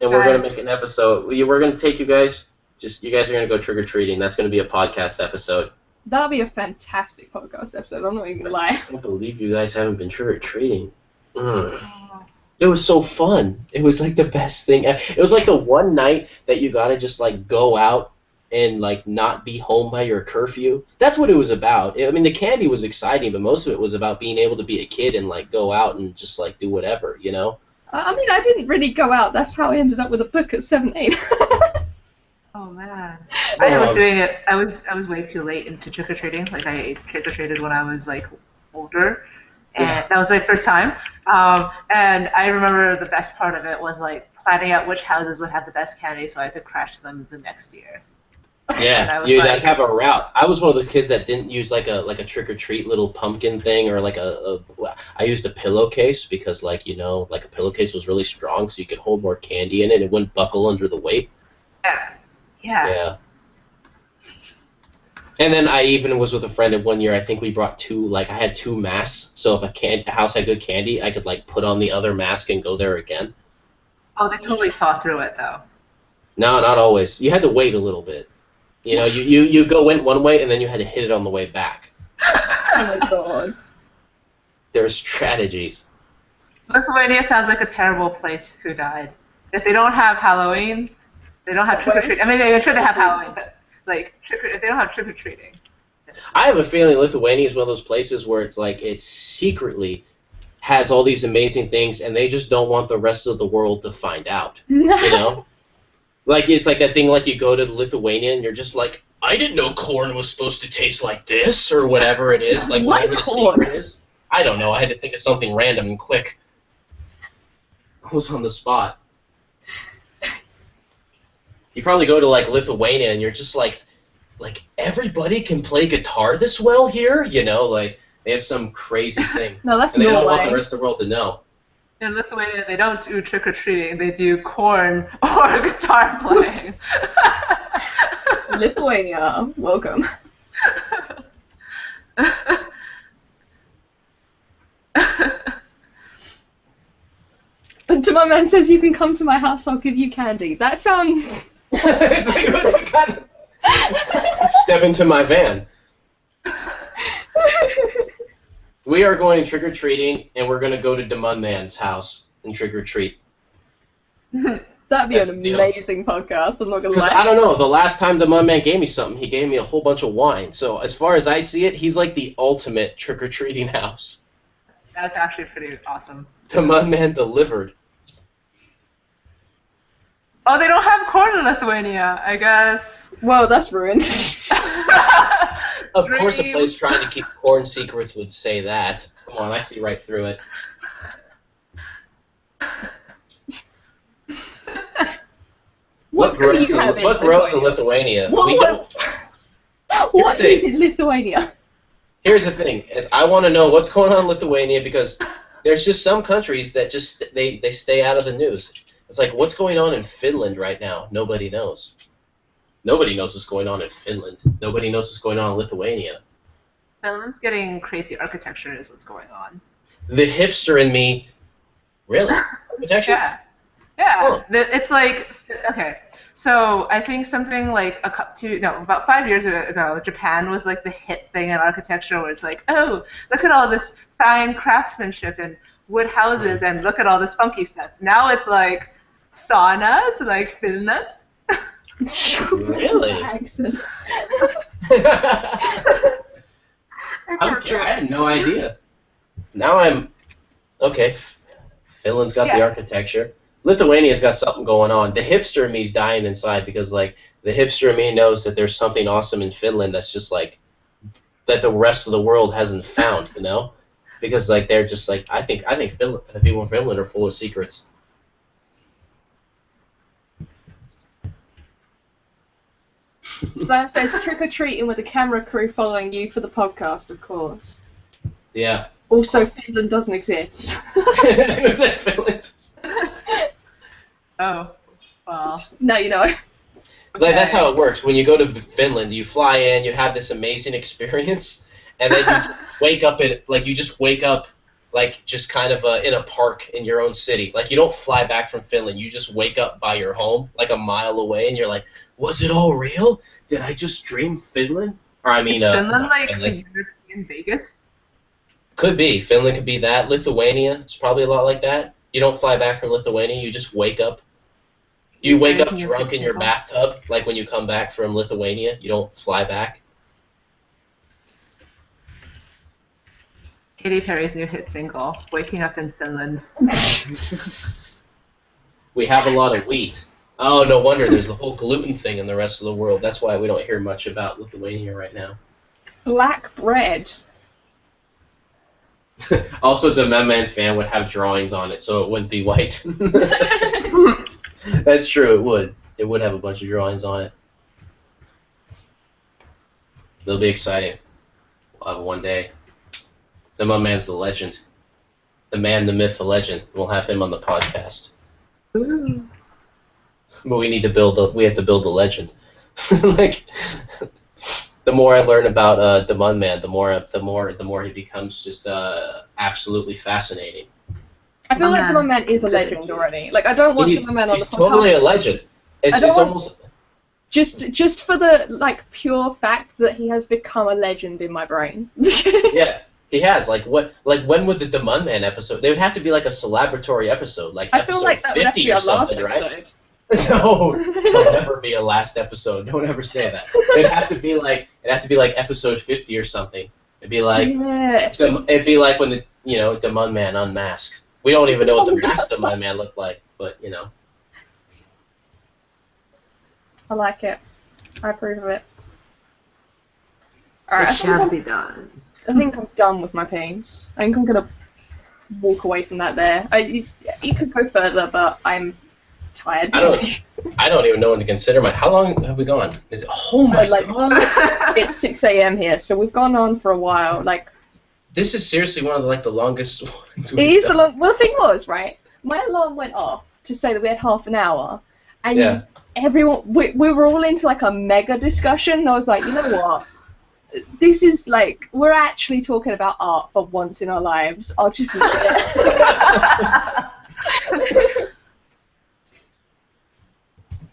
and we're gonna make an episode. We're gonna take you guys. You guys are gonna go trick-or-treating. That's gonna be a podcast episode. That'll be a fantastic podcast episode. I'm not even gonna lie. I can't believe you guys haven't been trick-or-treating. It was so fun. It was like the best thing. It was like the one night that you gotta just like go out and like not be home by your curfew. That's what it was about. I mean, the candy was exciting, but most of it was about being able to be a kid and like go out and just like do whatever, you know? I mean, I didn't really go out. That's how I ended up with a book at 17. Oh man, I was doing it. I was way too late into trick or treating. Like, I trick or treated when I was like older. And that was my first time. And I remember the best part of it was like planning out which houses would have the best candy so I could crash them the next year. Yeah, you'd have a route. I was one of those kids that didn't use like a trick or treat little pumpkin thing or like I used a pillowcase because like a pillowcase was really strong so you could hold more candy in it. It wouldn't buckle under the weight. Yeah. And then I even was with a friend and one year I think we brought I had 2 masks, so if a house had good candy, I could like put on the other mask and go there again. Oh, they totally saw through it though. No, not always. You had to wait a little bit. You go in one way and then you had to hit it on the way back. Oh my god. There's strategies. Lithuania sounds like a terrible place who died. If they don't have Halloween, they don't have trick-or-treating. I mean, I'm sure they have Halloween, but like if they don't have trick-or-treating. I have a feeling Lithuania is one of those places where it's like it secretly has all these amazing things and they just don't want the rest of the world to find out. Like, it's like that thing, like, you go to Lithuania and you're just like, I didn't know corn was supposed to taste like this, or whatever it is. Like, whatever the secret is. I don't know. I had to think of something random and quick. I was on the spot. You probably go to, like, Lithuania and you're just like, everybody can play guitar this well here? Like, they have some crazy thing. No, that's and they don't want Norway. the rest of the world to know. In Lithuania, they don't do trick-or-treating. They do corn or guitar playing. Lithuania, welcome. My man says you can come to my house, I'll give you candy. That sounds... It's like, what's the kind of... Step into my van. We are going trick-or-treating, and we're going to go to Demon Man's house and trick-or-treat. That'd be an amazing podcast, I'm not going to lie. Because, I don't know, the last time Demon Man gave me something, he gave me a whole bunch of wine. So, as far as I see it, he's like the ultimate trick-or-treating house. That's actually pretty awesome. Demon Man delivered. Oh, they don't have corn in Lithuania, I guess. Well, that's ruined. Of course a place trying to keep corn secrets would say that. Come on, I see right through it. What grows in Lithuania? What is in Lithuania? Here's the thing, is I want to know what's going on in Lithuania because there's just some countries that just they stay out of the news. It's like, what's going on in Finland right now? Nobody knows. Nobody knows what's going on in Finland. Nobody knows what's going on in Lithuania. Finland's getting crazy architecture is what's going on. The hipster in me, really? Architecture? Yeah. Oh. It's like, okay, so I think something like about 5 years ago, Japan was like the hit thing in architecture where it's like, oh, look at all this fine craftsmanship and wood houses and look at all this funky stuff. Now it's like saunas, like Finland. Really? Accent. I had no idea. Now I'm okay. Finland's got the architecture. Lithuania's got something going on. The hipster in me's dying inside because like the hipster in me knows that there's something awesome in Finland that's just like that the rest of the world hasn't found, Because like they're just like I think Finland, the people in Finland are full of secrets. Sam says trick-or-treating with a camera crew following you for the podcast, of course. Yeah. Also, Finland doesn't exist. Who said Finland? Oh, well. No, you know. Like that's how it works. When you go to Finland, you fly in, you have this amazing experience, and then you wake up just kind of in a park in your own city. Like you don't fly back from Finland. You just wake up by your home, like a mile away, and you're like, was it all real? Did I just dream Finland? Or I mean, is Finland like the European Vegas? Could be. Finland could be that. Lithuania, it's probably a lot like that. You don't fly back from Lithuania. You just wake up. You wake up drunk in your bathtub, like when you come back from Lithuania. You don't fly back. Katy Perry's new hit single, Waking Up in Finland. We have a lot of wheat. Oh, no wonder there's the whole gluten thing in the rest of the world. That's why we don't hear much about Lithuania right now. Black bread. Also, the Man's van would have drawings on it, so it wouldn't be white. That's true, it would. It would have a bunch of drawings on it. It'll be exciting. We'll have one day. The my man's the legend. The man, the myth, the legend. We'll have him on the podcast. Ooh. But we have to build the legend. Like, the more I learn about the Mun Man, the more he becomes just absolutely fascinating. I feel like the Mun Man is a legend already. Like, I don't want the Mun Man on the podcast. He's totally a legend. It's almost just for the like pure fact that he has become a legend in my brain. Yeah. He has, like when would the Mun Man episode? They would have to be like a celebratory episode, like I feel like that would have to be our last episode. Right? No, it'll never be a last episode. Don't ever say that. It'd have to be like episode 50 or something. It'd be like it'd be like when the Mun Man unmasked. We don't even know what the mask of the Mun Man looked like, but I like it. I approve of it. Alright, It shall be done. I think I'm done with my pains. I think I'm gonna walk away from that there. You could go further, but I'm tired. I don't even know when to consider How long have we gone? Is it? Oh my god! It's 6 a.m. here, so we've gone on for a while. Like, this is seriously one of the longest ones. It is the long. Well, the thing was, right? My alarm went off to say that we had half an hour, and everyone we were all into like a mega discussion. And I was like, you know what? This is like, we're actually talking about art for once in our lives. I'll just leave it.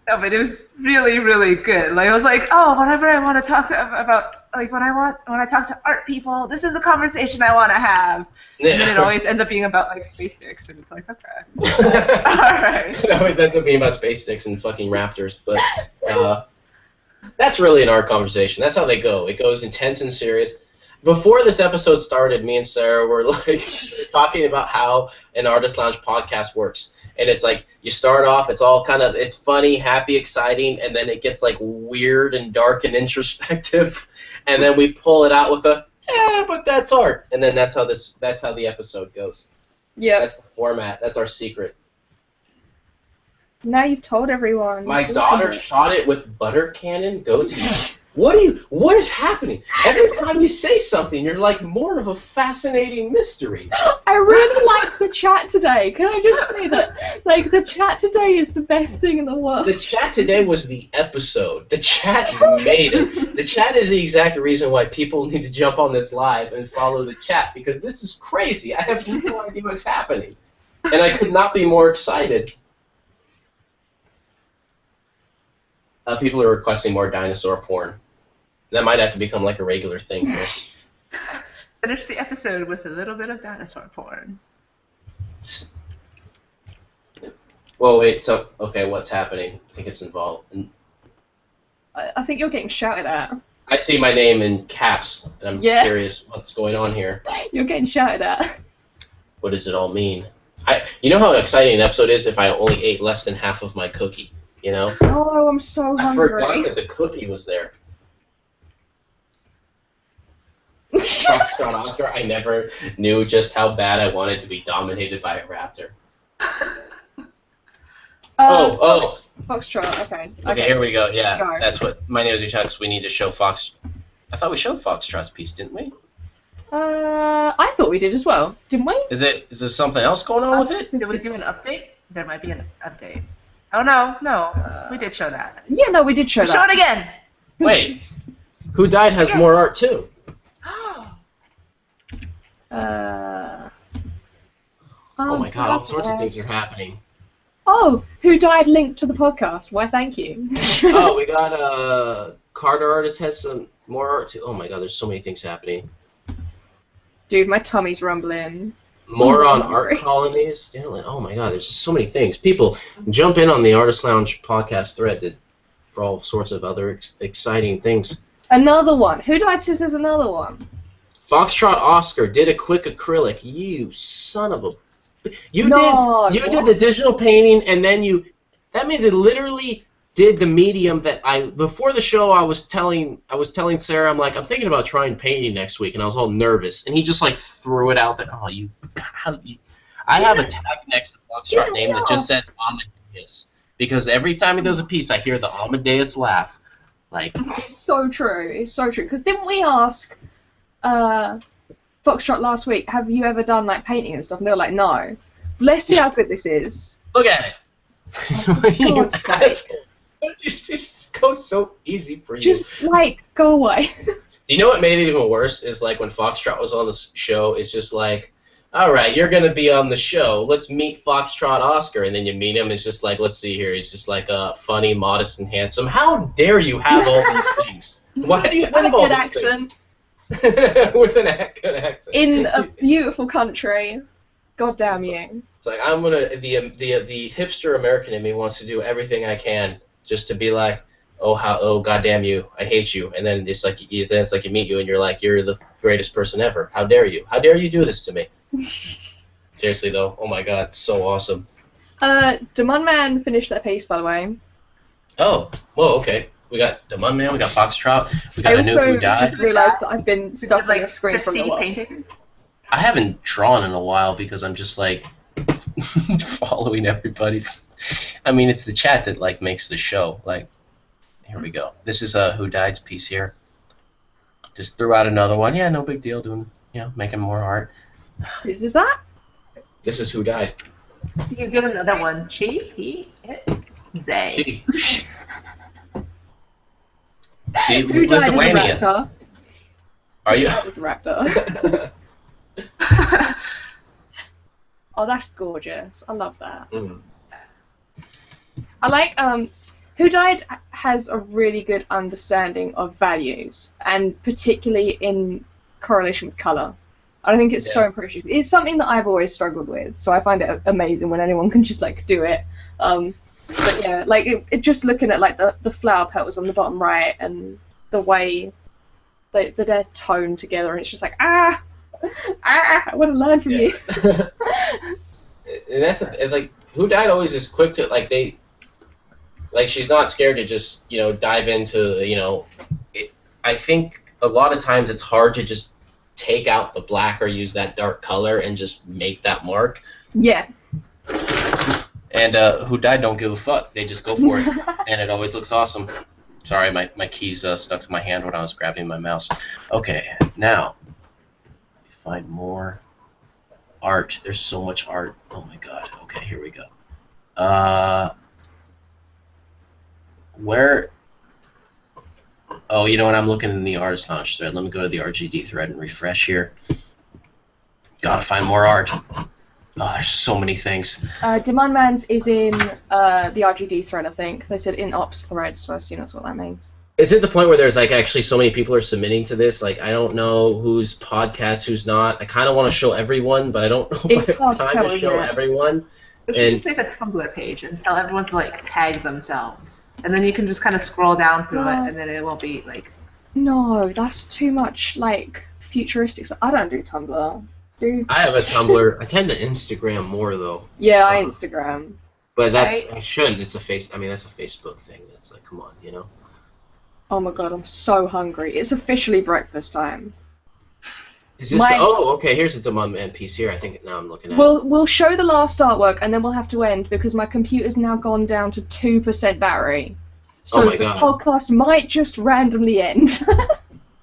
No, but it was really, really good. Like, I was like, oh, whenever I want to talk about, like, when I talk to art people, this is the conversation I want to have. Yeah. And then it always ends up being about, like, space dicks, and it's like, okay. All right. It always ends up being about space dicks and fucking raptors, but, that's really an art conversation. That's how they go. It goes intense and serious. Before this episode started, me and Sarah were like talking about how an Artist Lounge podcast works. And it's like, you start off, it's funny, happy, exciting, and then it gets like weird and dark and introspective. And then we pull it out with but that's art. And then that's how the episode goes. Yeah. That's the format. That's our secret. Now you've told everyone. My daughter shot it with butter cannon. Go to What is happening? Every time you say something, you're like more of a fascinating mystery. I really liked the chat today. Can I just say that? Like, the chat today is the best thing in the world. The chat today was the episode. The chat made it. The chat is the exact reason why people need to jump on this live and follow the chat, because this is crazy. I have no idea what's happening. And I could not be more excited. People are requesting more dinosaur porn. That might have to become like a regular thing here. Finish the episode with a little bit of dinosaur porn. Well, wait, okay, what's happening? I think it's involved. I think you're getting shouted at. I see my name in caps, and I'm curious what's going on here. You're getting shouted at. What does it all mean? You know how exciting an episode is if I only ate less than half of my cookie? You know? Oh, I'm so hungry. I forgot that the cookie was there. Foxtrot Oscar, I never knew just how bad I wanted to be dominated by a raptor. Foxtrot, okay. Okay, here we go, yeah. Go. That's what my name is, because we need to show Fox. I thought we showed Foxtrot's piece, didn't we? I thought we did as well, didn't we? Is there something else going on with it? Did we do an update? There might be an update. Oh, no, we did show that. Yeah, no, we did show that. Show it again! Wait, Who Died has more art, too. Oh my god, all sorts of things are happening. Oh, Who Died linked to the podcast. Why, thank you. Oh, we got, Carter Artist has some more art, too. Oh my god, there's so many things happening. Dude, my tummy's rumbling. More on art colonies. Oh my god, there's just so many things. People, jump in on the Artist Lounge podcast thread for all sorts of other exciting things. Another one. Who Died says there's another one. Foxtrot Oscar did a quick acrylic. You son of a... You did the digital painting, and then that means it literally did the medium that before the show I was telling Sarah, I'm like, I'm thinking about trying painting next week, and I was all nervous, and he just like threw it out there. Oh, I have a tag next to the Foxtrot name that just says Amadeus, because every time he does a piece I hear the Amadeus laugh. Like, It's so true. It's so true. Because didn't we ask Foxtrot last week, have you ever done like painting and stuff? And they were like, no. Let's see how good this is. look at it. What do you God's sake. ask? It just goes so easy for you. Just like go away. Do you know what made it even worse? Is like when Foxtrot was on the show, it's just like, all right, you're going to be on the show. Let's meet Foxtrot Oscar. And then you meet him. It's just like, let's see here. He's just like funny, modest, and handsome. How dare you have all these things? Why do you With a have all good these accent. things? With a good accent. In a beautiful country. God damn you. It's like, I'm going to, the hipster American in me wants to do everything I can just to be like, oh goddamn you, I hate you. And then it's like, you meet you and you're like, you're the greatest person ever. How dare you? How dare you do this to me? Seriously though, oh my god, so awesome. Demon Man finished their piece, by the way. Oh, whoa, okay. We got Demon Man, we got Foxtrot, we got I a new also Who Died. just realised that I've been stuck on like the screen for a 50 while. paintings. I haven't drawn in a while because I'm just like following everybody's. I mean, it's the chat that like makes the show. Like, here we go. This is a Who Died's piece here. Just threw out another one. Yeah, no big deal. Doing, making more art. Whose is that? This is Who Died. You get another one. She, he, it, they. See, Who died as a Lithuania. raptor? Are you? As a raptor. Oh, that's gorgeous. I love that. I like Who Died has a really good understanding of values, and particularly in correlation with color. I think it's so impressive. It's something that I've always struggled with, so I find it amazing when anyone can just like do it. But yeah, like just looking at like the flower petals on the bottom right and the way they're toned together, and it's just like I want to learn from you. And it's like Who Died always is quick to she's not scared to just dive into I think a lot of times it's hard to just take out the black or use that dark color and just make that mark. Yeah. And Who Died don't give a fuck. They just go for it, and it always looks awesome. Sorry, my keys stuck to my hand when I was grabbing my mouse. Okay, now find more art. There's so much art. Oh my god. Okay, here we go. Where? Oh, you know what? I'm looking in the artist launch thread. Let me go to the RGD thread and refresh here. Gotta find more art. Oh, there's so many things. Demand Man's is in the RGD thread, I think. They said in ops thread, so I assume that's what that means. It's at the point where there's like actually so many people are submitting to this. Like, I don't know who's podcast, who's not. I kind of want to show everyone, but I don't know if I have time to show everyone. But you just make a Tumblr page and tell everyone to like tag themselves, and then you can just kind of scroll down through it, and then it won't be like. No, that's too much like futuristic stuff. I don't do Tumblr. I have a Tumblr. I tend to Instagram more though. Yeah, I Instagram. But I shouldn't. It's that's a Facebook thing. That's like, come on, Oh my god, I'm so hungry. It's officially breakfast time. Is this? Oh, okay. Here's a Demand Man piece here. I think now I'm looking at. We'll show the last artwork and then we'll have to end because my computer's now gone down to 2% battery. So the podcast might just randomly end.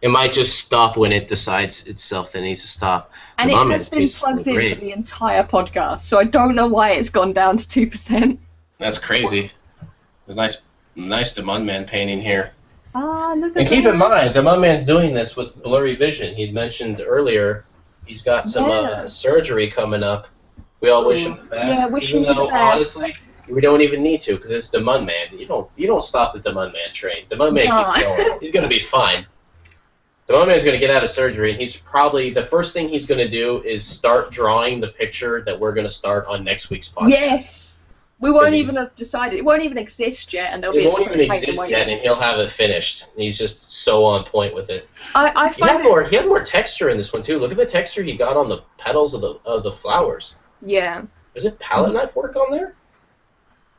It might just stop when it decides itself that it needs to stop. And it has been plugged in for the entire podcast, so I don't know why it's gone down to 2%. That's crazy. There's nice Demand Man painting here. Ah, look at that. And keep in mind, Demand Man's doing this with blurry vision. He'd mentioned earlier he's got some surgery coming up. We all wish him the best. Yeah, wish him the best. Honestly, we don't even need to because it's Demand Man. You don't stop the Demand Man train. Demand Man keeps going. He's gonna be fine. Demand Man's gonna get out of surgery, and he's probably the first thing he's gonna do is start drawing the picture that we're gonna start on next week's podcast. Yes. We won't even have decided. It won't even exist yet, and it won't even exist yet, and he'll have it finished. He's just so on point with it. He had more texture in this one too. Look at the texture he got on the petals of the flowers. Yeah. Is it palette knife work on there?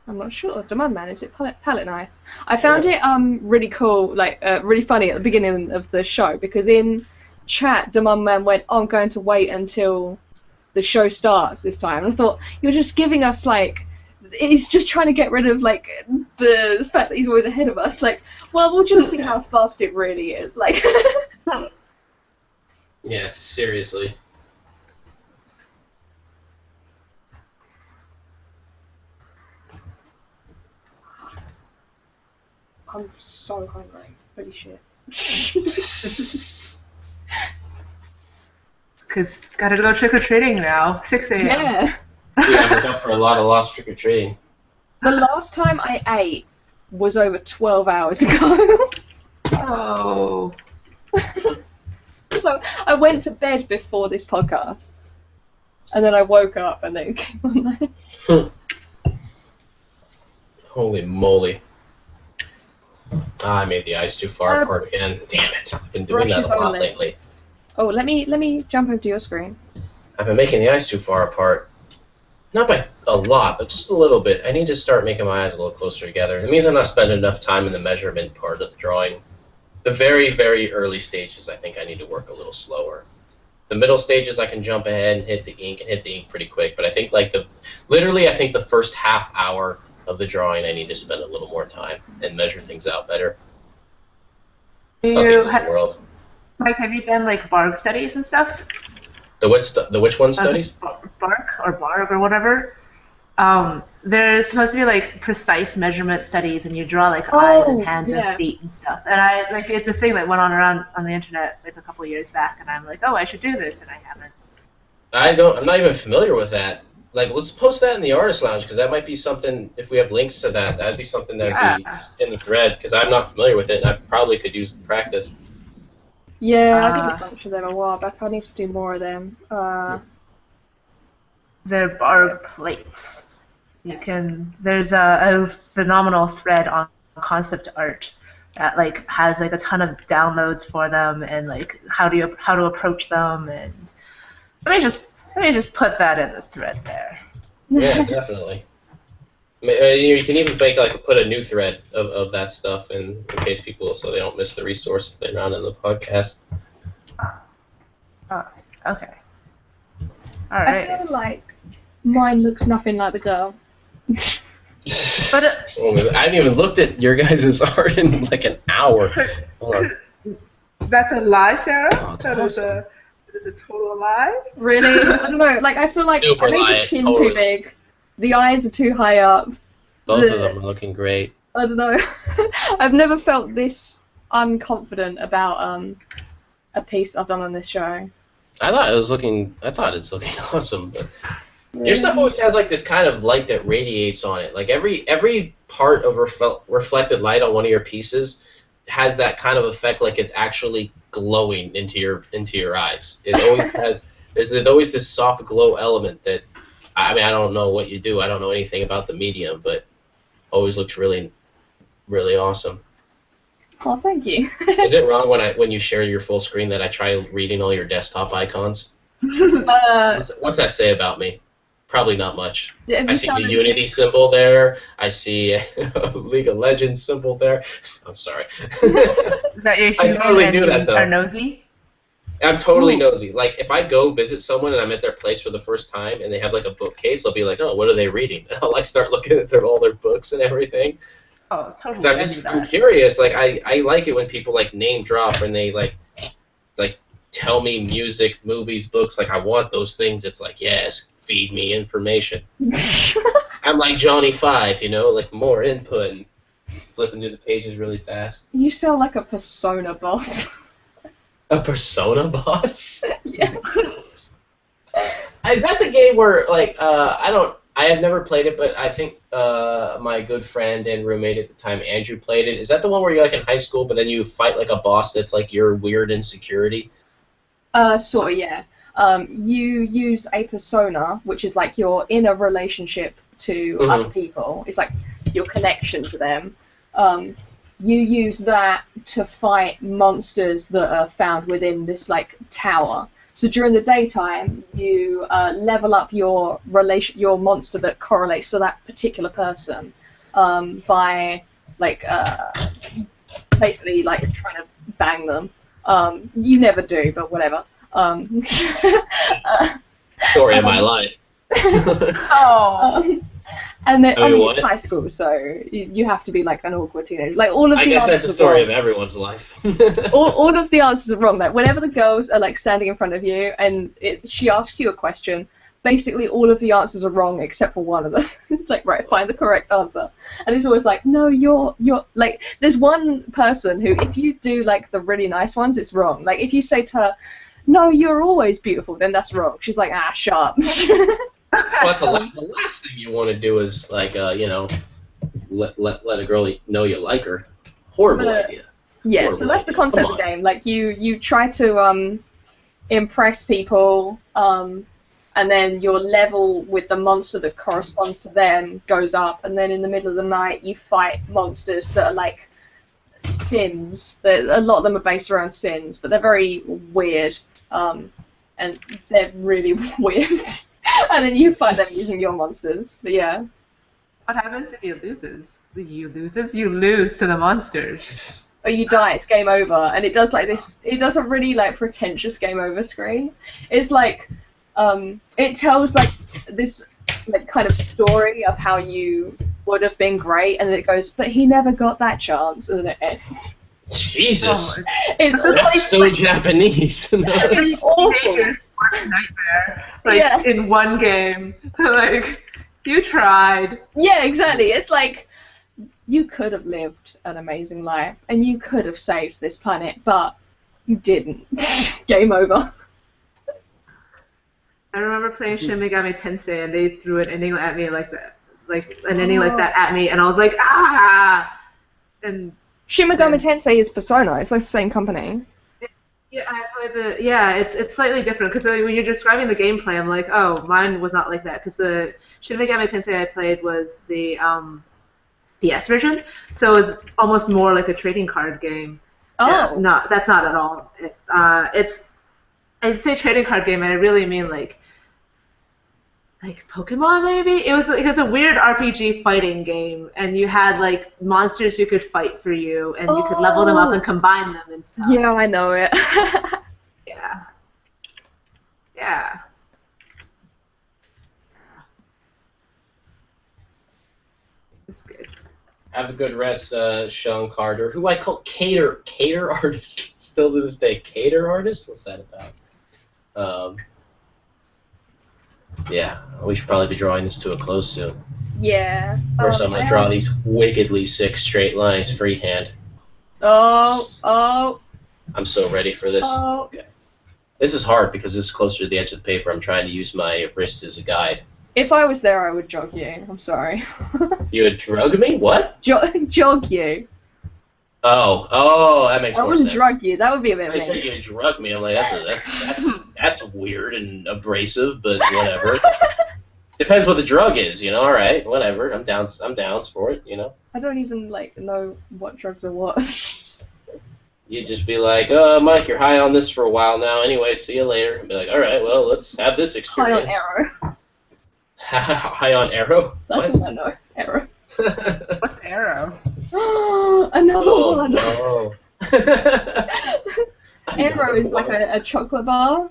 I'm not sure. Demand Man, is it palette knife? I found it really cool, like really funny at the beginning of the show because in chat, Demand Man went, "Oh, I'm going to wait until the show starts this time." And I thought you're just giving us like he's just trying to get rid of like the fact that he's always ahead of us. Like, well, we'll just see how fast it really is. Like, Yeah, seriously. I'm so hungry. Holy shit. Because gotta go trick or treating now. 6 a.m. Yeah. Yeah, we're up for a lot of lost trick or treating. The last time I ate was over 12 hours ago. Oh. So I went to bed before this podcast, and then I woke up and then it came on there. Holy moly. I made the eyes too far apart again. Damn it. I've been doing that a lot lately. Oh, let me jump over to your screen. I've been making the eyes too far apart. Not by a lot, but just a little bit. I need to start making my eyes a little closer together. It means I'm not spending enough time in the measurement part of the drawing. The very, very early stages, I think I need to work a little slower. The middle stages, I can jump ahead and hit the ink pretty quick. But I think like I think the first half hour of the drawing, I need to spend a little more time and measure things out better. World. Mike, have you done like bark studies and stuff? The which one studies? Bark or whatever. There's supposed to be like precise measurement studies, and you draw like eyes and hands and feet and stuff. And I like it's a thing that went on around on the internet like a couple years back, and I'm like, oh, I should do this, and I haven't. I'm not even familiar with that. Like, let's post that in the artist lounge because that might be something. If we have links to that, that'd be something that'd be in the thread because I'm not familiar with it, and I probably could use the practice. Yeah, I did a bunch of them a while back. I need to do more of them. They're barb plates. There's a phenomenal thread on concept art that like has like a ton of downloads for them and like how to approach them, and let me just put that in the thread there. Yeah, definitely. You can even put a new thread of that stuff in case people so they don't miss the resource if they're not in the podcast. Okay. All right. I feel like mine looks nothing like the girl. But I haven't even looked at your guys' art in like an hour. That's a lie, Sarah? Oh, that awesome. is a total lie? Really? I don't know. Like I feel like Super I made lie, the chin totally. too big. The eyes are too high up. Both of them are looking great. I don't know. I've never felt this unconfident about a piece I've done on this show. I thought it's looking awesome. But your stuff always has like this kind of light that radiates on it. Like every part of reflected light on one of your pieces has that kind of effect, like it's actually glowing into your eyes. It always has. There's always this soft glow element that. I mean, I don't know what you do. I don't know anything about the medium, but always looks really, really awesome. Oh, thank you. Is it wrong when you share your full screen that I try reading all your desktop icons? What's that say about me? Probably not much. I see the Unity symbol there. I see a League of Legends symbol there. I'm sorry. Is that your I totally do that, though. Are nosy? I'm totally nosy. Like, if I go visit someone and I'm at their place for the first time and they have, like, a bookcase, I'll be like, oh, what are they reading? And I'll, like, start looking at all their books and everything. Oh, totally. I'm curious. Like, I like it when people, like, name drop and they, like, tell me music, movies, books. Like, I want those things. It's like, yes, feed me information. I'm like Johnny Five, like, more input and flipping through the pages really fast. You sound like a Persona boss. A Persona boss? Yeah. Is that the game where, like, I have never played it, but I think my good friend and roommate at the time, Andrew, played it. Is that the one where you're, like, in high school, but then you fight, like, a boss that's, like, your weird insecurity? Sort of, yeah. You use a persona, which is, like, you're in a relationship to other people. It's, like, your connection to them. You use that to fight monsters that are found within this like tower. So during the daytime, you level up your monster that correlates to that particular person by like basically like trying to bang them. You never do, but whatever. Story of my life. Oh. And then, Oh, I you mean, want it's it? high school, so you have to be like an awkward teenager. Like all of I the guess that's answers the are story wrong. of everyone's life. All of the answers are wrong. Like whenever the girls are like standing in front of you and she asks you a question, basically all of the answers are wrong except for one of them. It's like, right, find the correct answer. And it's always like, no, you're like, there's one person who, if you do like the really nice ones, it's wrong. Like if you say to her, no, you're always beautiful, then that's wrong. She's like, ah, shut up. Well, the last thing you want to do is like, let a girl know you like her. Horrible idea. Yeah, Horrible so that's the idea. concept Come of the on. game. Like you try to impress people, and then your level with the monster that corresponds to them goes up, and then in the middle of the night you fight monsters that are like sins. A lot of them are based around sins, but they're very weird, and they're really weird. And then you fight them using your monsters. But yeah. What happens if you loses? You lose to the monsters. Or you die, it's game over, and it does like this. It does a really like pretentious game over screen. It's like, it tells like this like kind of story of how you would have been great, and then it goes, but he never got that chance, and then it ends. Jesus. Oh, It's just That's like so Japanese. it's awful. teenagers' worst nightmare. Like Yeah. in one game, like you tried. Yeah, exactly. It's like you could have lived an amazing life, and you could have saved this planet, but you didn't. Game over. I remember playing Shin Megami Tensei, and they threw an ending at me like that, like an ending like that at me, and I was like, ah! And Shin Megami Tensei is Persona. It's like the same company. yeah, I played the it's slightly different because when you're describing the gameplay, I'm like, oh, mine was not like that because the Shin Megami Tensei I played was the DS version, so it was almost more like a trading card game. Oh. Yeah, no, that's not at all. It's I'd say trading card game, and I really mean like Pokemon maybe. It was a weird RPG fighting game, and you had like monsters who could fight for you, and you could level them up and combine them and stuff. Yeah, I know it. Yeah. Yeah. It's good. Have a good rest, Sean Carter, who I call cater artist still to this day. Cater artist? What's that about? Yeah, we should probably be drawing this to a close soon. Yeah. First, I'm gonna draw these wickedly sick straight lines freehand. Oh. I'm so ready for this. Oh. Okay. This is hard because this is closer to the edge of the paper. I'm trying to use my wrist as a guide. If I was there, I would jog you. I'm sorry. You would drug me? What? Jog you. Oh, that makes I more wouldn't sense. drug you. That would be a bit I said mean. you drug me. I'm like, that's weird and abrasive, but whatever. Depends what the drug is, you know. All right, whatever. I'm down for it, you know. I don't even like know what drugs are what. You'd just be like, Mike, you're high on this for a while now. Anyway, see you later. And be like, all right, well, let's have this High on experience. arrow. High on arrow? That's What? all I know. Arrow. What's Arrow? Another Oh, one. no. Arrow is like a chocolate bar.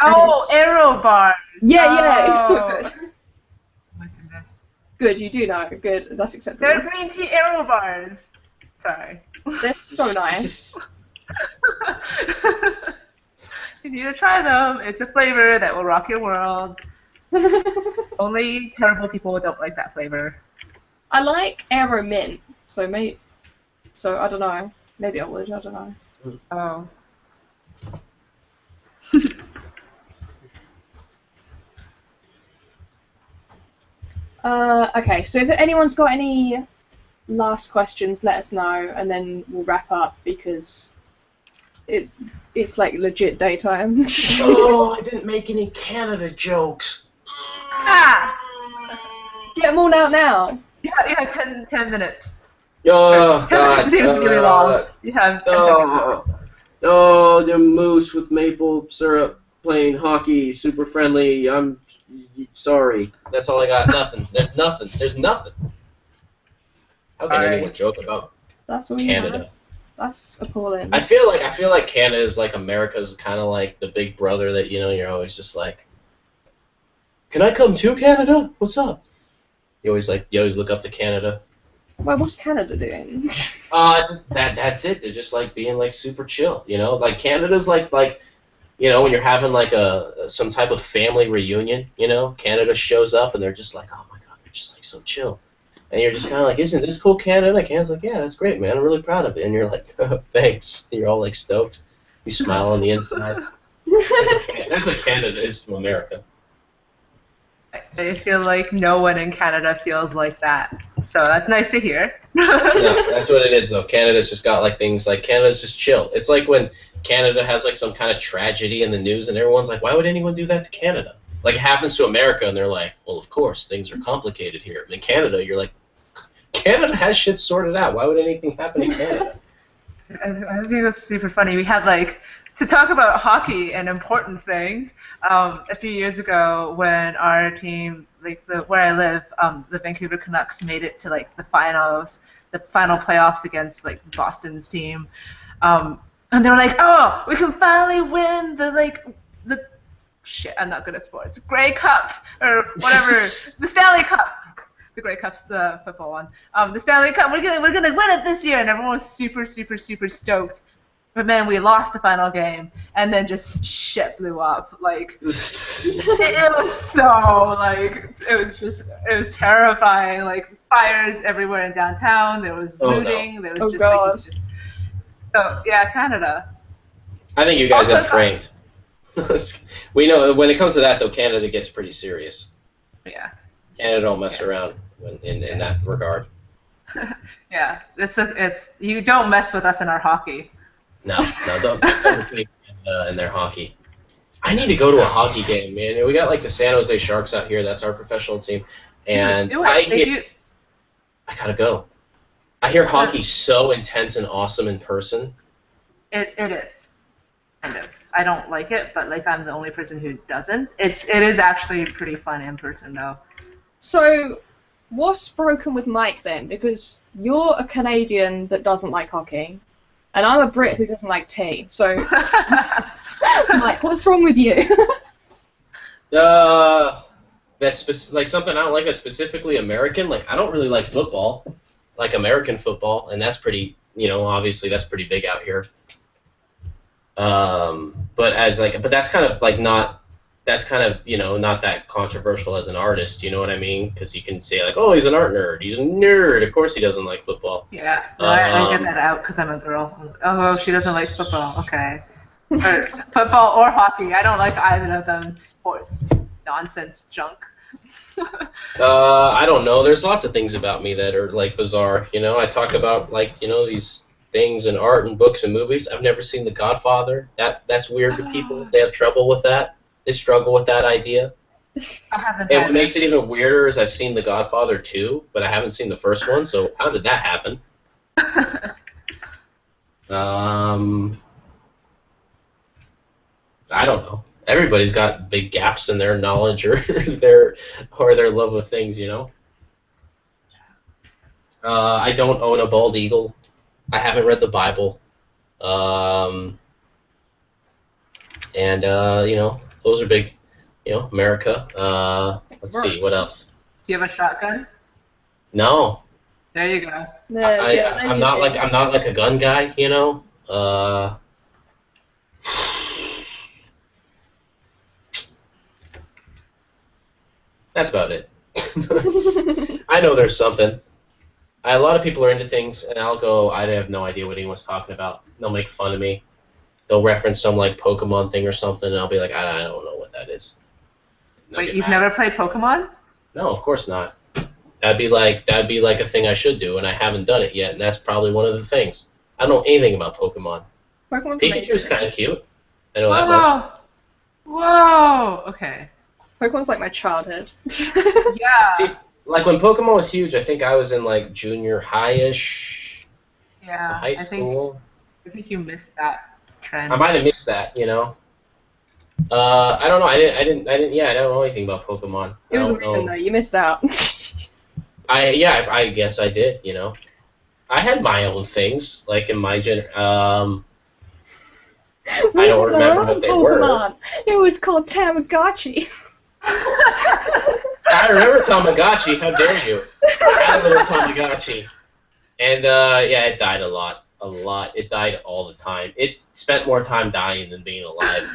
Oh, Arrow Bar. Yeah, it's so Oh. good. Oh my goodness. Good, you do know. Good, that's acceptable. They're green tea Arrow Bars. Sorry. They're so nice. You need to try them. It's a flavor that will rock your world. Only terrible people don't like that flavor. I like Arrow Mint, so I don't know. Maybe I would, I don't know. Oh. Okay, so if anyone's got any last questions, let us know, and then we'll wrap up because it's like legit daytime. Oh, I didn't make any Canada jokes. Ah! Get them all out now. Yeah, 10 minutes. Oh, 10 God. minutes seems really long. You have 10 seconds. Oh, the moose with maple syrup playing hockey, super friendly. I'm sorry. That's all I got. Nothing. There's nothing. How can Alright. anyone joke about That's all you Canada? have. That's appalling. I feel like Canada is like America's kind of like the big brother that, you know, you're always just like, can I come to Canada? What's up? You always look up to Canada. Well, what's Canada doing? Just that's it. They're just like being like super chill, you know. Like Canada's like you know, when you're having like some type of family reunion, you know, Canada shows up and they're just like, oh my god, they're just like so chill. And you're just kind of like, isn't this cool, Canada? Canada's like, yeah, that's great, man. I'm really proud of it. And you're like, thanks. You're all like stoked. You smile on the inside. That's what Canada is to America. I feel like no one in Canada feels like that. So that's nice to hear. Yeah, that's what it is, though. Canada's just got like things like Canada's just chill. It's like when Canada has like some kind of tragedy in the news, and everyone's like, why would anyone do that to Canada? Like it happens to America, and they're like, well, of course, things are complicated here. And in Canada, you're like, Canada has shit sorted out. Why would anything happen in Canada? I think that's super funny. We had like to talk about hockey and important things. A few years ago, when our team, like where I live, the Vancouver Canucks made it to like the finals, the final playoffs against like Boston's team, and they were like, "Oh, we can finally win the shit." I'm not good at sports. Grey Cup or whatever, the Stanley Cup. The Grey Cup's the football one. The Stanley Cup. We're gonna win it this year, and everyone was super stoked. But man, we lost the final game, and then just shit blew up. Like it was so like it was terrifying. Like fires everywhere in downtown. There was looting. No. There was just like it was just. So yeah, Canada. I think you guys Also, got framed. We know when it comes to that though, Canada gets pretty serious. Yeah. Canada don't mess around in that regard. Yeah, it's you don't mess with us in our hockey. No, don't play in their hockey. I need to go to a hockey game, man. We got like the San Jose Sharks out here. That's our professional team, and I gotta go. I hear hockey's so intense and awesome in person. It is, kind of. I don't like it, but like I'm the only person who doesn't. It is actually pretty fun in person though. So, what's broken with Mike then? Because you're a Canadian that doesn't like hockey, and I'm a Brit who doesn't like tea. So, Mike, what's wrong with you? That's like something I don't like. That's specifically American. Like I don't really like football, like American football, and that's pretty. You know, obviously that's pretty big out here. But that's kind of like not. That's kind of, you know, not that controversial as an artist, you know what I mean? Because you can say, like, oh, he's an art nerd. He's a nerd. Of course he doesn't like football. Yeah, no, I get that out because I'm a girl. Oh, she doesn't like football. Okay. Or football or hockey. I don't like either of them. Sports. Nonsense junk. I don't know. There's lots of things about me that are, like, bizarre. You know, I talk about, like, you know, these things in art and books and movies. I've never seen The Godfather. That's weird to people. They have trouble with that. They struggle with that idea. I haven't. And what makes it even weirder is I've seen The Godfather 2, but I haven't seen the first one, so how did that happen? I don't know. Everybody's got big gaps in their knowledge or their love of things, you know? I don't own a bald eagle. I haven't read the Bible. And, you know, those are big, you know, America. Let's see, what else? Do you have a shotgun? No. There you go. I'm not like a gun guy, you know. That's about it. I know there's something. A lot of people are into things, and I'll go, I have no idea what anyone's talking about. They'll make fun of me. They'll reference some like Pokemon thing or something, and I'll be like, I don't know what that is. Wait, you've never played Pokemon? No, of course not. That'd be like a thing I should do, and I haven't done it yet, and that's probably one of the things. I don't know anything about Pokemon. Pikachu's kind of cute. I know that much. Whoa! Okay. Pokemon's like my childhood. Yeah. See, like when Pokemon was huge, I think I was in like junior high-ish to high school. I think you missed that trend. I might have missed that, you know. I don't know. I didn't. Yeah, I don't know anything about Pokemon. It was a reason though. You missed out. I guess I did. You know, I had my own things like in my I don't remember what they were. It was called Tamagotchi. I remember Tamagotchi. How dare you? I had a little Tamagotchi. And, yeah, it died a lot. A lot. It died all the time. It spent more time dying than being alive.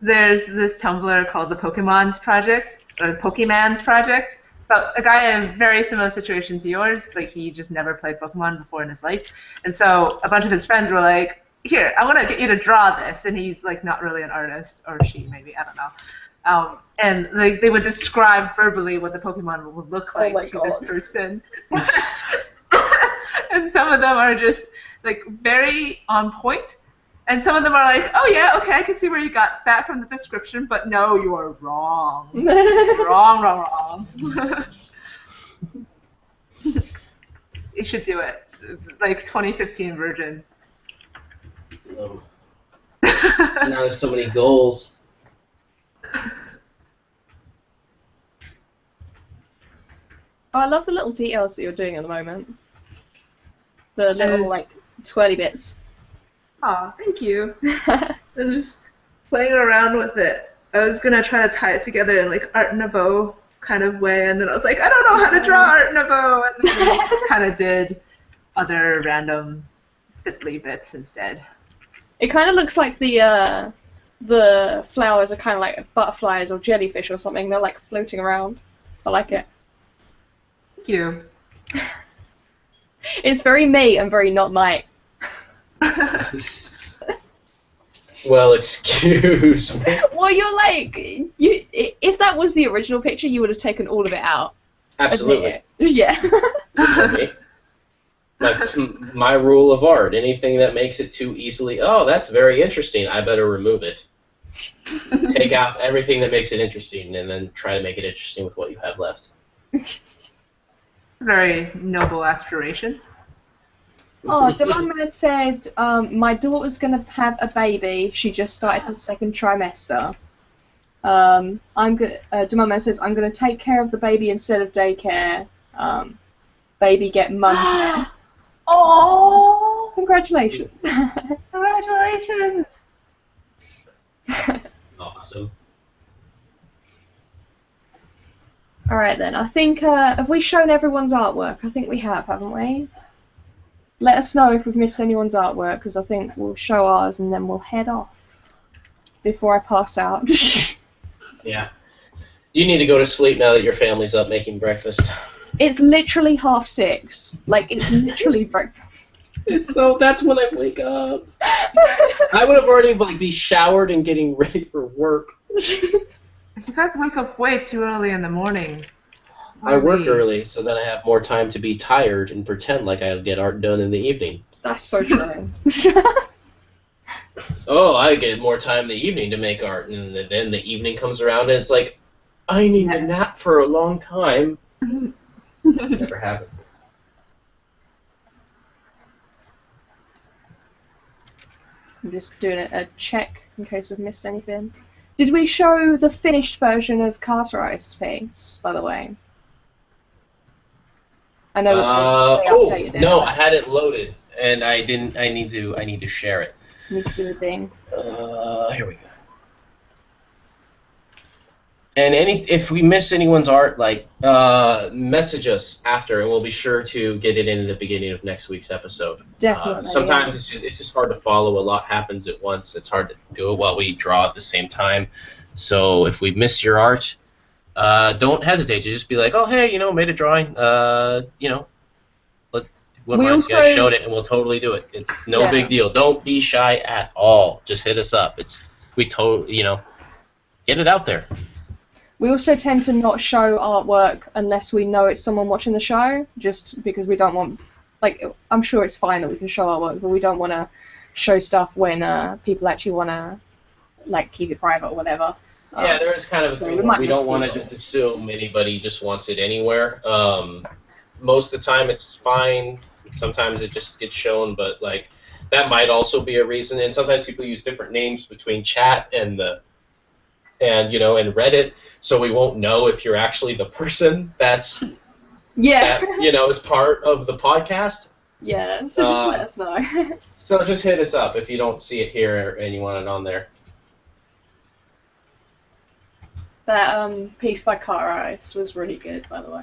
There's this Tumblr called the Pokemon's Project, or the Pokemon's Project, about a guy in a very similar situation to yours. Like, he just never played Pokemon before in his life. And so a bunch of his friends were like, here, I want to get you to draw this. And he's, like, not really an artist, or she, maybe, I don't know. And they would describe verbally what the Pokemon would look like to this person. And some of them are just, like, very on point. And some of them are like, oh, yeah, okay, I can see where you got that from the description, but no, you are wrong. wrong. You should do it. Like, 2015 version. Now there's so many goals. Oh, I love the little details that you're doing at the moment. The little, like, twirly bits. Aw, thank you. I'm just playing around with it. I was going to try to tie it together in, like, Art Nouveau kind of way, and then I was like, I don't know how to draw Art Nouveau, and then I kind of did other random fiddly bits instead. It kind of looks like the flowers are kind of like butterflies or jellyfish or something. They're, like, floating around. I like it. Thank you. It's very me and very not Mike. Well, excuse me. Well, you're like, if that was the original picture, you would have taken all of it out. Absolutely. Yeah. Like, my rule of art, anything that makes it too easily, oh, that's very interesting, I better remove it. Take out everything that makes it interesting and then try to make it interesting with what you have left. Very noble aspiration. Oh, Demon said, my daughter's going to have a baby. She just started her second trimester. Demon says, I'm going to take care of the baby instead of daycare. Baby get mum care. Oh! Congratulations. Congratulations! Awesome. Alright then, I think, have we shown everyone's artwork? I think we have, haven't we? Let us know if we've missed anyone's artwork, because I think we'll show ours and then we'll head off before I pass out. Yeah. You need to go to sleep now that your family's up making breakfast. It's literally 6:30. Like, it's literally breakfast. So that's when I wake up. I would have already be showered and getting ready for work. You guys wake up way too early in the morning. I work early, so then I have more time to be tired and pretend like I'll get art done in the evening. That's so true. Oh, I get more time in the evening to make art, and then the evening comes around and it's like, I need to nap for a long time. Never happened. I'm just doing a check in case we've missed anything. Did we show the finished version of Carterized piece, by the way? I know they updated it. No, I had it loaded, and I didn't. I need to share it. Need to do the thing. Here we go. And if we miss anyone's art, message us after, and we'll be sure to get it in at the beginning of next week's episode. Definitely. Sometimes it's just hard to follow. A lot happens at once. It's hard to do it while we draw at the same time. So if we miss your art, don't hesitate to just be like, oh, hey, made a drawing. You guys showed it, and we'll totally do it. It's no big deal. Don't be shy at all. Just hit us up. Get it out there. We also tend to not show artwork unless we know it's someone watching the show, just because we don't want, I'm sure it's fine that we can show artwork, but we don't want to show stuff when people actually want to, keep it private or whatever. Yeah, there is kind of a thing where we don't want to just assume anybody just wants it anywhere. Most of the time it's fine. Sometimes it just gets shown, but, that might also be a reason. And sometimes people use different names between chat and Reddit, so we won't know if you're actually the person that is part of the podcast. Yeah, so just let us know. So just hit us up if you don't see it here and you want it on there. That piece by Car Ice was really good, by the way.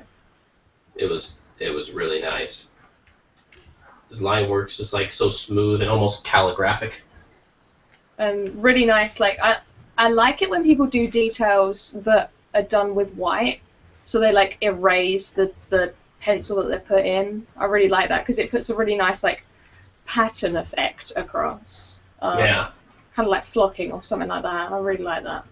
It was really nice. His line work's just like so smooth and almost calligraphic. And really nice. Like I like it when people do details that are done with white, so they like erase the pencil that they put in. I really like that because it puts a really nice like pattern effect across. Yeah. Kind of like flocking or something like that. I really like that.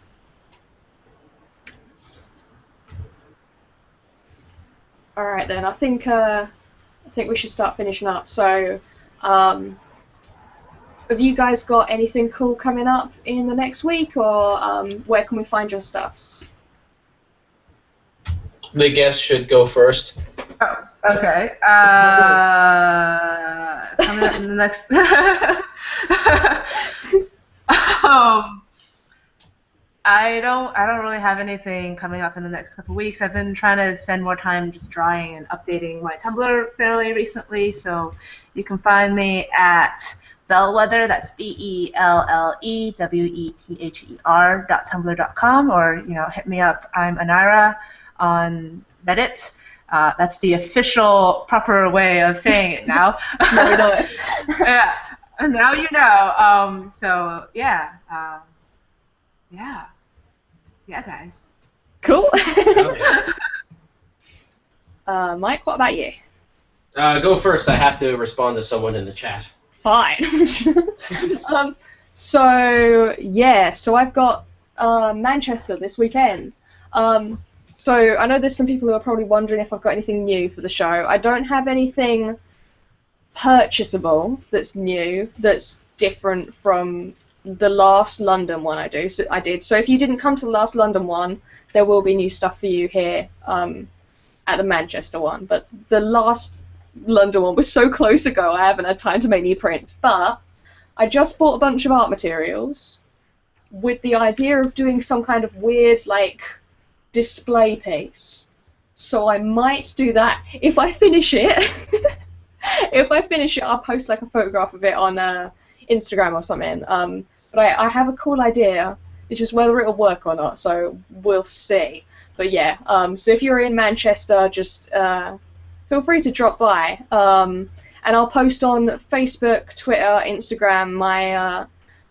All right then. I think we should start finishing up. So, have you guys got anything cool coming up in the next week, or where can we find your stuffs? The guest should go first. Oh, okay. Coming up in the next. I don't really have anything coming up in the next couple of weeks. I've been trying to spend more time just drawing and updating my Tumblr fairly recently, so you can find me at Bellwether, that's BELLEWETHER.tumblr.com, or hit me up. I'm anaiira on Reddit. That's the official proper way of saying it now. No, we know it. Yeah, now you know. So yeah, yeah, guys. Cool. Mike, what about you? Go first. I have to respond to someone in the chat. Fine. So I've got Manchester this weekend. So I know there's some people who are probably wondering if I've got anything new for the show. I don't have anything purchasable that's new, that's different from the last London one I did. So if you didn't come to the last London one, there will be new stuff for you here at the Manchester one. But the last London one was so close ago, I haven't had time to make new prints. But I just bought a bunch of art materials with the idea of doing some kind of weird, like, display piece. So I might do that if I finish it. If I finish it, I'll post like a photograph of it on Instagram or something. But I have a cool idea. It's just whether it'll work or not. So we'll see. But yeah. So if you're in Manchester, just feel free to drop by. And I'll post on Facebook, Twitter, Instagram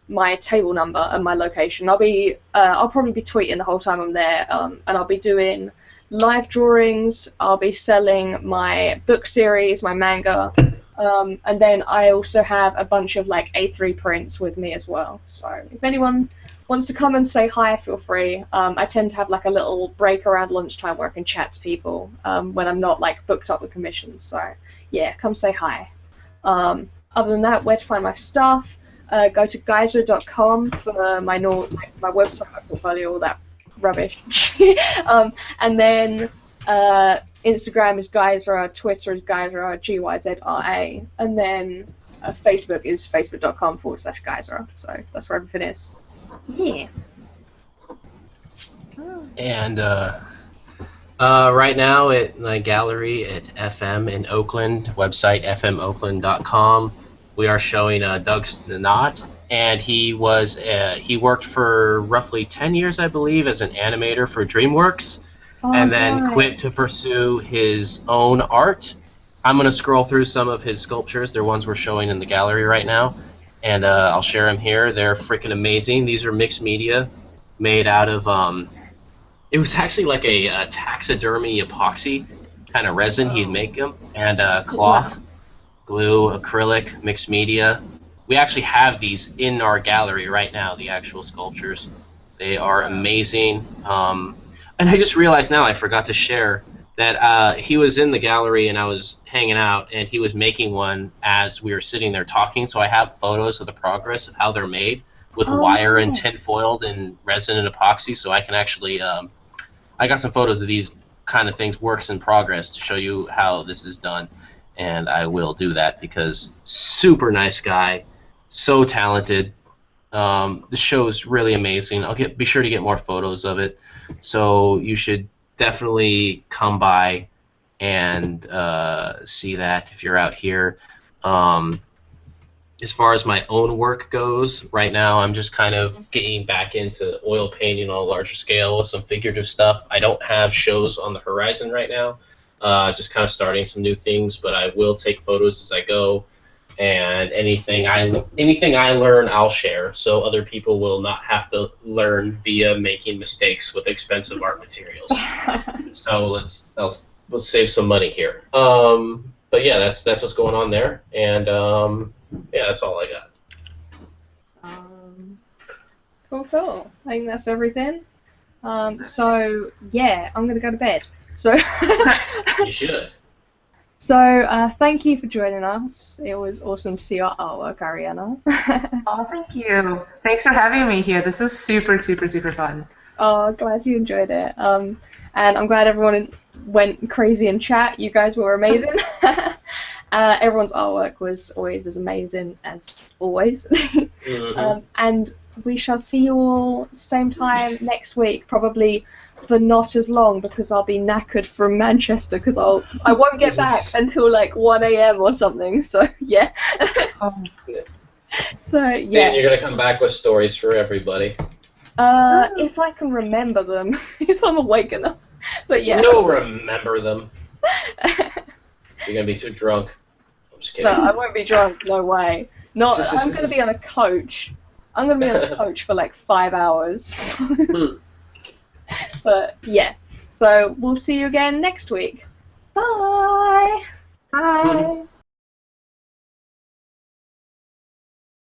my table number and my location. I'll probably be tweeting the whole time I'm there, and I'll be doing live drawings. I'll be selling my book series, my manga, and then I also have a bunch of like A3 prints with me as well. So if anyone wants to come and say hi, feel free. I tend to have like a little break around lunchtime where I can chat to people when I'm not like booked up with commissions. So yeah, come say hi. Other than that, where to find my stuff? Go to geyser.com for my website, my portfolio, all that rubbish. And then Instagram is Geyser, Twitter is Geyser, GYZRA, and then Facebook is facebook.com/Geyser. So that's where everything is. Yeah. And right now at my gallery at FM in Oakland, website fmoakland.com, we are showing Doug Snot, and he worked for roughly 10 years, I believe, as an animator for DreamWorks, and then quit to pursue his own art. I'm going to scroll through some of his sculptures. They're ones we're showing in the gallery right now, and I'll share them here. They're freaking amazing. These are mixed media made out of, it was actually like a taxidermy epoxy kind of resin he'd make them, and cloth. Glue, acrylic, mixed media. We actually have these in our gallery right now, the actual sculptures. They are amazing. And I just realized now I forgot to share that he was in the gallery and I was hanging out, and he was making one as we were sitting there talking, so I have photos of the progress of how they're made with wire and tin foiled and resin and epoxy, so I can actually, I got some photos of these kind of things, works in progress, to show you how this is done. And I will do that because super nice guy, so talented. The show is really amazing. Be sure to get more photos of it. So you should definitely come by and see that if you're out here. as far as my own work goes, right now I'm just kind of getting back into oil painting on a larger scale with some figurative stuff. I don't have shows on the horizon right now, just kind of starting some new things, but I will take photos as I go, and anything I learn, I'll share, so other people will not have to learn via making mistakes with expensive art materials. So let's save some money here. But yeah, that's what's going on there, and yeah, that's all I got. Cool. I think that's everything. So yeah, I'm gonna go to bed. So You should. So thank you for joining us. It was awesome to see your artwork, Ariana. Oh, thank you. Thanks for having me here. This was super, super, super fun. Oh, glad you enjoyed it. And I'm glad everyone went crazy in chat. You guys were amazing. Everyone's artwork was always as amazing as always. And we shall see you all same time next week, probably for not as long because I'll be knackered from Manchester because I won't get back until like 1 a.m. or something. So yeah. So yeah. And you're gonna come back with stories for everybody. If I can remember them, if I'm awake enough. But yeah. You'll remember them. You're gonna be too drunk. I'm just kidding. No, I won't be drunk. No way. Not. I'm gonna be on a coach. I'm gonna be on a coach for like 5 hours. But yeah. So we'll see you again next week. Bye. Bye.